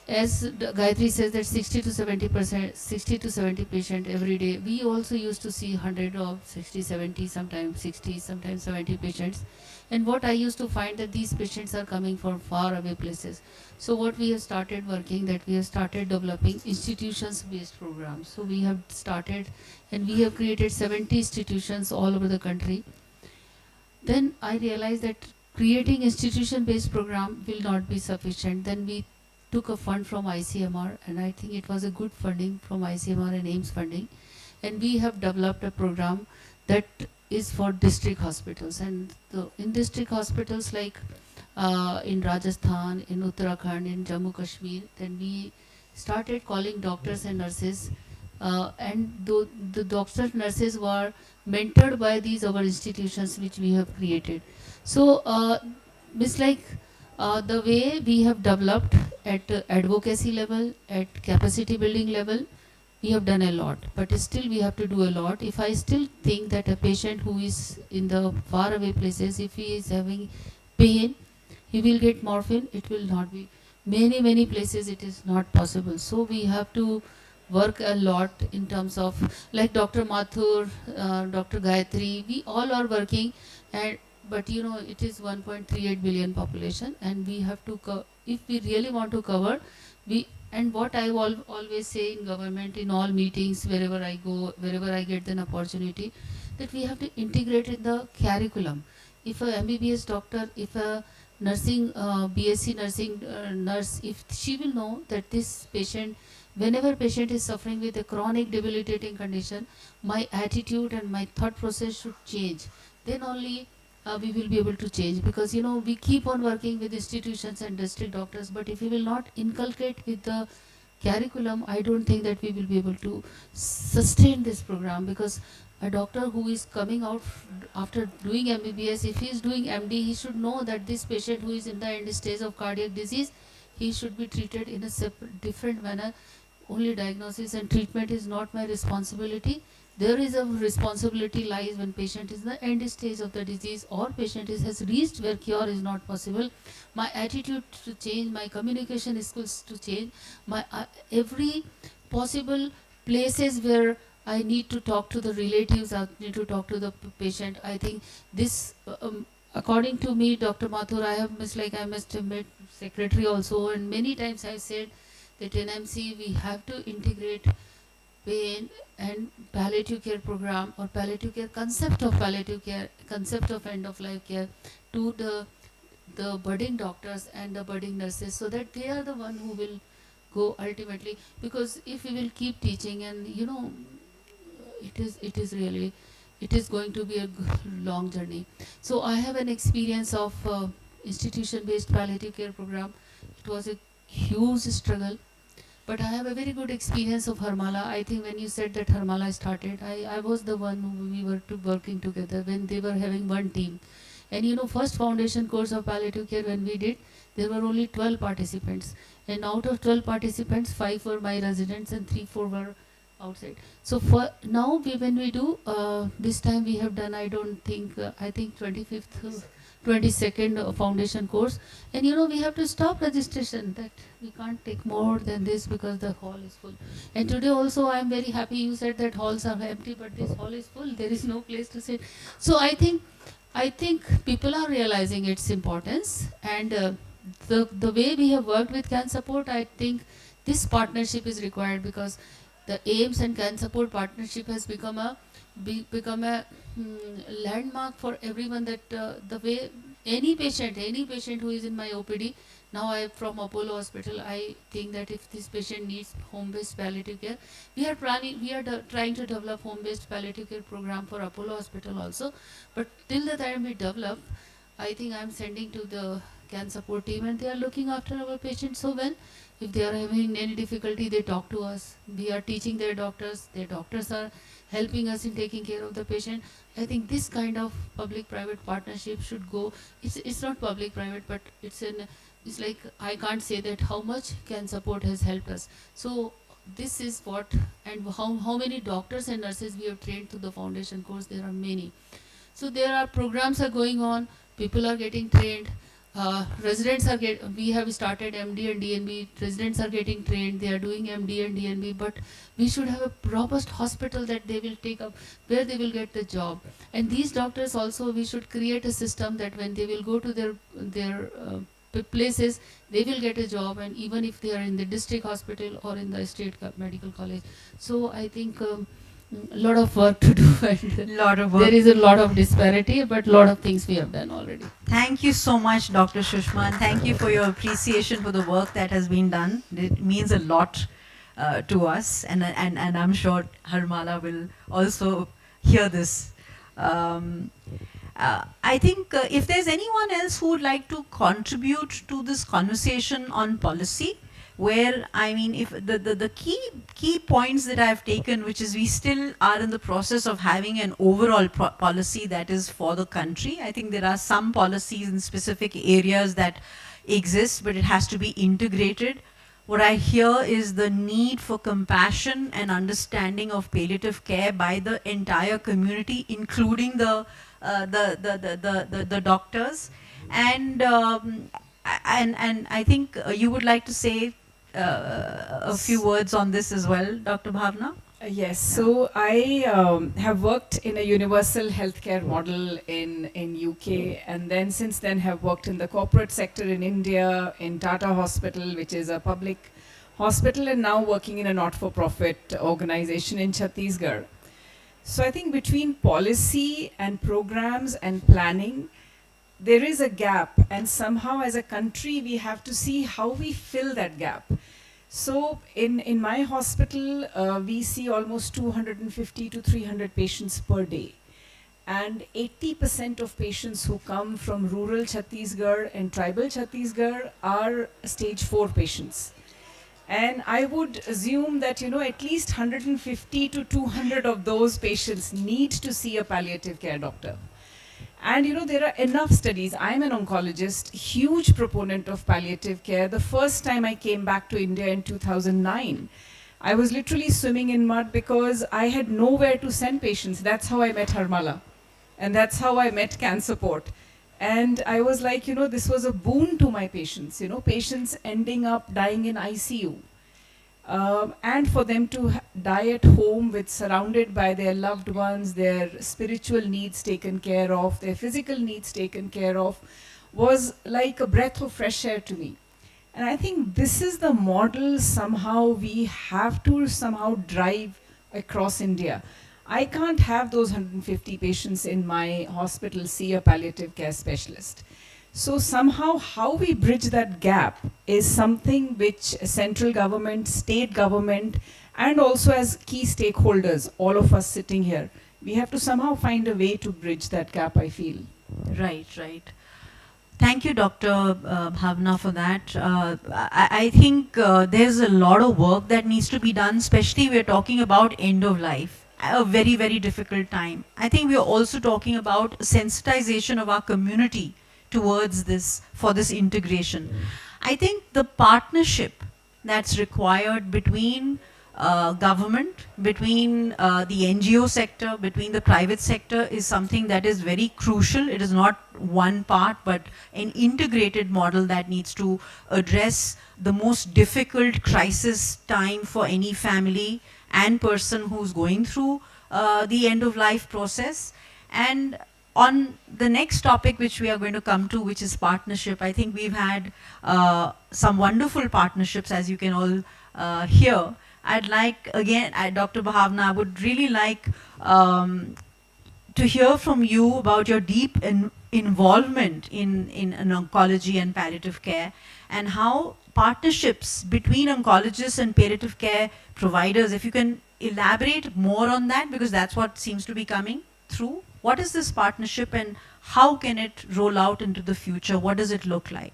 As Gayatri says that 60 to 70 patient every day. We also used to see 100 of 60, 70, sometimes 60, sometimes 70 patients. And what I used to find that these patients are coming from far away places. So what we have started working, that we have started developing institutions-based programs. So we have started and we have created 70 institutions all over the country. Then I realized that creating institution-based program will not be sufficient. Then we took a fund from ICMR, and I think it was a good funding from ICMR and AIMS funding, and we have developed a program that is for district hospitals. And in district hospitals like in Rajasthan, in Uttarakhand, in Jammu Kashmir, then we started calling doctors and nurses, and the doctors and nurses were mentored by these our institutions which we have created. So it's like the way we have developed at advocacy level, at capacity building level, we have done a lot, but still we have to do a lot. If I still think that a patient who is in the far away places, if he is having pain, he will get morphine, it will not be. Many places it is not possible. So we have to work a lot in terms of, like Dr. Mathur, Dr. Gayatri, we all are working, but you know, it is 1.38 billion population, and we have to, if we really want to cover, and what I always say in government, in all meetings, wherever I go, wherever I get an opportunity, that we have to integrate in the curriculum. If a MBBS doctor, if a nursing, BSc nursing nurse, if she will know that this patient, whenever patient is suffering with a chronic debilitating condition, my attitude and my thought process should change, then only we will be able to change. Because you know, we keep on working with institutions and district doctors, but if we will not inculcate with the curriculum, I don't think that we will be able to sustain this program. Because a doctor who is coming out after doing MBBS, if he is doing MD, he should know that this patient who is in the end stage of cardiac disease, he should be treated in a separate, different manner. Only diagnosis and treatment is not my responsibility. There is a responsibility lies when patient is in the end stage of the disease, or patient has reached where cure is not possible. My attitude to change, my communication skills to change, my every possible places where I need to talk to the relatives, I need to talk to the patient. I think this, according to me, Dr. Mathur, I must have met secretary also, and many times I said that in MC we have to integrate pain and palliative care program, or palliative care, concept of palliative care, concept of end of life care, to the budding doctors and the budding nurses, so that they are the one who will go ultimately. Because if we will keep teaching, and you know, it is going to be a long journey. So I have an experience of institution based palliative care program. It was a huge struggle, but I have a very good experience of Harmala. I think when you said that Harmala started, I was the one who we were working together when they were having one team. And you know, first foundation course of palliative care when we did, there were only 12 participants, and out of 12 participants, 5 were my residents and 3-4 were outside. So for now, when we do, this time we have done, I think 25th, 22nd foundation course. And you know, we have to stop registration, that we can't take more than this because the hall is full. And today also I am very happy you said that halls are empty, but this hall is full, there is no place to sit. So I think people are realizing its importance, and the way we have worked with Can Support, I think this partnership is required, because the AIMS and Can Support partnership has become a landmark for everyone, that the way any patient who is in my OPD, Now I from Apollo Hospital, I think that if this patient needs home-based palliative care, we are planning, we are trying to develop home-based palliative care program for Apollo Hospital also. But till the time we develop, I think I'm sending to the CAN support team, and they are looking after our patients so well. If they are having any difficulty, they talk to us. We are teaching their doctors are helping us in taking care of the patient. I think this kind of public-private partnership should go. It's not public-private, but it's like, I can't say that how much CAN support has helped us. So this is what, and how many doctors and nurses we have trained through the foundation course. There are many. So there are programs are going on. People are getting trained. Residents are we have started MD and DNB. Residents are getting trained. They are doing MD and DNB. But we should have a robust hospital that they will take up, where they will get the job. And these doctors also, we should create a system that when they will go to their places, they will get a job, and even if they are in the district hospital or in the state medical college. So I think a lot of work to do, and lot of work. there is a lot of disparity, but a lot of things we have done already. Thank you so much, Dr. Shushma, and thank you for your appreciation for the work that has been done. It means a lot to us, and I'm sure Harmala will also hear this. I think if there's anyone else who would like to contribute to this conversation on policy, where, I mean, if the key points that I've taken, which is we still are in the process of having an overall policy that is for the country. I think there are some policies in specific areas that exist, but it has to be integrated. What I hear is the need for compassion and understanding of palliative care by the entire community, including the doctors, and I think you would like to say a few words on this as well, Dr. Bhavna. Yes, so I have worked in a universal healthcare model in UK, and then since then have worked in the corporate sector in India, in Tata Hospital, which is a public hospital, and now working in a not-for-profit organization in Chhattisgarh. So I think between policy and programs and planning, there is a gap, and somehow as a country we have to see how we fill that gap. So in my hospital, we see almost 250 to 300 patients per day. And 80% of patients who come from rural Chhattisgarh and tribal Chhattisgarh are stage 4 patients. And I would assume that, you know, at least 150 to 200 of those patients need to see a palliative care doctor. And you know, there are enough studies. I'm an oncologist, huge proponent of palliative care. The first time I came back to India in 2009, I was literally swimming in mud because I had nowhere to send patients. That's how I met Harmala. And that's how I met CAN support. And I was like, you know, this was a boon to my patients, you know, patients ending up dying in ICU. And for them to die at home with surrounded by their loved ones, their spiritual needs taken care of, their physical needs taken care of, was like a breath of fresh air to me. And I think this is the model somehow we have to somehow drive across India. I can't have those 150 patients in my hospital see a palliative care specialist. So somehow how we bridge that gap is something which central government, state government, and also as key stakeholders, all of us sitting here, we have to somehow find a way to bridge that gap, I feel. Right, right. Thank you, Dr. Bhavna, for that. I think there's a lot of work that needs to be done, especially we're talking about end of life, a very, very difficult time. I think we're also talking about sensitization of our community towards this, for this integration. I think the partnership that's required between government, between the NGO sector, between the private sector is something that is very crucial. It is not one part, but an integrated model that needs to address the most difficult crisis time for any family and person who's going through the end of life process. And on the next topic which we are going to come to, which is partnership, I think we've had some wonderful partnerships, as you can all hear. I'd like, again, Dr. Bhavna, I would really like to hear from you about your deep involvement in oncology and palliative care, and how partnerships between oncologists and palliative care providers, if you can elaborate more on that, because that's what seems to be coming through. What is this partnership and how can it roll out into the future? What does it look like?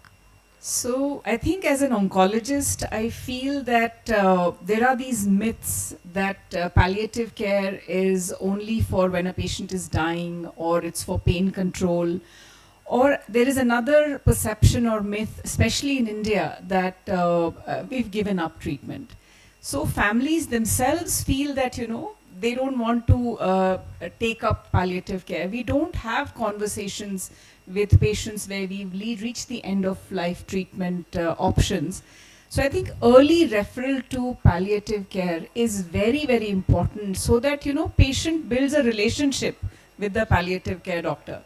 So I think as an oncologist, I feel that there are these myths that palliative care is only for when a patient is dying, or it's for pain control, or there is another perception or myth, especially in India, that we've given up treatment. So families themselves feel that, you know, they don't want to take up palliative care. We don't have conversations with patients where we've reached the end of life treatment options. So I think early referral to palliative care is very, very important, so that, you know, patient builds a relationship with the palliative care doctor.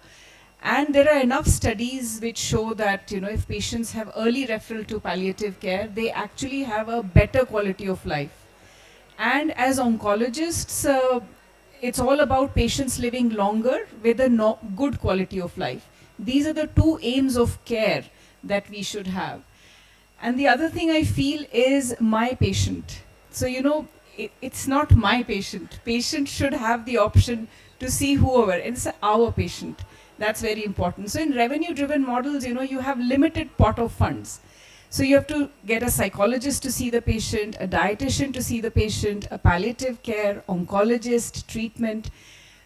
And there are enough studies which show that, you know, if patients have early referral to palliative care, they actually have a better quality of life. And as oncologists, it's all about patients living longer with a good quality of life. These are the two aims of care that we should have. And the other thing I feel is my patient. So, you know, it's not my patient. Patient should have the option to see whoever. It's our patient. That's very important. So in revenue-driven models, you know, you have limited pot of funds. So you have to get a psychologist to see the patient, a dietitian to see the patient, a palliative care, oncologist, treatment.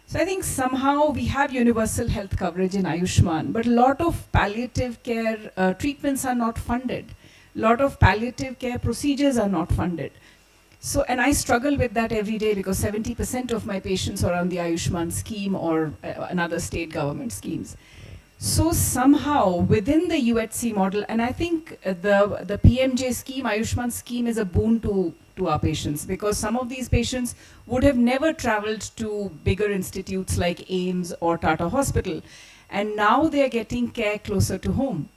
So I think somehow we have universal health coverage in Ayushman, but a lot of palliative care treatments are not funded. A lot of palliative care procedures are not funded. So, and I struggle with that every day, because 70% of my patients are on the Ayushman scheme or another state government schemes. So somehow within the UHC model, and I think the PMJ scheme, Ayushman scheme, is a boon to our patients, because some of these patients would have never traveled to bigger institutes like AIIMS or Tata Hospital, and now they are getting care closer to home.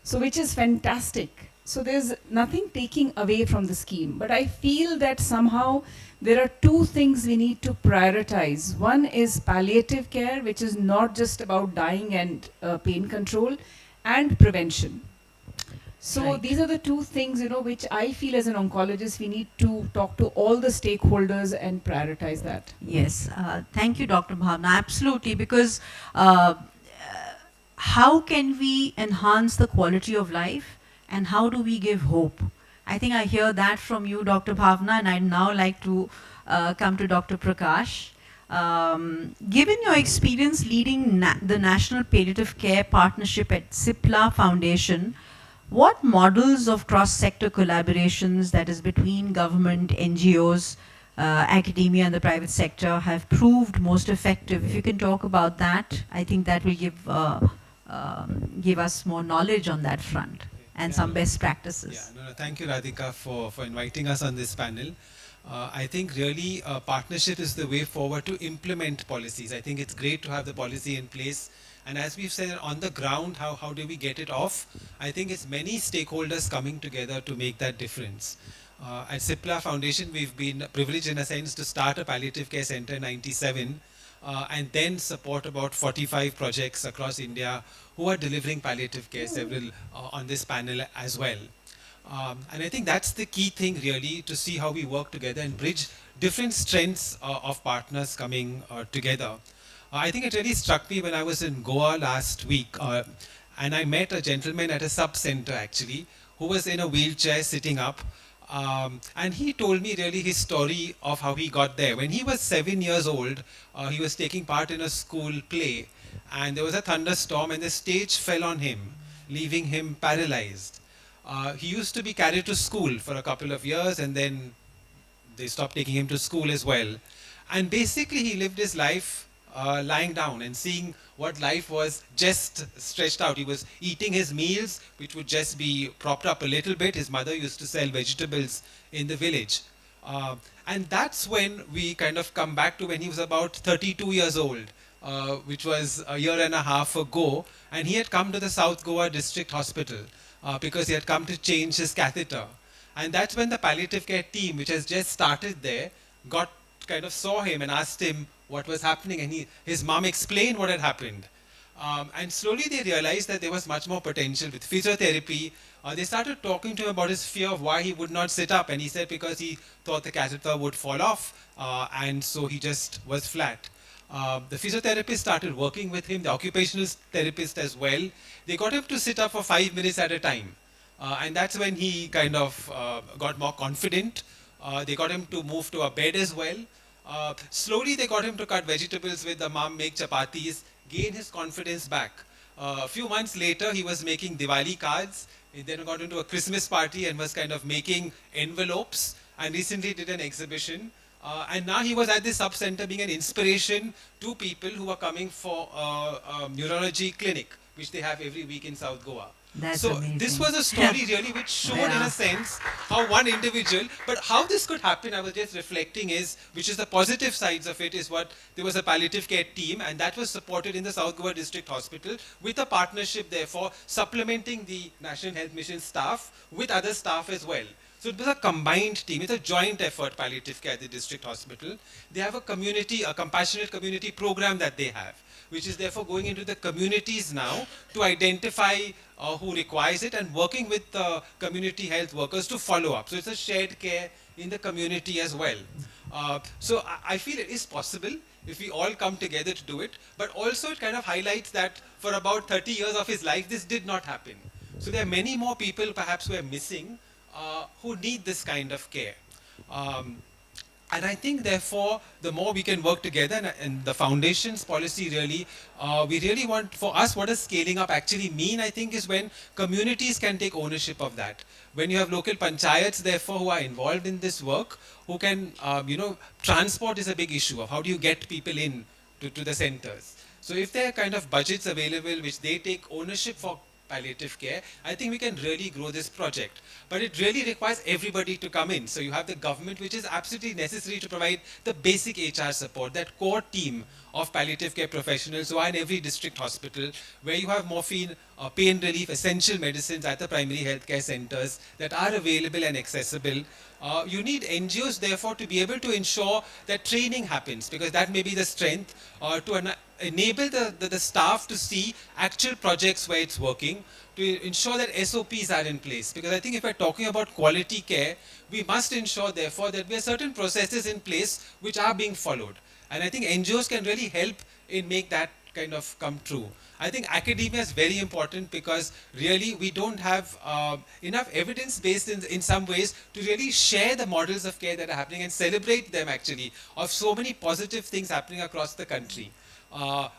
So which is fantastic. So there's nothing taking away from the scheme, but I feel that somehow there are two things we need to prioritize. One is palliative care, which is not just about dying and pain control, and prevention. So Right. these are the two things, you know, which I feel as an oncologist we need to talk to all the stakeholders and prioritize that. Yes, thank you, Dr. Bhavna. Absolutely, because how can we enhance the quality of life, and how do we give hope? I think I hear that from you, Dr. Bhavna, and I'd now like to come to Dr. Prakash. Given your experience leading the National Palliative Care Partnership at CIPLA Foundation, what models of cross-sector collaborations, that is between government, NGOs, academia and the private sector, have proved most effective? If you can talk about that, I think that will give us more knowledge on that front and some best practices. Yeah, thank you, Radhika, for inviting us on this panel. I think really partnership is the way forward to implement policies. I think it's great to have the policy in place. And as we've said, on the ground, how do we get it off? I think it's many stakeholders coming together to make that difference. At CIPLA Foundation, we've been privileged in a sense to start a palliative care center in '97 and then support about 45 projects across India who are delivering palliative care, several on this panel as well. And I think that's the key thing really, to see how we work together and bridge different strengths of partners coming together. I think it really struck me when I was in Goa last week and I met a gentleman at a sub-center actually who was in a wheelchair sitting up. And he told me really his story of how he got there. When he was 7 years old, he was taking part in a school play and there was a thunderstorm and the stage fell on him, leaving him paralyzed. He used to be carried to school for a couple of years and then they stopped taking him to school as well. And basically he lived his life lying down and seeing what life was just stretched out. He was eating his meals, which would just be propped up a little bit. His mother used to sell vegetables in the village. And that's when we kind of come back to when he was about 32 years old, which was a year and a half ago. And he had come to the South Goa District Hospital because he had come to change his catheter. And that's when the palliative care team, which has just started there, got kind of saw him and asked him what was happening, and his mom explained what had happened. And slowly they realized that there was much more potential with physiotherapy. They started talking to him about his fear of why he would not sit up, and he said because he thought the catheter would fall off, and so he just was flat. The physiotherapist started working with him, the occupational therapist as well. They got him to sit up for 5 minutes at a time. And that's when he kind of got more confident. They got him to move to a bed as well. Slowly they got him to cut vegetables with the mom, make chapatis, gain his confidence back. A few months later, he was making Diwali cards. He then got into a Christmas party and was kind of making envelopes, and recently did an exhibition. And now he was at this sub-center being an inspiration to people who are coming for a neurology clinic, which they have every week in South Goa. That's so amazing. this was a story really which showed in a sense how one individual, but how this could happen, I was just reflecting is, which is the positive sides of it, is what there was a palliative care team, and that was supported in the South Goa District Hospital with a partnership therefore supplementing the National Health Mission staff with other staff as well. So it was a combined team, it's a joint effort, palliative care at the district hospital. They have a community, a compassionate community program that they have, which is therefore going into the communities now to identify who requires it and working with community health workers to follow up. So it's a shared care in the community as well. So I feel it is possible if we all come together to do it, but also it kind of highlights that for about 30 years of his life, this did not happen. So there are many more people perhaps who are missing who need this kind of care. And I think therefore the more we can work together, and the foundation's policy really, we really want, for us what does scaling up actually mean, I think, is when communities can take ownership of that. When you have local panchayats therefore who are involved in this work, who can, transport is a big issue of how do you get people in to the centers. So if there are kind of budgets available which they take ownership for palliative care, I think we can really grow this project. But it really requires everybody to come in. So you have the government, which is absolutely necessary to provide the basic HR support, that core team of palliative care professionals who are in every district hospital, where you have morphine, pain relief, essential medicines at the primary healthcare centers that are available and accessible. You need NGOs, therefore, to be able to ensure that training happens, because that may be the strength, to enable the staff to see actual projects where it's working, to ensure that SOPs are in place. Because I think if we're talking about quality care, we must ensure, therefore, that there are certain processes in place which are being followed. And I think NGOs can really help in make that kind of come true. I think academia is very important because really we don't have enough evidence based in some ways to really share the models of care that are happening and celebrate them actually, of so many positive things happening across the country.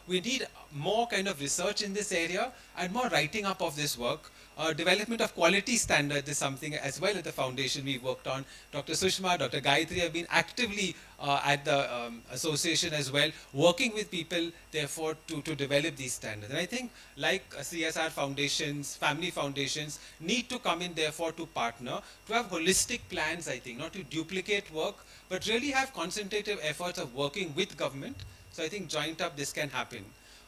We need more kind of research in this area and more writing up of this work. Development of quality standards is something as well at the foundation we've worked on. Dr. Sushma, Dr. Gayatri have been actively at the association as well, working with people therefore to develop these standards. And I think like CSR foundations, family foundations need to come in therefore to partner, to have holistic plans, I think, not to duplicate work, but really have concentrative efforts of working with government. So I think joint up this can happen.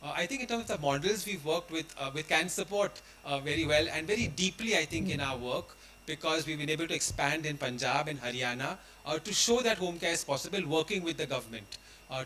I think in terms of the models we've worked with can support very well and very deeply, I think, in our work, because we've been able to expand in Punjab and Haryana to show that home care is possible working with the government.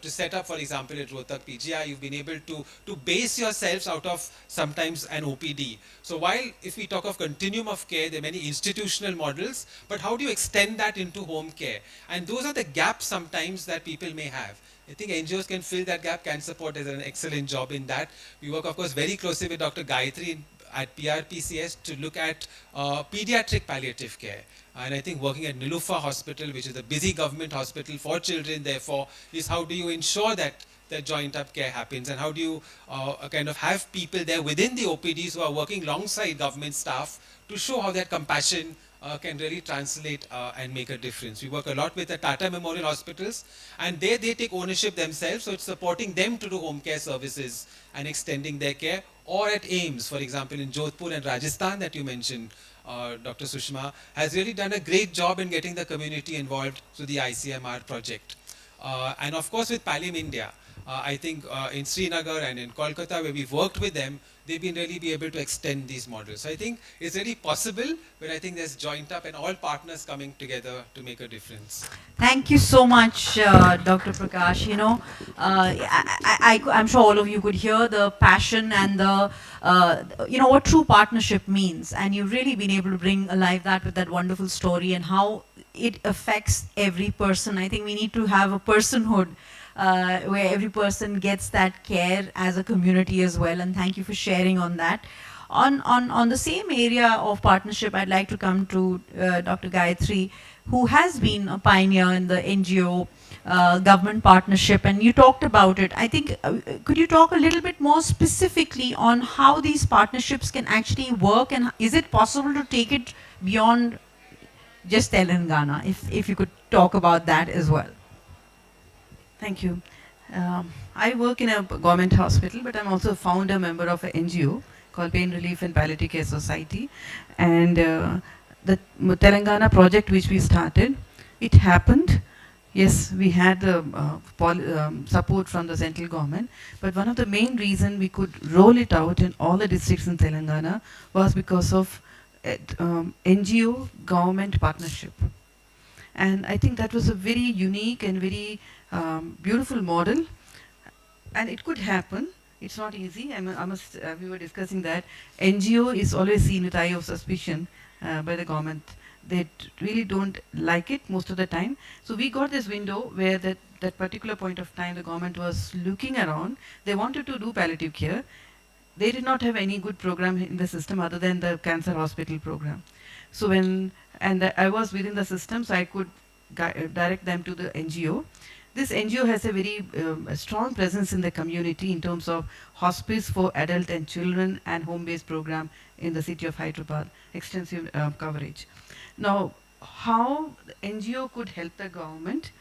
To set up, for example, at Rohtak PGI, you've been able to base yourselves out of sometimes an OPD. So while if we talk of continuum of care, there are many institutional models, but how do you extend that into home care? And those are the gaps sometimes that people may have. I think NGOs can fill that gap, can support as an excellent job in that. We work, of course, very closely with Dr. Gayatri at PRPCS to look at pediatric palliative care. And I think working at Nilufa Hospital, which is a busy government hospital for children, therefore, is how do you ensure that joint up care happens, and how do you kind of have people there within the OPDs who are working alongside government staff to show how that compassion can really translate and make a difference. We work a lot with the Tata Memorial Hospitals, and they take ownership themselves, so it's supporting them to do home care services and extending their care. Or at AIMS, for example, in Jodhpur and Rajasthan that you mentioned, Dr. Sushma has really done a great job in getting the community involved through the ICMR project. And of course with Pallium India, I think in Srinagar and in Kolkata, where we've worked with them, they've been really be able to extend these models. So I think it's really possible, but I think there's joint up and all partners coming together to make a difference. Thank you so much, Dr. Prakash. You know, I'm sure all of you could hear the passion and the, you know, what true partnership means. And you've really been able to bring alive that with that wonderful story and how it affects every person. I think we need to have a personhood where every person gets that care as a community as well. And thank you for sharing on that. On the same area of partnership, I'd like to come to Dr. Gayatri, who has been a pioneer in the NGO government partnership, and you talked about it. I think, could you talk a little bit more specifically on how these partnerships can actually work, and is it possible to take it beyond just Telangana, if you could talk about that as well? Thank you. I work in a government hospital, but I'm also a founder member of an NGO called Pain Relief and Palliative Care Society. And the Telangana project which we started, it happened. Yes, we had the support from the central government, but one of the main reasons we could roll it out in all the districts in Telangana was because of NGO government partnership. And I think that was a very unique and very beautiful model, and it could happen. It's not easy. We were discussing that NGO is always seen with eye of suspicion by the government. They really don't like it most of the time. So we got this window where that particular point of time the government was looking around. They wanted to do palliative care. They did not have any good program in the system other than the cancer hospital program. So I was within the system, so I could direct them to the NGO. This NGO has a very strong presence in the community in terms of hospice for adult and children and home-based program in the city of Hyderabad, extensive coverage. Now, how the NGO could help the government?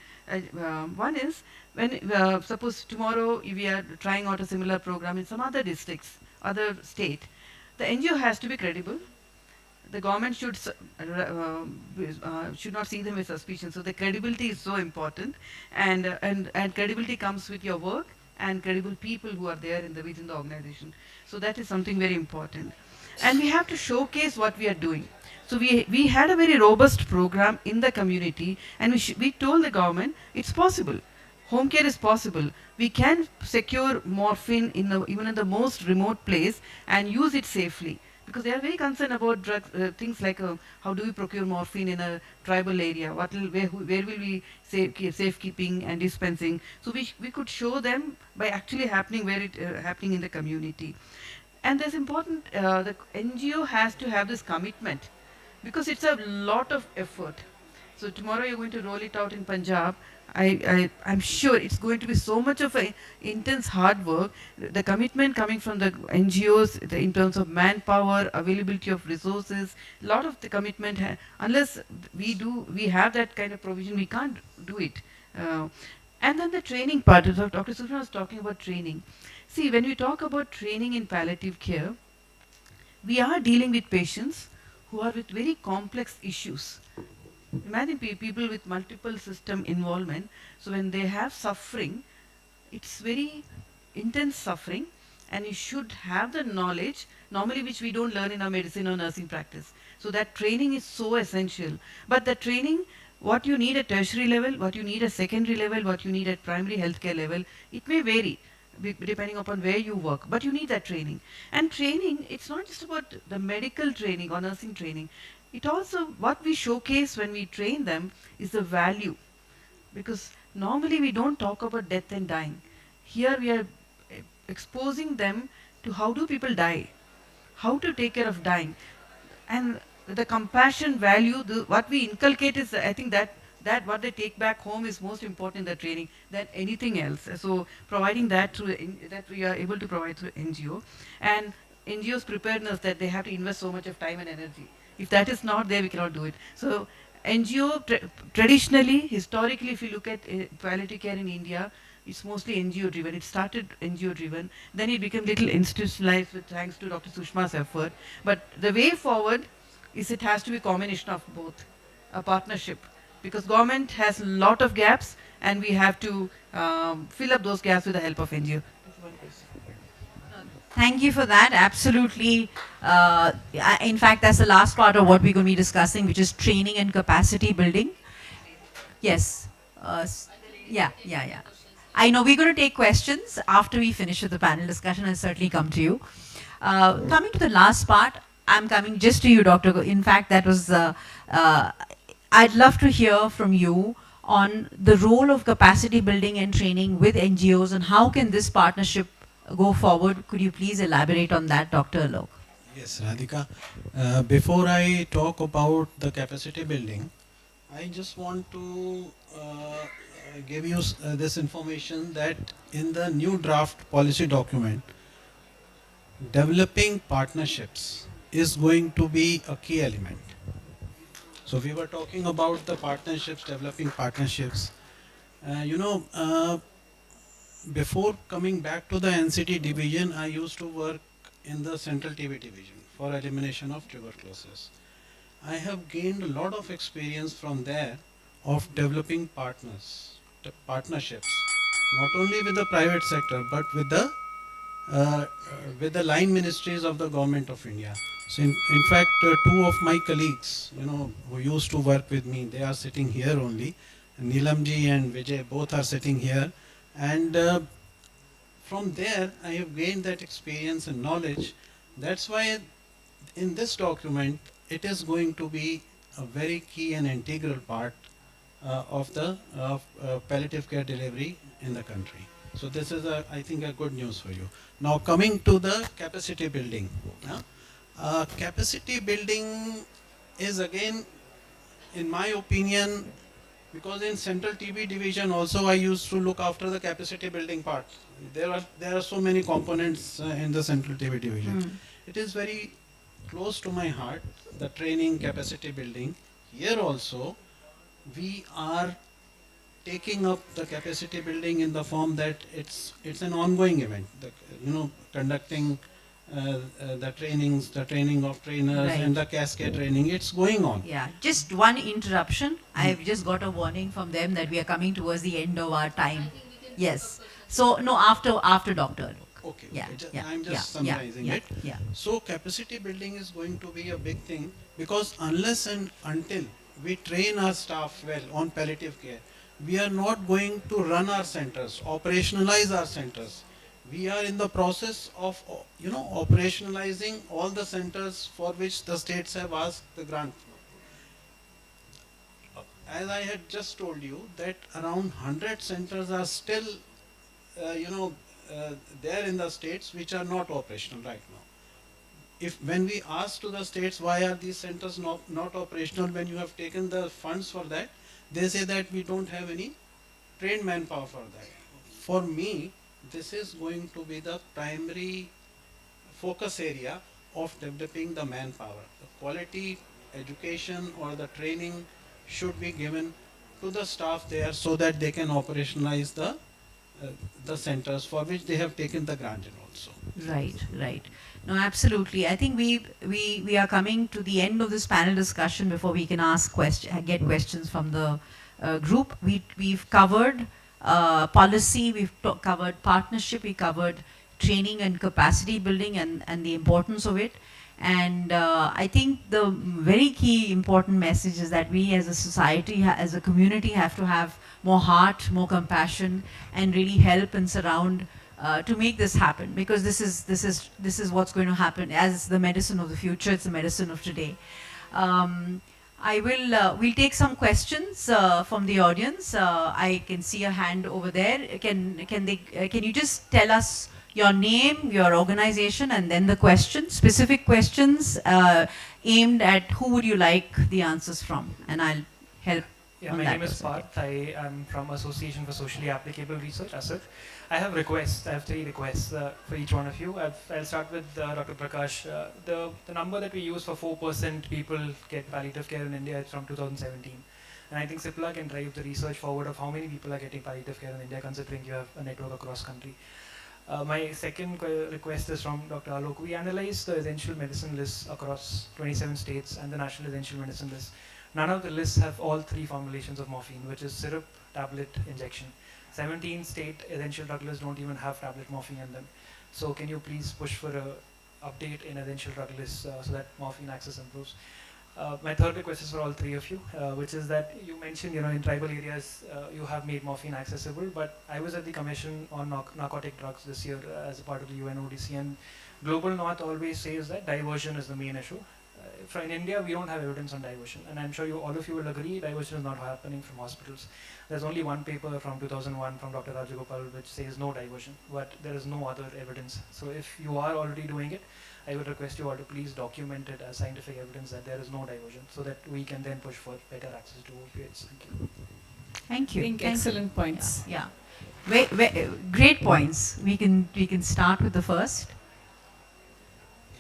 One is, when suppose tomorrow we are trying out a similar program in some other districts, other state, the NGO has to be credible. The government should not see them with suspicion. So the credibility is so important, and credibility comes with your work and credible people who are there within the organization. So that is something very important, and we have to showcase what we are doing. So we had a very robust program in the community, and we told the government it's possible. Home care is possible. We can secure morphine even in the most remote place and use it safely. Because they are very concerned about drugs, things like how do we procure morphine in a tribal area, where will we safekeeping and dispensing. So we could show them by actually happening in the community. And there's important, the NGO has to have this commitment, because it's a lot of effort. So tomorrow you're going to roll it out in Punjab. I'm sure it's going to be so much of an intense hard work. The commitment coming from the NGOs in terms of manpower, availability of resources, a lot of the commitment, unless we have that kind of provision, we can't do it. And then the training part, Dr. Sushma was talking about training. See, when we talk about training in palliative care, we are dealing with patients who are with very complex issues. Imagine people with multiple system involvement. So when they have suffering, it's very intense suffering, and you should have the knowledge, normally which we don't learn in our medicine or nursing practice. So that training is so essential. But the training, what you need at tertiary level, what you need at secondary level, what you need at primary healthcare level, it may vary depending upon where you work, but you need that training. And training, it's not just about the medical training or nursing training. It also, what we showcase when we train them is the value. Because normally we don't talk about death and dying. Here we are exposing them to how do people die, how to take care of dying. And the compassion value, what we inculcate is, I think that what they take back home is most important in the training than anything else. So providing that that we are able to provide through NGO. And NGO's preparedness, that they have to invest so much of time and energy. If that is not there, we cannot do it. So NGO, traditionally, historically, if you look at palliative care in India, it's mostly NGO driven. It started NGO driven, then it became little institutionalized thanks to Dr. Sushma's effort. But the way forward is it has to be a combination of both, a partnership. because government has a lot of gaps and we have to fill up those gaps with the help of NGO. Thank you for that. Absolutely. In fact, that's the last part of what we're going to be discussing, which is training and capacity building. Yes. Yeah. I know we're going to take questions after we finish with the panel discussion. I'll certainly come to you. Coming to the last part, I'm coming just to you, Dr. In fact, that was, I'd love to hear from you on the role of capacity building and training with NGOs and how can this partnership go forward. Could you please elaborate on that, Dr. Alok? Yes, Radhika. Before I talk about the capacity building, I just want to give you this information that in the new draft policy document, developing partnerships is going to be a key element. So we were talking about the partnerships, developing partnerships. Before coming back to the NCT division, I used to work in the Central TB division for elimination of tuberculosis. I have gained a lot of experience from there of developing partnerships, not only with the private sector, but with the line ministries of the Government of India. So in fact, two of my colleagues, who used to work with me, they are sitting here only. Neelamji and Vijay both are sitting here. And from there, I have gained that experience and knowledge. That's why in this document, it is going to be a very key and integral part of the palliative care delivery in the country. So this is, I think, a good news for you. Now coming to the capacity building. Capacity building is again, in my opinion, because in Central TB division also I used to look after the capacity building part. There are so many components in the Central TB division. It is very close to my heart, the training, capacity building. Here also we are taking up the capacity building in the form that it's an ongoing event. Conducting the trainings, the training of trainers, Right. and the cascade training, it's going on. Yeah, just one interruption. I've just got a warning from them that we are coming towards the end of our time. Yes. So, no, after Dr. Alok. Okay, Yeah, I'm just yeah, summarizing yeah, it. yeah. So capacity building is going to be a big thing, because unless and until we train our staff well on palliative care, we are not going to run our centers, operationalize our centers. We are in the process of operationalizing all the centers for which the states have asked the grant. As I had just told you, that around 100 centers are still there in the states which are not operational right now. When we ask to the states, why are these centers not operational when you have taken the funds for that, they say that we don't have any trained manpower for that. For me, this is going to be the primary focus area of developing the manpower. The quality education or the training should be given to the staff there so that they can operationalize the centers for which they have taken the grant in also. Right. No, absolutely. I think we are coming to the end of this panel discussion before we can get questions from the group. We've covered policy, we've covered partnership, we covered training and capacity building and the importance of it. And I think the very key important message is that we as a society, as a community, have to have more heart, more compassion, and really help and surround to make this happen, because this is what's going to happen as the medicine of the future. It's the medicine of today. We'll take some questions from the audience. I can see a hand over there. Can you just tell us your name, your organization, and then the question, specific questions aimed at who would you like the answers from, and I'll help. Yeah, on my that name is also. Parth. I am from Association for Socially Applicable Research, ASIR. I have requests. I have 3 requests for each one of you. I'll start with Dr. Prakash. The number that we use for 4% people get palliative care in India is from 2017. And I think CIPLA can drive the research forward of how many people are getting palliative care in India, considering you have a network across country. My second request is from Dr. Alok. We analyzed the essential medicine list across 27 states and the national essential medicine list. none of the lists have all three formulations of morphine, which is syrup, tablet, injection. 17 state essential drug lists don't even have tablet morphine in them. So can you please push for a update in essential drug lists so that morphine access improves? My third request is for all three of you, which is that you mentioned, in tribal areas you have made morphine accessible, but I was at the Commission on Narcotic Drugs this year as a part of the UNODC, and Global North always says that diversion is the main issue. In India, we don't have evidence on diversion, and I'm sure all of you will agree diversion is not happening from hospitals. There's only one paper from 2001 from Dr. Rajagopal which says no diversion, but there is no other evidence. So if you are already doing it, I would request you all to please document it as scientific evidence that there is no diversion, so that we can then push for better access to opioids. Thank you. Thank you. I think excellent points. Yeah. Great points. We can start with the first.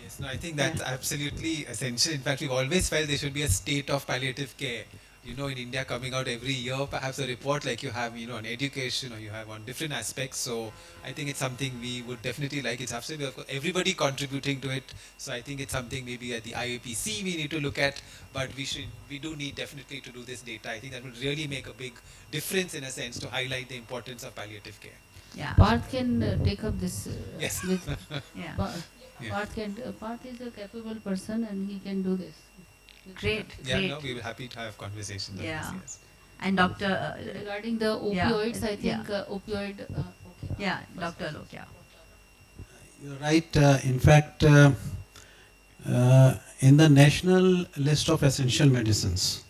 Yes, no, I think that's absolutely essential. In fact, we've always felt there should be a state of palliative care. In India coming out every year, perhaps a report like you have, on education, or you have on different aspects. So I think it's something we would definitely like. It's absolutely, of course, everybody contributing to it. So I think it's something maybe at the IAPC we need to look at, but we do need definitely to do this data. I think that would really make a big difference in a sense to highlight the importance of palliative care. Yeah. Parth can take up this. Yes. With Yeah. Parth is a capable person and he can do this. Great. Yeah, great. no, we were happy to have conversations on Yeah. this. Yes. And Dr. Regarding the opioids, I think opioid. Okay. Yeah, Dr. Alok, yeah. You're right. In fact, in the national list of essential medicines,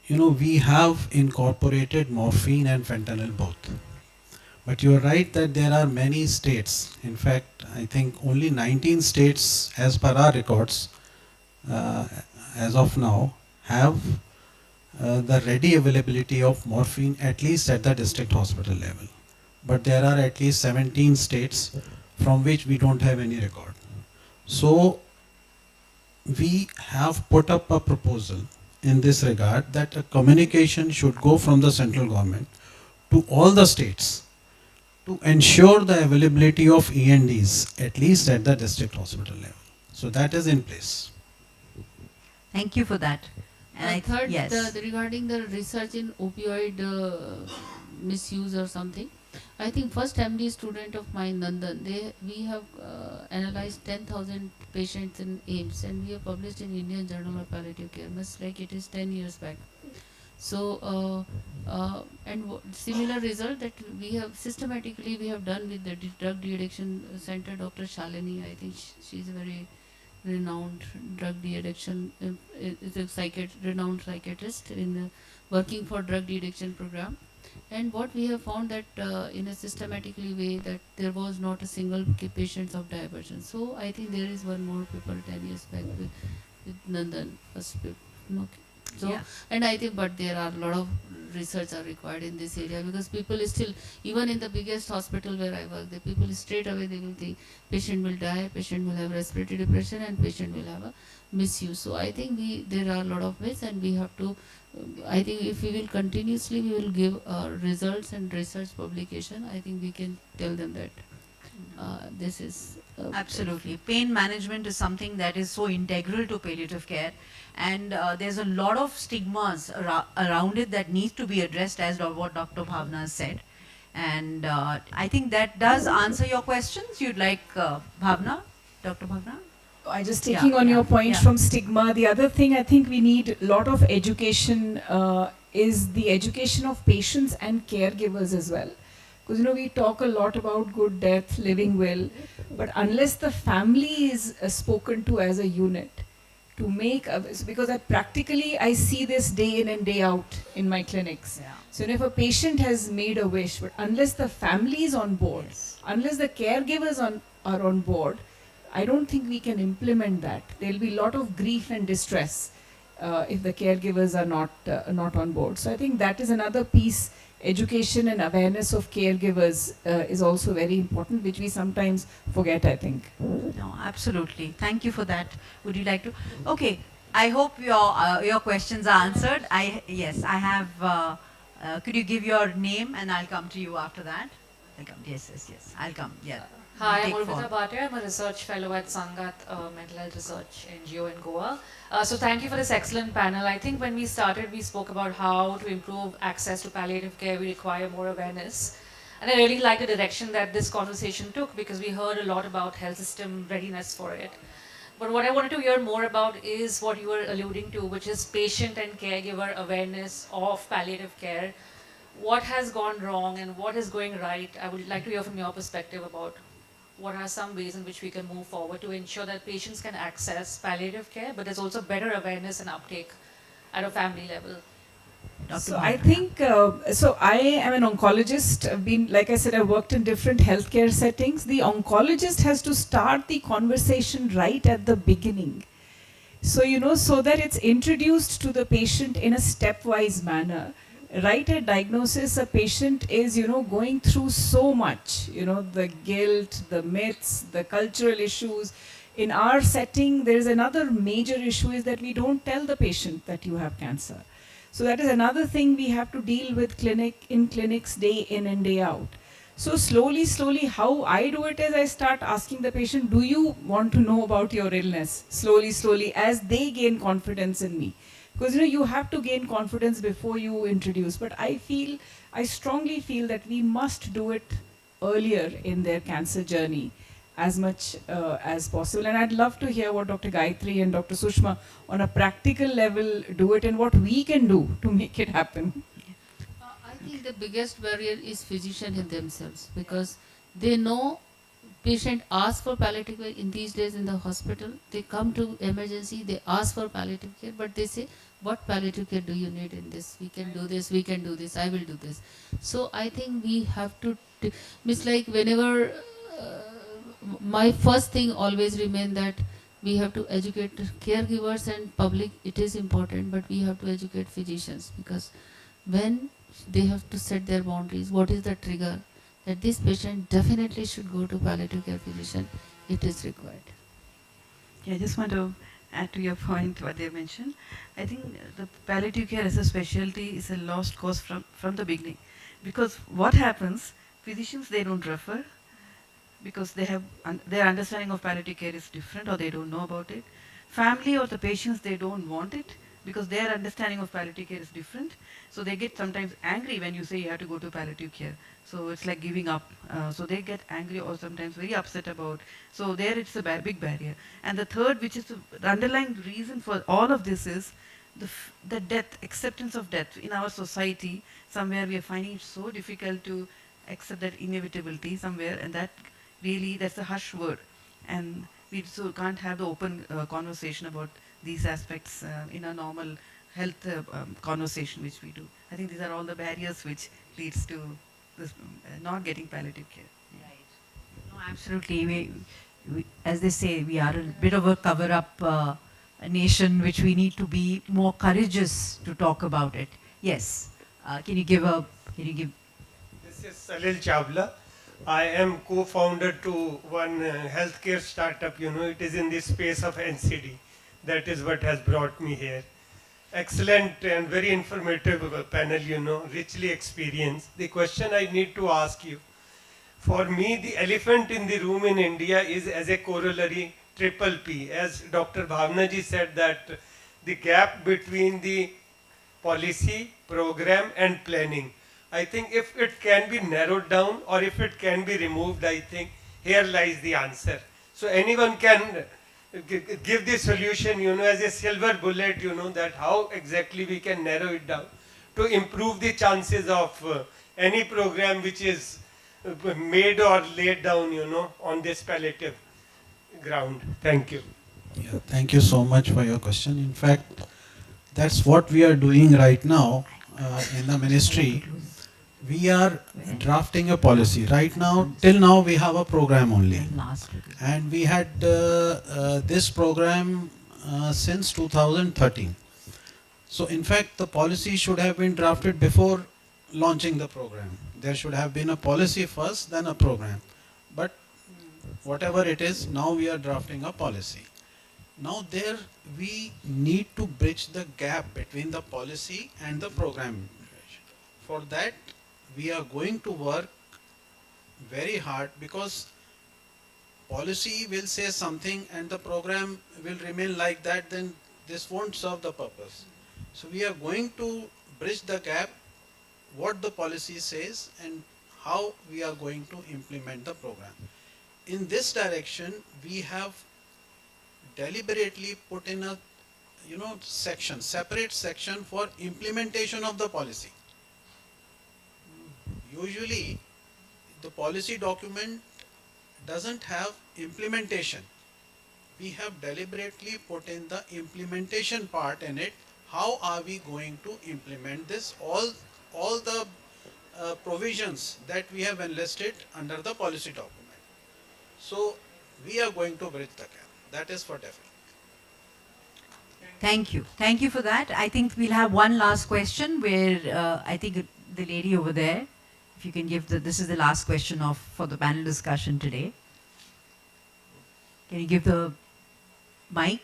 we have incorporated morphine and fentanyl both. But you're right that there are many states. In fact, I think only 19 states, as per our records, as of now, have the ready availability of morphine, at least at the district hospital level. But there are at least 17 states from which we don't have any record. So we have put up a proposal in this regard that a communication should go from the central government to all the states to ensure the availability of ENDs, at least at the district hospital level. So that is in place. Thank you for that. And Third, yes. regarding the research in opioid misuse or something, I think first MD student of mine, Nandan, we have analyzed 10,000 patients in AIMS, and we have published in Indian Journal of Palliative Care, much like it is 10 years back. So, similar result that we have systematically we have done with the drug de-addiction center, Dr. Shalini. I think she is a very renowned drug de-addiction, is a renowned psychiatrist in working for drug de-addiction program. And what we have found that in a systematically way that there was not a single patient of diversion. So I think there is one more paper 10 years back with Nandan. Okay. So, Yeah. and I think, but there are a lot of research are required in this area, because people is still, even in the biggest hospital where I work, the people straight away they will think patient will die, patient will have respiratory depression, and patient will have a misuse. So I think there are a lot of ways, and we have to, I think if we will continuously, we will give results and research publication. I think we can tell them that this is Absolutely. Pain management is something that is so integral to palliative care, and there's a lot of stigmas around it that needs to be addressed, as what Dr. Bhavna said. And I think that does answer your questions. You'd like Bhavna, Dr. Bhavna? I just taking on your point from stigma. The other thing I think we need a lot of education is the education of patients and caregivers as well. Because we talk a lot about good death, living well, but unless the family is spoken to as a unit, to make because practically I see this day in and day out in my clinics. Yeah. So if a patient has made a wish, but unless the family is on board, unless the caregivers are on board, I don't think we can implement that. There will be a lot of grief and distress if the caregivers are not on board. So I think that is another piece. Education and awareness of caregivers is also very important, which we sometimes forget, I think. No, absolutely. Thank you for that. Would you like to? Okay. I hope your questions are answered. Yes, I have. Could you give your name, and I'll come to you after that? I'll come. Yes. I'll come. Yeah. Hi, I'm Take Urvita form. Bhatia. I'm a research fellow at Sangat Mental Health Research NGO in Goa. So thank you for this excellent panel. I think when we started, we spoke about how to improve access to palliative care. We require more awareness. And I really like the direction that this conversation took because we heard a lot about health system readiness for it. But what I wanted to hear more about is what you were alluding to, which is patient and caregiver awareness of palliative care. What has gone wrong and what is going right? I would like to hear from your perspective about what are some ways in which we can move forward to ensure that patients can access palliative care, but there's also better awareness and uptake at a family level. So I think, so I am an oncologist. I've been, like I said, I worked in different healthcare settings. The oncologist has to start the conversation right at the beginning. So, so that it's introduced to the patient in a stepwise manner. Right at diagnosis, a patient is, going through so much, the guilt, the myths, the cultural issues. In our setting, there is another major issue is that we don't tell the patient that you have cancer. So that is another thing we have to deal with in clinics day in and day out. So slowly, how I do it is I start asking the patient, do you want to know about your illness? Slowly, as they gain confidence in me. Because you have to gain confidence before you introduce. But I strongly feel that we must do it earlier in their cancer journey as much as possible. And I'd love to hear what Dr. Gayatri and Dr. Sushma on a practical level do it and what we can do to make it happen. I think the biggest barrier is physician in themselves because they know patient asks for palliative care in these days in the hospital. They come to emergency, they ask for palliative care, but they say, what palliative care do you need in this? We can do this, I will do this. So I think we have to, miss like whenever, my first thing always remain that we have to educate caregivers and public, it is important, but we have to educate physicians because when they have to set their boundaries, what is the trigger that this patient definitely should go to palliative care physician, it is required. Yeah, I just want to add to your point what they mentioned. I think the palliative care as a specialty is a lost cause from the beginning. Because what happens, physicians, they don't refer because they have their understanding of palliative care is different or they don't know about it. Family or the patients, they don't want it because their understanding of palliative care is different. So they get sometimes angry when you say you have to go to palliative care. So it's like giving up. So they get angry or sometimes very upset about. So there it's a big barrier. And the third, which is the underlying reason for all of this is the death, acceptance of death in our society. Somewhere we are finding it so difficult to accept that inevitability somewhere, and that really, that's a hush word. And we so can't have the open conversation about these aspects in a normal health conversation which we do. I think these are all the barriers which leads to this, not getting palliative care. No, absolutely. As they say, we are a bit of a cover-up a nation which we need to be more courageous to talk about it. Yes. Can you give? This is Salil Chawla. I am co-founder to one healthcare startup. It is in the space of NCD. That is what has brought me here. Excellent and very informative panel, richly experienced. The question I need to ask you, for me, the elephant in the room in India is as a corollary triple P. As Dr. Bhavna ji said that the gap between the policy, program and planning. I think if it can be narrowed down or if it can be removed, I think here lies the answer. So anyone can give the solution, as a silver bullet, that how exactly we can narrow it down to improve the chances of any program which is made or laid down, on this palliative ground. Thank you. Yeah, thank you so much for your question. In fact, that's what we are doing right now in the ministry. We are drafting a policy. Right now, till now, we have a program only. And we had this program since 2013. So in fact, the policy should have been drafted before launching the program. There should have been a policy first, then a program. But whatever it is, now we are drafting a policy. Now there we need to bridge the gap between the policy and the program. For that, we are going to work very hard because policy will say something and the program will remain like that, then this won't serve the purpose. So we are going to bridge the gap, what the policy says and how we are going to implement the program. In this direction, we have deliberately put in a section, separate section for implementation of the policy. Usually, the policy document doesn't have implementation. We have deliberately put in the implementation part in it. How are we going to implement this? All the provisions that we have enlisted under the policy document. So we are going to bridge the gap. That is for definite. Thank you. Thank you for that. I think we'll have one last question where I think the lady over there, if you can give this is the last question for the panel discussion today. Can you give the mic?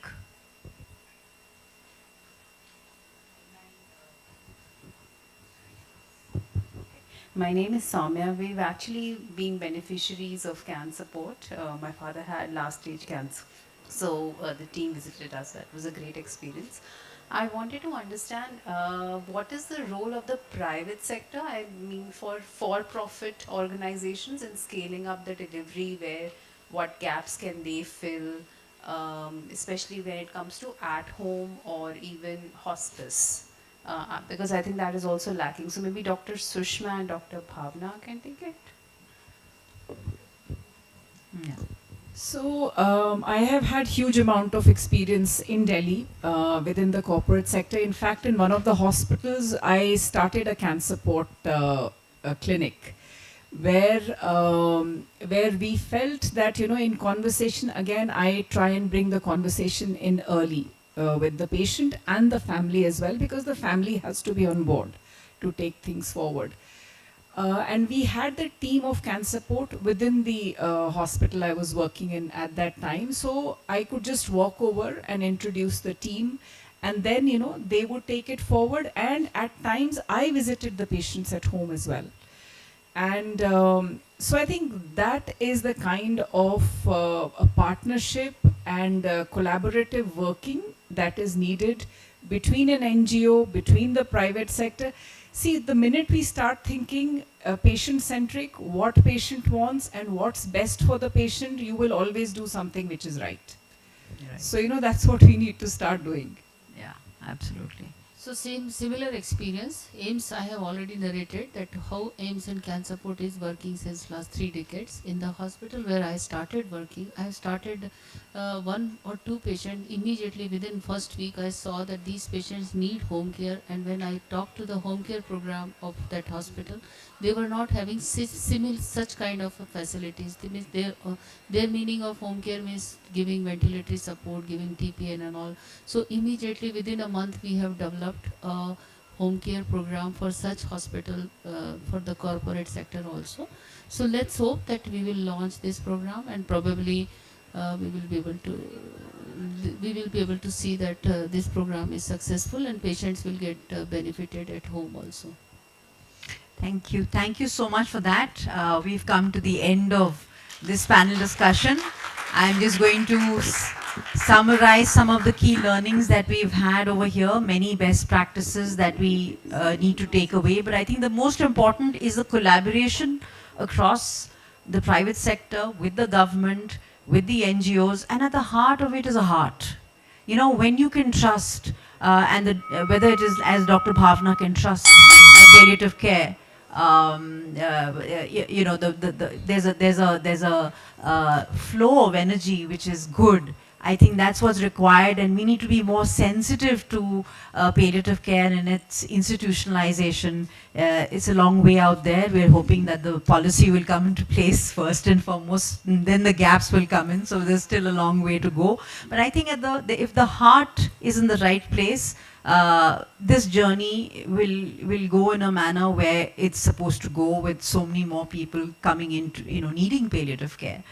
My name is Soumya. We've actually been beneficiaries of CAN support. My father had last stage cancer. So the team visited us. That was a great experience. I wanted to understand what is the role of the private sector, I mean for-profit organizations in scaling up the delivery, where what gaps can they fill, especially when it comes to at-home or even hospice. Because I think that is also lacking. So maybe Dr. Sushma and Dr. Bhavna can take it. Yeah. So I have had huge amount of experience in Delhi within the corporate sector. In fact, in one of the hospitals, I started a cancer support clinic where we felt that, in conversation, again, I try and bring the conversation in early with the patient and the family as well, because the family has to be on board to take things forward. And we had the team of cancer support within the hospital I was working in at that time. So I could just walk over and introduce the team, and then, they would take it forward. And at times I visited the patients at home as well. And so I think that is the kind of a partnership and collaborative working that is needed between an NGO, between the private sector. See, the minute we start thinking patient-centric, what patient wants and what's best for the patient, you will always do something which is right. Right. So, that's what we need to start doing. Yeah, absolutely. So similar experience. AIMS, I have already narrated that how AIMS and cancer support is working since last 3 decades. In the hospital where I started working, I started 1 or 2 patients. Immediately within first week, I saw that these patients need home care. And when I talked to the home care program of that hospital, they were not having such kind of facilities. They means their meaning of home care means giving ventilatory support, giving TPN and all. So immediately within a month, we have developed a home care program for such hospital for the corporate sector also. So let's hope that we will launch this program, and probably we will be able to see that this program is successful and patients will get benefited at home also. Thank you. Thank you so much for that. We've come to the end of this panel discussion. I'm just going to summarize some of the key learnings that we've had over here, many best practices that we need to take away. But I think the most important is the collaboration across the private sector, with the government, with the NGOs, and at the heart of it is a heart. When you can trust, whether it is as Dr. Bhavna can trust the palliative care, there's a flow of energy which is good. I think that's what's required, and we need to be more sensitive to palliative care and its institutionalization. It's a long way out there. We're hoping that the policy will come into place first and foremost, and then the gaps will come in. So there's still a long way to go. But I think if the heart is in the right place, this journey will go in a manner where it's supposed to go, with so many more people coming into needing palliative care.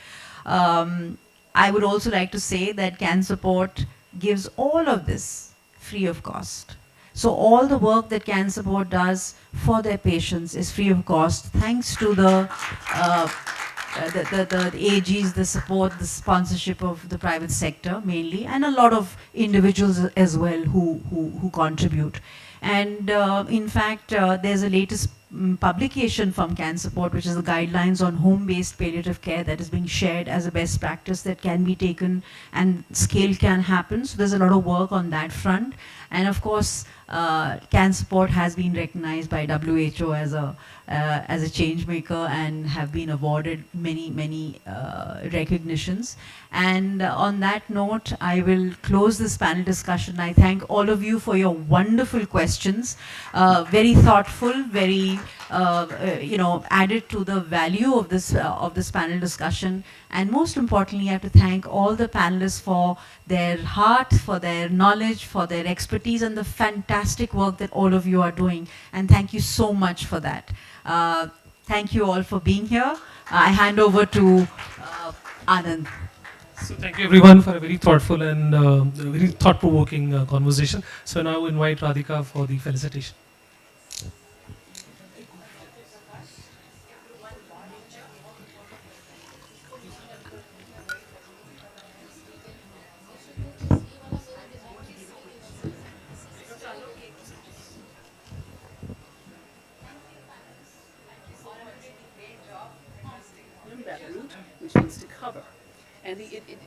I would also like to say that CAN support gives all of this free of cost. So all the work that CAN support does for their patients is free of cost, thanks to the the AGs, the support, the sponsorship of the private sector mainly, and a lot of individuals as well who contribute. And in fact, there's a latest publication from CanSupport, which is the guidelines on home-based palliative care that is being shared as a best practice that can be taken and scale can happen. So there's a lot of work on that front. And of course, CanSupport has been recognized by WHO as a change maker and have been awarded many recognitions. And on that note, I will close this panel discussion. I thank all of you for your wonderful questions, very thoughtful, very added to the value of this panel discussion. And most importantly, I have to thank all the panelists for their heart, for their knowledge, for their expertise, and the fantastic work that all of you are doing. And thank you so much for that. Thank you all for being here. I hand over to Anand. So thank you everyone for a very thoughtful and very thought-provoking conversation. So now I invite Radhika for the felicitation. That root, which means to cover. And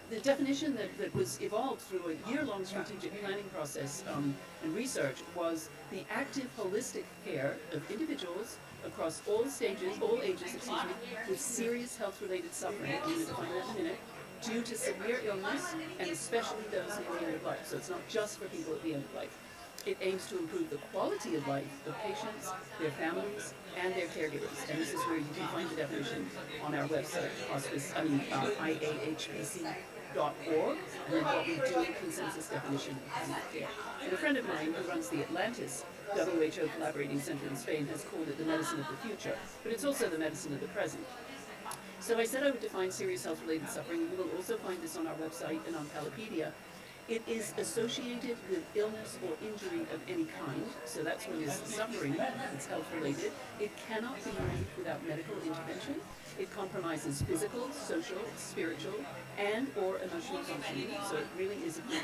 the definition that was evolved through a year-long strategic planning process and research was the active holistic care of individuals across all ages, with serious health-related suffering, I'm going to define that in a minute, due to severe illness, and especially those at the end of life. So it's not just for people at the end of life. It aims to improve the quality of life of patients, their families, and their caregivers. And this is where you can find the definition on our website, IAHPC.org, and then what we do, consensus definition of palliative care. And a friend of mine who runs the Atlantis WHO Collaborating Center in Spain has called it the medicine of the future, but it's also the medicine of the present. So I said I would define serious health-related suffering. You will also find this on our website and on Pallipedia. It is associated with illness or injury of any kind, so that's what is suffering, it's health-related. It cannot be removed without medical intervention. It compromises physical, social, spiritual, and or emotional functioning, so it really is a good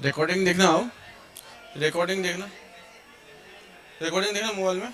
recording देखना हो, recording देखना, recording देखना mobile में.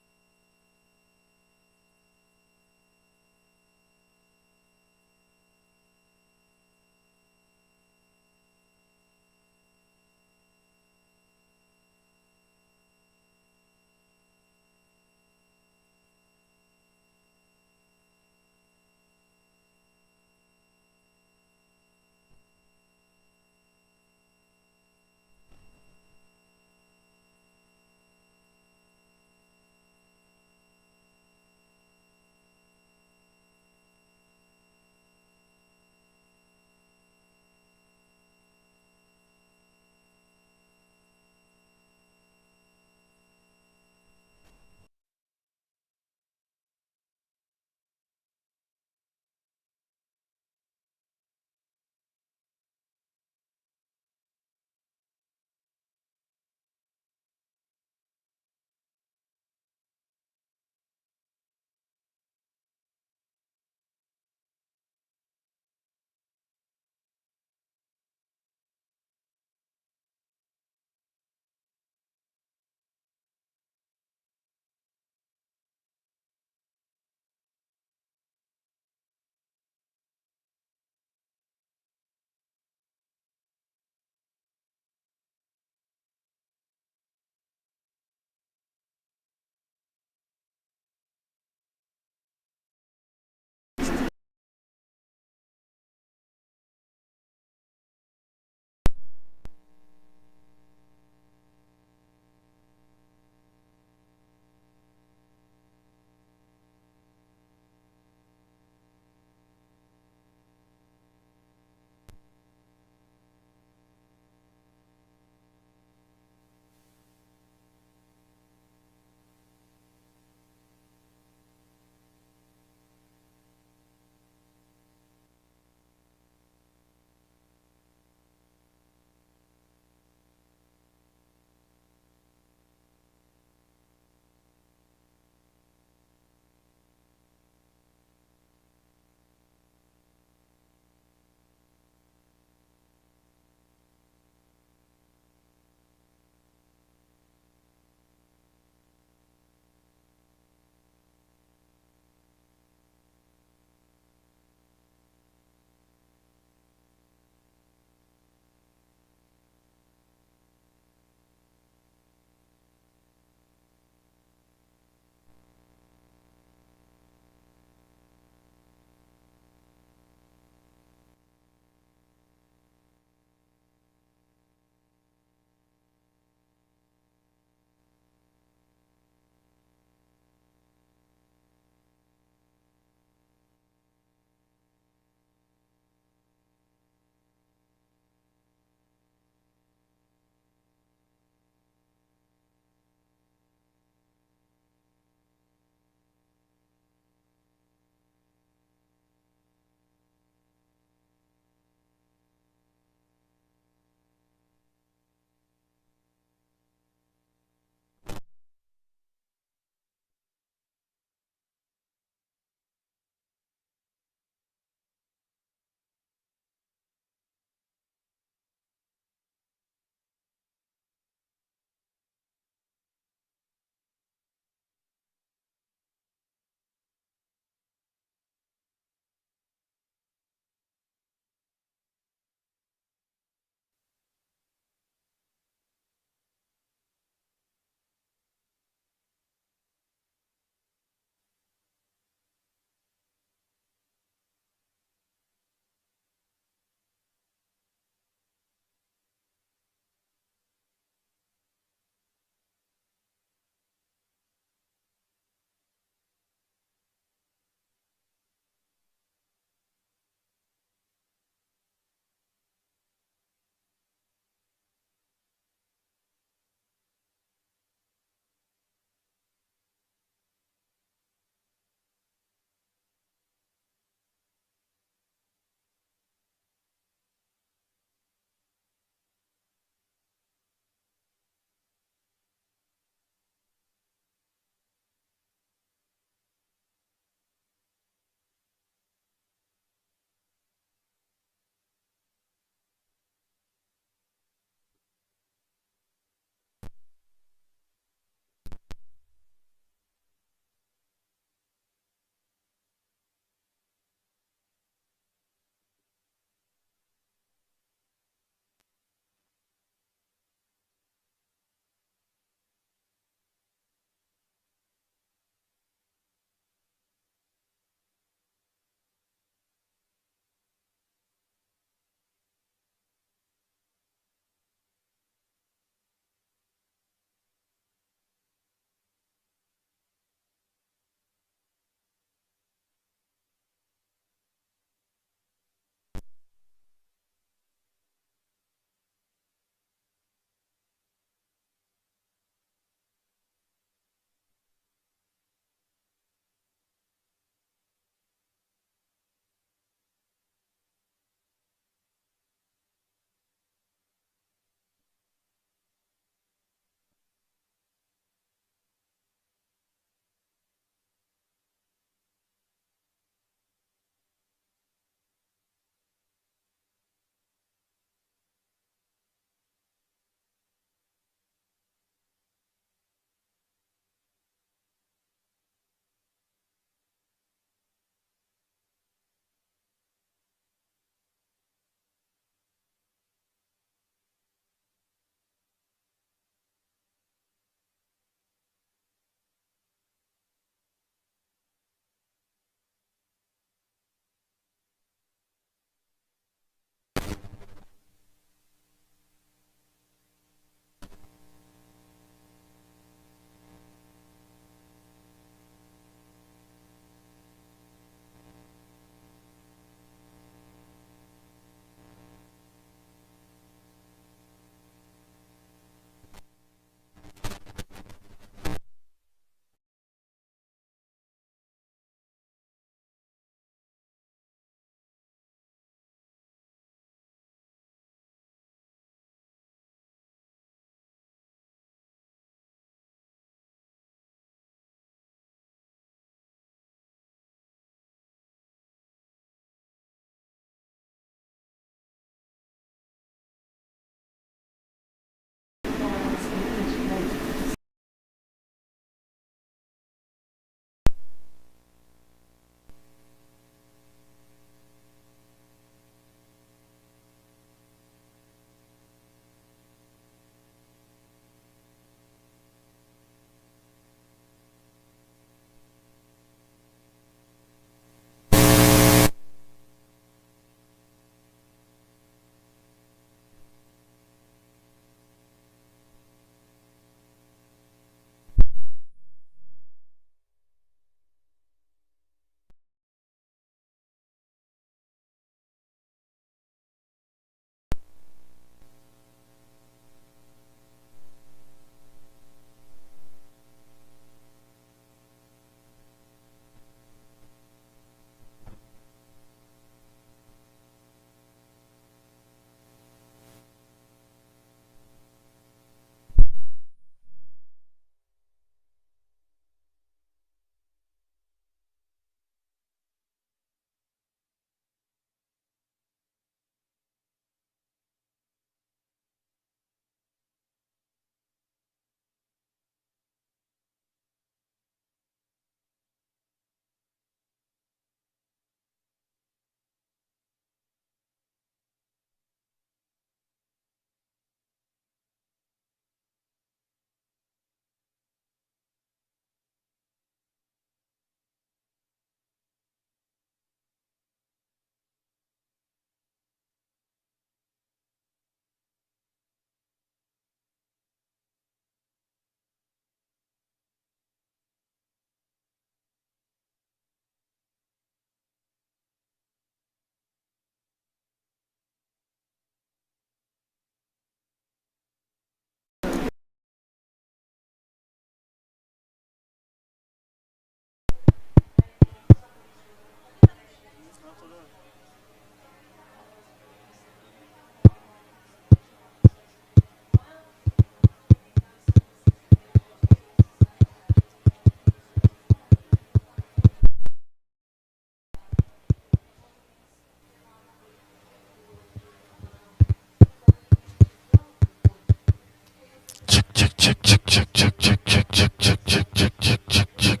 check, check, check, check, check, check, check, check, check, check, check, check, check.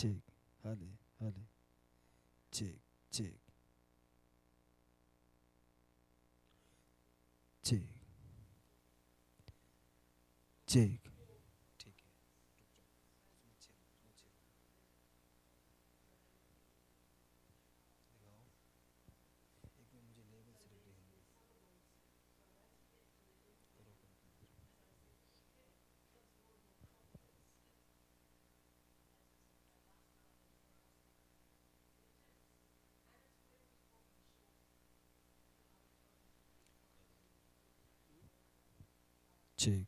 check, hale, hale, check, check, check, check. Check.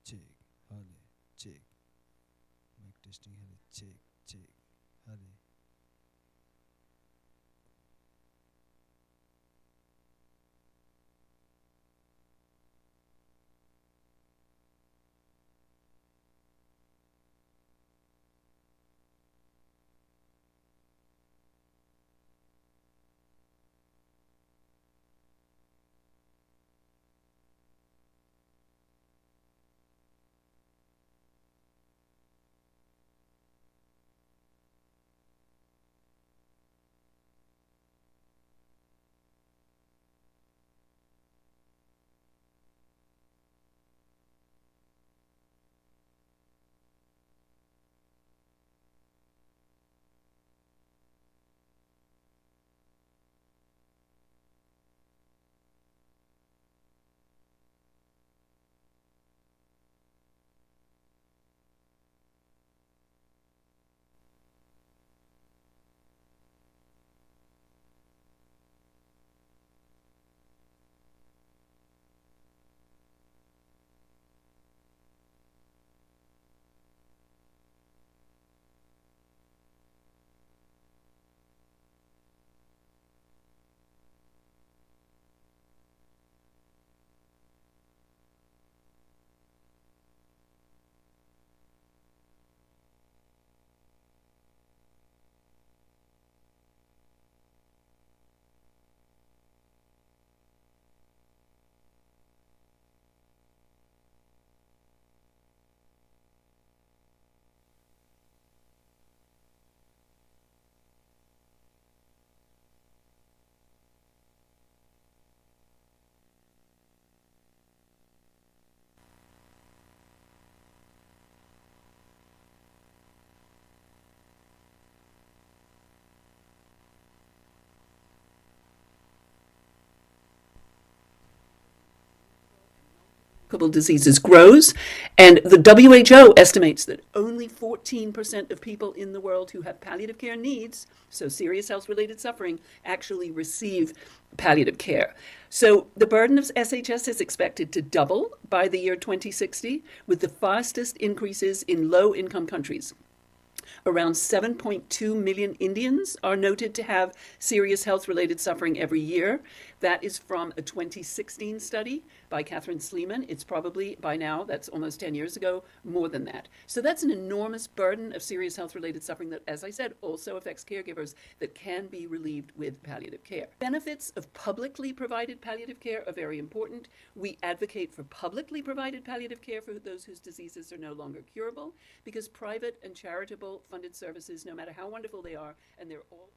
Check, hale, check. Mic testing, hale, check, check, hale. Diseases grows, and the WHO estimates that only 14% of people in the world who have palliative care needs, so serious health-related suffering, actually receive palliative care. So the burden of SHS is expected to double by the year 2060, with the fastest increases in low-income countries. Around 7.2 million Indians are noted to have serious health-related suffering every year. That is from a 2016 study by Catherine Sleeman. It's probably, by now, that's almost 10 years ago, more than that. So that's an enormous burden of serious health-related suffering that, as I said, also affects caregivers that can be relieved with palliative care. Benefits of publicly provided palliative care are very important. We advocate for publicly provided palliative care for those whose diseases are no longer curable, because private and charitable funded services, no matter how wonderful they are, and they're all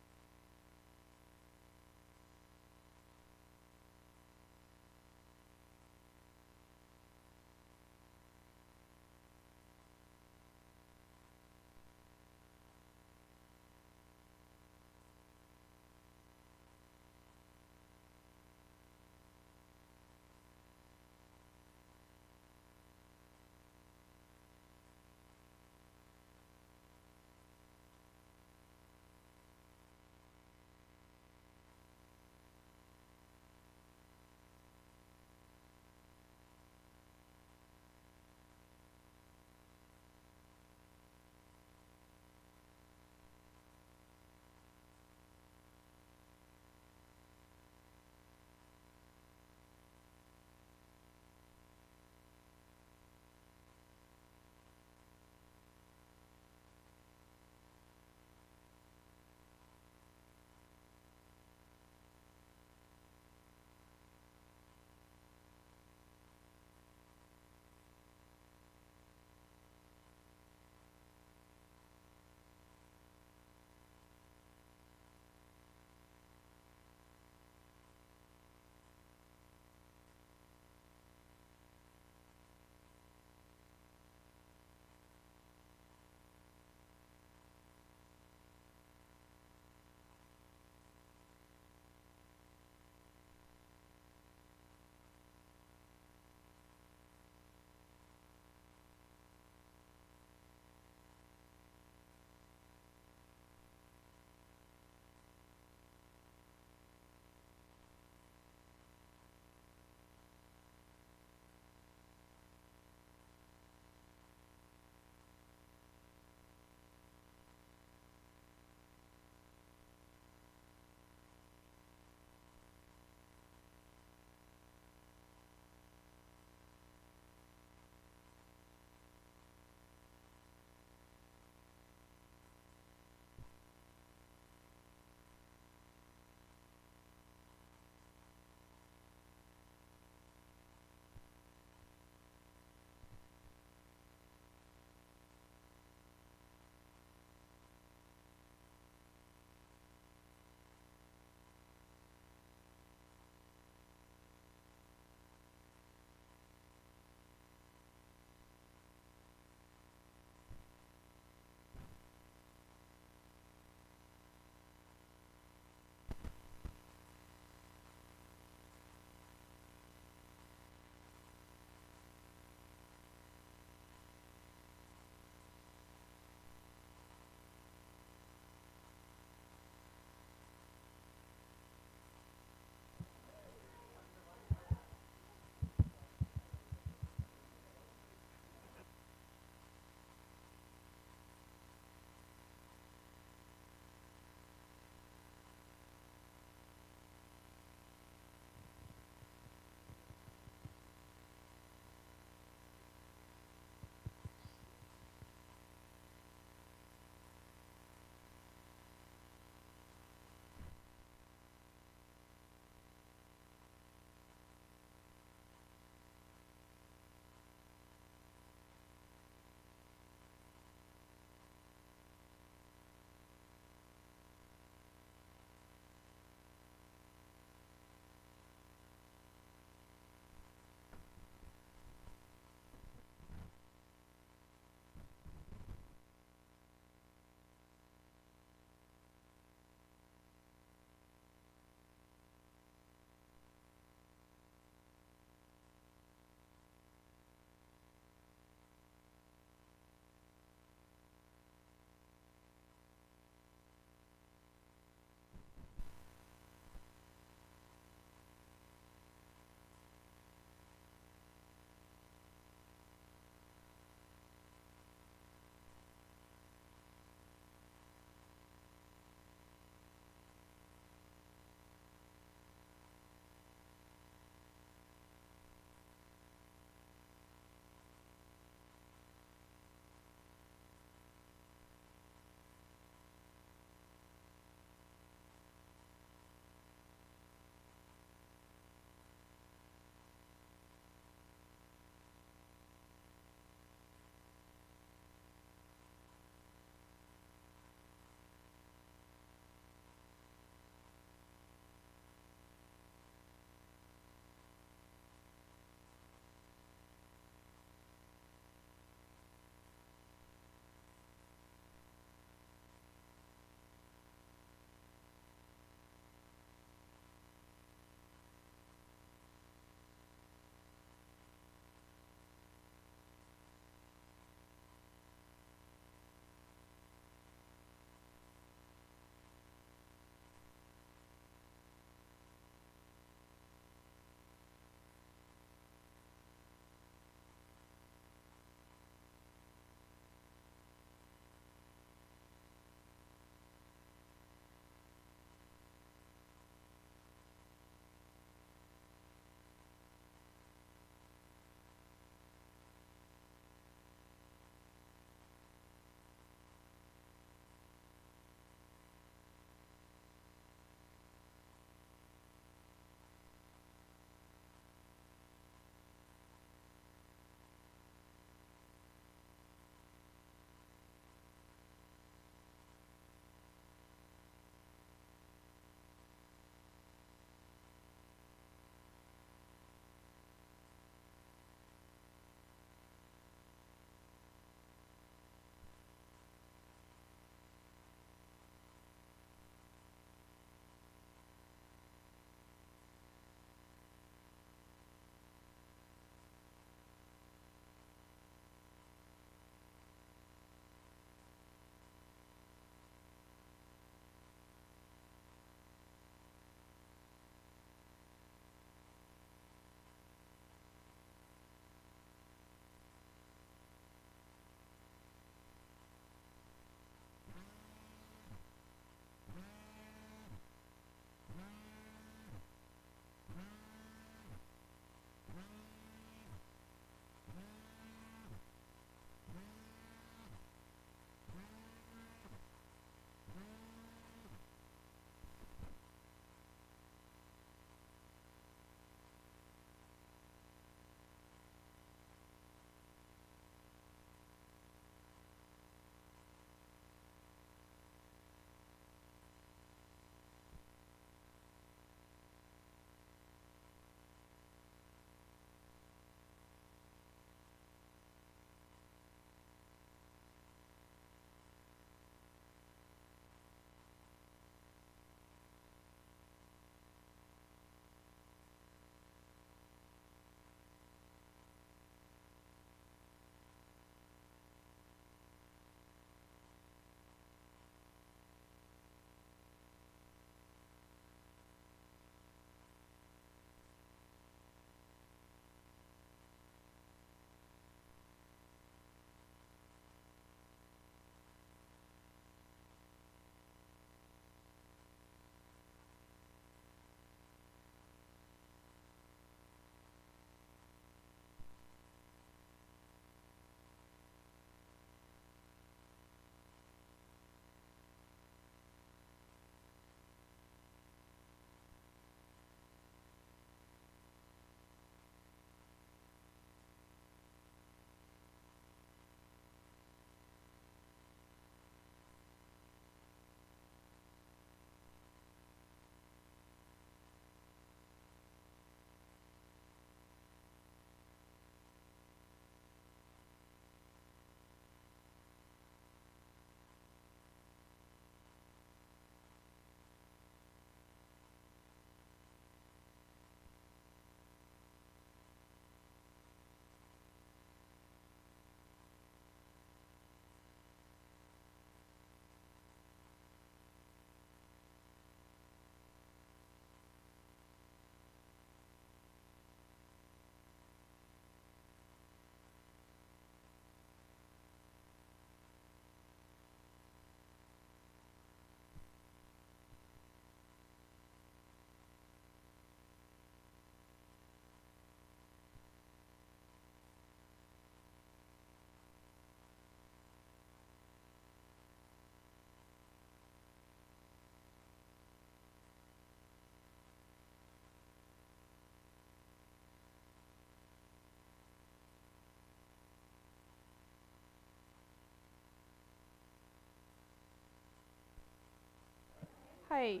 Hi.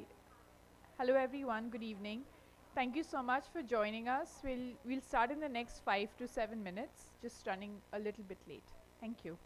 Hello everyone. Good evening. Thank you so much for joining us. We'll start in the next 5 to 7 minutes, just running a little bit late. Thank you.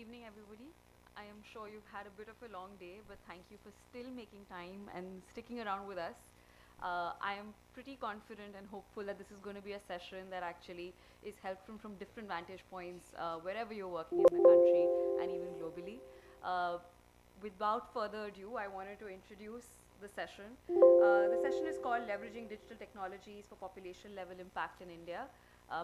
evening, everybody. I am sure you've had a bit of a long day, but thank you for still making time and sticking around with us. I am pretty confident and hopeful that this is going to be a session that actually is helpful from different vantage points wherever you're working in the country and even globally. Without further ado, I wanted to introduce the session. The session is called Leveraging Digital Technologies for Population Level Impact in India.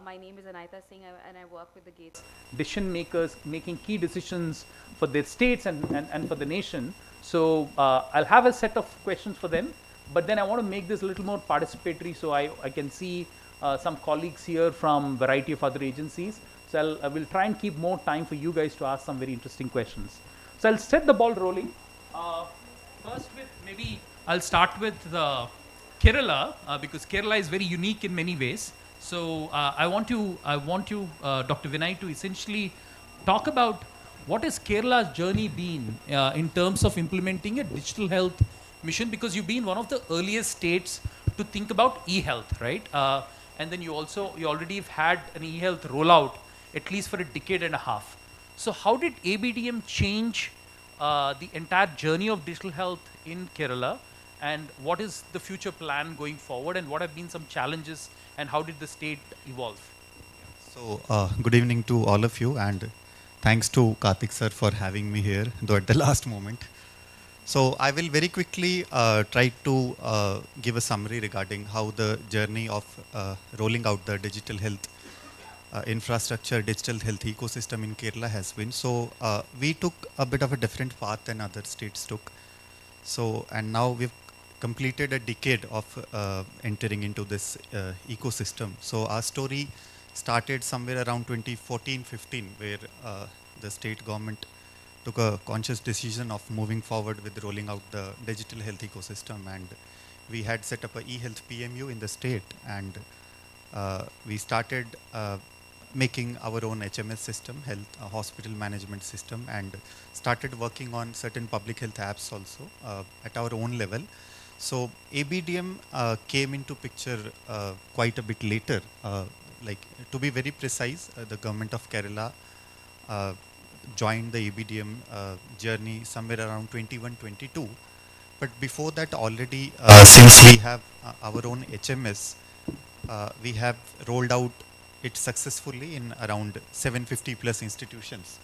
My name is Anaita Singh and I work with the Gates. Decision makers making key decisions for their states and for the nation. So I'll have a set of questions for them, but then I want to make this a little more participatory, so I can see some colleagues here from a variety of other agencies. So I will try and keep more time for you guys to ask some very interesting questions. So I'll set the ball rolling. First with maybe I'll start with Kerala because Kerala is very unique in many ways. So I want you, Dr. Vinay, to essentially talk about what has Kerala's journey been in terms of implementing a digital health mission, because you've been one of the earliest states to think about e-health, right? And then you already have had an e-health rollout at least for a decade and a half. So how did ABDM change the entire journey of digital health in Kerala, and what is the future plan going forward, and what have been some challenges, and how did the state evolve? So good evening to all of you, and thanks to Karthik sir for having me here, though at the last moment. So I will very quickly try to give a summary regarding how the journey of rolling out the digital health infrastructure, digital health ecosystem in Kerala has been. So we took a bit of a different path than other states took. So, and now we've completed a decade of entering into this ecosystem. So our story started somewhere around 2014-15, where the state government took a conscious decision of moving forward with rolling out the digital health ecosystem, and we had set up a e-health PMU in the state, and we started making our own HMS system, hospital management system, and started working on certain public health apps also at our own level. So ABDM came into picture quite a bit later. Like, to be very precise, the government of Kerala joined the ABDM journey somewhere around 21-22. But before that already, since we have our own HMS, we have rolled out it successfully in around 750 plus institutions,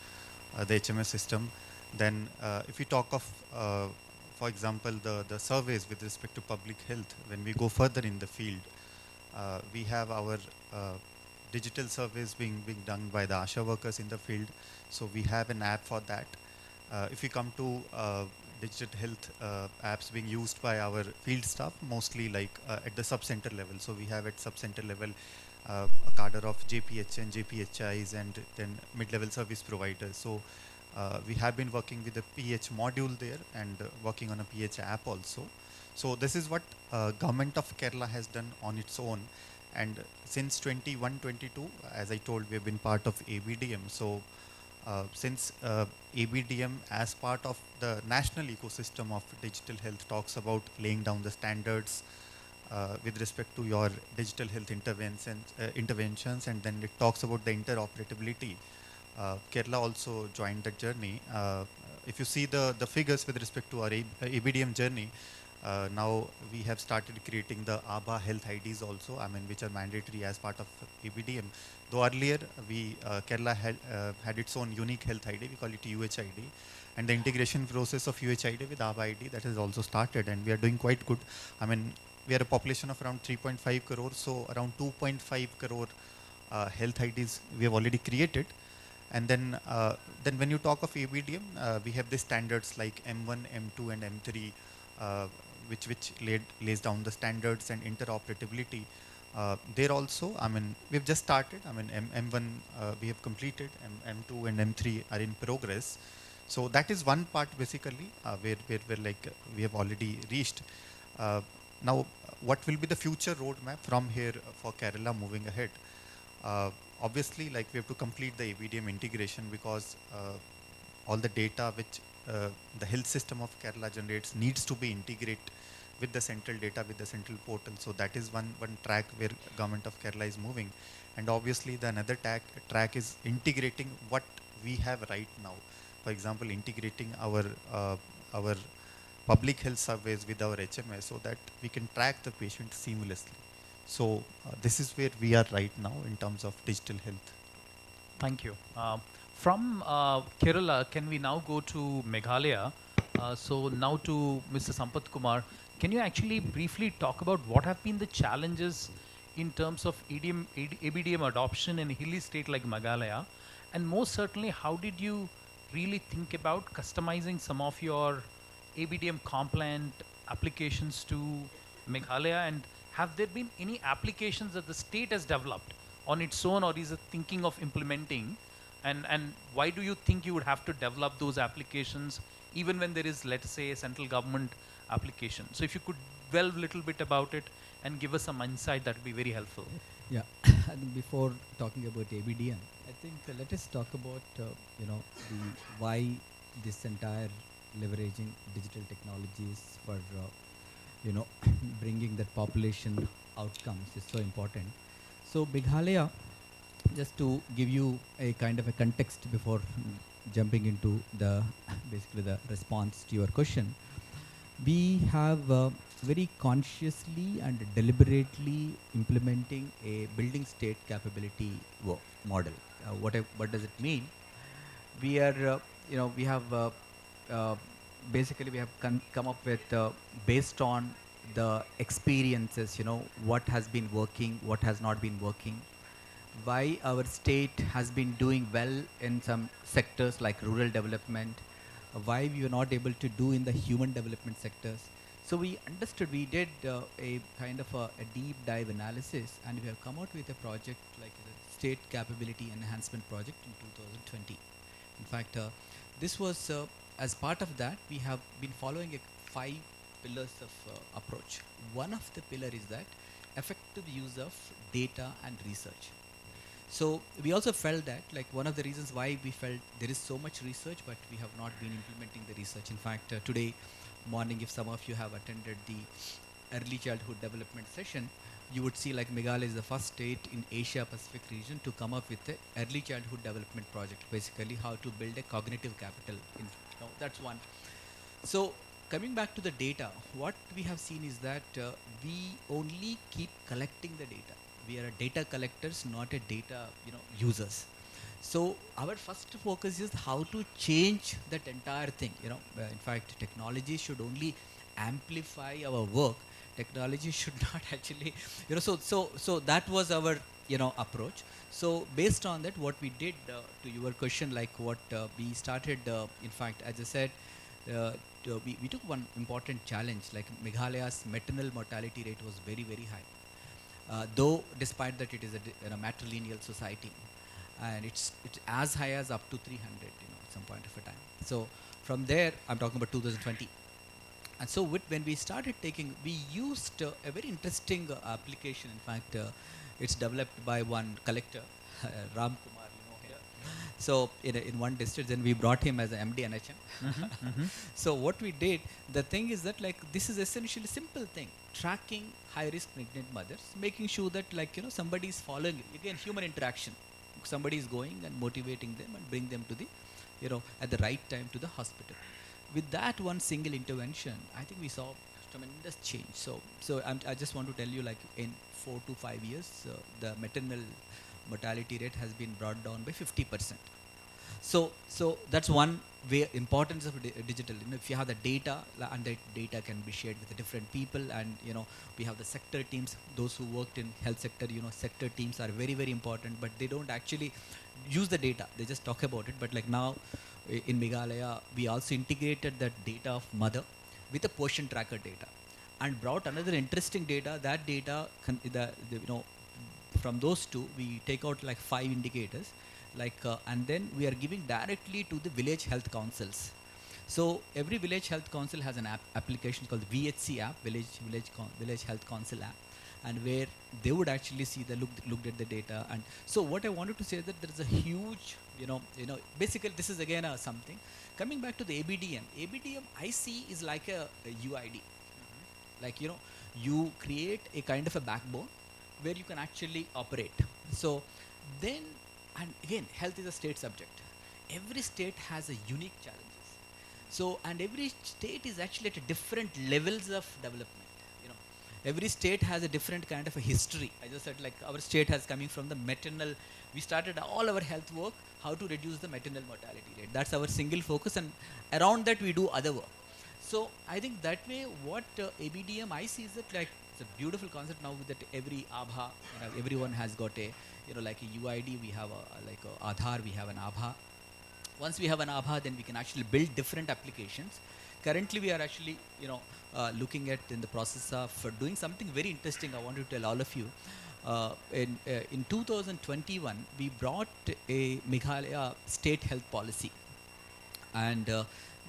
the HMS system. Then if we talk of, for example, the surveys with respect to public health, when we go further in the field, we have our digital surveys being done by the ASHA workers in the field. So we have an app for that. If we come to digital health apps being used by our field staff, mostly like at the sub-center level. So we have at sub-center level a cadre of JPH and JPHIs, and then mid-level service providers. So we have been working with the PH module there, and working on a PH app also. So this is what government of Kerala has done on its own. And since 21-22, as I told, we have been part of ABDM. So since ABDM as part of the national ecosystem of digital health talks about laying down the standards with respect to your digital health interventions, and then it talks about the interoperability. Kerala also joined the journey. If you see the figures with respect to our ABDM journey, now we have started creating the ABHA health IDs also, which are mandatory as part of ABDM. Though earlier Kerala had its own unique health ID, we call it UHID, and the integration process of UHID with ABHA ID, that has also started, and we are doing quite good. We are a population of around 3.5 crore, so around 2.5 crore health IDs we have already created. And then when you talk of ABDM, we have the standards like M1, M2 and M3, which lays down the standards and interoperability. There also, we've just started. M1 we have completed, M2 and M3 are in progress. So that is one part basically where like we have already reached. Now, what will be the future roadmap from here for Kerala moving ahead? Obviously, like, we have to complete the ABDM integration, because all the data which the health system of Kerala generates needs to be integrated with the central data, with the central portal. So that is one track where government of Kerala is moving. And obviously the another track is integrating what we have right now. For example, integrating our public health surveys with our HMS so that we can track the patient seamlessly. So this is where we are right now in terms of digital health. Thank you. From Kerala, can we now go to Meghalaya? So now to Mr. Sampath Kumar, can you actually briefly talk about what have been the challenges in terms of ABDM adoption in a hilly state like Meghalaya? And most certainly, how did you really think about customizing some of your ABDM compliant applications to Meghalaya? And have there been any applications that the state has developed on its own, or is it thinking of implementing? And why do you think you would have to develop those applications even when there is, let's say, a central government application? So if you could delve a little bit about it and give us some insight, that would be very helpful. Yeah, I think before talking about ABDM, I think let us talk about why this entire leveraging digital technologies for bringing that population outcomes is so important. So Meghalaya, just to give you a kind of a context before jumping into the basically the response to your question, we have very consciously and deliberately implementing a building state capability model. What does it mean? We are we have basically we have come up with based on the experiences, what has been working, what has not been working, why our state has been doing well in some sectors like rural development, why we were not able to do in the human development sectors. So we understood, we did a kind of a deep dive analysis, and we have come out with a project like the State Capability Enhancement Project in 2020. In fact, this was as part of that, we have been following 5 pillars of approach. One of the pillar is that effective use of data and research. So we also felt that, like, one of the reasons why we felt there is so much research, but we have not been implementing the research. In fact, today morning, if some of you have attended the early childhood development session, you would see like Meghalaya is the first state in Asia Pacific region to come up with the early childhood development project, basically how to build a cognitive capital. That's one. So coming back to the data, what we have seen is that we only keep collecting the data. We are a data collectors, not a data users. So our first focus is how to change that entire thing. In fact, technology should only amplify our work. Technology should not actually, so that was our approach. So based on that, what we did to your question, like what we started, in fact, as I said, we took one important challenge. Like Meghalaya's maternal mortality rate was very, very high. Though despite that it is a matrilineal society, and it's as high as up to 300 at some point of a time. So from there, I'm talking about 2020. And so when we started taking, we used a very interesting application. In fact, it's developed by one collector, Ram Kumar, here. So in one district, then we brought him as an MD NHM. So what we did, the thing is that, like, this is essentially a simple thing: tracking high-risk pregnant mothers, making sure that, like, somebody is following it. Again, human interaction. Somebody is going and motivating them and bring them to the, at the right time to the hospital. With that one single intervention, I think we saw tremendous change. So I just want to tell you, like, in 4 to 5 years, the maternal mortality rate has been brought down by 50%. So that's one way, importance of digital. If you have the data, and that data can be shared with the different people, and we have the sector teams. Those who worked in health sector, sector teams are very, very important, but they don't actually use the data. They just talk about it. But like now, in Meghalaya, we also integrated that data of mother with the portion tracker data, and brought another interesting data. That data, from those two, we take out like 5 indicators, and then we are giving directly to the village health councils. So every village health council has an application called the VHC app, Village Health Council app, and where they would actually see looked at the data. And so what I wanted to say is that there is a huge, basically this is again something. Coming back to the ABDM I see is like a UID. Like, you create a kind of a backbone where you can actually operate. So then, and again, health is a state subject. every state has a unique challenges. So, and every state is actually at a different levels of development. You know, every state has a different kind of a history. I just said, like, our state has coming from the maternal. We started all our health work how to reduce the maternal mortality rate. That's our single focus, and around that we do other work. So I think that way, what ABDM I see is that, like, it's a beautiful concept now that every ABHA, everyone has got a, like a UID, we have like a Aadhaar, we have an ABHA. Once we have an ABHA, then we can actually build different applications. Currently, we are actually, looking at in the process of doing something very interesting. I want to tell all of you. In 2021, we brought a Meghalaya state health policy, and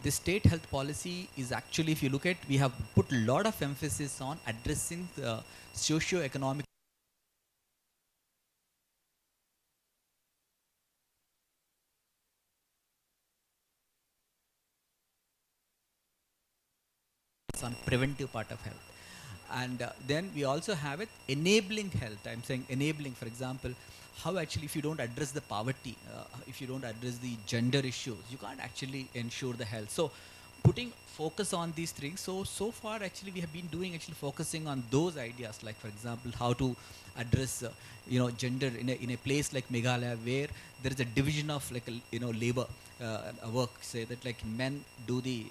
the state health policy is actually, if you look at, we have put a lot of emphasis on addressing the socio-economic on preventive part of health. And then we also have it enabling health. I'm saying enabling, for example, how actually if you don't address the poverty, if you don't address the gender issues, you can't actually ensure the health. So putting focus on these things. So far actually we have been doing actually focusing on those ideas, like for example, how to address, gender in a place like Meghalaya, where there is a division of like, labor work, say that like men do the,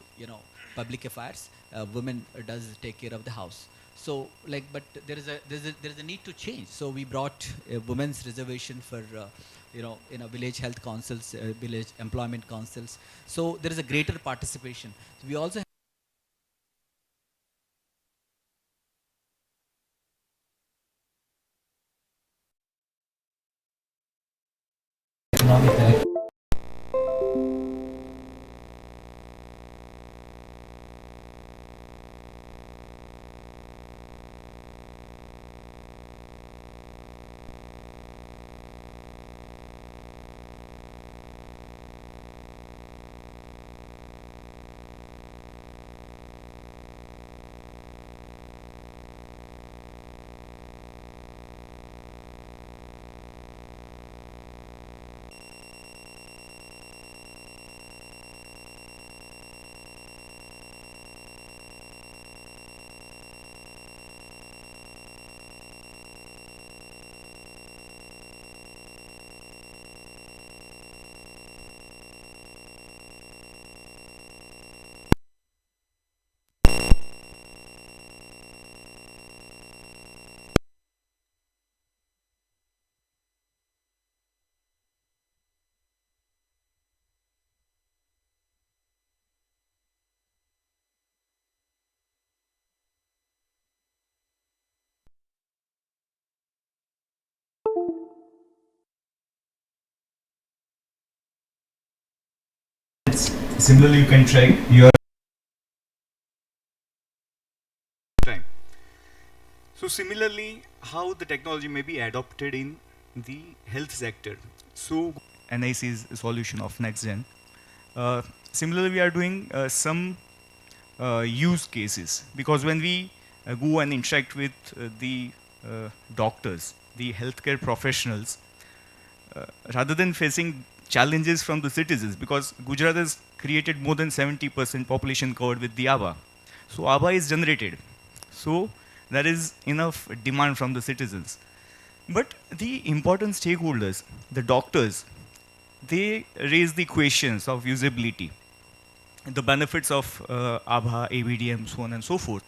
public affairs, women does take care of the house. So like, but there is a need to change. So we brought a women's reservation for village health councils, village employment councils. So there is a greater participation. So we also economic. Similarly, you can track your time. So similarly, how the technology may be adopted in the health sector. So NIC's solution of NextGen. Similarly, we are doing some use cases, because when we go and interact with the doctors, the healthcare professionals, rather than facing challenges from the citizens, because Gujarat has created more than 70% population covered with the ABHA. So ABHA is generated. So there is enough demand from the citizens. But the important stakeholders, the doctors, they raise the questions of usability, the benefits of ABHA, ABDM, so on and so forth.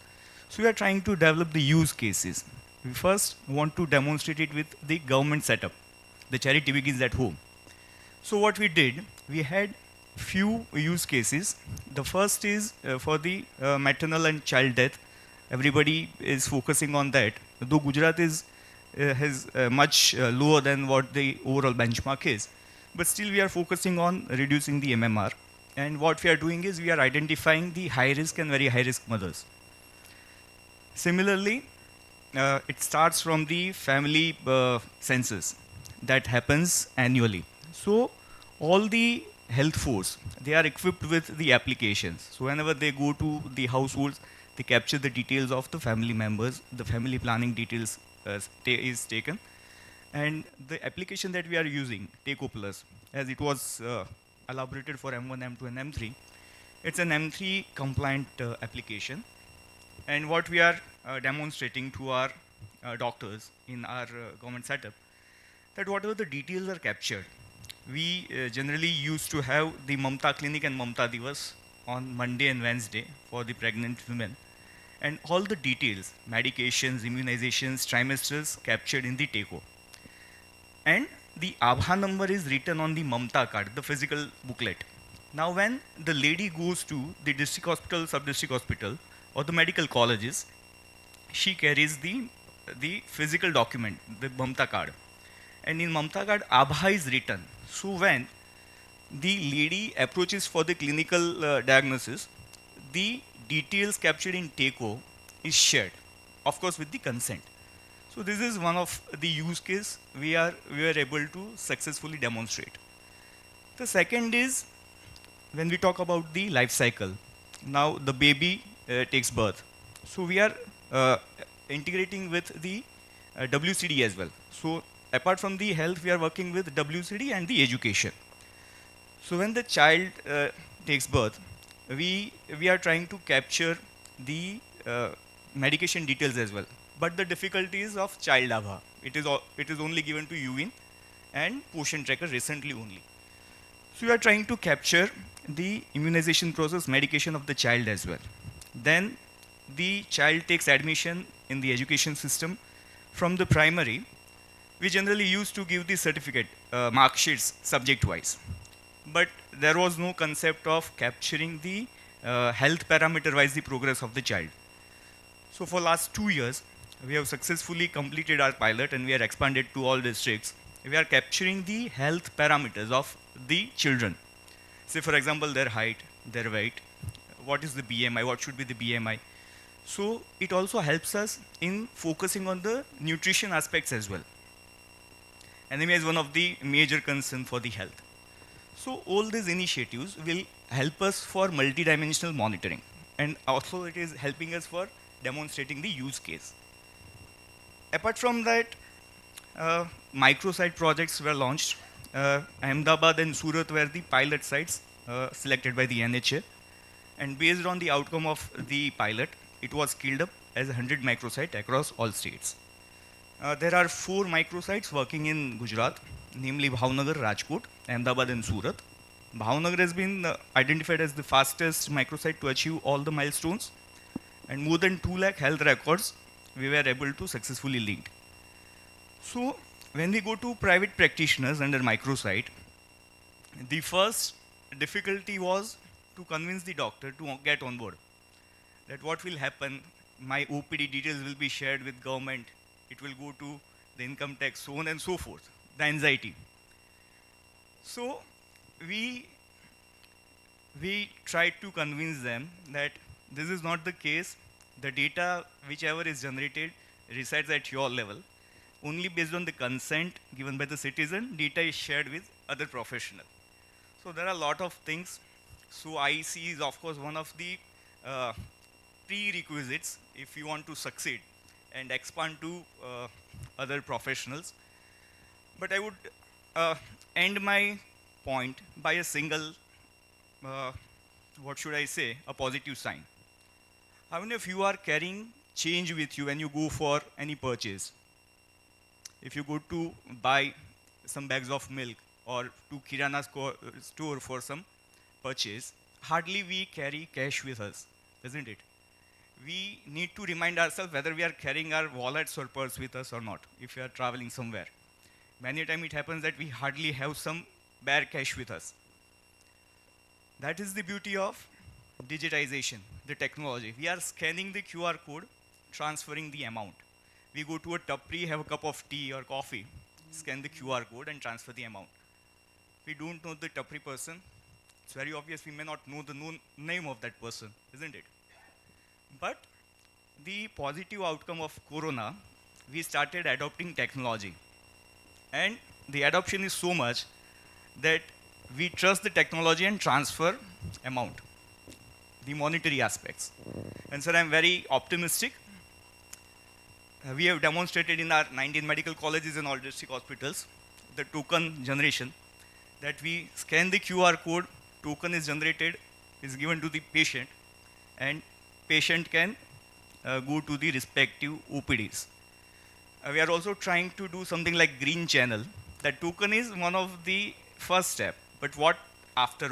So we are trying to develop the use cases. We first want to demonstrate it with the government setup. The charity begins at home. So what we did, we had few use cases. The first is for the maternal and child death. Everybody is focusing on that, though Gujarat is has much lower than what the overall benchmark is. But still we are focusing on reducing the MMR. And what we are doing is we are identifying the high risk and very high risk mothers. Similarly, it starts from the family census that happens annually. So all the health force, they are equipped with the applications. So whenever they go to the households, they capture the details of the family members, the family planning details is taken. And the application that we are using, Take O Plus, as it was elaborated for M1, M2 and M3. It's an M3 compliant application, and what we are demonstrating to our doctors in our government setup, that whatever the details are captured, we generally used to have the Mamta Clinic and Mamta Divas on Monday and Wednesday for the pregnant women, and all the details, medications, immunizations, trimesters captured in the TECO. And the Abha number is written on the Mamta card, the physical booklet. Now when the lady goes to the district hospital, sub-district hospital or the medical colleges, she carries the physical document, the Mamta card. And in Mamta card, Abha is written. So when the lady approaches for the clinical diagnosis, the details captured in TECO is shared, of course with the consent. So this is one of the use case we were able to successfully demonstrate. The second is when we talk about the life cycle. Now the baby takes birth. So we are integrating with the WCD as well. So apart from the health, we are working with WCD and the education. So when the child takes birth, we are trying to capture the medication details as well. But the difficulty is of child Abha. It is only given to UIN and Poshan Tracker recently only. So we are trying to capture the immunization process, medication of the child as well. Then the child takes admission in the education system. From the primary, we generally used to give the certificate, mark sheets subject-wise. But there was no concept of capturing the health parameter-wise the progress of the child. So for last 2 years, we have successfully completed our pilot and we are expanded to all districts. We are capturing the health parameters of the children. Say for example, their height, their weight, what is the BMI, what should be the BMI. So it also helps us in focusing on the nutrition aspects as well. Anemia is one of the major concerns for the health. So all these initiatives will help us for multidimensional monitoring, and also it is helping us for demonstrating the use case. Apart from that, microsite projects were launched. Ahmedabad and Surat were the pilot sites selected by the NHA, and based on the outcome of the pilot, it was scaled up as 100 microsite across all states. There are 4 microsites working in Gujarat, namely Bhavnagar, Rajkot, Ahmedabad and Surat. Bhavnagar has been identified as the fastest microsite to achieve all the milestones, and more than 2 lakh health records we were able to successfully link. So when we go to private practitioners under microsite, the first difficulty was to convince the doctor to get on board. That what will happen, my OPD details will be shared with government, it will go to the income tax, so on and so forth, the anxiety. So we tried to convince them that this is not the case. The data, whichever is generated, resides at your level. Only based on the consent given by the citizen, data is shared with other professional. So there are a lot of things. So IEC is of course one of the prerequisites if you want to succeed and expand to other professionals. But I would end my point by a single, what should I say, a positive sign. How many of you are carrying change with you when you go for any purchase? If you go to buy some bags of milk or to Kirana store for some purchase, hardly we carry cash with us, isn't it? We need to remind ourselves whether we are carrying our wallets or purse with us or not, if we are traveling somewhere. Many a time it happens that we hardly have some bare cash with us. That is the beauty of digitization, the technology. We are scanning the QR code, transferring the amount. We go to a tapri, have a cup of tea or coffee, scan the QR code and transfer the amount. We don't know the tapri person. It's very obvious we may not know the name of that person, isn't it? But the positive outcome of Corona, we started adopting technology. And the adoption is so much that we trust the technology and transfer amount, the monetary aspects. And sir, I'm very optimistic. We have demonstrated in our 19 medical colleges and all district hospitals the token generation. that we scan the QR code, token is generated, is given to the patient, and patient can go to the respective OPDs. We are also trying to do something like green channel. That token is one of the first step, but what after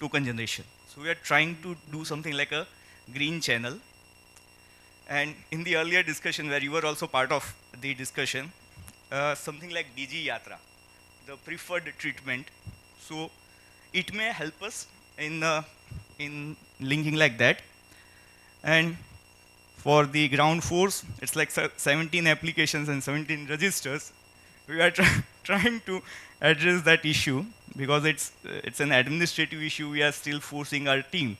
token generation? So we are trying to do something like a green channel. And in the earlier discussion where you were also part of the discussion, something like DG Yatra, the preferred treatment. So it may help us in linking like that. And for the ground force, it's like 17 applications and 17 registers. We are trying to address that issue because it's an administrative issue. We are still forcing our team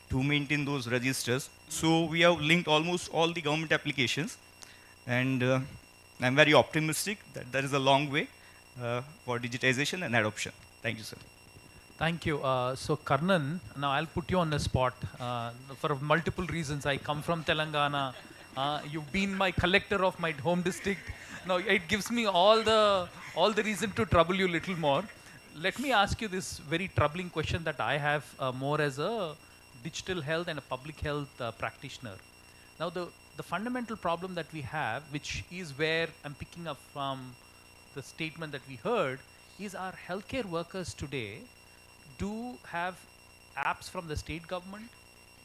to maintain those registers. So we have linked almost all the government applications, and I'm very optimistic that there is a long way for digitization and adoption. Thank you, sir. Thank you. So Karnan, now I'll put you on the spot for multiple reasons. I come from Telangana. You've been my collector of my home district. Now it gives me all the reason to trouble you a little more. Let me ask you this very troubling question that I have more as a digital health and a public health practitioner. Now the fundamental problem that we have, which is where I'm picking up from the statement that we heard, is our healthcare workers today do have apps from the state government,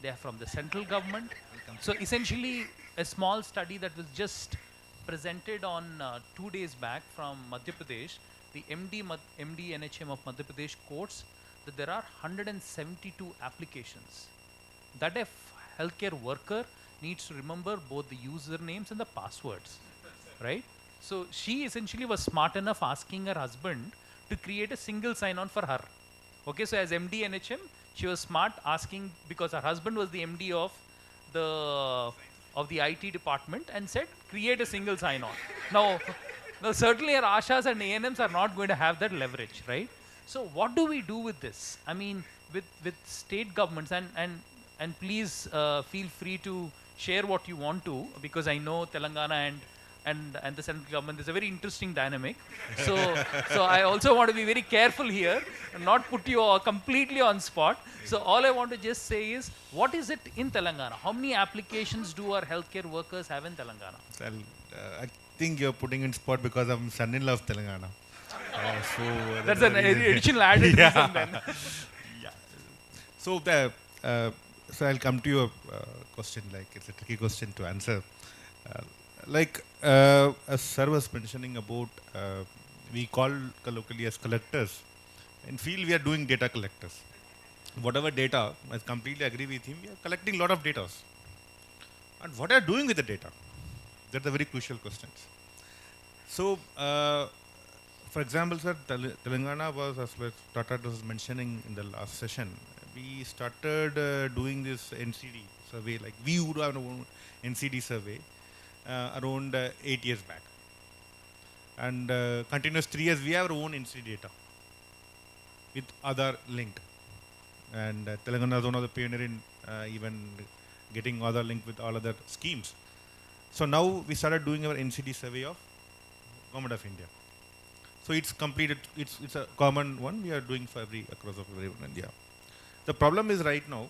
they are from the central government. So essentially a small study that was just presented on 2 days back from Madhya Pradesh, the MD NHM of Madhya Pradesh quotes that there are 172 applications that a healthcare worker needs to remember both the usernames and the passwords, right? So she essentially was smart enough asking her husband to create a single sign-on for her. Okay, so as MD NHM, she was smart asking, because her husband was the MD of the IT department, and said, create a single sign-on. Now certainly our ASHAs and ANMs are not going to have that leverage, right? So what do we do with this? I mean, with state governments, and please feel free to share what you want to, because I know Telangana and the central government is a very interesting dynamic. So I also want to be very careful here and not put you all completely on spot. So all I want to just say is, what is it in Telangana? How many applications do our healthcare workers have in Telangana? Well, I think you're putting in spot because I'm son-in-law of Telangana. That's an additional added reason then. Yeah. So so I'll come to your question. Like, it's a tricky question to answer. As sir was mentioning about, we call colloquially as collectors. In field, we are doing data collectors. Whatever data, I completely agree with him, we are collecting a lot of data. And what are you doing with the data? That's a very crucial question. So, for example, sir, Telangana was, as Tata was mentioning in the last session, we started doing this NCD survey, like we would have our own NCD survey around 8 years back. And continuous 3 years, we have our own NCD data with other linked. And Telangana is one of the pioneer in even getting other linked with all other schemes. So now we started doing our NCD survey of Government of India. So it's completed, it's a common one we are doing for across everyone in India. The problem is right now,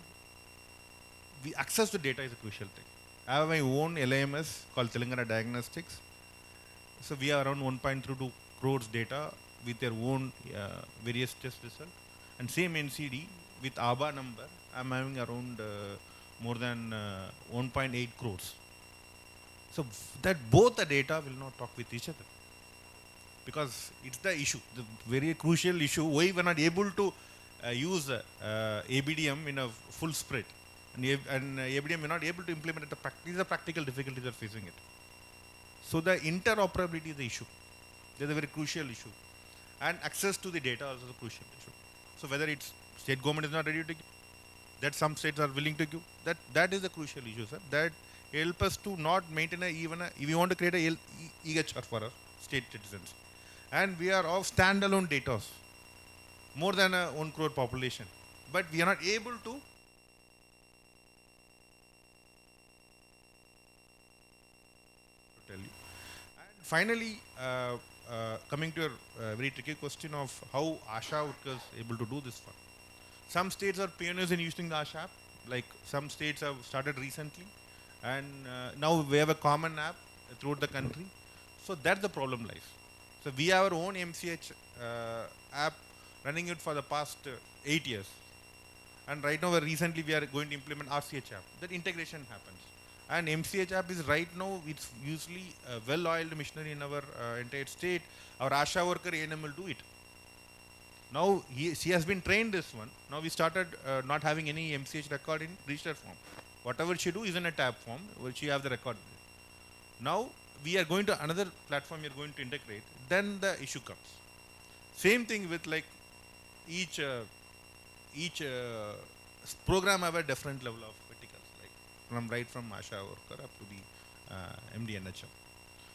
access to data is a crucial thing. I have my own LIMS called Telangana Diagnostics. So we are around 1.32 crores data with their own various test results. And same NCD with ABA number, I'm having around more than 1.8 crores. So that both the data will not talk with each other. Because it's the issue, the very crucial issue, why we are not able to use ABDM in a full spread. And ABDM we are not able to implement it. These are practical difficulties we are facing it. So the interoperability is the issue. That is a very crucial issue. And access to the data also is a crucial issue. So whether it's state government is not ready to give, that some states are willing to give, that is a crucial issue, sir. That help us to not maintain if we want to create a EHR for our state citizens. And we are of standalone data, more than 1 crore population. But we are not able to tell you. And finally, coming to your very tricky question of how ASHA workers able to do this one. Some states are pioneers in using the ASHA app, like some states have started recently, and now we have a common app throughout the country. So that's the problem lies. So we have our own MCH app running it for the past 8 years. And right now, recently we are going to implement RCH app. That integration happens. And MCH app is right now, it's usually a well-oiled machinery in our entire state. Our ASHA worker ANM will do it. Now, she has been trained this one. Now we started not having any MCH record in register form. Whatever she do is in a tab form, where she have the record. Now, we are going to another platform we are going to integrate, then the issue comes. Same thing with like each program have a different level of verticals, like from ASHA worker up to the MD NHM.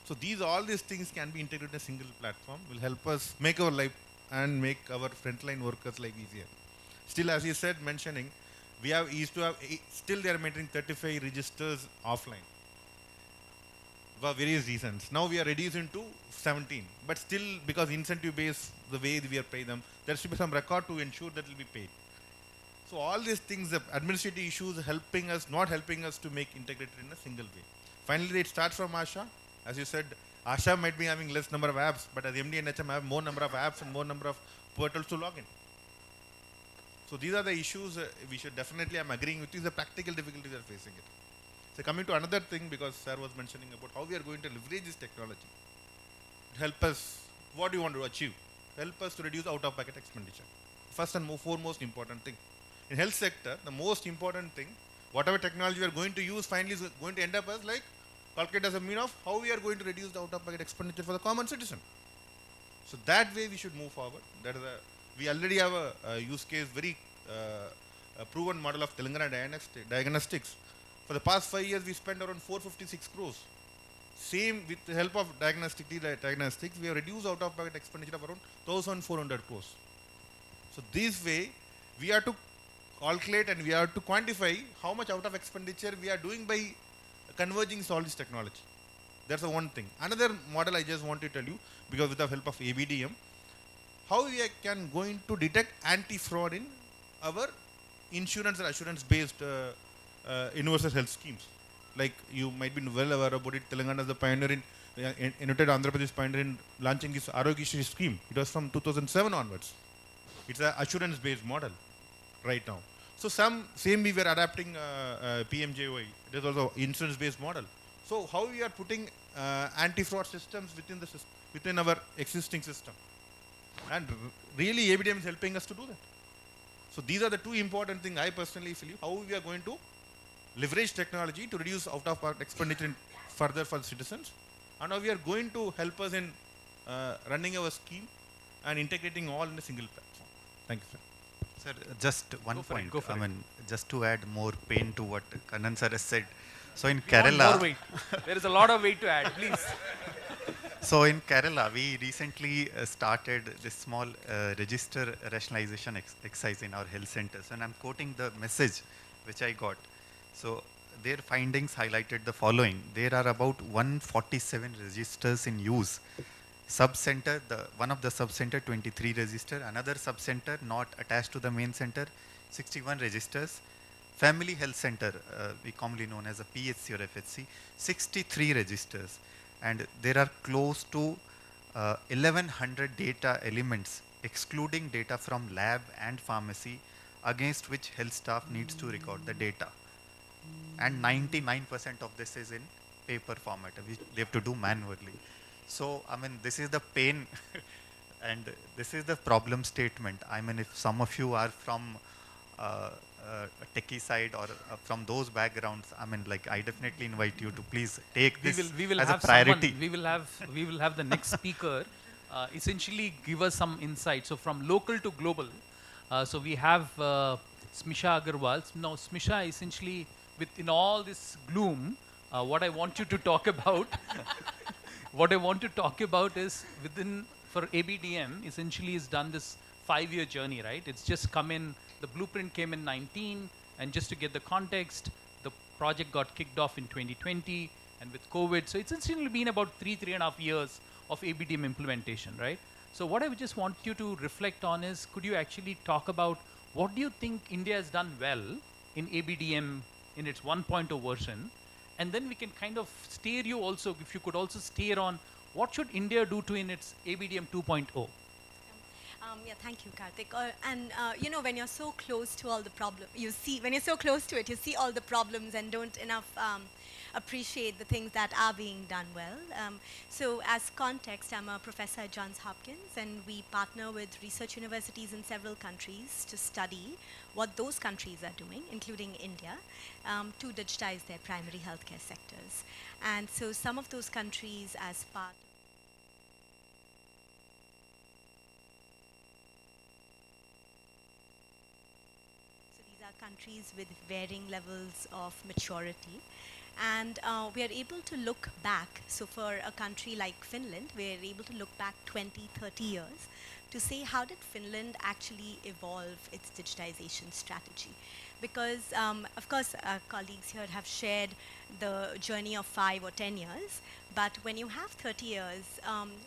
So all these things can be integrated in a single platform, will help us make our life and make our frontline workers life easier. Still, as you said, mentioning, we used to have, still they are maintaining 35 registers offline for various reasons. Now we are reducing to 17, but still because incentive based, the way we are paying them, there should be some record to ensure that it will be paid. So all these things, the administrative issues helping us, not helping us to make integrated in a single way. Finally, it starts from ASHA. As you said, ASHA might be having less number of apps, but as MD and HM have more number of apps and more number of portals to log in. So these are the issues we should definitely, I'm agreeing with you, the practical difficulties are facing it. So coming to another thing, because sir was mentioning about how we are going to leverage this technology. Help us, what do you want to achieve? Help us to reduce out-of-pocket expenditure. First and foremost important thing. In health sector, the most important thing, whatever technology we are going to use finally is going to end up as like, calculate as a mean of how we are going to reduce the out-of-pocket expenditure for the common citizen. So that way we should move forward. That is we already have a use case, very a proven model of Telangana diagnostics. For the past 5 years, we spent around 456 crores. Same with the help of diagnostics, we have reduced out-of-pocket expenditure of around 1,400 crores. So this way, we have to calculate and we have to quantify how much out of expenditure we are doing by converging all this technology. That's the one thing. Another model I just want to tell you, because with the help of ABDM, how we can going to detect anti-fraud in our insurance and assurance based universal health schemes. Like you might be well aware about it, Telangana is the pioneer in United Andhra Pradesh pioneer in launching this Arogyasri scheme. It was from 2007 onwards. It's an assurance based model right now. So same we were adapting PMJY. It is also insurance based model. So how we are putting anti-fraud systems within our existing system, and really ABDM is helping us to do that. So these are the two important things I personally feel, how we are going to leverage technology to reduce out-of-pocket expenditure further for the citizens, and how we are going to help us in running our scheme and integrating all in a single platform. Thank you, sir. Sir, just one point. I mean, just to add more pain to what Kannan sir has said. So in Kerala, more weight. There is a lot of weight to add, please. So in Kerala, we recently started this small register rationalization exercise in our health centers, and I'm quoting the message which I got. So their findings highlighted the following: there are about 147 registers in use. Sub-center, one of the sub-center 23 register, another sub-center not attached to the main center 61 registers. Family health center, we commonly known as a PHC or FHC, 63 registers, and there are close to 1100 data elements excluding data from lab and pharmacy against which health staff needs to record the data, and 99% of this is in paper format, which they have to do manually. So I mean, this is the pain and this is the problem statement. I mean, if some of you are from techie side or from those backgrounds, I mean, like, I definitely invite you to please take this as a priority. We will have the next speaker essentially give us some insight. So from local to global, so we have Smisha Agarwal. Now Smisha, essentially, in all this gloom, what I want you to talk about, what I want to talk about is for ABDM, essentially is done this 5-year journey, right? It's just come in, the blueprint came in 19, and just to get the context, the project got kicked off in 2020. and with COVID. So it's essentially been about 3.5 years of ABDM implementation, right? So what I would just want you to reflect on is, could you actually talk about what do you think India has done well in ABDM in its 1.0 version? And then we can kind of steer you also, if you could also steer on what should India do to in its ABDM 2.0? Yeah, thank you, Karthik. You know, when you're so close to all the problems, when you're so close to it, you see all the problems and don't enough appreciate the things that are being done well. So as context, I'm a professor at Johns Hopkins, and we partner with research universities in several countries to study what those countries are doing, including India, to digitize their primary healthcare sectors. And so some of those countries, as part countries with varying levels of maturity, and we are able to look back. So for a country like Finland, we are able to look back 20, 30 years to say how did Finland actually evolve its digitization strategy. Because of course our colleagues here have shared the journey of 5 or 10 years, but when you have 30 years,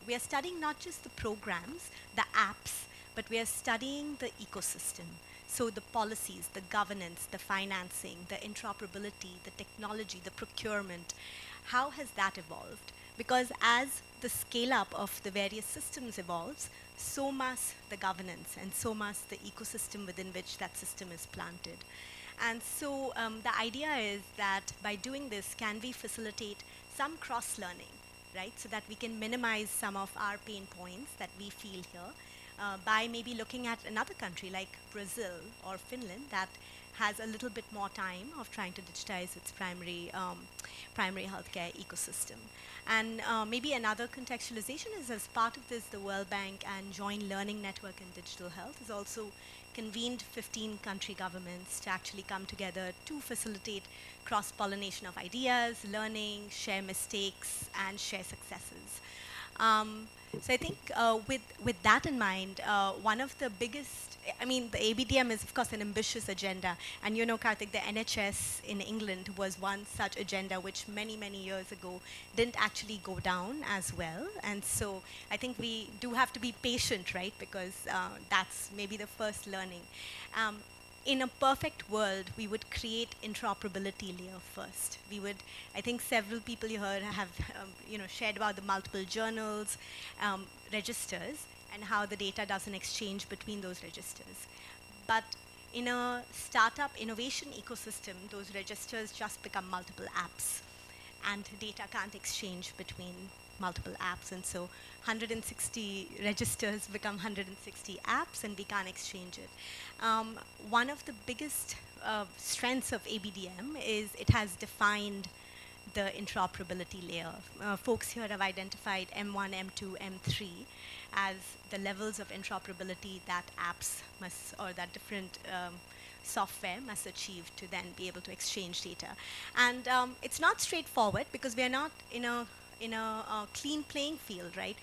we are studying not just the programs, the apps, but we are studying the ecosystem. So the policies, the governance, the financing, the interoperability, the technology, the procurement, how has that evolved? Because as the scale up of the various systems evolves, so must the governance and so must the ecosystem within which that system is planted. And so the idea is that by doing this, can we facilitate some cross-learning, right? So that we can minimize some of our pain points that we feel here. By maybe looking at another country like Brazil or Finland that has a little bit more time of trying to digitize its primary healthcare ecosystem. And maybe another contextualization is, as part of this, the World Bank and Joint Learning Network in Digital Health has also convened 15 country governments to actually come together to facilitate cross-pollination of ideas, learning, share mistakes, and share successes. So I think with that in mind, one of the biggest, I mean, the ABDM is of course an ambitious agenda, and you know, Karthik, the NHS in England was one such agenda which many, many years ago didn't actually go down as well. And so I think we do have to be patient, right? Because that's maybe the first learning. In a perfect world, we would create interoperability layer first. We would, I think several people you heard have shared about the multiple journals, registers, and how the data doesn't exchange between those registers. But in a startup innovation ecosystem, those registers just become multiple apps, and data can't exchange between multiple apps, and so 160 registers become 160 apps, and we can't exchange it. One of the biggest strengths of ABDM is it has defined the interoperability layer. Folks here have identified M1, M2, M3 as the levels of interoperability that apps must, or that different software must achieve to then be able to exchange data. And it's not straightforward because we are not in a clean playing field, right?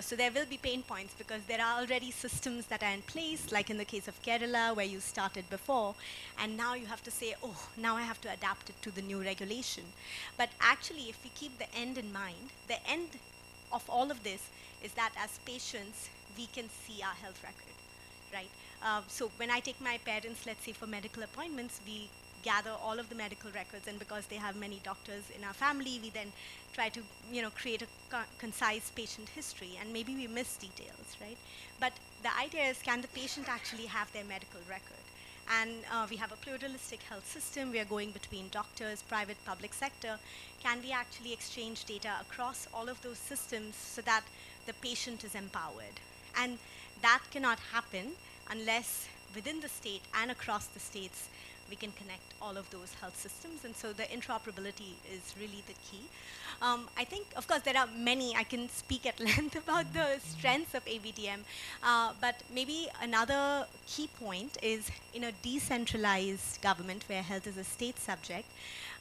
So there will be pain points because there are already systems that are in place, like in the case of Kerala, where you started before, and now you have to say, oh, now I have to adapt it to the new regulation. But actually, if we keep the end in mind, the end of all of this is that as patients, we can see our health record, right? So when I take my parents, let's say for medical appointments, we gather all of the medical records, and because they have many doctors in our family, we then try to create a concise patient history, and maybe we miss details, right? But the idea is, can the patient actually have their medical record? And we have a pluralistic health system. We are going between doctors, private, public sector. Can we actually exchange data across all of those systems so that the patient is empowered? And that cannot happen unless within the state and across the states we can connect all of those health systems, and so the interoperability is really the key. I think, of course, there are many, I can speak at length about the strengths of ABDM, but maybe another key point is in a decentralized government where health is a state subject,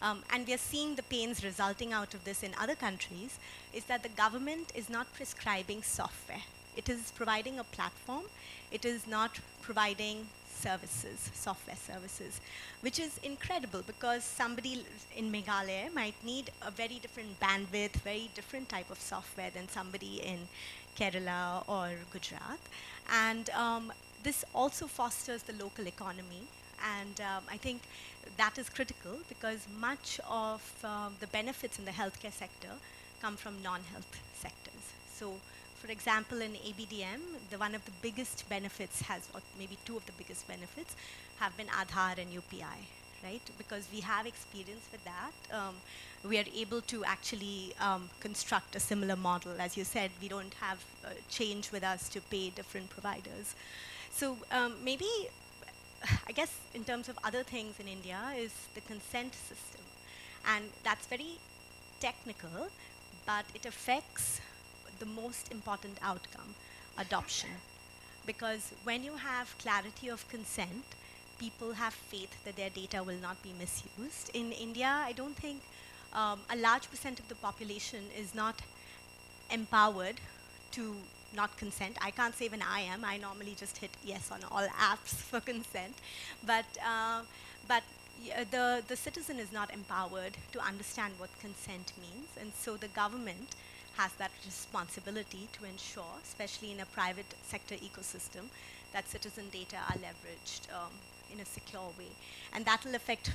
and we are seeing the pains resulting out of this in other countries, is that the government is not prescribing software. It is providing a platform. It is not providing services, software services, which is incredible because somebody in Meghalaya might need a very different bandwidth, very different type of software than somebody in Kerala or Gujarat. And this also fosters the local economy. And I think that is critical because much of the benefits in the healthcare sector come from non-health sectors. So, for example, in ABDM, one of the biggest benefits or maybe two of the biggest benefits, have been Aadhaar and UPI, right? Because we have experience with that. We are able to actually construct a similar model. As you said, we don't have change with us to pay different providers. So maybe, I guess, in terms of other things in India is the consent system. And that's very technical, but it affects the most important outcome, adoption. Because when you have clarity of consent, people have faith that their data will not be misused. In India, I don't think a large percent of the population is not empowered to not consent. I can't say when I am. I normally just hit yes on all apps for consent. But the citizen is not empowered to understand what consent means. And so the government has that responsibility to ensure, especially in a private sector ecosystem, that citizen data are leveraged in a secure way. And that will affect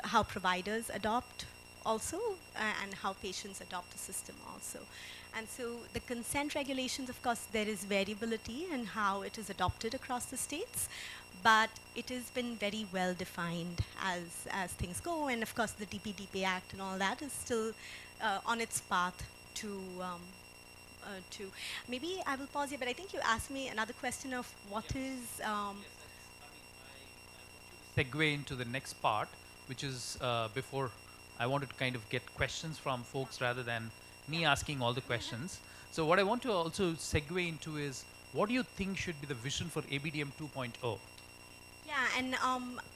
how providers adopt also, and how patients adopt the system also. And so the consent regulations, of course, there is variability in how it is adopted across the states, but it has been very well defined as things go. And of course, the DPDP Act and all that is still on its path to maybe I will pause here, but I think you asked me another question of what is segue into the next part, which is before I wanted to kind of get questions from folks rather than me asking all the questions. So what I want to also segue into is, what do you think should be the vision for ABDM 2.0? Yeah, and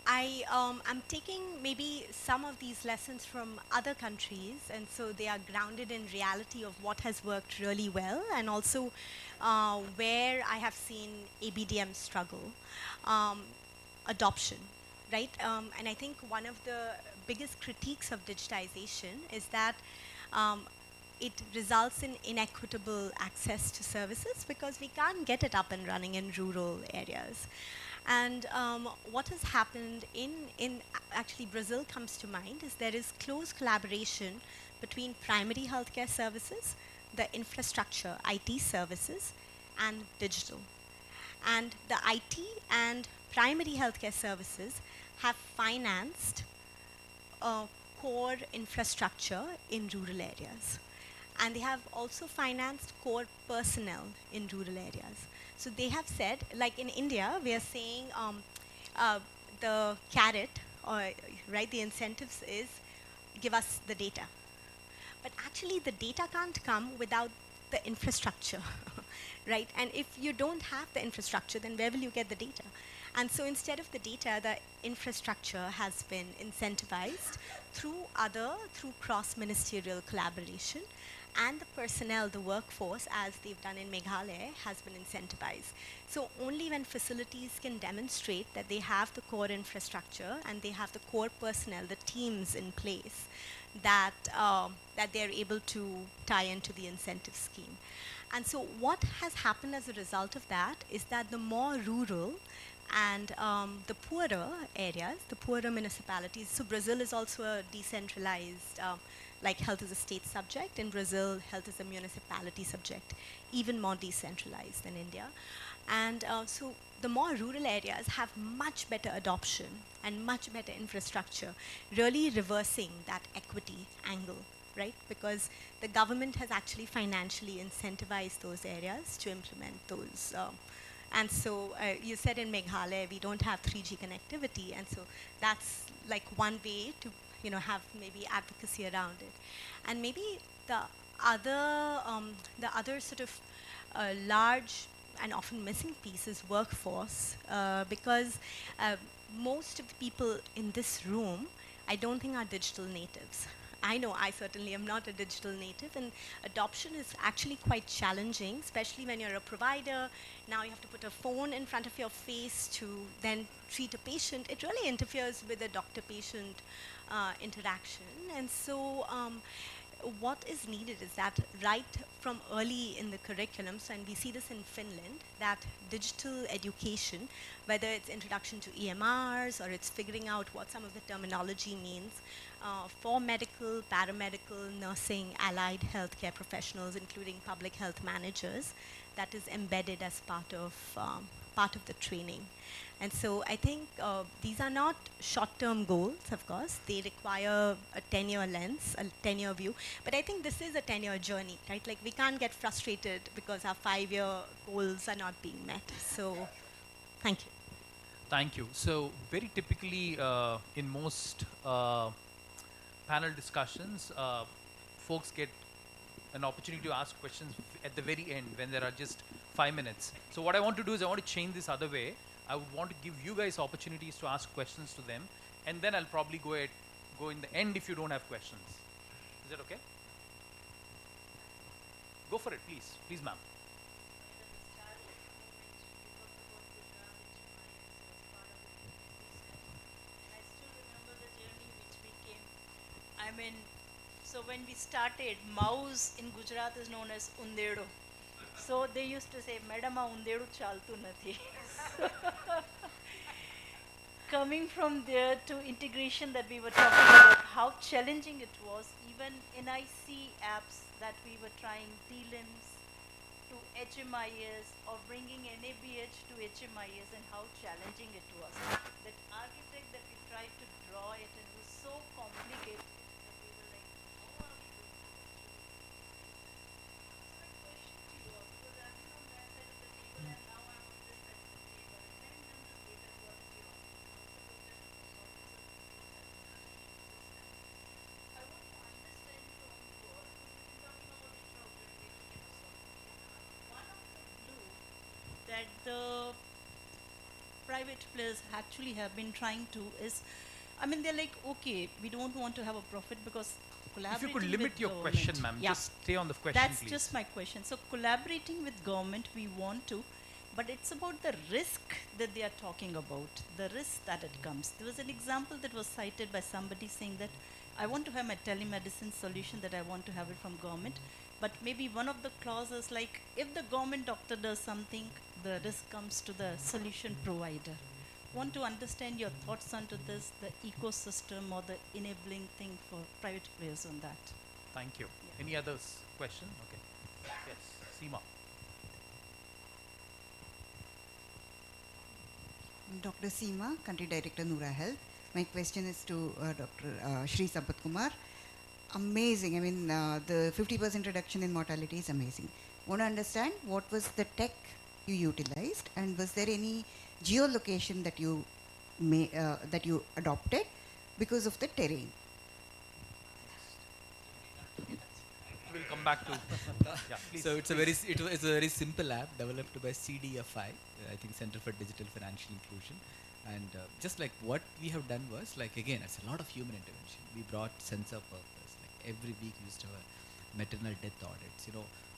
I'm taking maybe some of these lessons from other countries, and so they are grounded in reality of what has worked really well, and also where I have seen ABDM struggle, adoption, right? And I think one of the biggest critiques of digitization is that it results in inequitable access to services because we can't get it up and running in rural areas. And what has happened in actually Brazil comes to mind is there is close collaboration between primary healthcare services, the infrastructure, IT services, and digital. And the IT and primary healthcare services have financed core infrastructure in rural areas. And they have also financed core personnel in rural areas. So they have said, like in India, we are saying the carrot, or right, the incentives is give us the data. But actually the data can't come without the infrastructure, right? And if you don't have the infrastructure, then where will you get the data? And so instead of the data, the infrastructure has been incentivized through cross-ministerial collaboration, and the personnel, the workforce, as they've done in Meghalaya, has been incentivized. So only when facilities can demonstrate that they have the core infrastructure and they have the core personnel, the teams in place, that they're able to tie into the incentive scheme. And so what has happened as a result of that is that the more rural and the poorer areas, the poorer municipalities, so Brazil is also a decentralized, like health is a state subject. In Brazil, health is a municipality subject, even more decentralized than India. And so the more rural areas have much better adoption and much better infrastructure, really reversing that equity angle, right? Because the government has actually financially incentivized those areas to implement those. And so you said in Meghalaya, we don't have 3G connectivity. And so that's like one way to have maybe advocacy around it. And maybe the other sort of large and often missing piece is workforce, because most of the people in this room, I don't think are digital natives. I know I certainly am not a digital native, and adoption is actually quite challenging, especially when you're a provider. Now you have to put a phone in front of your face to then treat a patient. It really interferes with the doctor-patient interaction. And so what is needed is that right from early in the curriculums, and we see this in Finland, that digital education, whether it's introduction to EMRs or it's figuring out what some of the terminology means for medical, paramedical, nursing, allied healthcare professionals, including public health managers, that is embedded as part of the training. And so I think these are not short-term goals, of course. They require a 10-year lens, a 10-year view. But I think this is a 10-year journey, right? Like, we can't get frustrated because our 5-year goals are not being met. So thank you. Thank you. So very typically in most panel discussions, folks get an opportunity to ask questions at the very end when there are just 5 minutes. So what I want to do is I want to change this other way. I would want to give you guys opportunities to ask questions to them, and then I'll probably go in the end if you don't have questions. Is that okay? Go for it, please. Please, ma'am. I mean, so when we started, mouse in Gujarat is known as undedo. So they used to say, Madam, undedu chaltu nathi. Coming from there to integration that we were talking about, how challenging it was, even NIC apps that we were trying, DLIMS to HMIS or bringing NABH to HMIS, and how challenging it was. That architect that we tried to draw it, and it was so complicated that we were like, how are we doing this? So my question to you all, because I've been on that side of the table and now I'm on this side of the table, and then done this data quality audit, I want to understand from you all, we've been talking about interoperability and so on. One of the blue that the private players actually have been trying to is, I mean, they're like, okay, we don't want to have a profit because collaborating If you could with limit your government- question, ma'am, Yeah. just stay on the question, That's please. just my question. So collaborating with government, we want to, but it's about the risk that they are talking about, the risk that it comes. There was an example that was cited by somebody saying that I want to have my telemedicine solution, that I want to have it from government, but maybe one of the clauses like, if the government doctor does something, the risk comes to the solution provider. Want to understand your thoughts onto this, the ecosystem or the enabling thing for private players on that. Thank you. Any others? Question? Okay. Yes, Seema. Dr. Seema, Country Director, Noora Health. My question is to Dr. Shri Sampath Kumar. Amazing. I mean, the 50% reduction in mortality is amazing. Want to understand what was the tech you utilized, and was there any geolocation that you adopted because of the terrain? We'll come back to. Yeah, please. So it's a very simple app developed by CDFI, I think Center for Digital Financial Inclusion, and just like what we have done was, like, again, it's a lot of human intervention. We brought sense of purpose. Like every week we used to have maternal death audits.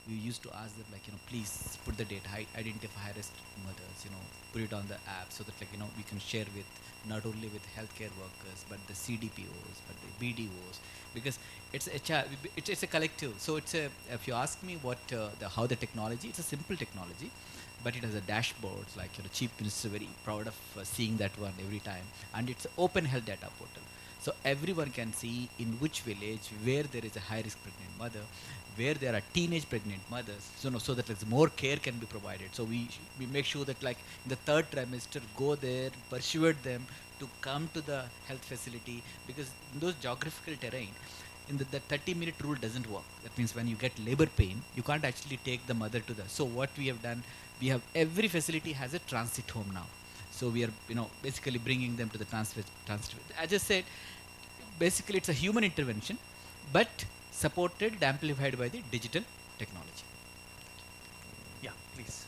We used to ask them, like, please put the data, identify high-risk mothers, put it on the app so that, like, we can share with not only with healthcare workers but the CDPOs, but the BDOs, because it's a collective. So it's a, if you ask me what how the technology, it's a simple technology, but it has a dashboards, like Chief Minister very proud of seeing that one every time, and it's an open health data portal. So everyone can see in which village where there is a high-risk pregnant mother, where there are teenage pregnant mothers, so that like, more care can be provided. So we make sure that, like, in the 3rd trimester, go there, persuade them to come to the health facility, because in those geographical terrain, in the 30-minute rule doesn't work. That means when you get labor pain, you can't actually take the mother to the. So what we have done, we have every facility has a transit home now. So we are basically bringing them to the transit. I just said, basically it's a human intervention, but supported, amplified by the digital technology. Yeah, please.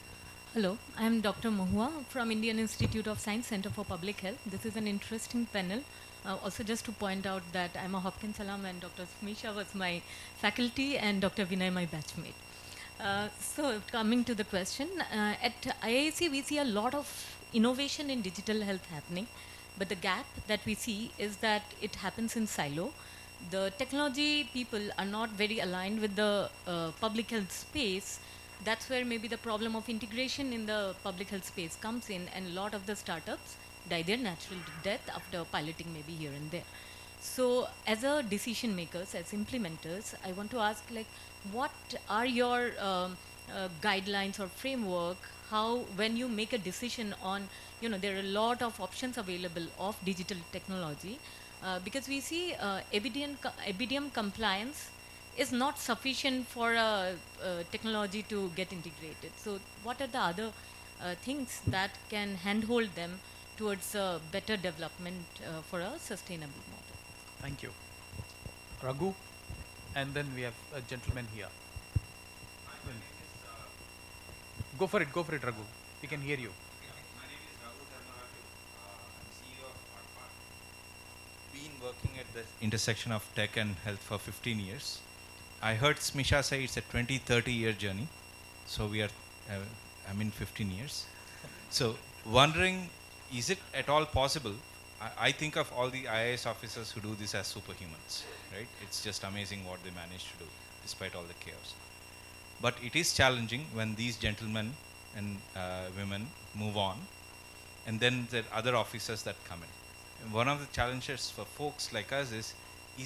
Hello, I am Dr. Mahua from Indian Institute of Science Center for Public Health. This is an interesting panel. Also, just to point out that I'm a Hopkins alum and Dr. Smisha was my faculty and Dr. Vinay my batchmate. So coming to the question, at IISc we see a lot of innovation in digital health happening, but the gap that we see is that it happens in silo. The technology people are not very aligned with the public health space. That's where maybe the problem of integration in the public health space comes in, and a lot of the startups die their natural death after piloting maybe here and there. So as a decision makers, as implementers, I want to ask, like, what are your guidelines or framework, how when you make a decision on, there are a lot of options available of digital technology, because we see EBDM compliance is not sufficient for technology to get integrated. So what are the other things that can handhold them towards a better development for a sustainable model? Thank you. Raghu, and then we have a gentleman here. Go for it, Raghu. We can hear you. My name is Raghu Dharmaraju. I'm CEO of ARPA. Been working at the intersection of tech and health for 15 years. I heard Smisha say it's a 20-30 year journey. So we are, I'm in 15 years. So wondering, is it at all possible? I think of all the IAS officers who do this as superhumans, right? It's just amazing what they manage to do despite all the chaos. But it is challenging when these gentlemen and women move on, and then there are other officers that come in. And one of the challenges for folks like us is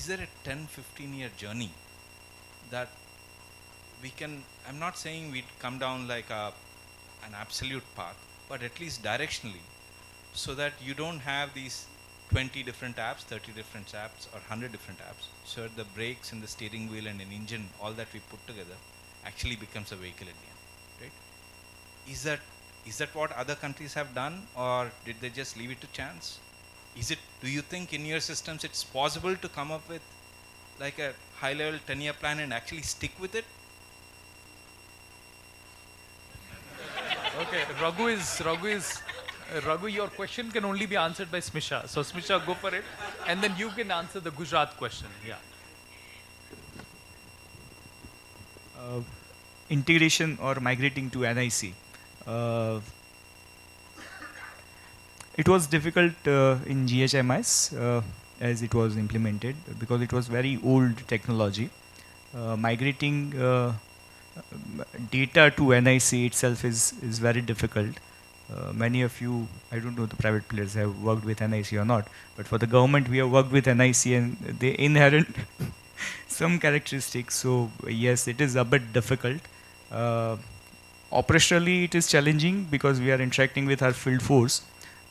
there a 10-15 year journey that we can, I'm not saying we'd come down like an absolute path, but at least directionally, so that you don't have these 20 different apps, 30 different apps, or 100 different apps. So the brakes and the steering wheel and an engine, all that we put together, actually becomes a vehicle at the end, right? Is that what other countries have done, or did they just leave it to chance? Do you think in your systems it's possible to come up with like a high-level 10-year plan and actually stick with it? Okay, Raghu, your question can only be answered by Smisha. So Smisha, go for it, and then you can answer the Gujarat question. Yeah. Integration or migrating to NIC. It was difficult in GHMIS as it was implemented because it was very old technology. Migrating data to NIC itself is very difficult. Many of you, I don't know the private players have worked with NIC or not, but for the government we have worked with NIC and they inherit some characteristics. So yes, it is a bit difficult. Operationally it is challenging because we are interacting with our field force.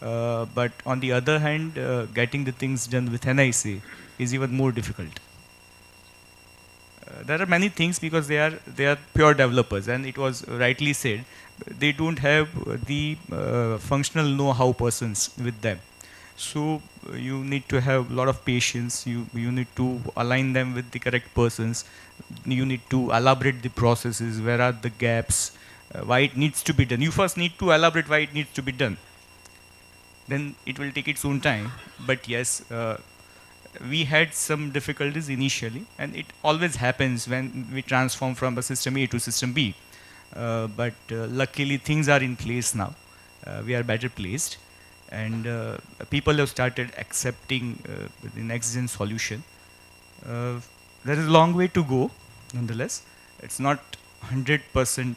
But on the other hand, getting the things done with NIC is even more difficult. There are many things because they are pure developers, and it was rightly said, they don't have the functional know-how persons with them. So you need to have a lot of patience. You need to align them with the correct persons. You need to elaborate the processes. Where are the gaps? Why it needs to be done. You first need to elaborate why it needs to be done. Then it will take its own time. But yes, we had some difficulties initially, and it always happens when we transform from a system A to system B. But luckily things are in place now. We are better placed, and people have started accepting the next gen solution. There is a long way to go, nonetheless. It's not 100%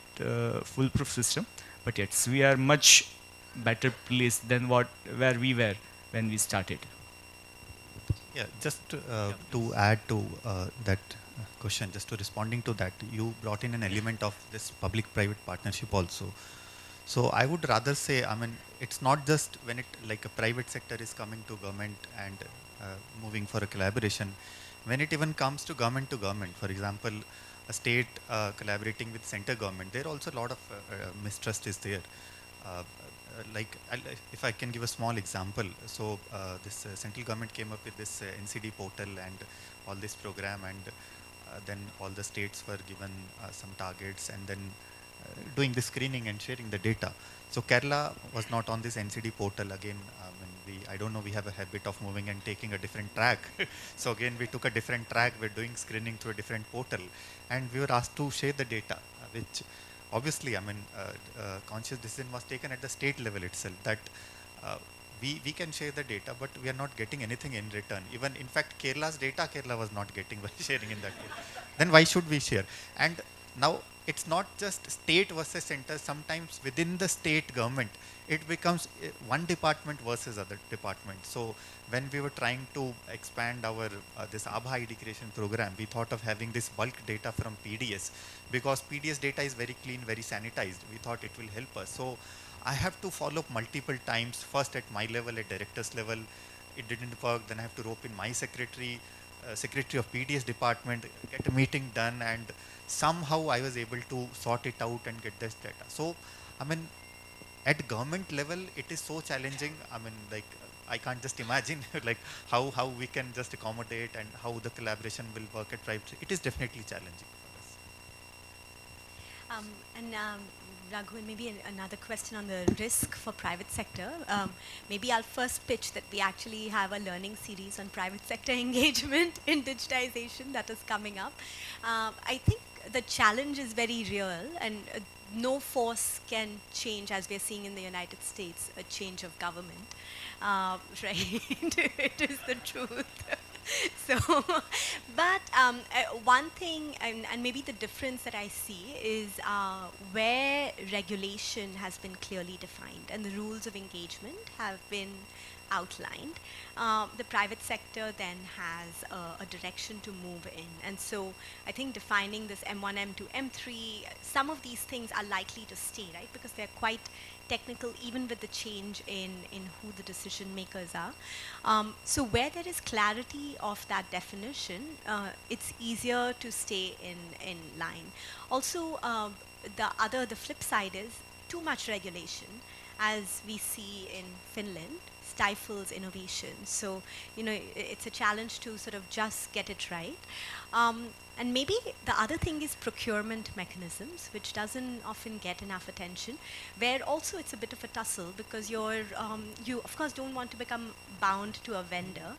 foolproof system, but yes, we are much better placed than where we were when we started. Yeah, just to add to that question, just to responding to that, you brought in an element of this public-private partnership also. So I would rather say, I mean, it's not just when it like a private sector is coming to government and moving for a collaboration. When it even comes to government, for example, a state collaborating with center government, there also a lot of mistrust is there. Like if I can give a small example, so this central government came up with this NCD portal and all this program, and then all the states were given some targets, and then doing the screening and sharing the data. So Kerala was not on this NCD portal again. When I don't know, we have a habit of moving and taking a different track. So again, we took a different track. We're doing screening through a different portal, and we were asked to share the data, which obviously, I mean, conscious decision was taken at the state level itself that we can share the data, but we are not getting anything in return. Even in fact, Kerala's data, Kerala was not getting by sharing in that way. Then why should we share? And now it's not just state versus center. Sometimes within the state government, it becomes one department versus other department. So when we were trying to expand our this Abha ID creation program, we thought of having this bulk data from PDS, because PDS data is very clean, very sanitized. We thought it will help us. So I have to follow up multiple times, first at my level, at director's level. It didn't work. Then I have to rope in my secretary of PDS department, get a meeting done, and somehow I was able to sort it out and get this data. So, I mean, at government level, it is so challenging. I mean, like, I can't just imagine like how we can just accommodate and how the collaboration will work at private. It is definitely challenging for us. Raghu, and maybe another question on the risk for private sector. Maybe I'll first pitch that we actually have a learning series on private sector engagement in digitization that is coming up. I think the challenge is very real, and no force can change, as we're seeing in the United States, a change of government. Right? It is the truth. So, but one thing, and maybe the difference that I see is where regulation has been clearly defined and the rules of engagement have been outlined, the private sector then has a direction to move in. And so I think defining this M1, M2, M3, some of these things are likely to stay, right? Because they're quite technical, even with the change in who the decision makers are. So where there is clarity of that definition, it's easier to stay in line. Also, the flip side is too much regulation, as we see in Finland, stifles innovation. So, you know, it's a challenge to sort of just get it right. And maybe the other thing is procurement mechanisms, which doesn't often get enough attention, where also it's a bit of a tussle, because you of course don't want to become bound to a vendor.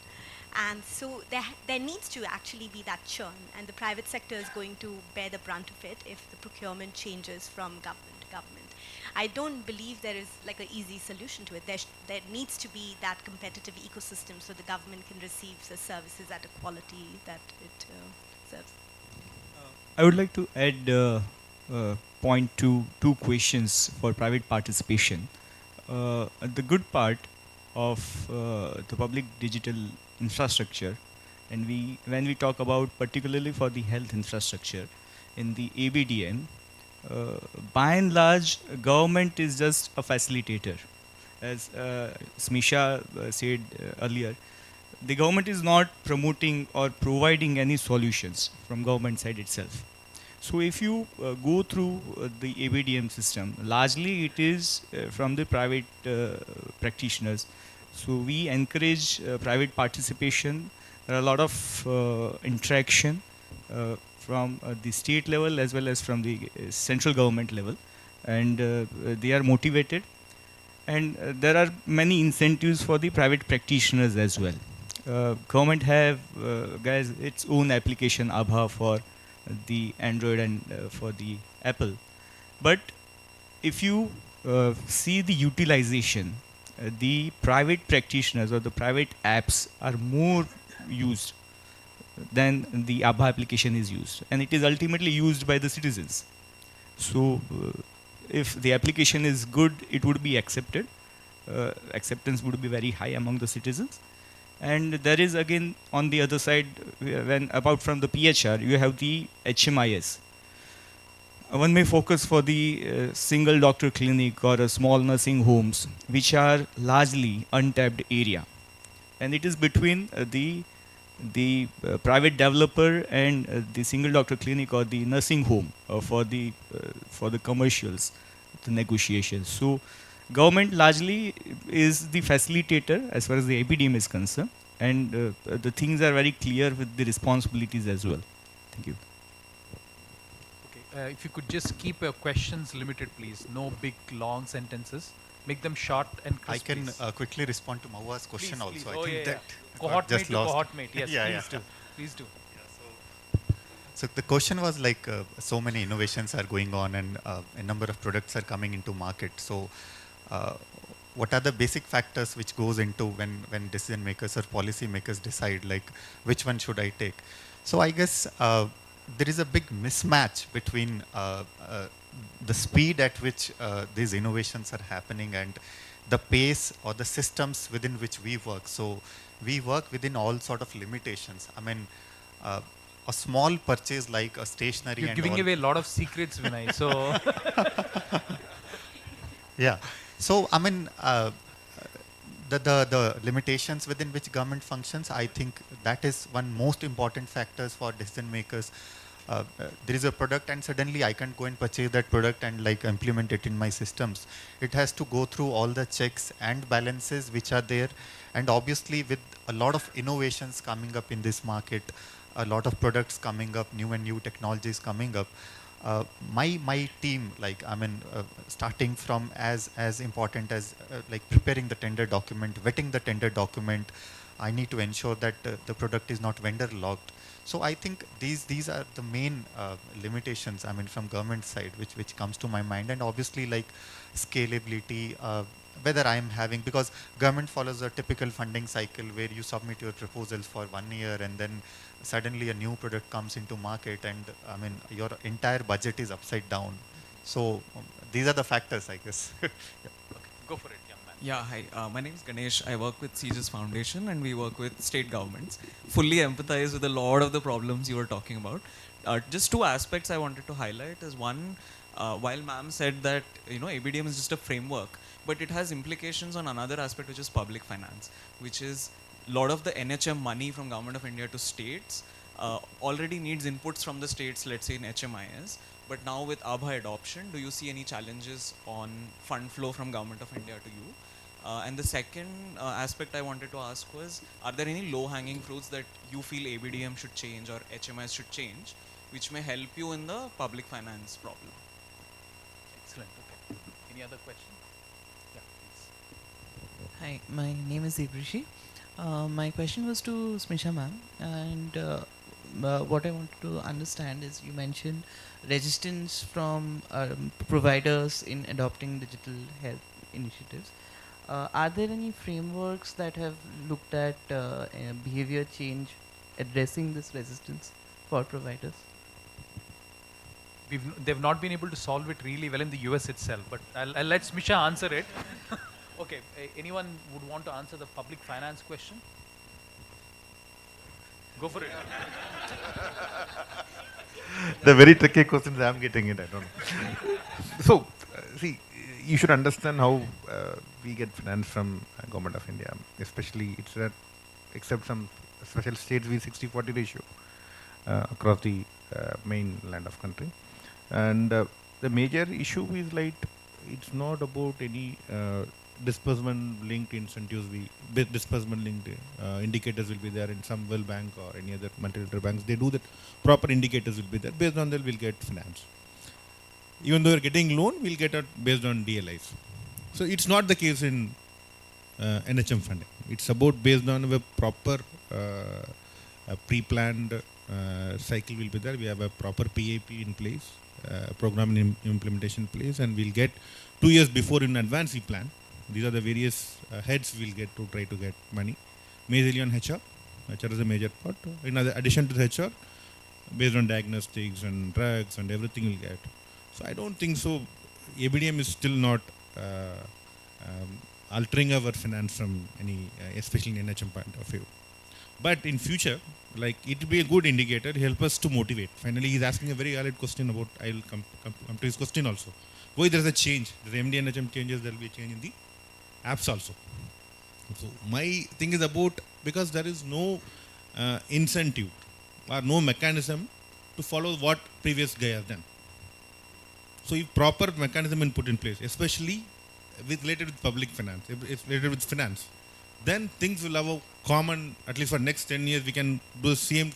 And so there needs to actually be that churn, and the private sector is going to bear the brunt of it if the procurement changes from government to government. I don't believe there is like an easy solution to it. There needs to be that competitive ecosystem so the government can receive the services at a quality that it serves. I would like to add point to two questions for private participation. The good part of the public digital infrastructure, and when we talk about particularly for the health infrastructure in the ABDM, by and large, government is just a facilitator. As Smisha said earlier, the government is not promoting or providing any solutions from government side itself. So if you go through the ABDM system, largely it is from the private practitioners. So we encourage private participation. There are a lot of interaction from the state level as well as from the central government level, and they are motivated, and there are many incentives for the private practitioners as well. Government have guys its own application Abha for the Android and for the Apple, but if you see the utilization, the private practitioners or the private apps are more used than the Abha application is used, and it is ultimately used by the citizens. So if the application is good, it would be accepted. Acceptance would be very high among the citizens. And there is again on the other side, when about from the PHR, you have the HMIS. One may focus for the single doctor clinic or a small nursing homes, which are largely untapped area, and it is between the private developer and the single doctor clinic or the nursing home for the commercials, the negotiations. So government largely is the facilitator as far as the ABDM is concerned, and the things are very clear with the responsibilities as well. Thank you. Okay, if you could just keep your questions limited, please. No big long sentences. make them short and I crisp. can please. quickly respond to Maua's question Please, also. please. I Oh, think yeah, that yeah. got Cohort mate just to lost. cohort mate. Yes, Yeah, please yeah. do. Please do. So the question was like, so many innovations are going on and a number of products are coming into market. So what are the basic factors which goes into when decision makers or policy makers decide like which one should I take? So I guess there is a big mismatch between the speed at which these innovations are happening and the pace or the systems within which we work. So we work within all sort of limitations. I mean, a small purchase like a stationery You're and giving all. away a lot of secrets, Vinay. So Yeah. So I mean, the limitations within which government functions, I think that is one most important factors for decision makers. There is a product and suddenly I can't go and purchase that product and like implement it in my systems. It has to go through all the checks and balances which are there, and obviously with a lot of innovations coming up in this market, a lot of products coming up, new and new technologies coming up. My team, like I mean, starting from as important as like preparing the tender document, vetting the tender document, I need to ensure that the product is not vendor locked. So I think these are the main limitations. I mean, from government side, which comes to my mind, and obviously like scalability. Whether I am having, because government follows a typical funding cycle where you submit your proposals for 1 year and then suddenly a new product comes into market, and I mean your entire budget is upside down. So these are the factors, I guess. Yeah. go for it, young man. Yeah, hi. My name is Ganesh. I work with CGIS Foundation and we work with state governments. Fully empathize with a lot of the problems you were talking about. Just two aspects I wanted to highlight is one, while ma'am said that ABDM is just a framework, but it has implications on another aspect, which is public finance, which is a lot of the NHM money from Government of India to states already needs inputs from the states, let's say in HMIS. But now with Abha adoption, do you see any challenges on fund flow from Government of India to you? And the second aspect I wanted to ask was, are there any low-hanging fruits that you feel ABDM should change or HMIS should change, which may help you in the public finance problem? Excellent. Okay. Any other question? Yeah, please. Hi, my name is Ibrishi. My question was to Smisha ma'am, and what I wanted to understand is you mentioned resistance from providers in adopting digital health initiatives. Are there any frameworks that have looked at behavior change addressing this resistance for providers? They've not been able to solve it really well in the US itself, but I'll let Smisha answer it. Okay, anyone would want to answer the public finance question? Go for it. The very tricky questions I'm getting it, I don't know. So, see, you should understand how we get finance from Government of India, especially it's that except some special states we 60-40 ratio across the main land of country. And the major issue is like, it's not about any disbursement linked incentives. Disbursement linked indicators will be there in some World Bank or any other multilateral banks. They do that. Proper indicators will be there. Based on that, we'll get finance. Even though we're getting loan, we'll get it based on DLIs. So it's not the case in NHM funding. It's about based on a proper pre-planned cycle will be there. We have a proper PAP in place, program implementation in place, and we'll get 2 years before in advance we plan. These are the various heads we'll get to try to get money. Majorly on HR. HR is a major part. In addition to the HR, based on diagnostics and drugs and everything we'll get. So I don't think so. ABDM is still not altering our finance from any, especially in NHM point of view. But in future, like it will be a good indicator, help us to motivate. Finally, he's asking a very valid question about, I will come to his question also. Why there is a change? The MD NHM changes, there will be a change in the apps also. So my thing is about, because there is no incentive or no mechanism to follow what previous guy has done. So if proper mechanism is put in place, especially related with public finance, if related with finance, then things will have a common, at least for next 10 years, we can do the same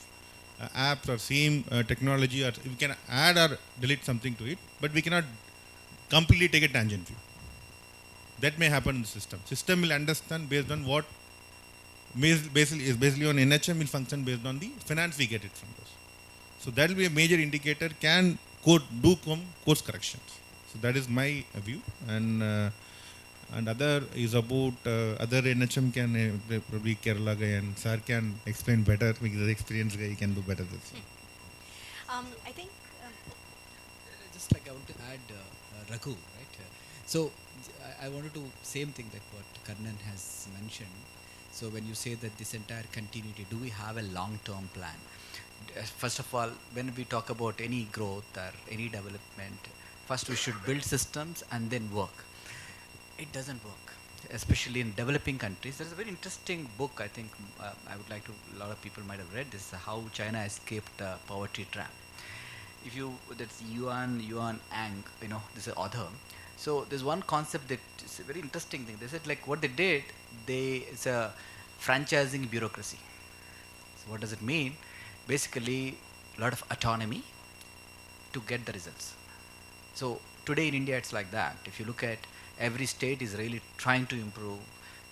apps or same technology, or we can add or delete something to it, but we cannot completely take a tangent view. That may happen in the system. System will understand based on what basically on NHM will function based on the finance we get it from those. So that will be a major indicator. Can course corrections. So that is my view. And other is about other NHM can probably Kerala guy and sir can explain better because the experienced guy can do better this. I think just like I want to add Raghu, right? So I wanted to same thing that what Karnan has mentioned. So when you say that this entire continuity, do we have a long-term plan? First of all, when we talk about any growth or any development, first we should build systems and then work. It doesn't work, especially in developing countries. There's a very interesting book, I think I would like to, a lot of people might have read this, How China Escaped the Poverty Trap. If you, that's Yuan Ang, you know, this is author. So there's one concept that is a very interesting thing. They said like what they did, it's a franchising bureaucracy. So what does it mean? Basically, a lot of autonomy to get the results. So today in India, it's like that. If you look at every state is really trying to improve,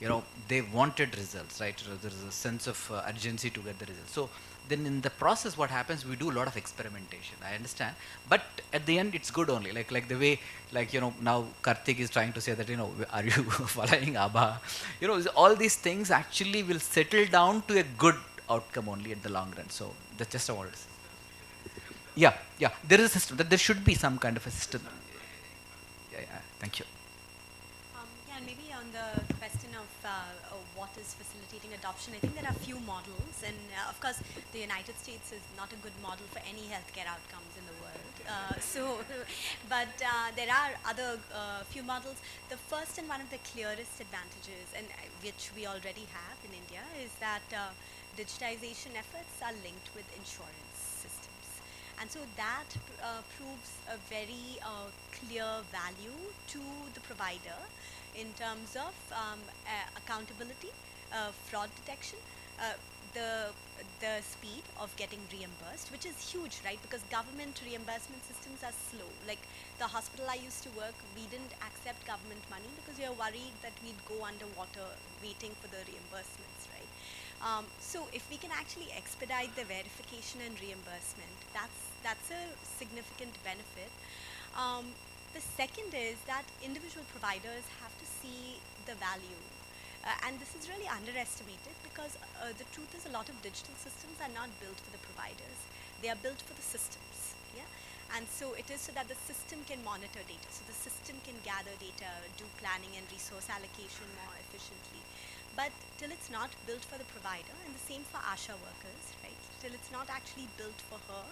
you know, they wanted results, right? There's a sense of urgency to get the results. So then in the process, what happens, we do a lot of experimentation, I understand. But at the end, it's good only. Like the way, like, you know, now Karthik is trying to say that, you know, are you following ABBA? You know, all these things actually will settle down to a good outcome only at the long run. So that's just a word. Yeah, there is a system. That there should be some kind of a system. Yeah, thank you. Yeah, and maybe on the question of what is facilitating adoption, I think there are a few models, and of course, the United States is not a good model for any healthcare outcomes in the world. But there are other few models. The first and one of the clearest advantages, and which we already have in India, is that digitization efforts are linked with insurance systems. And so that proves a very clear value to the provider in terms of accountability, fraud detection, the speed of getting reimbursed, which is huge, right? Because government reimbursement systems are slow. Like the hospital I used to work, we didn't accept government money because we were worried that we'd go underwater waiting for the reimbursements, right? So if we can actually expedite the verification and reimbursement, that's a significant benefit. The second is that individual providers have to see the value. And this is really underestimated because the truth is a lot of digital systems are not built for the providers. They are built for the systems. Yeah? And so it is so that the system can monitor data. So the system can gather data, do planning and resource allocation more efficiently. But till it's not built for the provider, and the same for ASHA workers, right? Till it's not actually built for her,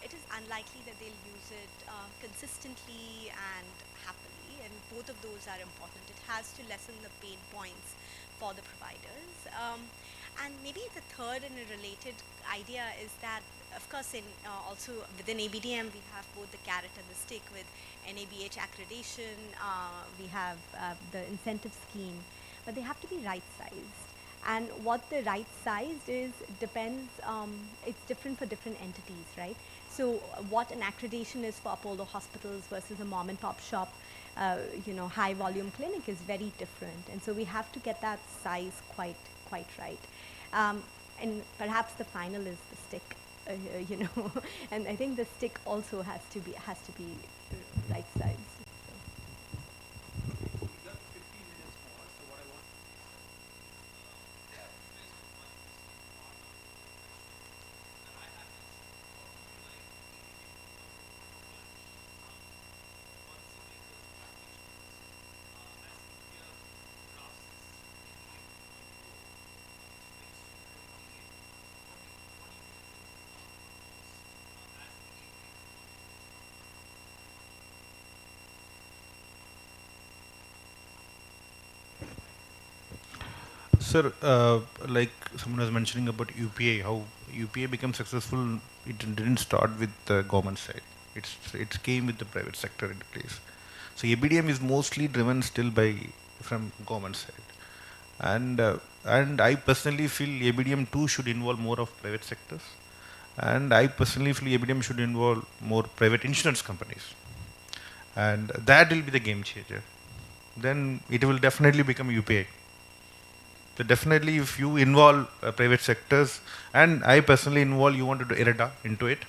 it is unlikely that they'll use it consistently and happily, and both of those are important. It has to lessen the pain points for the providers. And maybe the third and a related idea is that, of course, also within ABDM, we have both the carrot and the stick with NABH accreditation, we have the incentive scheme, but they have to be right-sized. And what the right-sized is depends, it's different for different entities, right? So what an accreditation is for Apollo hospitals versus a mom and pop shop, high volume clinic is very different. And so we have to get that size quite right. And perhaps the final is the stick, and I think the stick also has to be right-sized. Sir, like someone was mentioning about UPI, how UPI became successful, it didn't start with the government side. It came with the private sector in place. So ABDM is mostly driven still from government side. And I personally feel ABDM too should involve more of private sectors. And I personally feel ABDM should involve more private insurance companies. And that will be the game changer. then it will definitely become UPI. So definitely if you involve private sectors, and I personally involve, you want to do IREDA into it,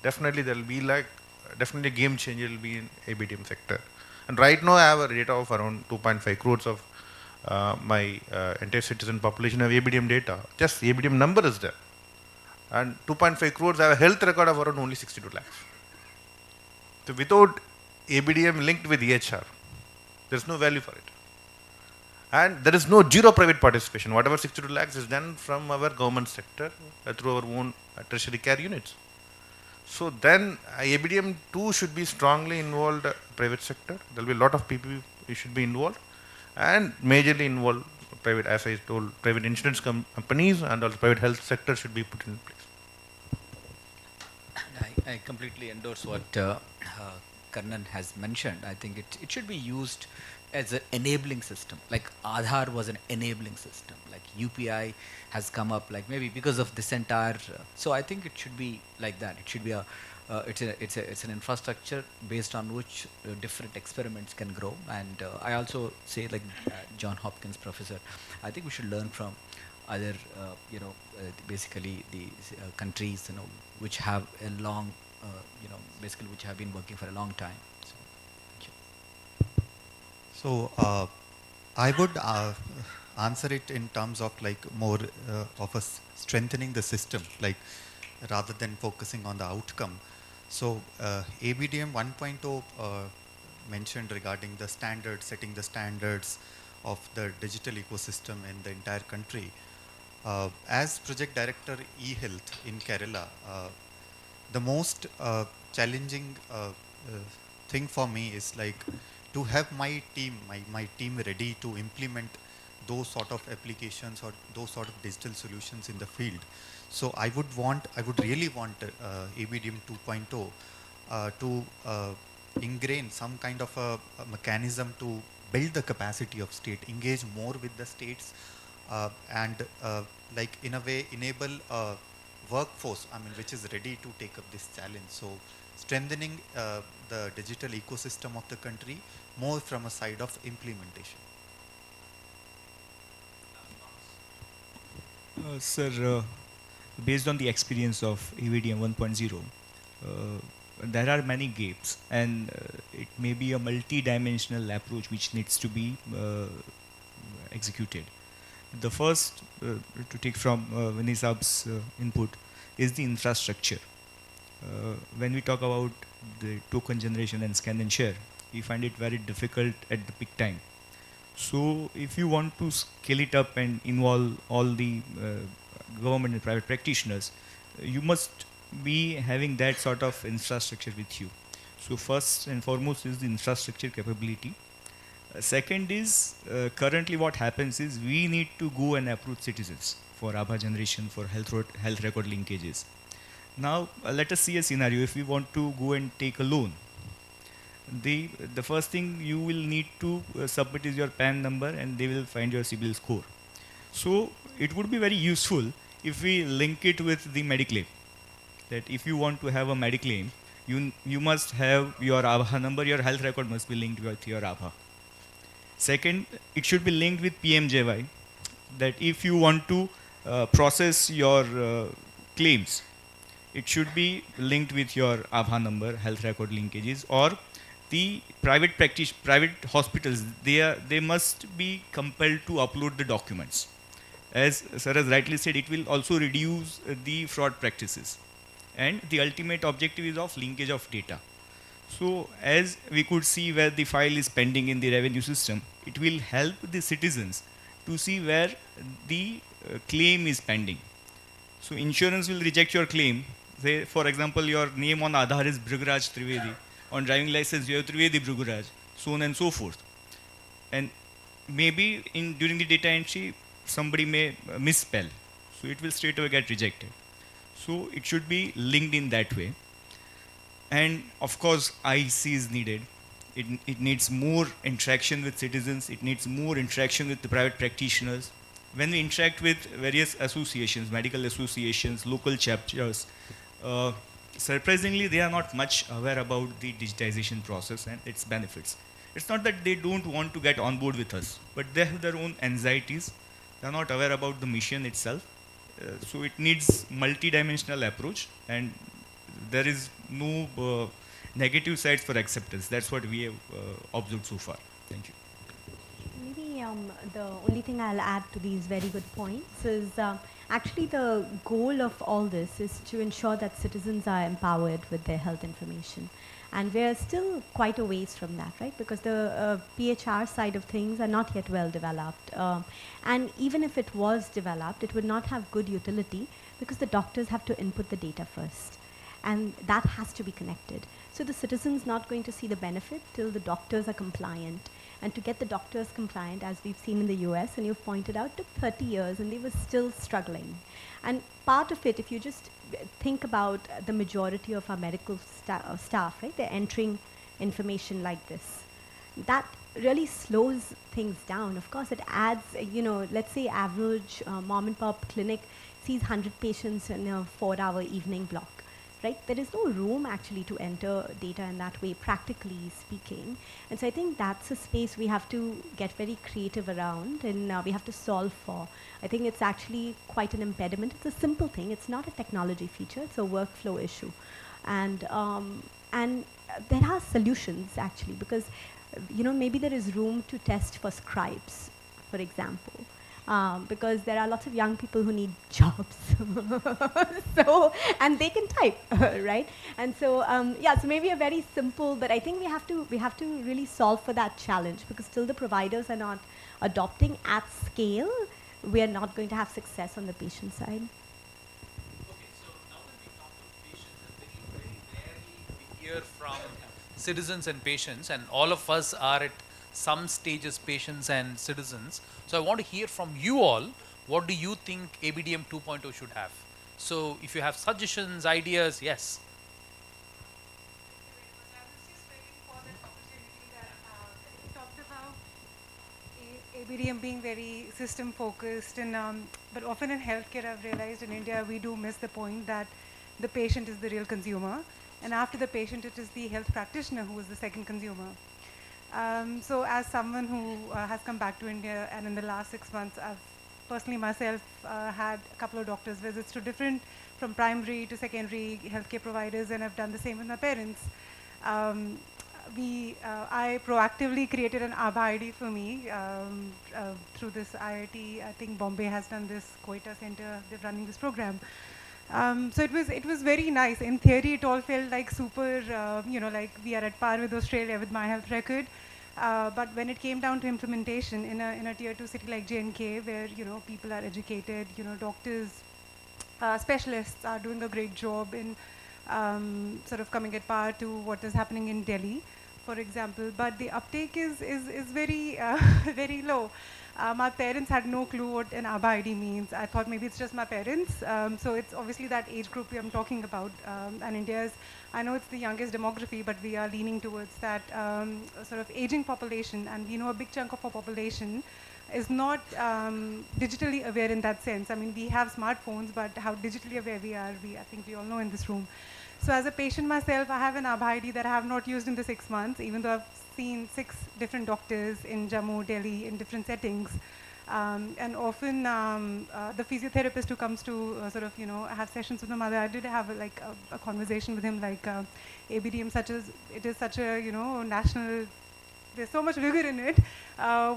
definitely there will be like, definitely a game changer will be in ABDM sector. And right now I have a data of around 2.5 crores of my entire citizen population have ABDM data. Just ABDM number is there. And 2.5 crores have a health record of around only 62 lakhs. So without ABDM linked with EHR, there is no value for it. And there is no zero private participation. Whatever 62 lakhs is done from our government sector through our own tertiary care units. So then ABDM too should be strongly involved private sector. There will be a lot of people who should be involved, and majorly involved private, as I told, private insurance companies and also private health sector should be put in place. I completely endorse what Karnan has mentioned. I think it should be used as an enabling system. Like Aadhaar was an enabling system. Like UPI has come up, like maybe because of this entire. So I think it should be like that. It should be it's an infrastructure based on which different experiments can grow. And I also say, like John Hopkins professor, I think we should learn from other basically the countries which have a long basically which have been working for a long time. So, thank you. So I would answer it in terms of like more of us strengthening the system, like rather than focusing on the outcome. So ABDM 1.0 mentioned regarding the standards, setting the standards of the digital ecosystem in the entire country. As project director eHealth in Kerala, the most challenging thing for me is like to have my team ready to implement those sort of applications or those sort of digital solutions in the field. So I would really want ABDM 2.0 to ingrain some kind of a mechanism to build the capacity of state, engage more with the states, and like in a way enable a workforce, which is ready to take up this challenge. So strengthening the digital ecosystem of the country more from a side of implementation. Sir, based on the experience of ABDM 1.0, there are many gaps, and it may be a multi-dimensional approach which needs to be executed. The first, to take from Vinay Saab's input, is the infrastructure. When we talk about the token generation and scan and share, we find it very difficult at the peak time. So if you want to scale it up and involve all the government and private practitioners, you must be having that sort of infrastructure with you. So first and foremost is the infrastructure capability. Second is, currently what happens is we need to go and approach citizens for Aadhaar generation, for health record linkages. Now let us see a scenario. If we want to go and take a loan, the first thing you will need to submit is your PAN number, and they will find your CIBIL score. So it would be very useful if we link it with the Mediclaim. That if you want to have a Mediclaim, you must have your Aadhaar number, your health record must be linked with your Aadhaar. Second, it should be linked with PMJY, that if you want to process your claims, it should be linked with your Aadhaar number, health record linkages, or the private hospitals, they must be compelled to upload the documents. As Sir has rightly said, it will also reduce the fraud practices. And the ultimate objective is of linkage of data. So as we could see where the file is pending in the revenue system, it will help the citizens to see where the claim is pending. So insurance will reject your claim. Say, for example, your name on Aadhaar is Bhrigaraj Trivedi. On driving license, you have Trivedi Bhrigaraj, so on and so forth. And maybe during the data entry, somebody may misspell. So it will straight away get rejected. So it should be linked in that way. And of course, IC is needed. It needs more interaction with citizens. It needs more interaction with the private practitioners. When we interact with various associations, medical associations, local chapters, surprisingly, they are not much aware about the digitization process and its benefits. It's not that they don't want to get on board with us, but they have their own anxieties. They're not aware about the mission itself. So it needs multi-dimensional approach, and there is no negative sides for acceptance. That's what we have observed so far. Thank you. Maybe the only thing I'll add to these very good points is actually the goal of all this is to ensure that citizens are empowered with their health information. And we're still quite a ways from that, right? Because the PHR side of things are not yet well developed. And even if it was developed, it would not have good utility because the doctors have to input the data first. And that has to be connected. So the citizen's not going to see the benefit till the doctors are compliant. And to get the doctors compliant, as we've seen in the US, and you've pointed out, took 30 years and they were still struggling. And part of it, if you just think about the majority of our medical staff, right, they're entering information like this. That really slows things down. Of course, it adds, let's say average mom and pop clinic sees 100 patients in a 4-hour evening block. Right? There is no room actually to enter data in that way, practically speaking. And so I think that's a space we have to get very creative around and we have to solve for. I think it's actually quite an impediment. It's a simple thing. It's not a technology feature. It's a workflow issue. And there are solutions actually because, maybe there is room to test for scribes, for example. Because there are lots of young people who need jobs, and they can type, right? And so, so maybe a very simple, but I think we have to really solve for that challenge because till the providers are not adopting at scale, we are not going to have success on the patient side. Okay, so now that we talk to patients, and very rarely we hear from citizens and patients, and all of us are at some stages patients and citizens. So I want to hear from you all, what do you think ABDM 2.0 should have? So if you have suggestions, ideas, yes. Talked about ABDM being very system focused, and but often in healthcare I've realized in India we do miss the point that the patient is the real consumer, and after the patient it is the health practitioner who is the second consumer. So as someone who has come back to India, and in the last 6 months I've personally myself had a couple of doctors visits to different, from primary to secondary healthcare providers, and I've done the same with my parents. I proactively created an ABHA ID for me through this IIT. I think Bombay has done this, Quetta Center, they're running this program. So it was very nice. In theory, it all felt like super, like we are at par with Australia with My Health Record. But when it came down to implementation in a tier 2 city like J&K, where people are educated, doctors, specialists are doing a great job in sort of coming at par to what is happening in Delhi, for example. But the uptake is very very low. My parents had no clue what an ABHA ID means. I thought maybe it's just my parents. So it's obviously that age group I'm talking about. And India's, I know it's the youngest demography, but we are leaning towards that sort of aging population. And a big chunk of our population is not digitally aware in that sense. I mean, we have smartphones, but how digitally aware we are, I think we all know in this room. So as a patient myself, I have an ABHA ID that I have not used in the 6 months, even though I've seen 6 different doctors in Jammu, Delhi, in different settings. And often the physiotherapist who comes to sort of, have sessions with my mother, I did have a conversation with him like ABDM, it is such a, national, there's so much rigor in it. How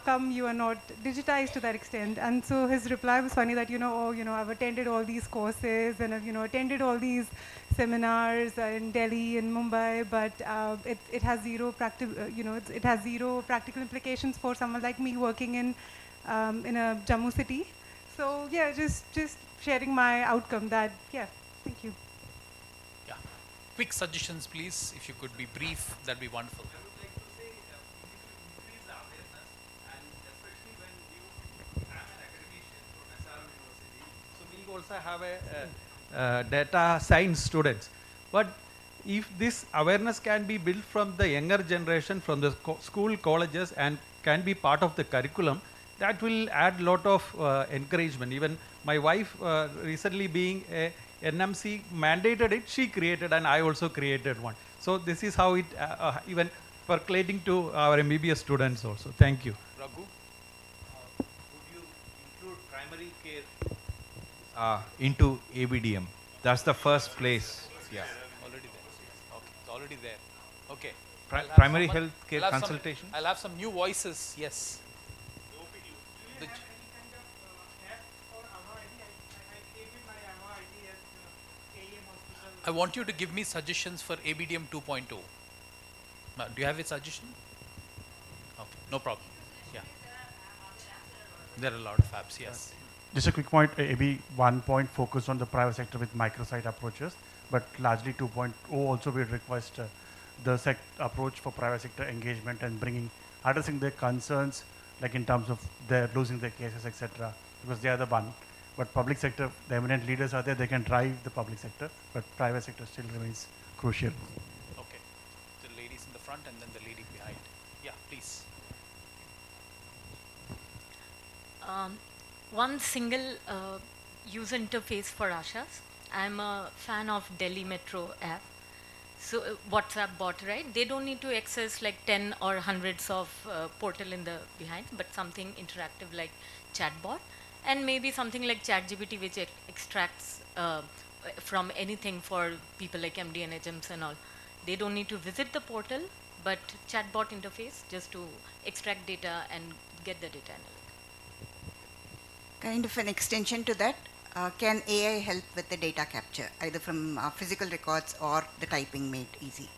come you are not digitized to that extent? And so his reply was funny that, I've attended all these courses and I've, attended all these seminars in Delhi and Mumbai, but it has zero it has zero practical implications for someone like me working in a Jammu city. So yeah, just sharing my outcome that, yeah, thank you. Yeah. Quick suggestions, please. If you could be brief, that'd be wonderful. Also have a data science students, but if this awareness can be built from the younger generation, from the school, colleges, and can be part of the curriculum, that will add lot of encouragement. Even my wife recently being a NMC mandated it, she created, and I also created one. So this is how it even percolating to our MBBS students also. Thank you. Raghu? Would you include primary care into ABDM? That's the first place. Yeah. Already there. Okay, it's already there. Okay. Pri- I'll have primary someone- health care I'll have consultation? I'll have some new voices, yes. The I want you to give me suggestions for ABDM 2.0. Do you have a suggestion? Okay, no problem. Yeah. There are a lot of apps, yes. Just a quick point, AB 1 focused on the private sector with microsite approaches, but largely 2.0 also will request the approach for private sector engagement and addressing their concerns, like in terms of their losing their cases, etc. Because they are the one. But public sector, the eminent leaders are there, they can drive the public sector, but private sector still remains crucial. Okay. The ladies in the front and then the lady behind. Yeah, please. One single user interface for Ashas. I'm a fan of Delhi Metro app. So WhatsApp bot, right? They don't need to access like 10 or hundreds of portal in the behind, but something interactive like chatbot, and maybe something like ChatGPT, which extracts from anything for people like MD and HMs and all. They don't need to visit the portal, but chatbot interface just to extract data and get the data analytic. Kind of an extension to that, can AI help with the data capture, either from physical records or the typing made easy?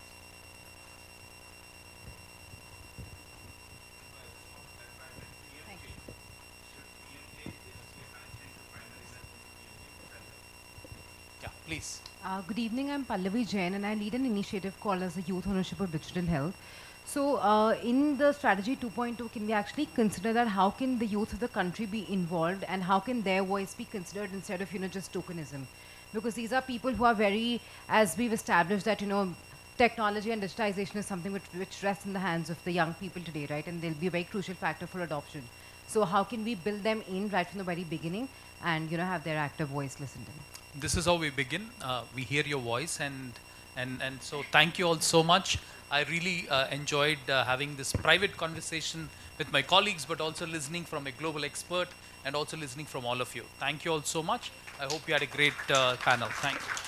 Yeah, please. Good evening, I'm Pallavi Jain and I lead an initiative called as the Youth Ownership of Digital Health. So in the strategy 2.2, can we actually consider that how can the youth of the country be involved and how can their voice be considered instead of, just tokenism? Because these are people who are very, as we've established that, technology and digitization is something which rests in the hands of the young people today, right? And they'll be a very crucial factor for adoption. So how can we build them in right from the very beginning and, have their active voice listened in? This is how we begin. We hear your voice and so thank you all so much. I really enjoyed having this private conversation with my colleagues, but also listening from a global expert and also listening from all of you. Thank you all so much. I hope you had a great panel. Thank you.